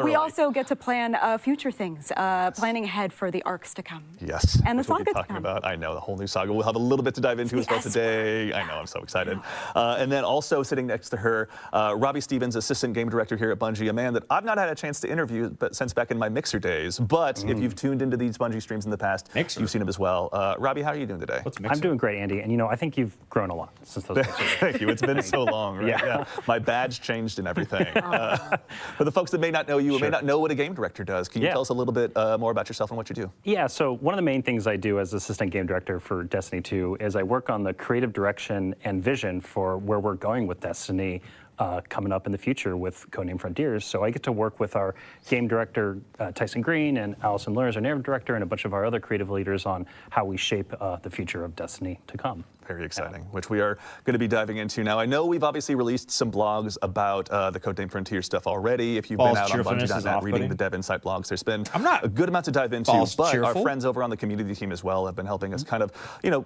We also get to plan future things, planning ahead for the arcs to come. Yes. And the saga to come. About. I know, the whole new saga. We'll have a little bit to dive into as well today. I know, I'm so excited. And then also sitting next to her, Robbie Stevens, assistant game director here at Bungie, a man that I've not had a chance to interview since back in my Mixer days. But if you've tuned into these Bungie streams in the past, you've seen him as well. Robbie, how are you doing today? I'm doing great, Andy. And I think you've grown a lot since those days. Thank you. It's been so long, right? Yeah. My badge changed and everything. For the folks that may not know you, or may not know what a game director does, can you tell us a little bit more about yourself and what you do? Yeah, so one of the main things I do as assistant game director for Destiny 2 is I work on the creative direction and vision for where we're going with Destiny coming up in the future with Codename Frontiers. So I get to work with our game director, Tyson Green, and Allison Lurs, our narrative director, and a bunch of our other creative leaders on how we shape the future of Destiny to come. Very exciting, which we are going to be diving into now. I know we've obviously released some blogs about the Codename Frontier stuff already. If you've been out on Bungie.net reading the Dev Insight blogs, there's been a good amount to dive into. But our friends over on the community team as well have been helping us kind of,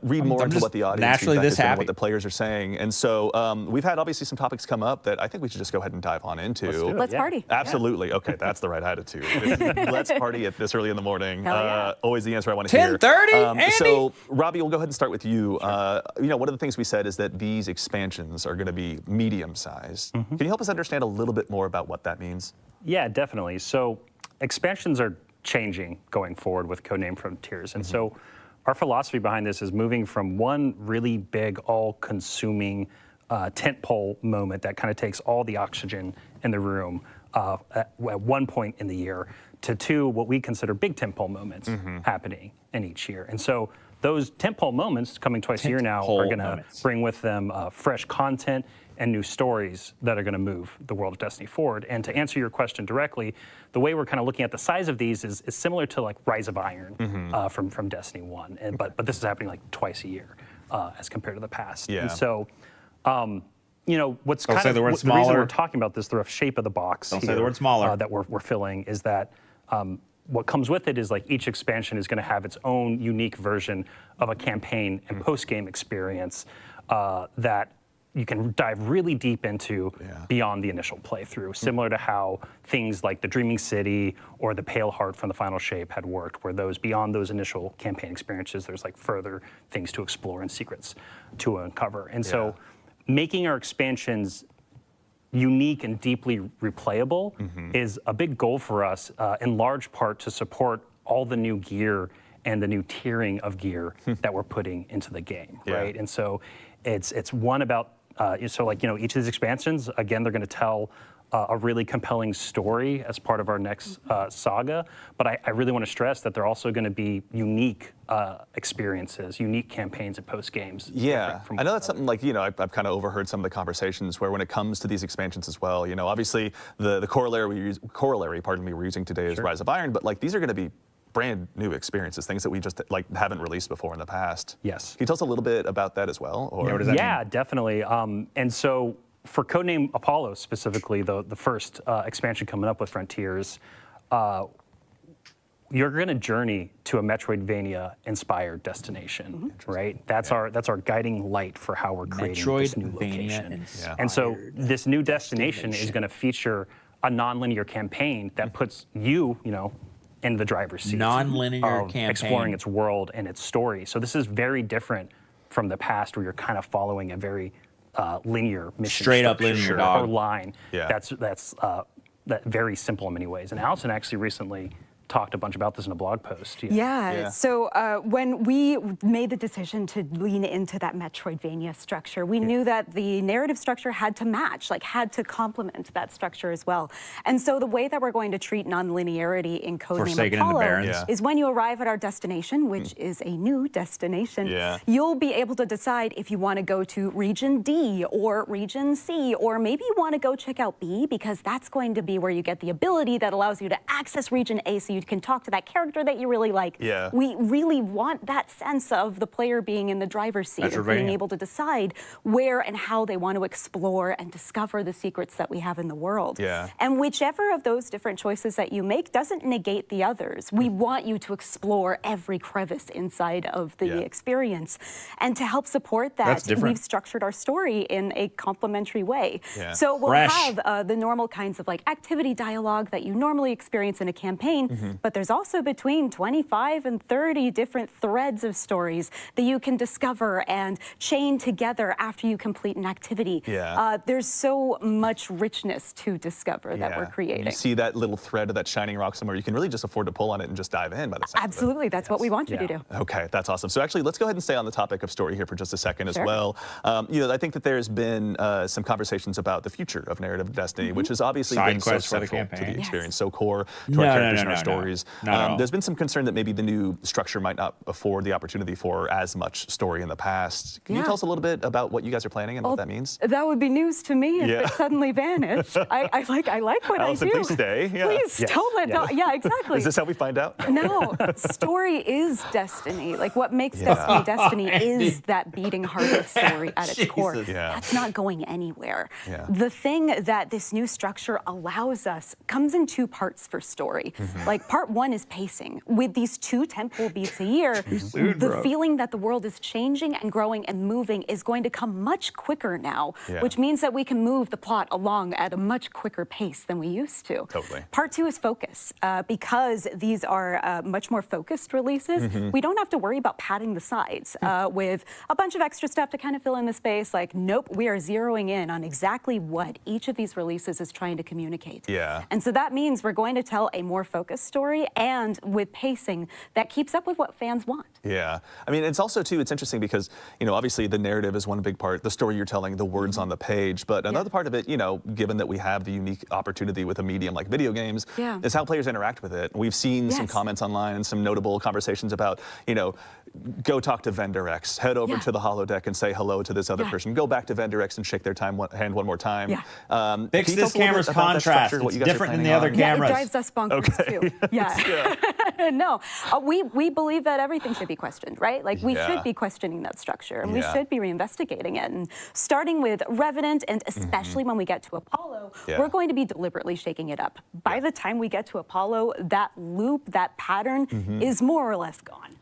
read more into what the audience feedback is and what the players are saying. And so we've had obviously some topics come up that I think we should just go ahead and dive on into. Let's party. Absolutely. Okay, that's the right attitude. Let's party at this early in the morning. Always the answer I want to hear. 10:30. So Robbie, we'll go ahead and start with you. One of the things we said is that these expansions are going to be medium-sized. Can you help us understand a little bit more about what that means? Yeah, definitely. So expansions are changing going forward with Codename Frontiers. And so our philosophy behind this is moving from one really big, all-consuming tentpole moment that kind of takes all the oxygen in the room at one point in the year to two what we consider big tentpole moments happening in each year. And so those tentpole moments coming twice a year now are going to bring with them fresh content and new stories that are going to move the world of Destiny forward. And to answer your question directly, the way we're kind of looking at the size of these is similar to like Rise of Iron from Destiny 1. But this is happening like twice a year. as compared to the past. Yeah. And so, you know, what's Don't kind say of the word the reason smaller. we're talking about this, the rough shape of the box Don't say here, the word smaller. that we're filling is that what comes with it is like each expansion is going to have its own unique version of a campaign and post-game experience that you can dive really deep into beyond the initial playthrough, similar to how things like the Dreaming City or the Pale Heart from the Final Shape had worked, where those beyond those initial campaign experiences, there's like further things to explore and secrets to uncover. And so making our expansions unique and deeply replayable is a big goal for us, in large part to support all the new gear and the new tiering of gear that we're putting into the game, right? And so it's one about, so like, you know, each of these expansions, again, they're going to tell a really compelling story as part of our next saga, but I really want to stress that they're also going to be unique experiences, unique campaigns and post games. Yeah, I know that's something like, you know, I've kind of overheard some of the conversations where when it comes to these expansions as well, you know, obviously the corollary we're using today is Rise of Iron, but like these are going to be brand new experiences, things that we just like haven't released before in the past. Yes. Can you tell us a little bit about that as well? Or what does that mean? Definitely. And so for Codename Apollo specifically, the first expansion coming up with Frontiers, you're going to journey to a Metroidvania-inspired destination, right? That's our guiding light for how we're creating this new location. And so this new destination is going to feature a non-linear campaign that puts you know, in the driver's seat. Non-linear of campaign. exploring its world and its story. So this is very different from the past, where you're kind of following a very linear mission, Straight up linear, dog. or line. That's very simple in many ways. And Allison actually recently talked a bunch about this in a blog post. So when we made the decision to lean into that Metroidvania structure, we knew that the narrative structure had to match, like had to complement that structure as well. And so the way that we're going to treat non-linearity in Codename Apollo is when you arrive at our destination, which is a new destination, you'll be able to decide if you want to go to Region D or Region C, or maybe you want to go check out B, because that's going to be where you get the ability that allows you to access Region A so you can talk to that character that you really like. We really want that sense of the player being in the driver's seat and being able to decide where and how they want to explore and discover the secrets that we have in the world. And whichever of those different choices that you make doesn't negate the others. We want you to explore every crevice inside of the experience. And to help support that, we've structured our story in a complementary way. So we'll have the normal kinds of like activity dialogue that you normally experience in a campaign, but there's also between 25 and 30 different threads of stories that you can discover and chain together after you complete an activity. There's so much richness to discover that we're creating. You see that little thread of that shining rock somewhere, you can really just afford to pull on it and just dive in by the sound Absolutely, of it. that's what we want you to do. Okay, that's awesome. So actually, let's go ahead and stay on the topic of story here for just a second as well. You know, I think that there's been some conversations about the future of narrative Destiny, which has obviously been so central to the experience, so core to our characters and our stories. There's been some concern that maybe the new structure might not afford the opportunity for as much story in the past. Can you tell us a little bit about what you guys are planning and what that means? That would be news to me if it suddenly vanished. I like what Allison, I do. please stay. Please don't let go. Yeah, exactly. Is this how we find out? No, story is destiny. Like what makes Destiny Destiny is that beating heart of story at its core. That's not going anywhere. The thing that this new structure allows us comes in two parts for story. Like part one is pacing. With these 2 temporal beats a year, the feeling that the world is changing and growing and moving is going to come much quicker now, which means that we can move the plot along at a much quicker pace than we used to. Part two is focus. Because these are much more focused releases, we don't have to worry about padding the sides with a bunch of extra stuff to kind of fill in the space. Like, nope, we are zeroing in on exactly what each of these releases is trying to communicate. And so that means we're going to tell a more focused story and with pacing that keeps up with what fans want. I mean, it's also, too, it's interesting because, you know, obviously the narrative is one big part, the story you're telling, the words on the page, but another part of it, you know, given that we have the unique opportunity with a medium like video games, is how players interact with it. We've seen some comments online and some notable conversations about, you know, go talk to Vendor X, head over to the holodeck and say hello to this other person, go back to Vendor X and shake their hand one more time. Fix this camera's contrast. It's different than the other cameras. It drives us bonkers too. Yeah. No, we believe that everything should be questioned, right? Like we should be questioning that structure, and we should be reinvestigating it. And starting with Revenant, and especially when we get to Apollo, we're going to be deliberately shaking it up. By the time we get to Apollo, that loop, that pattern is more or less gone.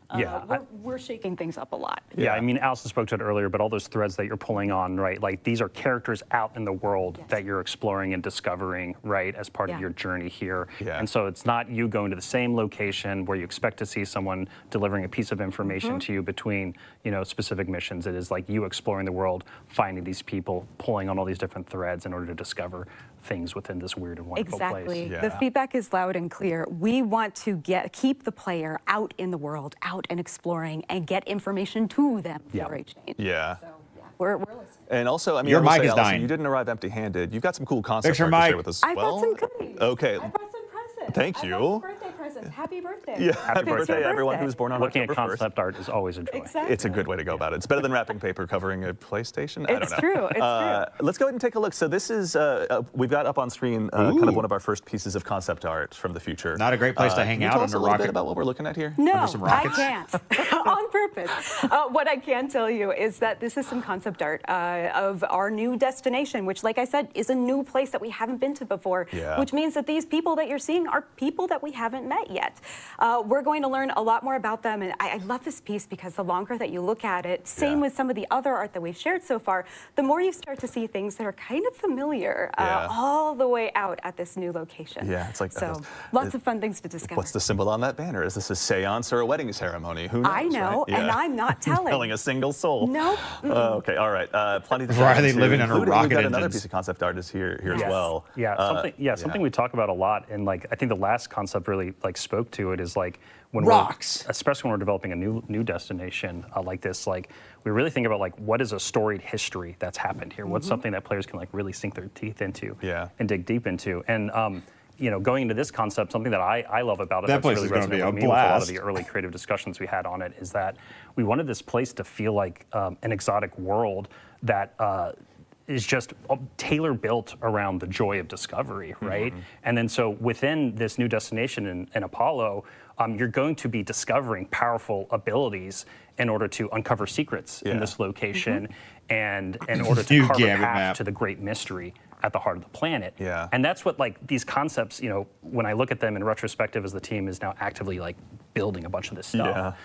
We're shaking things up a lot. Yeah, I mean, Allison spoke to it earlier, but all those threads that you're pulling on, right? Like these are characters out in the world that you're exploring and discovering, right, as part of your journey here. And so it's not you going to the same location where you expect to see someone delivering a piece of information to you between, you know, specific missions. It is like you exploring the world, finding these people, pulling on all these different threads in order to discover things within this weird and wonderful place. Exactly. The feedback is loud and clear. We want to keep the player out in the world, out and exploring, and get information to them for a change. So, we're listening. And also, I mean, Your I will mic say, is Allison, dying. you didn't arrive empty-handed. You've got some cool concept Picture art to mic. share with us as I well. brought some goodies. Okay. I brought some presents. Thank you. I brought some birthday presents. Happy birthday. Yeah, happy It's your birthday, everyone birthday. who's born on Looking at October 1st. concept art is always a joy. Exactly. It's a good way to go about it. It's better than wrapping paper covering a PlayStation. I don't It's know. true. It's true. Let's go ahead and take a look. So this is, we've got up on screen kind of one of our first pieces of concept art from the future. Not a great place to hang Can you out tell on us a a little bit rocket. about what we're looking at here? No, some I rockets? can't. On purpose. What I can tell you is that this is some concept art of our new destination, which, like I said, is a new place that we haven't been to before, which means that these people that you're seeing are people that we haven't met yet. We're going to learn a lot more about them, and I love this piece because the longer that you look at it, same with some of the other art that we've shared so far, the more you start to see things that are kind of familiar all the way out at this new location. Yeah, it's like so lots of fun things to discover. What's the symbol on that banner? Is this a seance or a wedding ceremony? Who knows? I know, right? and I'm not telling. Telling a single soul. Nope. Okay, all right. Plenty to Why are they to, living under including rocket we've got another engines? piece of concept art is here as well. Something we talk about a lot, and like I think the last concept really like spoke to it is like when Rocks. especially when we're developing a new destination like this, like we really think about like what is a storied history that's happened here. What's something that players can like really sink their teeth into and dig deep into. And you know, going into this concept, something that I love about it That that's place really is gonna be resonated a with me with a lot of blast. the early creative discussions we had on it is that we wanted this place to feel like an exotic world that is just tailor built around the joy of discovery, right? And then so within this new destination in Apollo, you're going to be discovering powerful abilities in order to uncover secrets in this location and in order to carve a path to the great mystery at the heart of the planet. And that's what like these concepts, you know, when I look at them in retrospective as the team is now actively like building a bunch of this stuff,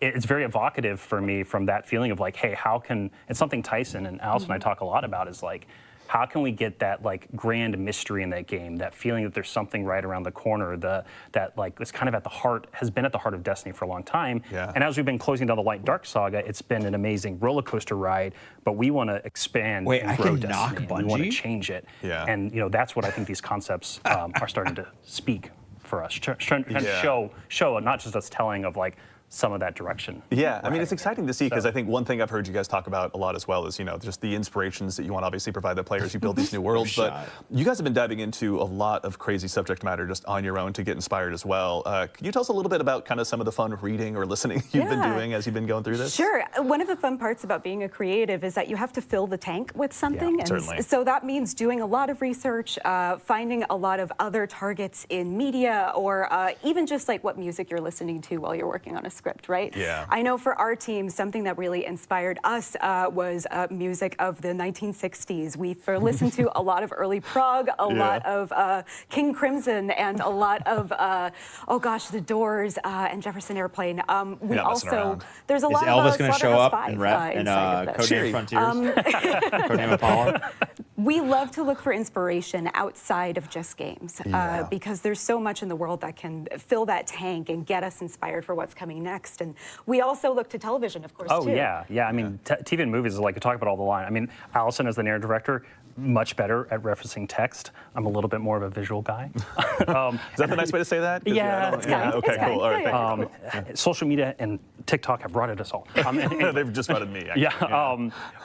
it's very evocative for me from that feeling of like, hey, how can, it's something Tyson and Allison and I talk a lot about is like, how can we get that like grand mystery in that game, that feeling that there's something right around the corner, that like it's kind of at the heart, has been at the heart of Destiny for a long time. And as we've been closing down the Light Dark saga, it's been an amazing roller coaster ride, but we want to expand and grow Destiny. And we want to change it. And you know, that's what I think these concepts are starting to speak for us, trying to show not just us telling of like some of that direction. Yeah, I mean, it's exciting to see because I think one thing I've heard you guys talk about a lot as well is, you know, just the inspirations that you want to obviously provide the players you build these new worlds. But you guys have been diving into a lot of crazy subject matter just on your own to get inspired as well. Can you tell us a little bit about kind of some of the fun reading or listening you've been doing as you've been going through this? Sure. One of the fun parts about being a creative is that you have to fill the tank with something. And certainly. so that means doing a lot of research, finding a lot of other targets in media, or even just like what music you're listening to while you're working on a script, right? Yeah. I know for our team, something that really inspired us was music of the 1960s. We've listened to a lot of early prog, a lot of King Crimson, and a lot of, oh gosh, The Doors and Jefferson Airplane. We also, there's a lot Is Elvis of going to show up and rap in Codename Frontiers? Codename Apollo? We love to look for inspiration outside of just games because there's so much in the world that can fill that tank and get us inspired for what's coming next. And we also look to television, of course, too. I mean, TV and movies is like I talk about all the line. I mean, Allison as the narrative director, much better at referencing text. I'm a little bit more of a visual guy. Is that the nice way to say that? Yeah. Okay, cool. All right, social media and TikTok have rotted us all. They've just rotted me.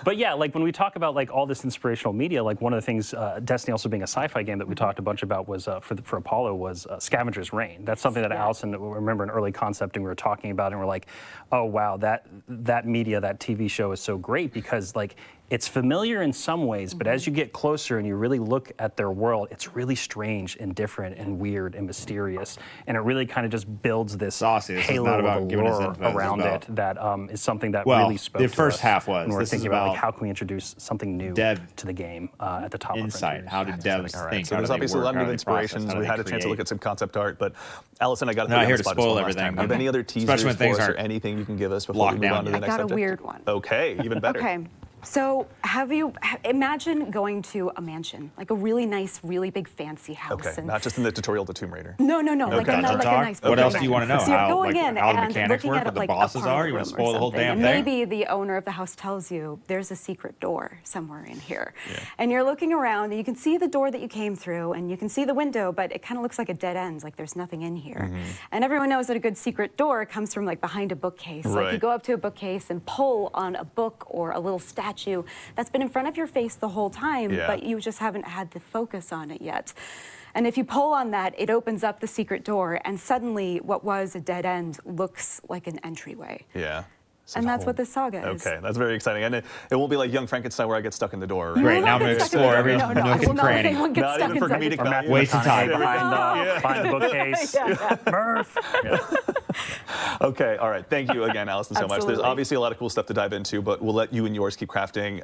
But yeah, like when we talk about like all this inspirational media, like one of the things, Destiny also being a sci-fi game that we talked a bunch about was for Apollo was Scavenger's Reign. That's something that Allison, remember in early concepting we were talking about, and we're like, oh wow, that media, that TV show is so great because like it's familiar in some ways, but as you get closer and you really look at their world, it's really strange and different and weird and mysterious. And it really kind of just builds this halo of allure around it that is something that really spoke the to first us half was. when we're This thinking is about like, about how can we introduce something new to the game at the top insight. of How do devs All right, think? so How there's do they obviously a work? lot How of do they process? inspirations. How do We they had a chance to create? look at some concept art, but Allison, I got to Not put you here on the to spot just spoil one last everything. time. Are there any other teasers Especially when things for us or aren't anything you can give us before we locked move on down to the yet. next I got subject? a weird one. Okay, even better. Okay. So imagine going to a mansion, like a really nice, really big fancy house. Okay, and not just in the tutorial to Tomb Raider. No, like a nice. What else do you want to know? So you're going in how the and mechanics looking work, at what it the like bosses a part are? of You want to room or spoil the whole something, damn and thing? maybe the owner of the house tells you there's a secret door somewhere in here, and you're looking around and you can see the door that you came through and you can see the window, but it kind of looks like a dead end, like there's nothing in here. And everyone knows that a good secret door comes from like behind a bookcase. Like you Right. go up to a bookcase and pull on a book or a little statue that's been in front of your face the whole time, but you just haven't had the focus on it yet. And if you pull on that, it opens up the secret door, and suddenly what was a dead end looks like an entryway. Yeah. And that's what this saga is. Okay, that's very exciting. And it won't be like Young Frankenstein where I get stuck in the door. Right? Great, now I'm going to explore every nook and cranny. Not even for comedic value. Waste of time. Behind the bookcase. Murph. Okay, all right. Thank you again, Allison, so much. There's Absolutely. obviously a lot of cool stuff to dive into, but we'll let you and yours keep crafting.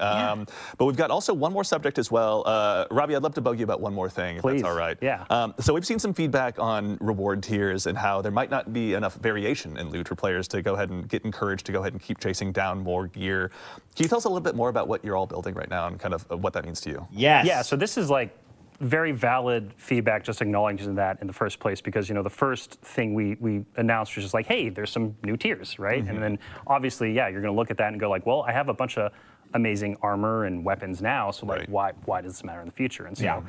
But we've got also one more subject as well. Robbie, I'd love to bug you about one more thing, if Please. that's all right. Yeah. So we've seen some feedback on reward tiers and how there might not be enough variation in loot for players to go ahead and get encouraged to go ahead and keep chasing down more gear. Can you tell us a little bit more about what you're all building right now and kind of what that means to you? Yes. Yeah, so this is like very valid feedback, just acknowledging that in the first place, because, you know, the first thing we announced was just like, hey, there's some new tiers, right? And then obviously, yeah, you're going to look at that and go like, well, I have a bunch of amazing armor and weapons now, so like, why does this matter in the future? And so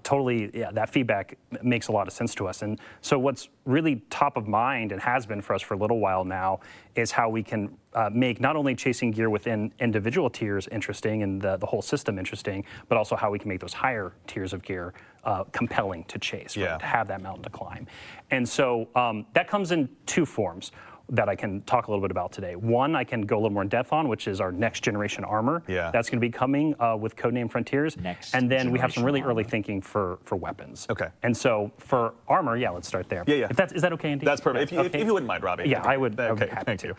totally, yeah, that feedback makes a lot of sense to us. And so what's really top of mind and has been for us for a little while now is how we can make not only chasing gear within individual tiers interesting and the whole system interesting, but also how we can make those higher tiers of gear compelling to chase, right? To have that mountain to climb. And so that comes in two forms that I can talk a little bit about today. One, I can go a little more in depth on, which is our next generation armor. That's going to be coming with Codename Frontiers. And then we have some really early thinking for weapons. Okay. And so for armor, yeah, let's start there. Yeah. Is that okay, Andy? That's perfect. Yeah, If you wouldn't mind, Robbie. Yeah, I would be happy to.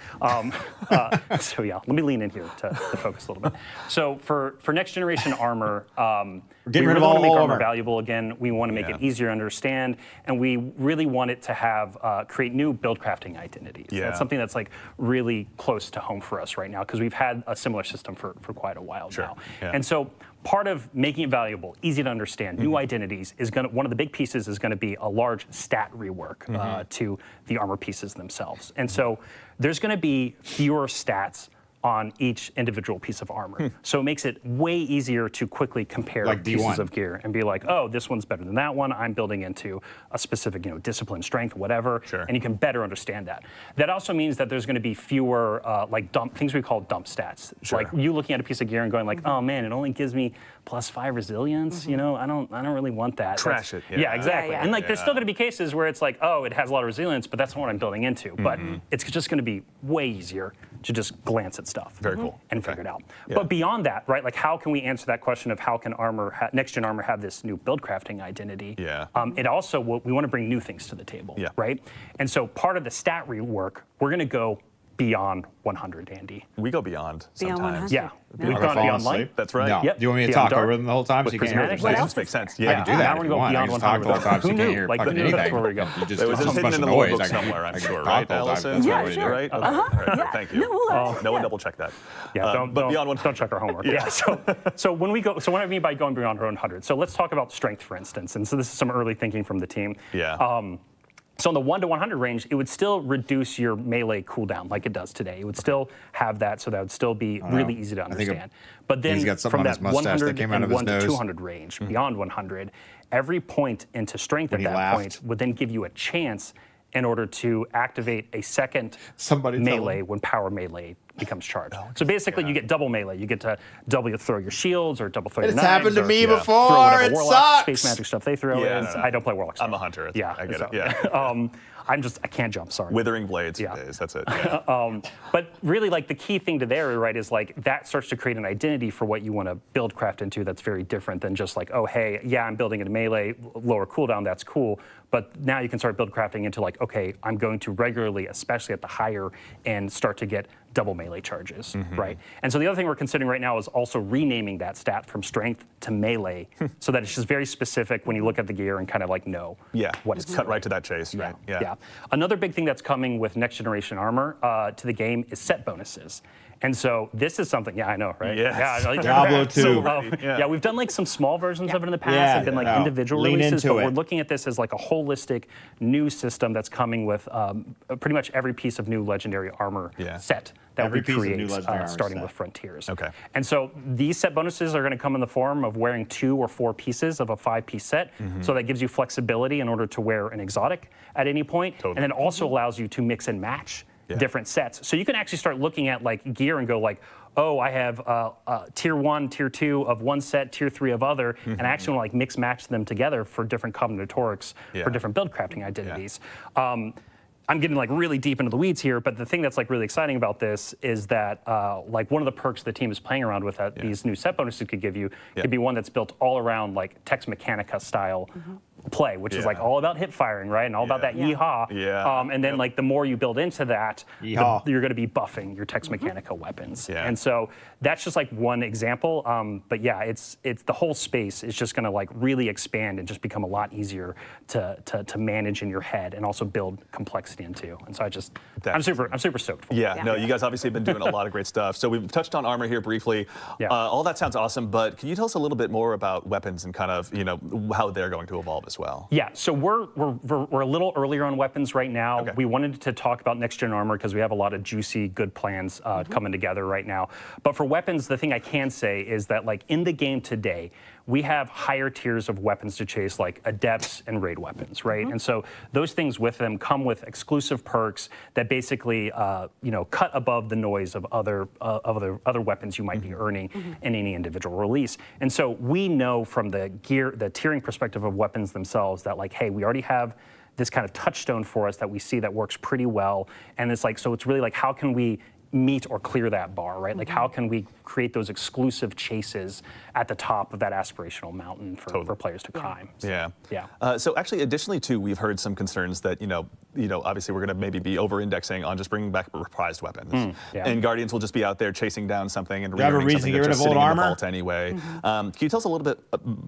So yeah, let me lean in here to focus a little bit. So for next generation armor, getting we rid of really want all to make armor armor. valuable again. We want to make it easier to understand, and we really want it to have create new build crafting identities. That's something that's like really close to home for us right now, because we've had a similar system for quite a while now. And so part of making it valuable, easy to understand, new identities is going to, one of the big pieces is going to be a large stat rework to the armor pieces themselves. And so there's going to be fewer stats on each individual piece of armor. So it makes it way easier to quickly compare Like pieces D1. of gear and be like, oh, this one's better than that one. I'm building into a specific, discipline, strength, whatever, and you can better understand that. That also means that there's going to be fewer like things we call dump stats. Like you looking at a piece of gear and going like, oh man, it only gives me +5 resilience. I don't really want that. Trash it. Yeah, exactly. And like there's still going to be cases where it's like, oh, it has a lot of resilience, but that's not what I'm building into. But it's just going to be way easier to just glance at stuff. Very cool. And figure it out. But beyond that, right, like how can we answer that question of how can next-gen armor have this new build crafting identity? It also, we want to bring new things to the table, right? And so part of the stat rework, we're going to go beyond 100, Andy. We go beyond Beyond sometimes. 100? Yeah. We've gone beyond light. That's right. No. Yep. Do you want me to Beyond talk dark. over them the whole time so you With can't hear prismatic. what That I'm just saying? makes sense. I can do that. Now if we're you going to go want. beyond You just talk 100. the whole time so Who you can't knew? hear Like, fucking who knew? anything. That's where we go. You just It was just talk a hidden bunch in of the lore noise. book I can- somewhere, I'm I can sure, talk right, the whole time. Allison? That's Yeah, what we do. sure. Right? Okay. Thank you. No, we'll let No one double check that. Yeah, but beyond one. don't check our homework. Yeah. So when we go, so what I mean by going beyond 100. So let's talk about strength, for instance. And so this is some early thinking from the team. So in the 1 to 100 range, it would still reduce your melee cooldown like it does today. It would still have that, so that would still be really easy to understand. But then he's got something from on his that mustache that 100 came out and of his 1 to nose. 200 range, beyond 100, every point into strength When at he that laughed. point would then give you a chance in order to activate a second Somebody tell melee when power melee becomes charged. So basically, you get double melee. You get to double throw your shields or double throw your It's knives. happened to or me before. Throw whatever It warlock, sucks. space magic stuff they throw Yeah, is. no. I don't play warlocks. I'm a hunter. I get it. Yeah. I can't jump. Sorry. Withering blades. Yeah. That's it. Yeah. But really, like the key thing to there, right, is like that starts to create an identity for what you want to build craft into. That's very different than just like, oh, hey, yeah, I'm building in melee, lower cooldown. That's cool. But now you can start build crafting into like, okay, I'm going to regularly, especially at the higher end, start to get double melee charges, right? And so the other thing we're considering right now is also renaming that stat from strength to melee, so that it's just very specific when you look at the gear and kind of like know what it's cut right to that chase, right? Yeah. Another big thing that's coming with next generation armor to the game is set bonuses. And so this is something, I know, right? Yes. Yeah, like, Diablo 2. So, we've done like some small versions of it in the past. Yeah, They've been like individual lean releases, into but it. we're looking at this as like a holistic new system that's coming with pretty much every piece of new legendary armor set that Every we piece of new create, legendary armor starting set. with Frontiers. Okay. And so these set bonuses are going to come in the form of wearing 2 or 4 pieces of a 5-piece set. So that gives you flexibility in order to wear an exotic at any point. And then also allows you to mix and match different sets. So you can actually start looking at like gear and go like, oh, I have tier 1, tier 2 of one set, tier 3 of other, and I actually want to like mix match them together for different combinatorics, for different build crafting identities. I'm getting like really deep into the weeds here, but the thing that's like really exciting about this is that like one of the perks the team is playing around with that these new set bonuses could give you could be one that's built all around like Tex Mechanica style play, which is like all about hip firing, right? And all about that yeehaw. And then like the more you build into that, you're going to be buffing your Tex Mechanica weapons. And so that's just like one example. But yeah, it's the whole space is just going to like really expand and just become a lot easier to manage in your head and also build complexity into. And so I'm super stoked for it. No, you guys obviously have been doing a lot of great stuff. So we've touched on armor here briefly. All that sounds awesome, but can you tell us a little bit more about weapons and kind of, how they're going to evolve as well? Yeah, so we're a little earlier on weapons right now. We wanted to talk about next gen armor because we have a lot of juicy, good plans coming together right now. But for weapons, the thing I can say is that like in the game today, we have higher tiers of weapons to chase, like adepts and raid weapons, right? And so those things with them come with exclusive perks that basically, cut above the noise of other weapons you might be earning in any individual release. And so we know from the tiering perspective of weapons themselves that like, hey, we already have this kind of touchstone for us that we see that works pretty well. And it's like, so it's really like, how can we meet or clear that bar, right? Like how can we create those exclusive chases at the top of that aspirational mountain for players to climb? So, so actually, additionally too, we've heard some concerns that, obviously we're going to maybe be over-indexing on just bringing back reprised weapons. And Guardians will just be out there chasing down something and re-earning something that's just sitting in the vault anyway. Can you tell us a little bit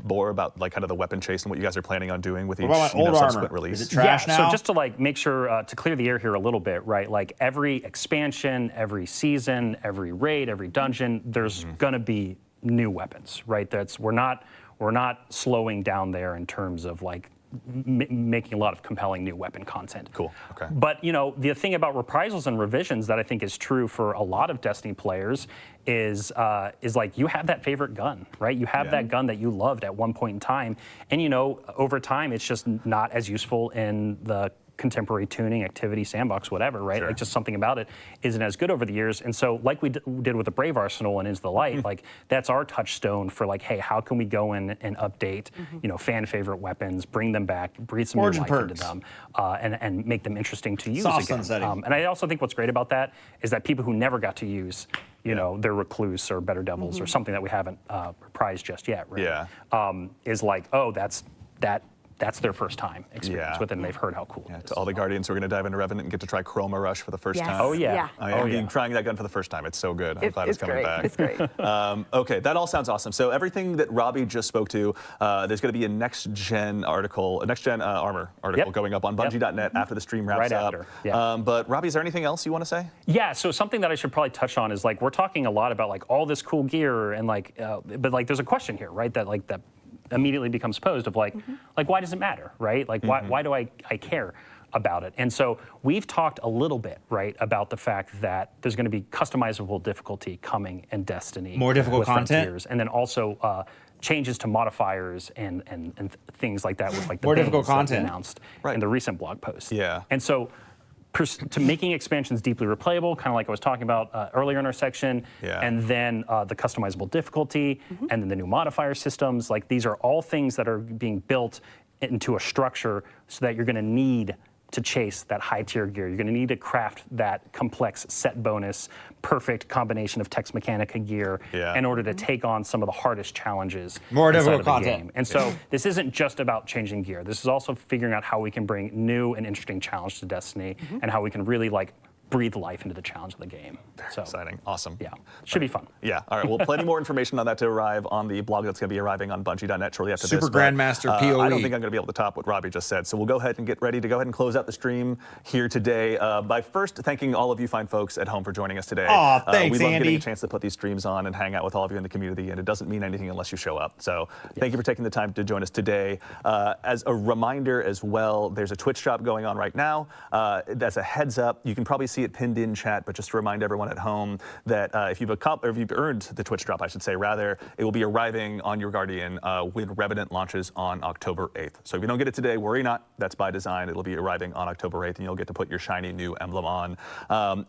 more about like kind of the weapon chase and what you guys are planning on doing with each subsequent release? Is it trash now? So just to like make sure to clear the air here a little bit, right? Like every expansion, every season, every raid, every dungeon, there's going to be new weapons, right? We're not slowing down there in terms of like making a lot of compelling new weapon content. Cool. Okay. But the thing about reprisals and revisions that I think is true for a lot of Destiny players is like you have that favorite gun, right? You have that gun that you loved at one point in time, and over time it's just not as useful in the contemporary tuning, activity, sandbox, whatever, right? Like just something about it isn't as good over the years. And so like we did with the Brave Arsenal and Into the Light, like that's our touchstone for like, hey, how can we go in and update, fan favorite weapons, bring them back, breathe some new life into them, and make them interesting to use again. And I also think what's great about that is that people who never got to use their Recluse or Better Devils or something that we haven't reprised just yet, right? Is like, oh, that's their first time experience with it, and they've heard how cool it is. To all the Guardians who are going to dive into Revenant and get to try Chroma Rush for the first time. Oh, yeah. Trying that gun for the first time. It's so good. I'm glad it's coming back. It's great. Okay, that all sounds awesome. So everything that Robbie just spoke to, there's going to be a next-gen article, a next-gen armor article going up on Bungie.net after the stream wraps up. But Robbie, is there anything else you want to say? Yeah, so something that I should probably touch on is like we're talking a lot about like all this cool gear and like, but like there's a question here, right? That immediately becomes posed of like why does it matter, right? Like why do I care about it? And so we've talked a little bit, right, about the fact that there's going to be customizable difficulty coming in Destiny. More difficult content, Frontiers, and then also changes to modifiers and things like that with like the more difficult content announced in the recent blog post. Yeah. And so to making expansions deeply replayable, kind of like I was talking about earlier in our section, and then the customizable difficulty, and then the new modifier systems. Like these are all things that are being built into a structure so that you're going to need to chase that high tier gear. You're going to need to craft that complex set bonus, perfect combination of Tex Mechanica gear in order to take on some of the hardest challenges More inside difficult of the content. game. And so this isn't just about changing gear. This is also figuring out how we can bring new and interesting challenge to Destiny and how we can really like breathe life into the challenge of the game. So exciting. Awesome. Yeah. Should be fun. Yeah. All right. Well, plenty more information on that to arrive on the blog that's going to be arriving on Bungie.net shortly after Super this. Grandmaster PoE. I don't think I'm going to be able to top what Robbie just said. So we'll go ahead and get ready to go ahead and close out the stream here today by first thanking all of you fine folks at home for joining us today. Aw, thanks, we love Andy. getting a chance to put these streams on and hang out with all of you in the community, and it doesn't mean anything unless you show up. So thank you for taking the time to join us today. As a reminder as well, there's a Twitch shop going on right now. That's a heads up. You can probably see it pinned in chat, but just to remind everyone at home that if you've earned the Twitch drop, I should say, rather, it will be arriving on your Guardian when Revenant launches on October 8th. So if you don't get it today, worry not. That's by design. It'll be arriving on October 8th, and you'll get to put your shiny new emblem on.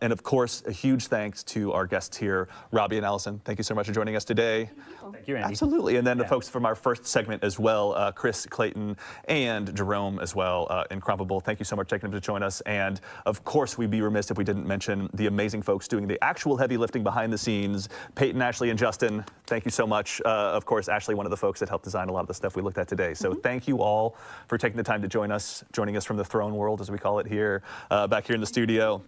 And of course, a huge thanks to our guests here, Robbie and Allison. Thank you so much for joining us today. Thank you, Andy. Absolutely. And then the folks from our first segment as well, Chris, Clayton, and Jerome as well, Incredible. Thank you so much for taking them to join us. And of course, we'd be remiss if we didn't mention the amazing folks doing the actual heavy lifting behind the scenes, Peyton, Ashley, and Justin. Thank you so much. Of course, Ashley, one of the folks that helped design a lot of the stuff we looked at today. So thank you all for taking the time to joining us from the throne world, as we call it here, back here in the studio.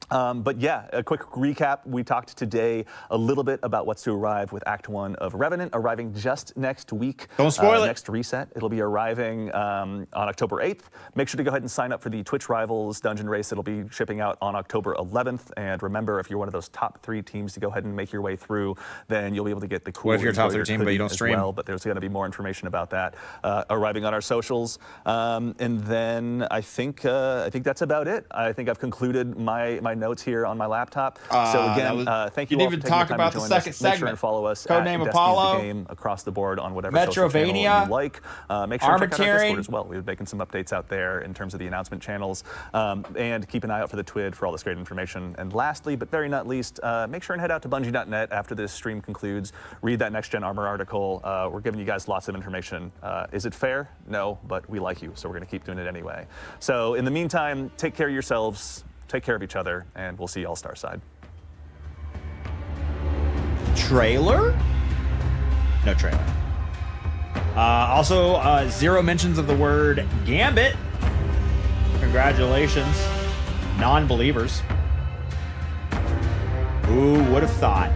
But yeah, a quick recap. We talked today a little bit about what's to arrive with Act 1 of Revenant, arriving just next week. Don't spoil it. Next reset. It'll be arriving on October 8th. Make sure to go ahead and sign up for the Twitch Rivals Dungeon Race. It'll be shipping out on October 11th. And remember, if you're one of those top 3 teams to go ahead and make your way through, then you'll be able to get the cool. What if you're a top 3 team but you don't as stream? well, but there's going to be more information about that arriving on our socials. And then I think that's about it. I think I've concluded my notes here on my laptop. So again, thank you all for taking the time to join us. Make sure and follow us at Codename Destiny's Apollo, the Game across the board on whatever social channel you like. Make sure to check out our Discord as well. We're making some updates out there in terms of the announcement channels. And keep an eye out for the TWID for all this great information. And lastly, but very not least, make sure and head out to Bungie.net after this stream concludes. Read that Next Gen Armor article. We're giving you guys lots of information. Is it fair? No, but we like you, so we're going to keep doing it anyway. So in the meantime, take care of yourselves. Take care of each other, and we'll see you all Starside. Trailer? No trailer. Also, 0 mentions of the word Gambit. Congratulations, non-believers. Who would have thought?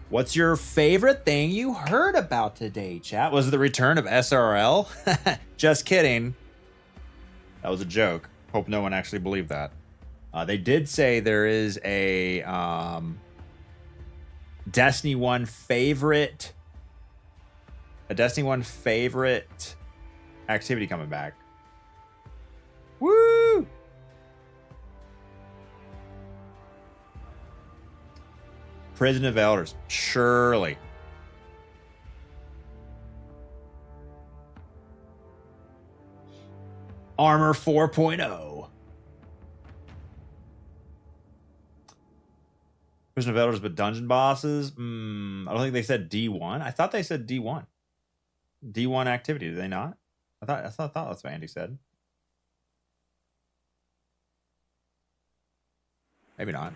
What's your favorite thing you heard about today, chat? Was it the return of SRL? Just kidding. That was a joke. Hope no one actually believed that. They did say there is a Destiny 1 favorite activity coming back. Woo! Prison of Elders. Surely. Armor 4.0. Prison of Elders, but dungeon bosses? I don't think they said D1. I thought they said D1. D1 activity, did they not? I thought that's what Andy said. Maybe not.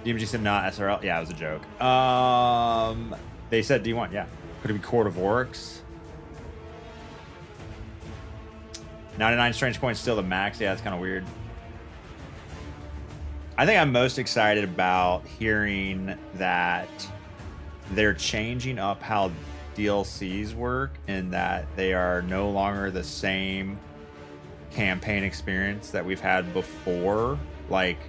DMG said not SRL. Yeah, it was a joke. They said D1. Yeah. Could it be Court of Orcs? 99 strange coins still the max. Yeah, that's kind of weird. I think I'm most excited about hearing that they're changing up how DLCs work and that they are no longer the same campaign experience that we've had before. Like,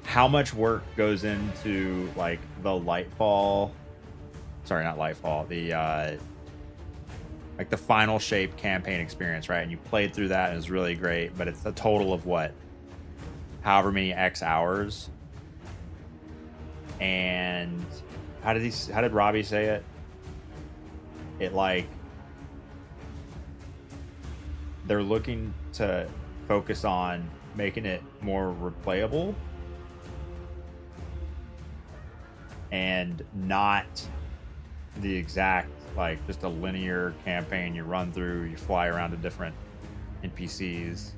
how much work goes into like the Lightfall, sorry, not Lightfall, the like the Final Shape campaign experience, right? And you played through that and it was really great, but it's a total of what, however many X hours. And how did Robbie say it? It like they're looking to focus on making it more replayable and not the exact like just a linear campaign you run through, you fly around to different NPCs.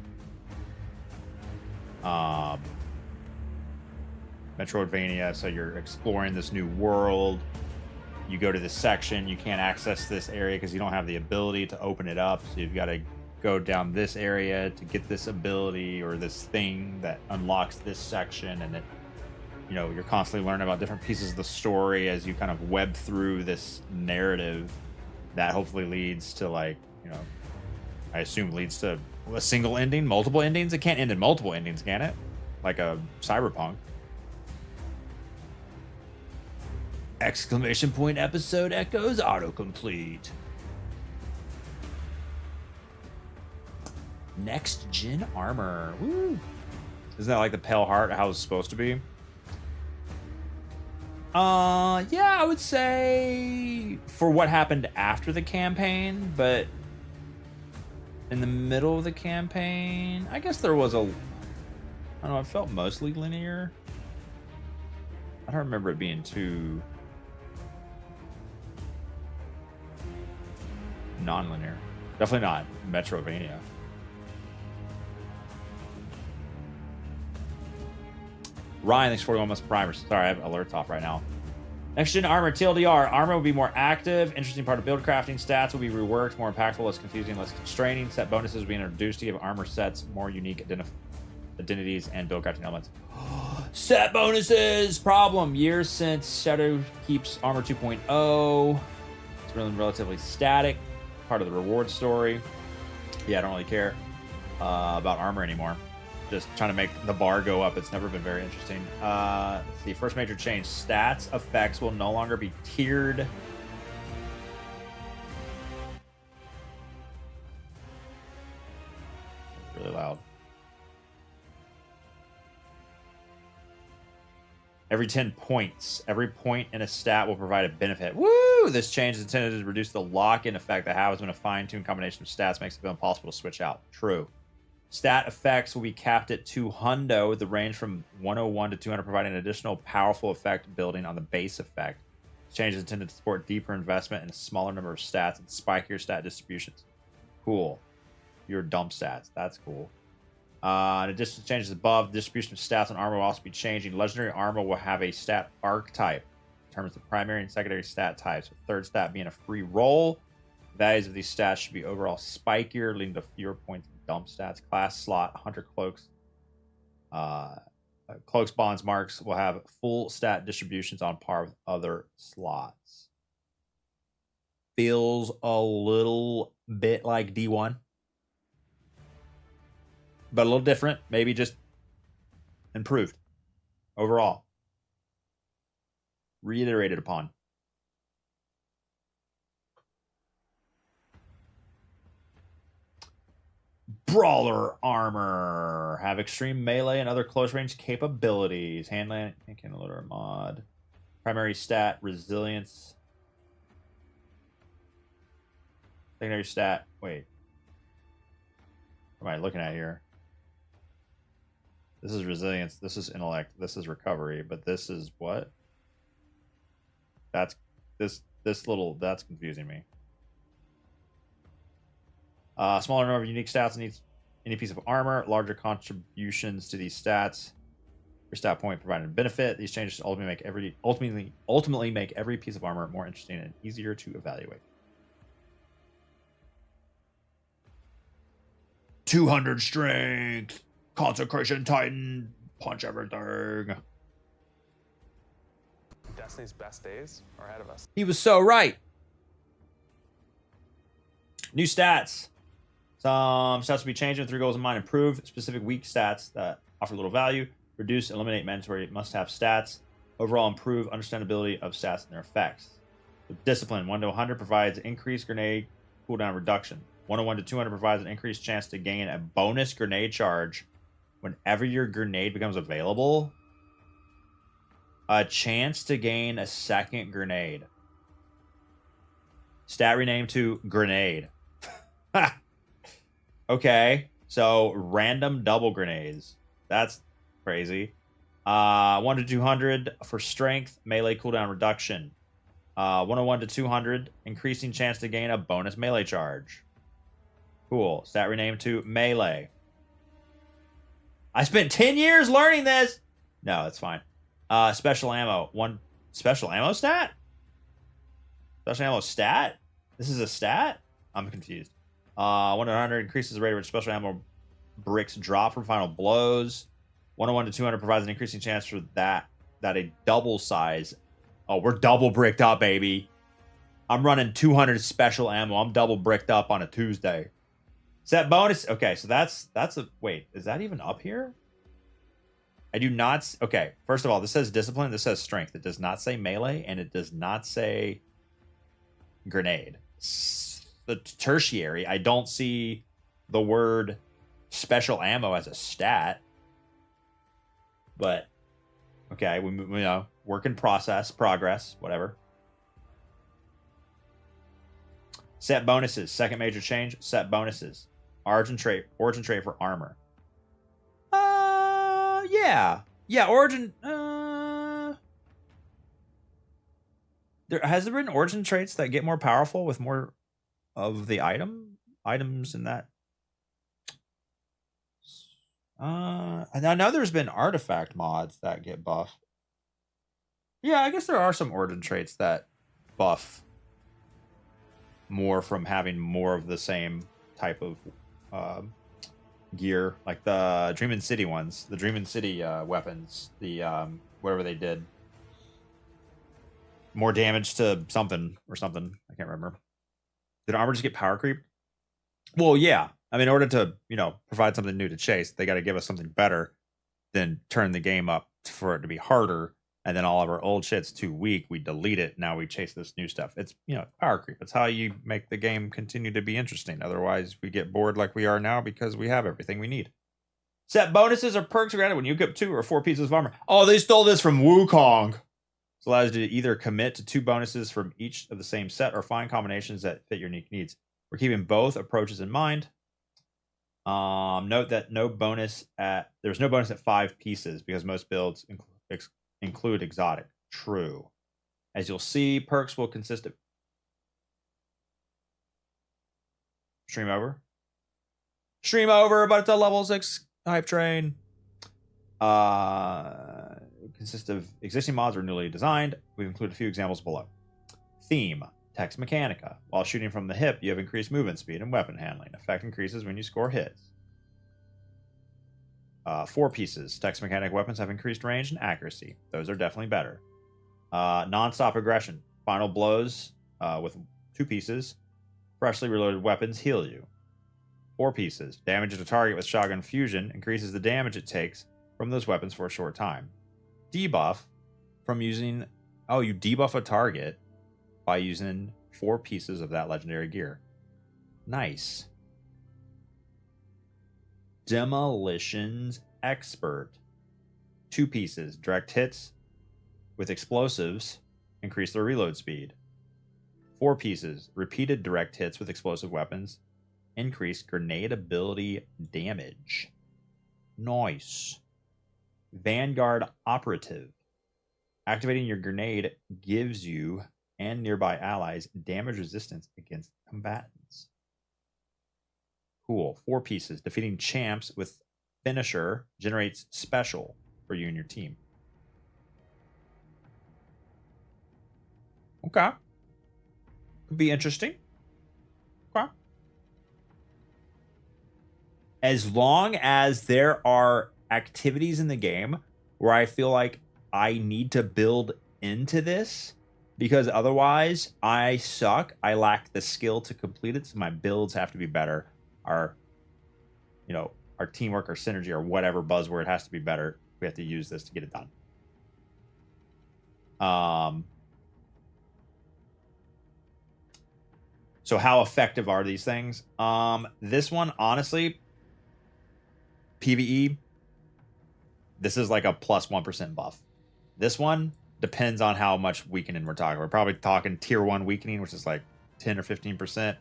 Metroidvania, so you're exploring this new world. You go to this section, you can't access this area because you don't have the ability to open it up, so you've got to go down this area to get this ability or this thing that unlocks this section, and it, you know, you're constantly learning about different pieces of the story as you kind of web through this narrative that hopefully leads to, like, you know, I assume leads to a single ending, multiple endings. It can't end in multiple endings, can it? Like a Cyberpunk. Exclamation point episode echoes autocomplete. Next gen armor. Woo. Isn't that like the Pale Heart, how it's supposed to be? Yeah, I would say for what happened after the campaign, but in the middle of the campaign, I guess there was a, I don't know, it felt mostly linear. I don't remember it being too non-linear. Definitely not Metroidvania. Ryan, thanks for 41 months primers. Sorry, I have alerts off right now. Next gen armor, TLDR. Armor will be more active. Interesting part of build crafting. Stats will be reworked, more impactful, less confusing, less constraining. Set bonuses will be introduced to give armor sets more unique identities and build crafting elements. Set bonuses! Problem. Years since Shadow keeps armor 2.0. It's really relatively static. Part of the reward story. Yeah, I don't really care about armor anymore. Just trying to make the bar go up. It's never been very interesting. Let's see. First major change. Stats effects will no longer be tiered. Really loud. Every 10 points. Every point in a stat will provide a benefit. Woo! This change is intended to reduce the lock-in effect that happens when a fine-tuned combination of stats makes it impossible to switch out. True. Stat effects will be capped at 200 with the range from 101 to 200, providing an additional powerful effect building on the base effect. This change is intended to support deeper investment in a smaller number of stats and spikier stat distributions. Cool. Your dump stats. That's cool. In addition to changes above, distribution of stats on armor will also be changing. Legendary armor will have a stat archetype in terms of primary and secondary stat types, with third stat being a free roll. Values of these stats should be overall spikier, leading to fewer points in dump stats. Class slot, hunter cloaks. Cloaks, bonds, marks will have full stat distributions on par with other slots. Feels a little bit like D1. But a little different. Maybe just improved overall. Reiterated upon. Brawler armor. Have extreme melee and other close range capabilities. Handland and loader mod. Primary stat, resilience. Secondary stat. Wait. What am I looking at here? This is resilience. This is intellect. This is recovery. But this is what? That's that's confusing me. Smaller number of unique stats in any piece of armor. Larger contributions to these stats. Your stat point providing a benefit. These changes ultimately make every piece of armor more interesting and easier to evaluate. 200 strength. Consecration Titan. Punch everything. Destiny's best days are ahead of us. He was so right. New stats. Some stats will be changed with 3 goals in mind. Improve specific weak stats that offer little value. Reduce, eliminate mandatory must-have stats. Overall, improve understandability of stats and their effects. With discipline, 1 to 100 provides increased grenade cooldown reduction. 101 to 200 provides an increased chance to gain a bonus grenade charge whenever your grenade becomes available. A chance to gain a second grenade. Stat rename to grenade. Okay, so random double grenades. That's crazy. 1 to 200 for strength, melee cooldown reduction. 101 to 200, increasing chance to gain a bonus melee charge. Cool. Stat rename to melee. I spent 10 years learning this. No, it's fine. Special ammo. One special ammo stat? Special ammo stat? This is a stat? I'm confused. 1 to 100 increases the rate at which special ammo bricks drop from final blows. 101 to 200 provides an increasing chance for that a double size. Oh, we're double bricked up, baby. I'm running 200 special ammo. I'm double bricked up on a Tuesday. Set bonus. Okay, so that's a wait. Is that even up here? I do not. Okay, first of all, this says discipline. This says strength. It does not say melee, and it does not say grenade. The tertiary. I don't see the word special ammo as a stat. But okay, we know, work in progress, whatever. Set bonuses. Second major change. Set bonuses. Origin trait for armor. Yeah. Origin. Has there been origin traits that get more powerful with more of the items in that? I know there's been artifact mods that get buffed. Yeah, I guess there are some origin traits that buff more from having more of the same type of gear, like the Dreamin' City ones, the Dreamin' City weapons, the whatever they did. More damage to something or something. I can't remember. Did armor just get power creep? Well, yeah. I mean, in order to, provide something new to chase, they got to give us something better than turn the game up for it to be harder. And then all of our old shit's too weak. We delete it. Now we chase this new stuff. It's, power creep. It's how you make the game continue to be interesting. Otherwise, we get bored like we are now because we have everything we need. Set bonuses or perks granted when you equip 2 or 4 pieces of armor. Oh, they stole this from Wukong. This allows you to either commit to 2 bonuses from each of the same set or find combinations that fit your unique needs. We're keeping both approaches in mind. Note that there's no bonus at 5 pieces because most builds include exotic. True. As you'll see, perks will consist of stream over, but it's a level 6 hype train. Consist of existing mods or newly designed. We've included a few examples below. Theme. Text Mechanica. While shooting from the hip, you have increased movement speed and weapon handling. Effect increases when you score hits. 4 pieces. Text Mechanic weapons have increased range and accuracy. Those are definitely better. Non-stop aggression. Final blows with 2 pieces. Freshly reloaded weapons heal you. 4 pieces. Damage to target with shotgun fusion increases the damage it takes from those weapons for a short time. Debuff from using... Oh, you debuff a target by using 4 pieces of that legendary gear. Nice. Demolitions Expert. 2 pieces. Direct hits with explosives increase their reload speed. 4 pieces. Repeated direct hits with explosive weapons increase grenade ability damage. Nice. Vanguard Operative. Activating your grenade gives you and nearby allies damage resistance against combatants. Cool. 4 pieces. Defeating champs with finisher generates special for you and your team. Okay. Could be interesting. Okay. As long as there are activities in the game where I feel like I need to build into this, because otherwise I suck. I lack the skill to complete it, so my builds have to be better. Our teamwork or synergy or whatever buzzword has to be better. We have to use this to get it done. So how effective are these things? This one, honestly, PvE, this is like a plus 1% buff. This one, Depends on how much weakening we're talking. We're probably talking tier 1 weakening, which is like 10 or 15%.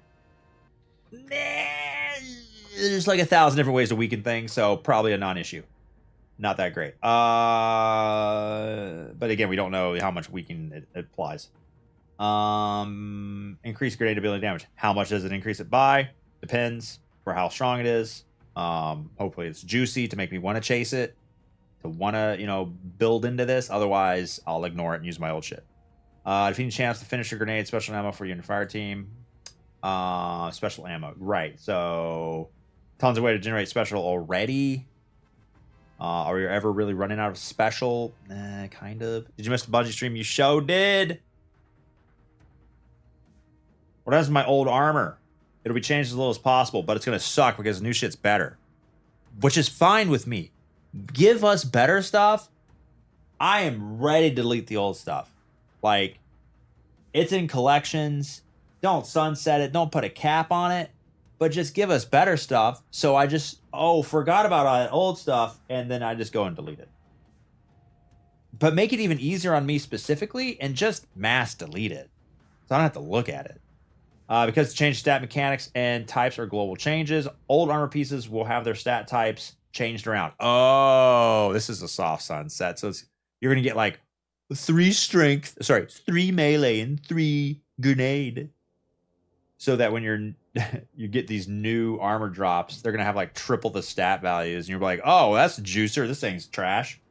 There's like 1,000 different ways to weaken things, so probably a non-issue. Not that great. But again, we don't know how much weakening it applies. Increase grenade ability damage. How much does it increase it by? Depends for how strong it is. Hopefully it's juicy to make me want to chase it, to want to, build into this. Otherwise, I'll ignore it and use my old shit. Defeating chance to finish your grenade, special ammo for your fire team. Special ammo. Right. So, tons of way to generate special already. Are you ever really running out of special? Kind of. Did you miss the Bungie stream? You did. What happens to my old armor? It'll be changed as little as possible, but it's going to suck because the new shit's better. Which is fine with me. Give us better stuff. I am ready to delete the old stuff. Like, it's in collections. Don't sunset it. Don't put a cap on it. But just give us better stuff. So I just, forgot about all that old stuff. And then I just go and delete it. But make it even easier on me specifically and just mass delete it. So I don't have to look at it. Because the change stat mechanics and types are global changes, old armor pieces will have their stat types changed around. Oh, this is a soft sunset. So you're going to get like 3 melee and 3 grenade. So that when you get these new armor drops, they're going to have like triple the stat values. And you're like, oh, that's a juicer. This thing's trash.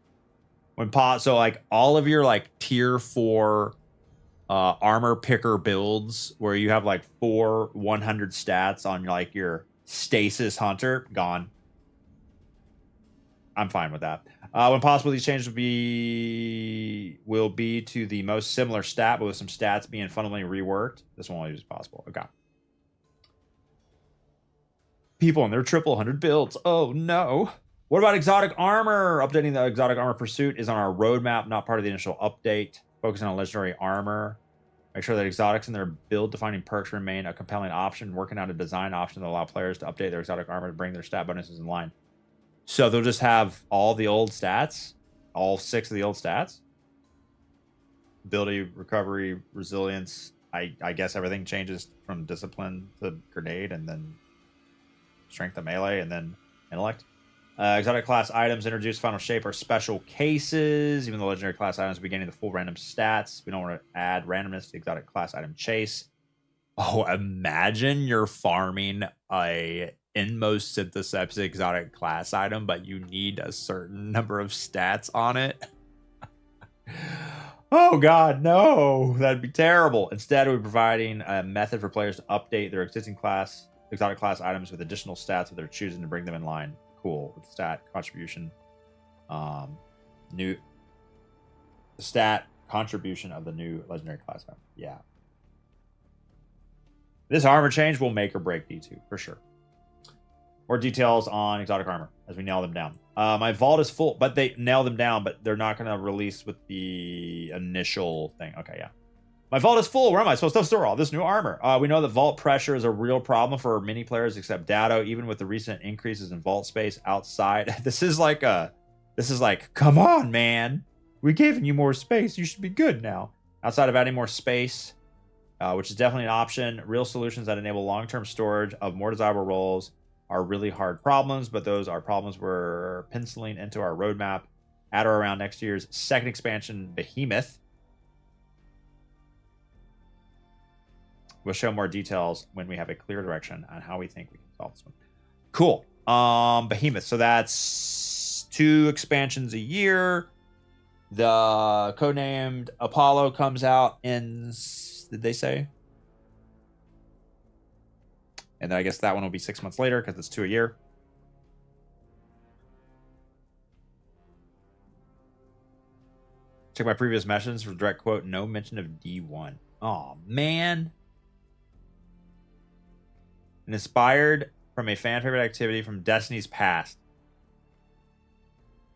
So like all of your like tier 4 armor picker builds where you have like 100 stats on like your stasis hunter, gone. I'm fine with that. When possible, these changes will be to the most similar stat, but with some stats being fundamentally reworked. This won't always be possible. Okay. People in their triple 100 builds. Oh no. What about exotic armor? Updating the exotic armor pursuit is on our roadmap, not part of the initial update. Focusing on legendary armor. Make sure that exotics in their build defining perks remain a compelling option. Working out a design option that allow players to update their exotic armor to bring their stat bonuses in line. So they'll just have all the old stats, all 6 of the old stats. Ability, recovery, resilience. I guess everything changes from discipline to grenade, and then strength to melee, and then intellect. Exotic class items introduced final shape are special cases. Even though legendary class items will be gaining the full random stats, we don't want to add randomness to the exotic class item chase. Oh, imagine you're farming a Inmost Syntheseps exotic class item, but you need a certain number of stats on it. Oh god, no, that'd be terrible. Instead, we're providing a method for players to update their existing exotic class items with additional stats if they're choosing to bring them in line. Cool. With stat contribution, new stat contribution of the new legendary class item. Yeah, this armor change will make or break D2 for sure. More details on exotic armor as we nail them down. My vault is full, but they nail them down, but they're not going to release with the initial thing. Okay, yeah. My vault is full. Where am I supposed to store all this new armor? We know that vault pressure is a real problem for many players except Datto, even with the recent increases in vault space outside. This is like, come on, man. We're giving you more space. You should be good now. Outside of adding more space, which is definitely an option, real solutions that enable long-term storage of more desirable roles are really hard problems, but those are problems we're penciling into our roadmap at or around next year's second expansion, Behemoth. We'll show more details when we have a clear direction on how we think we can solve this one. Cool. Behemoth. So that's 2 expansions a year. The codenamed Apollo comes out in, did they say? And then I guess that one will be 6 months later because it's 2 a year. Check my previous mentions for direct quote, no mention of D1. Oh, man. And inspired from a fan favorite activity from Destiny's past.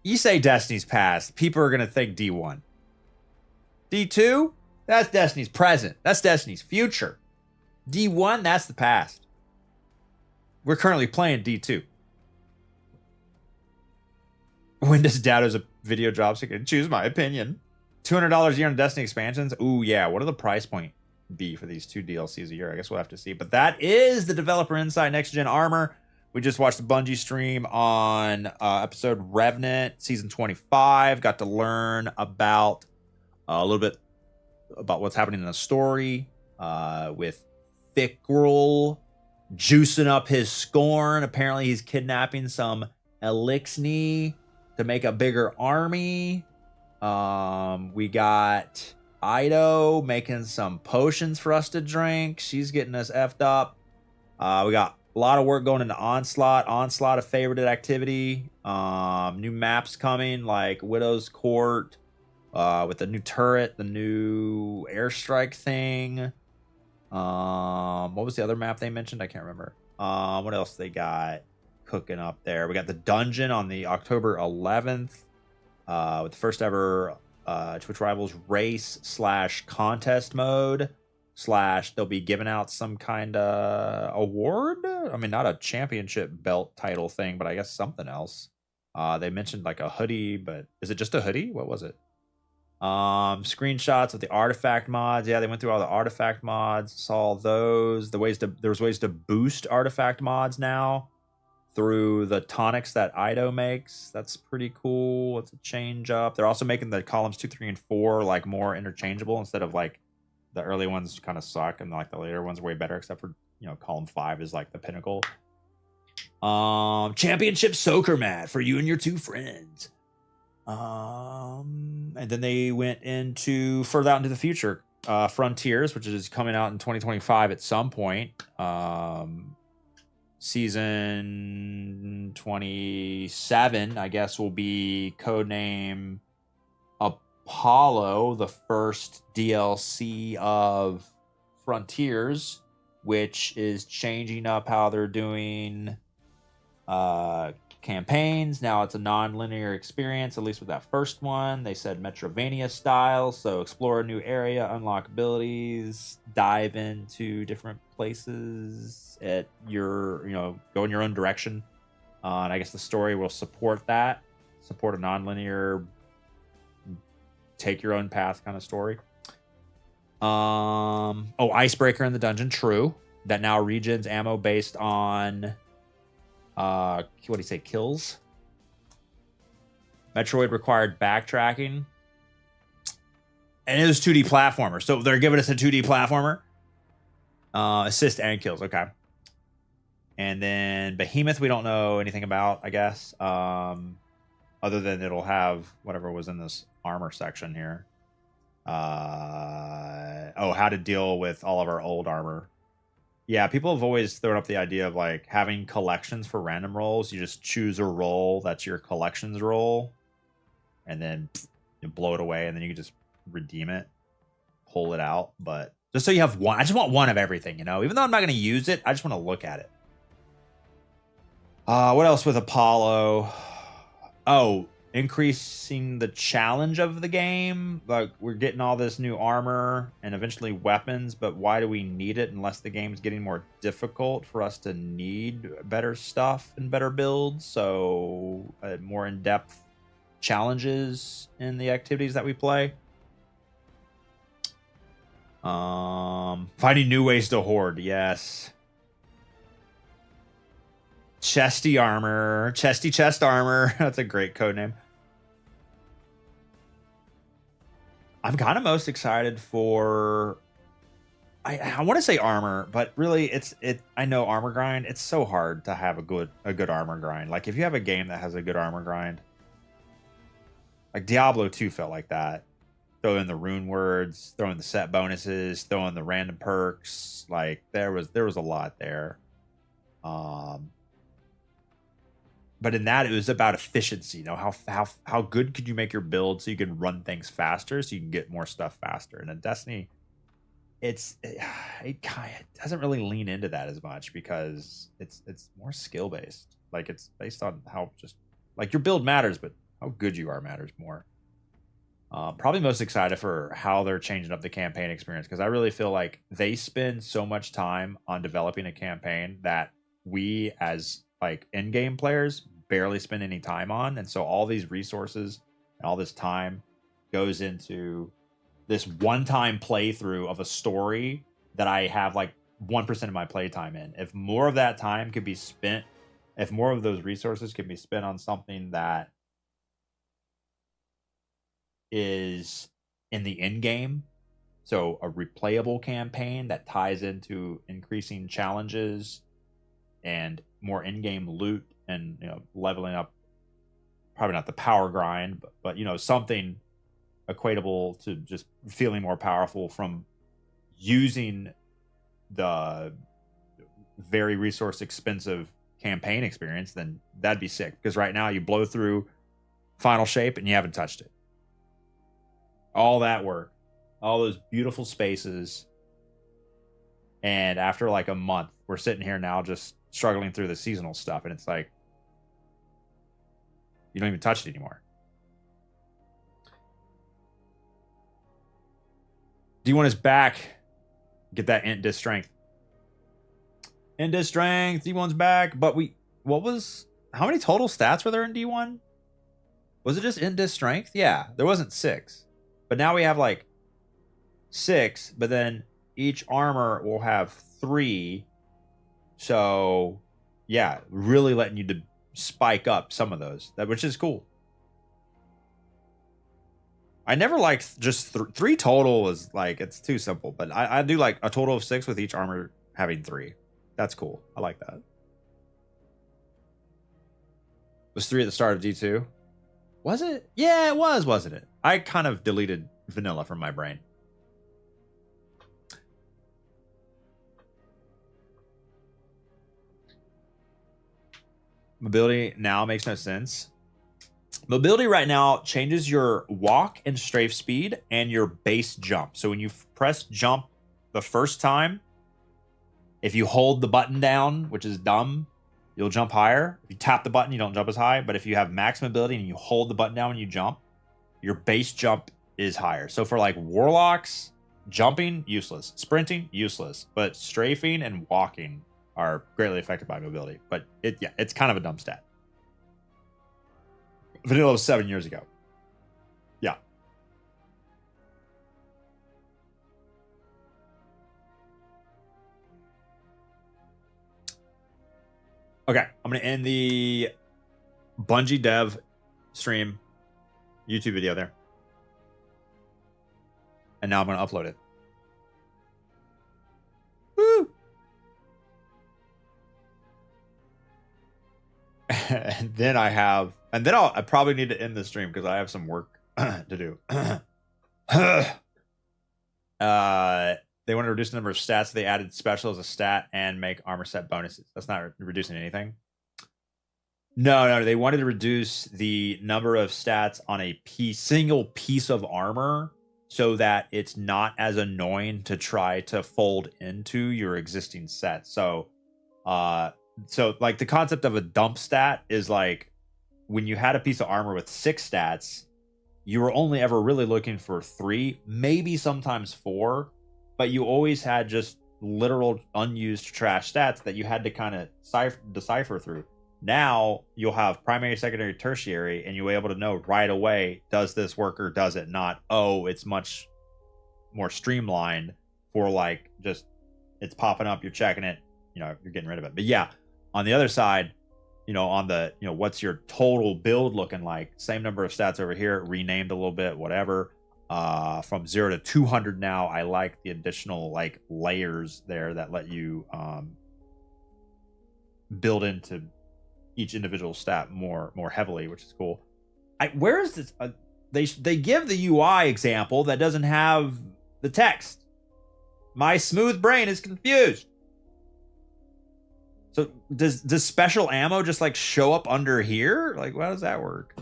You say Destiny's past, people are going to think D1. D2, that's Destiny's present. That's Destiny's future. D1, that's the past. We're currently playing D2. When does Datto's video drop so you can choose my opinion? $200 a year on Destiny expansions. Ooh, yeah. What are the price point be for these 2 DLCs a year? I guess we'll have to see. But that is the Developer Insight Next Gen Armor. We just watched the Bungie stream on episode Revenant, season 25. Got to learn about a little bit about what's happening in the story with Fickrel juicing up his scorn. Apparently, he's kidnapping some Elixni to make a bigger army. We got Ido making some potions for us to drink. She's getting us effed up. We got a lot of work going into Onslaught. Onslaught, a favorited activity. New maps coming like Widow's Court with the new turret, the new airstrike thing. What was the other map they mentioned? I can't remember. What else they got cooking up there? We got the dungeon on the October 11th. With the first ever Twitch Rivals race / contest mode / they'll be giving out some kind of award. I mean, not a championship belt title thing, but I guess something else. They mentioned like a hoodie, but is it just a hoodie? What was it? Screenshots of the artifact mods. Yeah, they went through all the artifact mods, saw those. There's ways to boost artifact mods now through the tonics that Ido makes. That's pretty cool. It's a change up. They're also making the columns 2, 3, and 4 like more interchangeable instead of like the early ones kind of suck and like the later ones are way better, except for, you know, column 5 is like the pinnacle. Championship soccer mat for you and your 2 friends. And then they went into further out into the future. Frontiers, which is coming out in 2025 at some point. Season 27, I guess, will be codename Apollo, the first DLC of Frontiers, which is changing up how they're doing campaigns. Now it's a non-linear experience, at least with that first one. They said Metrovania style, so explore a new area, unlock abilities, dive into different places at your, go in your own direction. And I guess the story will support a non-linear, take your own path kind of story. Icebreaker in the dungeon, true. That now regens ammo based on what do you say, kills? Metroid required backtracking. And it was 2D platformer. So they're giving us a 2D platformer. Assist and kills, okay. And then Behemoth, we don't know anything about, I guess. Other than it'll have whatever was in this armor section here. How to deal with all of our old armor. Yeah, people have always thrown up the idea of like having collections for random rolls. You just choose a roll that's your collections roll, and then you blow it away, and then you can just redeem it, pull it out. But just so you have one, I just want one of everything, even though I'm not going to use it, I just want to look at it. What else with Apollo? Increasing the challenge of the game. Like, we're getting all this new armor and eventually weapons, but why do we need it unless the game's getting more difficult for us to need better stuff and better builds? So more in-depth challenges in the activities that we play. Finding new ways to hoard, yes. Chesty armor, chesty chest armor. That's a great code name. I'm kind of most excited for, I want to say armor, but really I know armor grind. It's so hard to have a good armor grind. Like if you have a game that has a good armor grind, like Diablo 2 felt like that. Throw in the rune words, throw in the set bonuses, throw in the random perks. Like there was a lot there. But in that, it was about efficiency. How good could you make your build so you can run things faster, so you can get more stuff faster. And in Destiny, it doesn't really lean into that as much because it's more skill based. Like it's based on how just like your build matters, but how good you are matters more. Probably most excited for how they're changing up the campaign experience, because I really feel like they spend so much time on developing a campaign that we as like in-game players barely spend any time on, and so all these resources and all this time goes into this one-time playthrough of a story that I have like 1% of my playtime in. If more of that time could be spent, if more of those resources could be spent on something that is in the end game, so a replayable campaign that ties into increasing challenges and more in-game loot and, you know, leveling up, probably not the power grind, but you know, something equatable to just feeling more powerful from using the very resource expensive campaign experience, then that'd be sick. Because right now you blow through Final Shape and you haven't touched it. All that work, all those beautiful spaces, and after like a month, we're sitting here now just struggling through the seasonal stuff, and it's like you don't even touch it anymore. D1 is back. Get that int dis strength. Int dis strength. D1's back. But how many total stats were there in D1? Was it just int dis strength? Yeah, there wasn't 6. But now we have like 6, but then each armor will have 3. So yeah, really letting you to spike up some of those, which is cool. I never liked just 3 total is like, it's too simple, but I do like a total of 6 with each armor having 3. That's cool. I like that. Was 3 at the start of D2? Was it? Yeah, it was, wasn't it? I kind of deleted vanilla from my brain. Mobility now makes no sense. Mobility right now changes your walk and strafe speed and your base jump. So when you press jump the first time, if you hold the button down, which is dumb, you'll jump higher. If you tap the button, you don't jump as high. But if you have max mobility and you hold the button down when you jump, your base jump is higher. So for like warlocks, jumping, useless. Sprinting, useless. But strafing and walking are greatly affected by mobility. But it's kind of a dumb stat. Vanilla was 7 years ago. Yeah. Okay, I'm going to end the Bungie dev stream YouTube video there. And now I'm going to upload it. Woo! And then I probably need to end the stream because I have some work to do. They want to reduce the number of stats. They added special as a stat and make armor set bonuses. That's not reducing anything. No. They wanted to reduce the number of stats on a single piece of armor so that it's not as annoying to try to fold into your existing set. So like the concept of a dump stat is like when you had a piece of armor with 6 stats, you were only ever really looking for 3, maybe sometimes 4, but you always had just literal unused trash stats that you had to kind of decipher through. Now you'll have primary, secondary, tertiary, and you'll be able to know right away, does this work or does it not? Oh, it's much more streamlined for like just it's popping up, you're checking it, you're getting rid of it. But yeah, on the other side, on the, what's your total build looking like? Same number of stats over here, renamed a little bit, whatever. From 0 to 200 now. I like the additional like layers there that let you build into each individual stat more heavily, which is cool. Where is this? They give the UI example that doesn't have the text. My smooth brain is confused. So does special ammo just like show up under here? Like, how does that work?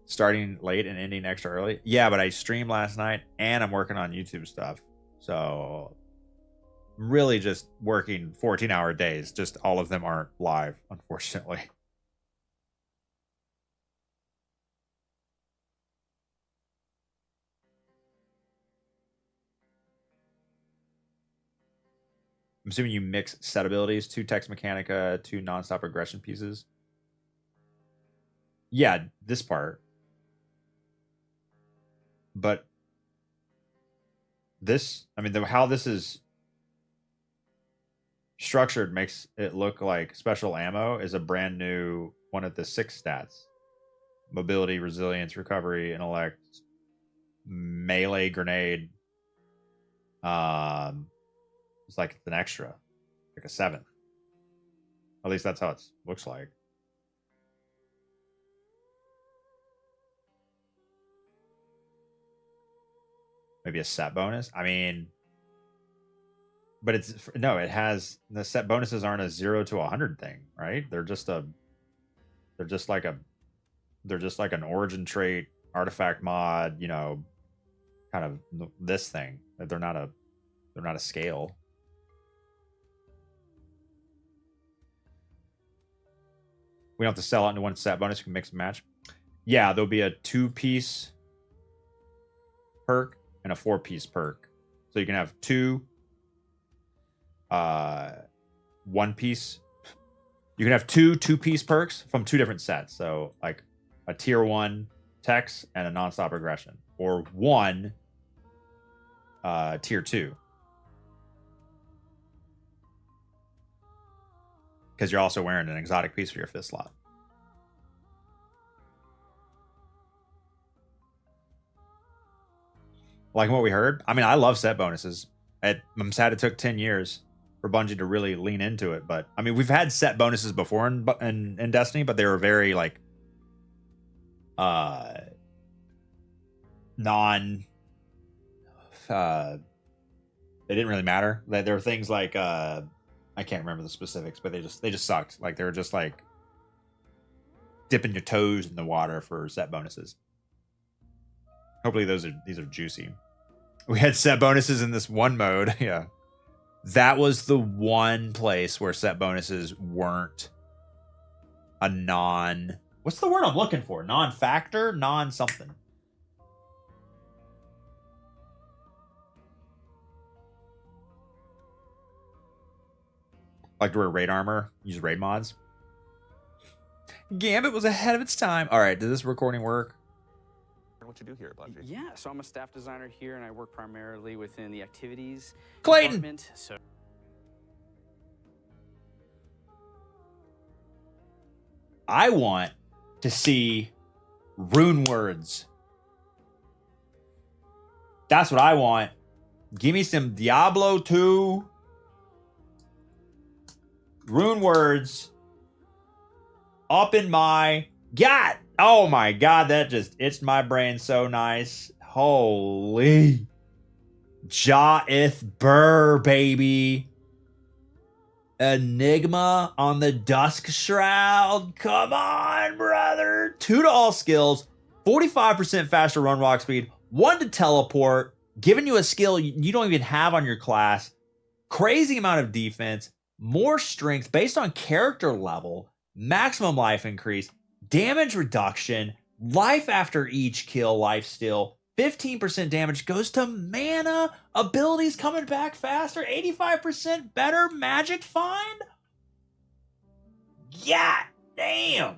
Starting late and ending extra early? Yeah, but I streamed last night and I'm working on YouTube stuff. So I'm really just working 14-hour days. Just all of them aren't live, unfortunately. I'm assuming you mix set abilities, 2 Text Mechanica, 2 nonstop aggression pieces. Yeah, this part. But this, I mean, how this is structured makes it look like special ammo is a brand new one of the 6 stats. Mobility, resilience, recovery, intellect, melee grenade. It's like an extra, like a 7. At least that's how it looks like. Maybe a set bonus. I mean, but it's no. It has the set bonuses aren't a 0 to 100 thing, right? They're just like an origin trait, artifact mod. You know, kind of this thing. They're not a scale. We don't have to sell out into one set bonus. We can mix and match. Yeah, there'll be a 2-piece perk and a 4-piece perk. So you can have 2 1-piece. You can have 2 2-piece perks from 2 different sets. So like a tier 1 Tex and a nonstop aggression. Or 1 tier 2. Because you're also wearing an exotic piece for your 5th slot. Like what we heard. I mean, I love set bonuses. I'm sad it took 10 years for Bungie to really lean into it. But I mean, we've had set bonuses before in Destiny, but they were very like non. They didn't really matter. There were things like I can't remember the specifics, but they just sucked. Like they were just like dipping your toes in the water for set bonuses. Hopefully these are juicy. We had set bonuses in this one mode. Yeah. That was the one place where set bonuses weren't a what's the word I'm looking for? Non-factor? Non-something. Like to wear raid armor, use raid mods. Gambit was ahead of its time. All right, did this recording work? What you do here at Bungie? Yeah, so I'm a staff designer here, and I work primarily within the activities Clayton. department. So I want to see rune words. That's what I want. Give me some Diablo 2 rune words up in my God. Oh my God, that just itched my brain so nice. Holy Jaith Burr, baby. Enigma on the Dusk Shroud. Come on, brother. 2 to all skills, 45% faster run walk speed, 1 to teleport, giving you a skill you don't even have on your class, crazy amount of defense, more strength based on character level, maximum life increase, damage reduction, life after each kill, life steal, 15% damage goes to mana, abilities coming back faster, 85% better magic find. Yeah, damn.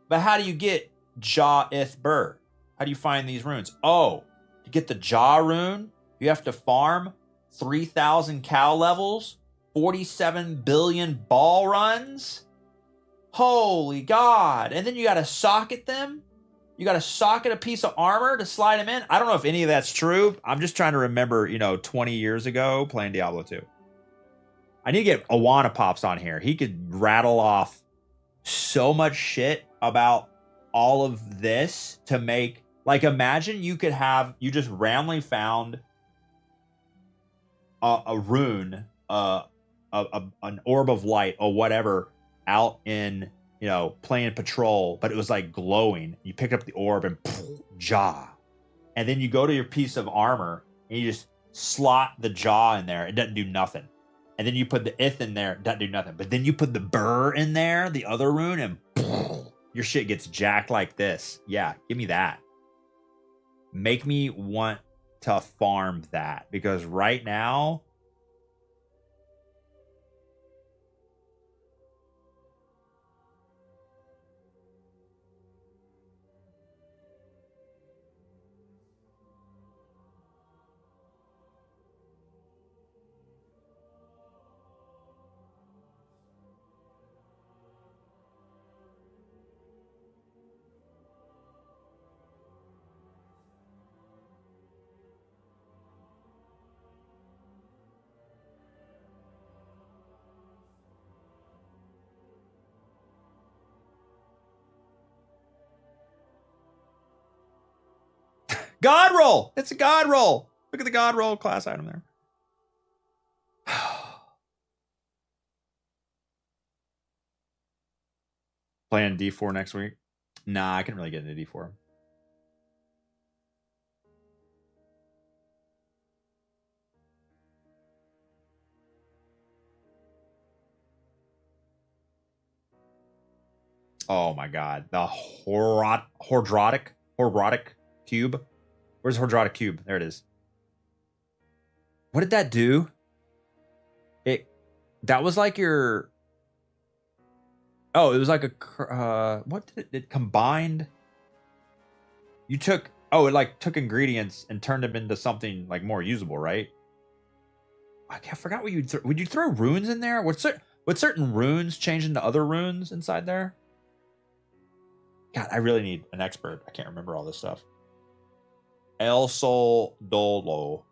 But how do you get Jaith Burr? How do you find these runes? Oh, to get the Jaw rune, you have to farm 3,000 cow levels, 47 billion ball runs. Holy God. And then you got to socket them. You got to socket a piece of armor to slide them in. I don't know if any of that's true. I'm just trying to remember, 20 years ago playing Diablo 2. I need to get Awana Pops on here. He could rattle off so much shit about all of this to make, like, imagine you just randomly found a rune, an orb of light or whatever out in, playing patrol, but it was like glowing. You pick up the orb and jaw. And then you go to your piece of armor and you just slot the jaw in there. It doesn't do nothing. And then you put the ith in there. It doesn't do nothing. But then you put the burr in there, the other rune, and your shit gets jacked like this. Yeah, give me that. Make me want to farm that. Because right now, God roll. It's a God roll. Look at the God roll class item there. Playing D4 next week. Nah, I can really get into D4. Oh my god. The Hordrotic cube. Where's Hordrotic cube? There it is. What did that do? That was like your... Oh, it was like a... what did it combined? You took... Oh, it like took ingredients and turned them into something like more usable, right? I forgot what you... Would you throw runes in there? Would certain runes change into other runes inside there? God, I really need an expert. I can't remember all this stuff. El Sol Dolo.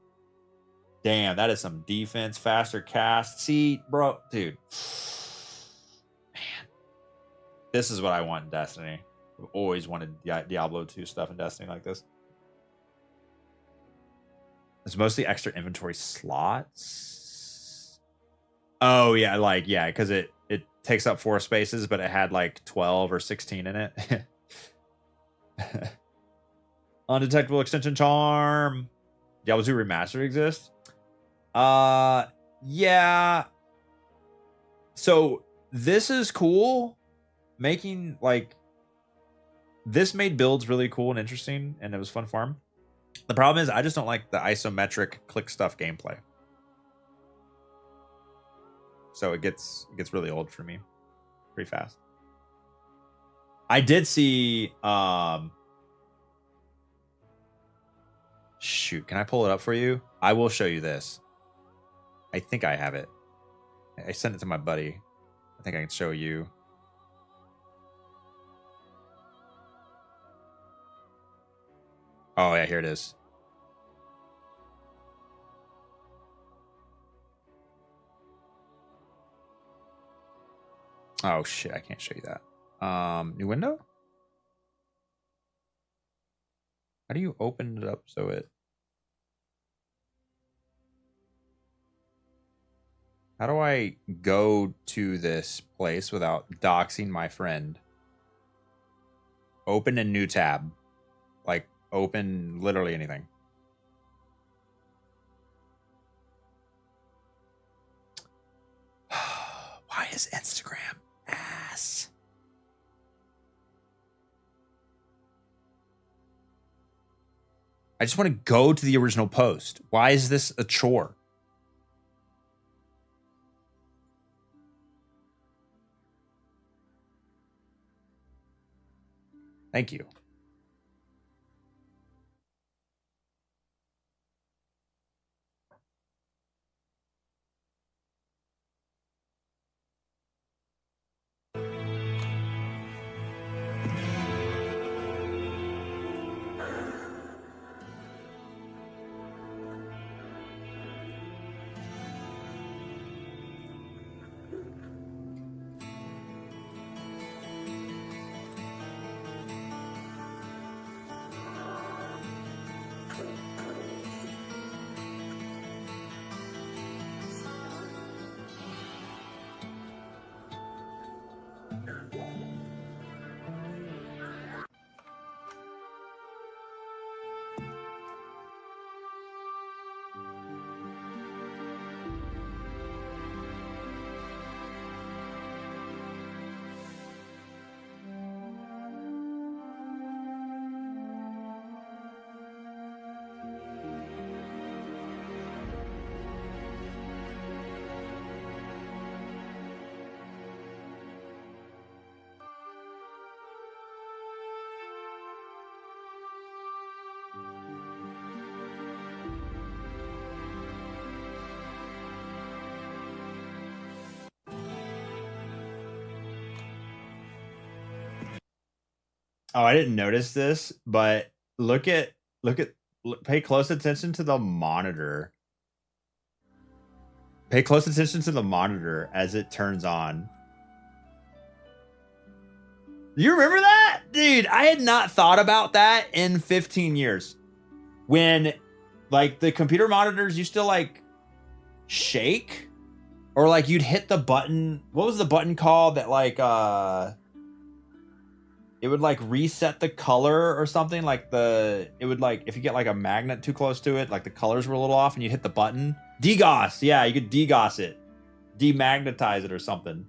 Damn, that is some defense, faster cast. See, bro, dude. Man. This is what I want in Destiny. I've always wanted Diablo 2 stuff in Destiny like this. It's mostly extra inventory slots. Oh, yeah, because it takes up 4 spaces, but it had like 12 or 16 in it. Undetectable extension charm. Diablo 2 Remastered exists? Yeah. So this is cool. Making this made builds really cool and interesting, and it was fun farm. The problem is I just don't like the isometric click stuff gameplay. So it gets really old for me pretty fast. I did see shoot, can I pull it up for you? I will show you this. I think I have it. I sent it to my buddy. I think I can show you. Oh yeah, here it is. Oh shit, I can't show you that. New window? How do you open it up so it... How do I go to this place without doxing my friend? Open a new tab. Like, open literally anything. Why is Instagram ass? I just want to go to the original post. Why is this a chore? Thank you. Oh, I didn't notice this, but pay close attention to the monitor. Pay close attention to the monitor as it turns on. You remember that? Dude, I had not thought about that in 15 years. when like the computer monitors used to like shake, or like you'd hit the button. What was the button called that like it would like reset the color or something? Like it would like, if you get like a magnet too close to it, like the colors were a little off and you hit the button. Degauss. Yeah, you could degauss it. Demagnetize it or something.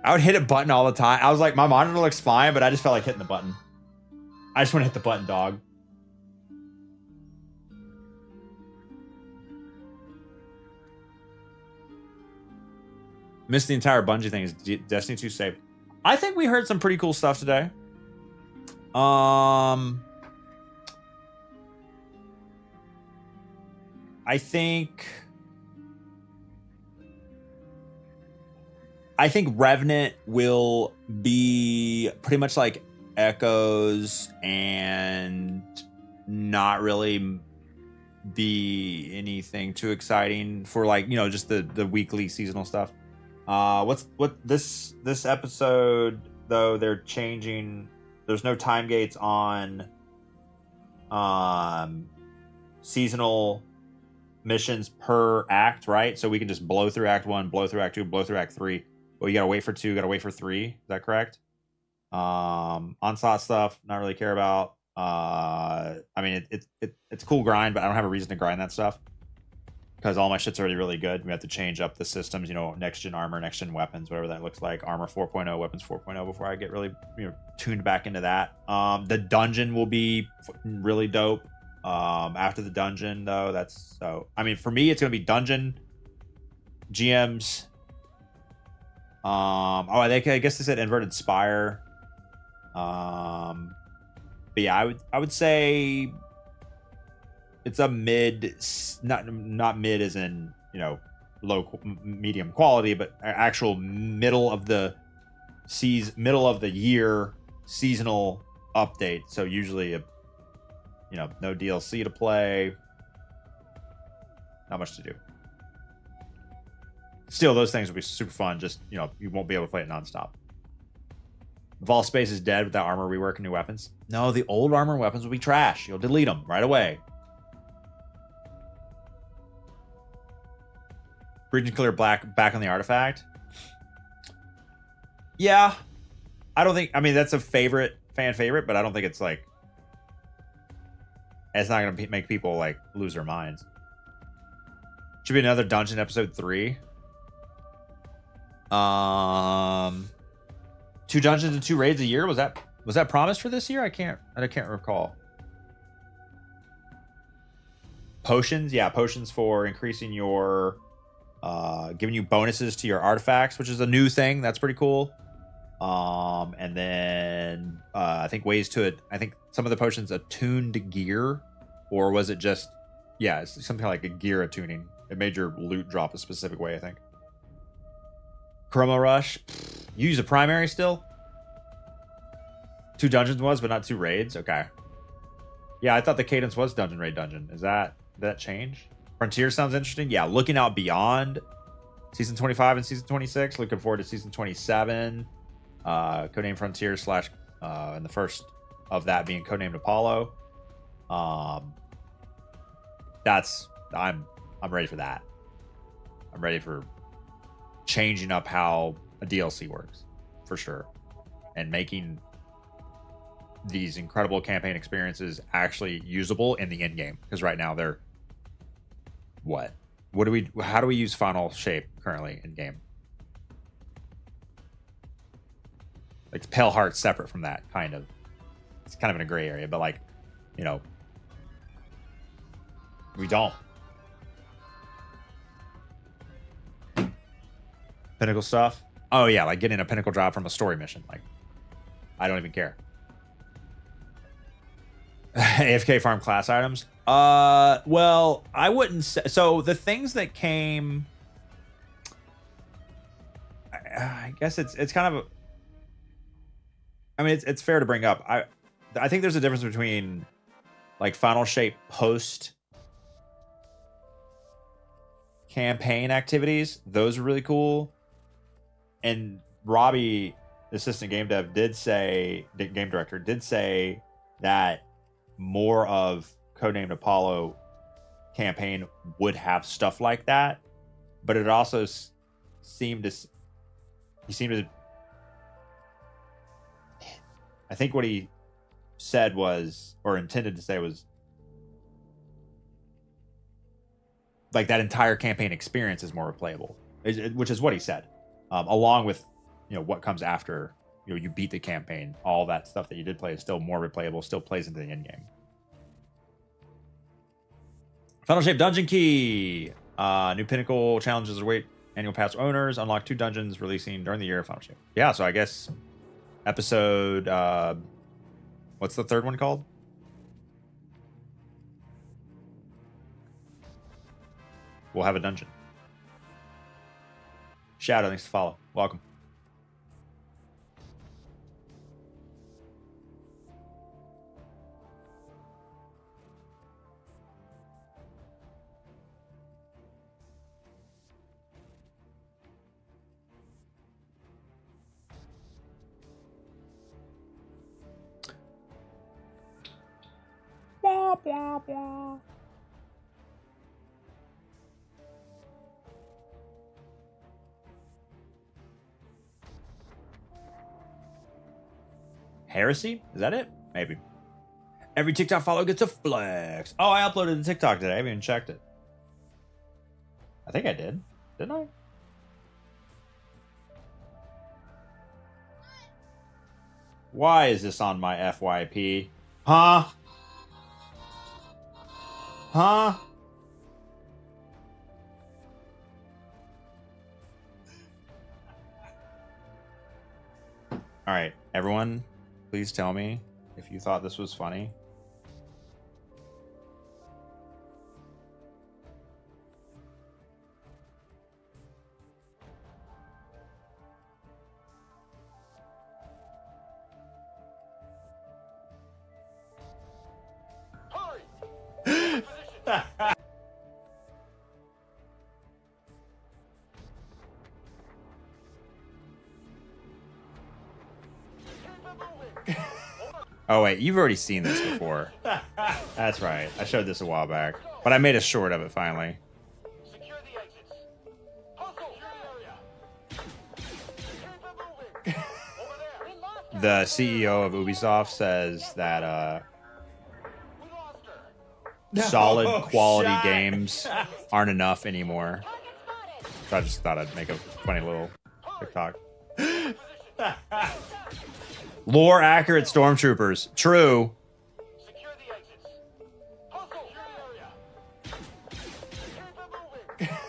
I would hit a button all the time. I was like, my monitor looks fine, but I just felt like hitting the button. I just want to hit the button, dog. Missed the entire Bungie thing. Is Destiny 2 saved? I think we heard some pretty cool stuff today. I think Revenant will be pretty much like Echoes and not really be anything too exciting for, like, you know, just the weekly seasonal stuff. This episode though, they're changing. There's no time gates on seasonal missions per act, right? So we can just blow through Act 1, blow through Act 2, blow through Act 3. Well, you gotta wait for 2, gotta wait for 3. Is that correct? Onslaught stuff, not really care about. I mean, it's a cool grind, but I don't have a reason to grind that stuff because all my shit's already really good. We have to change up the systems, you know, next gen armor, next gen weapons, whatever that looks like. Armor 4.0, weapons 4.0 before I get really, you know, tuned back into that. The dungeon will be really dope. After the dungeon though, that's so. I mean, for me, it's gonna be dungeon, GMs. I guess they said inverted spire. But yeah, I would say it's a mid, not mid as in, you know, medium quality, but actual middle of the year seasonal update. So usually you know, no DLC to play, not much to do. Still, those things will be super fun. Just, you know, you won't be able to play it nonstop. Vault Space is dead without armor rework and new weapons. No, the old armor weapons will be trash. You'll delete them right away. Breach and Clear back on the artifact. Yeah, I don't think. I mean, that's a fan favorite, but I don't think it's like. It's not gonna make people like lose their minds. Should be another dungeon episode 3. 2 dungeons and 2 raids a year. Was that promised for this year? I can't recall. Potions, yeah, potions for increasing your giving you bonuses to your artifacts, which is a new thing. That's pretty cool. And then I think ways to it. I think some of the potions attuned gear, or was it just, yeah, it's something like a gear attuning. It made your loot drop a specific way, I think. Chroma Rush. You use a primary still? 2 dungeons was, but not 2 raids? Okay. Yeah, I thought the cadence was dungeon raid dungeon. Did that change? Frontier sounds interesting. Yeah, looking out beyond season 25 and season 26. Looking forward to season 27. Codename Frontier / and the first of that being codenamed Apollo. I'm ready for that. I'm ready for changing up how a DLC works, for sure, and making these incredible campaign experiences actually usable in the end game. Because right now they're how do we use Final Shape currently in game? Like Pale Heart's separate from that, kind of. It's kind of in a gray area, but like, you know, we don't. Pinnacle stuff. Oh yeah, like getting a pinnacle drop from a story mission. Like, I don't even care. AFK farm class items. Well, I wouldn't say so. The things that came, I guess it's kind of. I mean, it's fair to bring up. I think there's a difference between like Final Shape post campaign activities. Those are really cool. And Robbie assistant game director did say that more of Codenamed Apollo campaign would have stuff like that, but it also seemed to I think what he said was, or intended to say was, like that entire campaign experience is more replayable, which is what he said, along with, you know, what comes after, you know, you beat the campaign. All that stuff that you did play is still more replayable, still plays into the end game. Final Shape Dungeon Key. New Pinnacle challenges await annual pass owners. Unlock 2 dungeons releasing during the year of Final Shape. Yeah, so I guess episode, what's the third one called? We'll have a dungeon. Shadow, thanks to follow. Welcome. Blah, blah, blah. Heresy? Is that it? Maybe. Every TikTok follow gets a flex. Oh, I uploaded the TikTok today. I haven't even checked it. I think I did. Didn't I? Why is this on my FYP? Huh? Huh? All right, everyone, please tell me if you thought this was funny. Oh wait, you've already seen this before. That's right. I showed this a while back, but I made a short of it finally. The CEO of Ubisoft says that solid quality games aren't enough anymore. So I just thought I'd make a funny little TikTok. Lore accurate stormtroopers. True.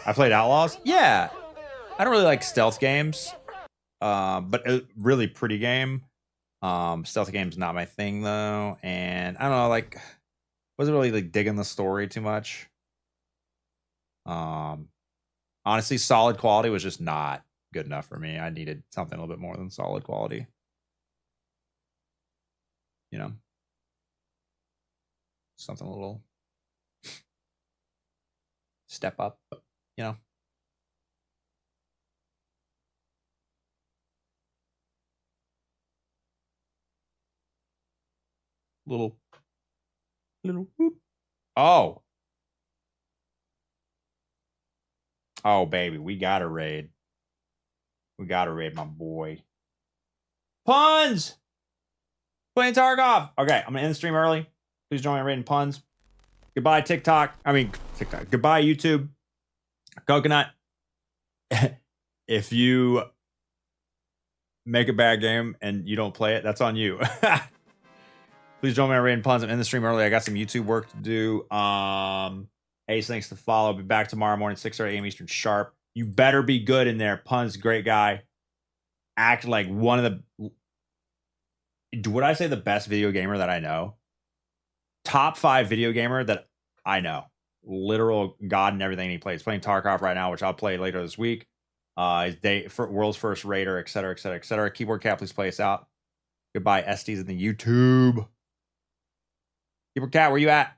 I played Outlaws. Yeah. I don't really like stealth games. But a really pretty game. Stealth game's not my thing though. And I don't know, like, wasn't really like digging the story too much. Honestly, solid quality was just not good enough for me. I needed something a little bit more than solid quality. You know, something a little step up, you know. Little whoop. Oh baby, we gotta raid. We gotta raid my boy. Puns! Playing Tarkov. Okay, I'm gonna end the stream early. Please join me in raiding puns. Goodbye, TikTok. TikTok. Goodbye, YouTube. Coconut. If you make a bad game and you don't play it, that's on you. Please join me in raiding puns. I'm in the stream early. I got some YouTube work to do. Ace, thanks to follow. I'll be back tomorrow morning, 6 a.m. Eastern sharp. You better be good in there. Puns, great guy. Act like one of the... Would I say the best video gamer that I know? Top 5 video gamer that I know. Literal god and everything he plays. Playing Tarkov right now, which I'll play later this week. For world's first raider, etc., etc., etc. Keyboard Cat, please play us out. Goodbye, SDs in the YouTube. Keyboard Cat, where you at?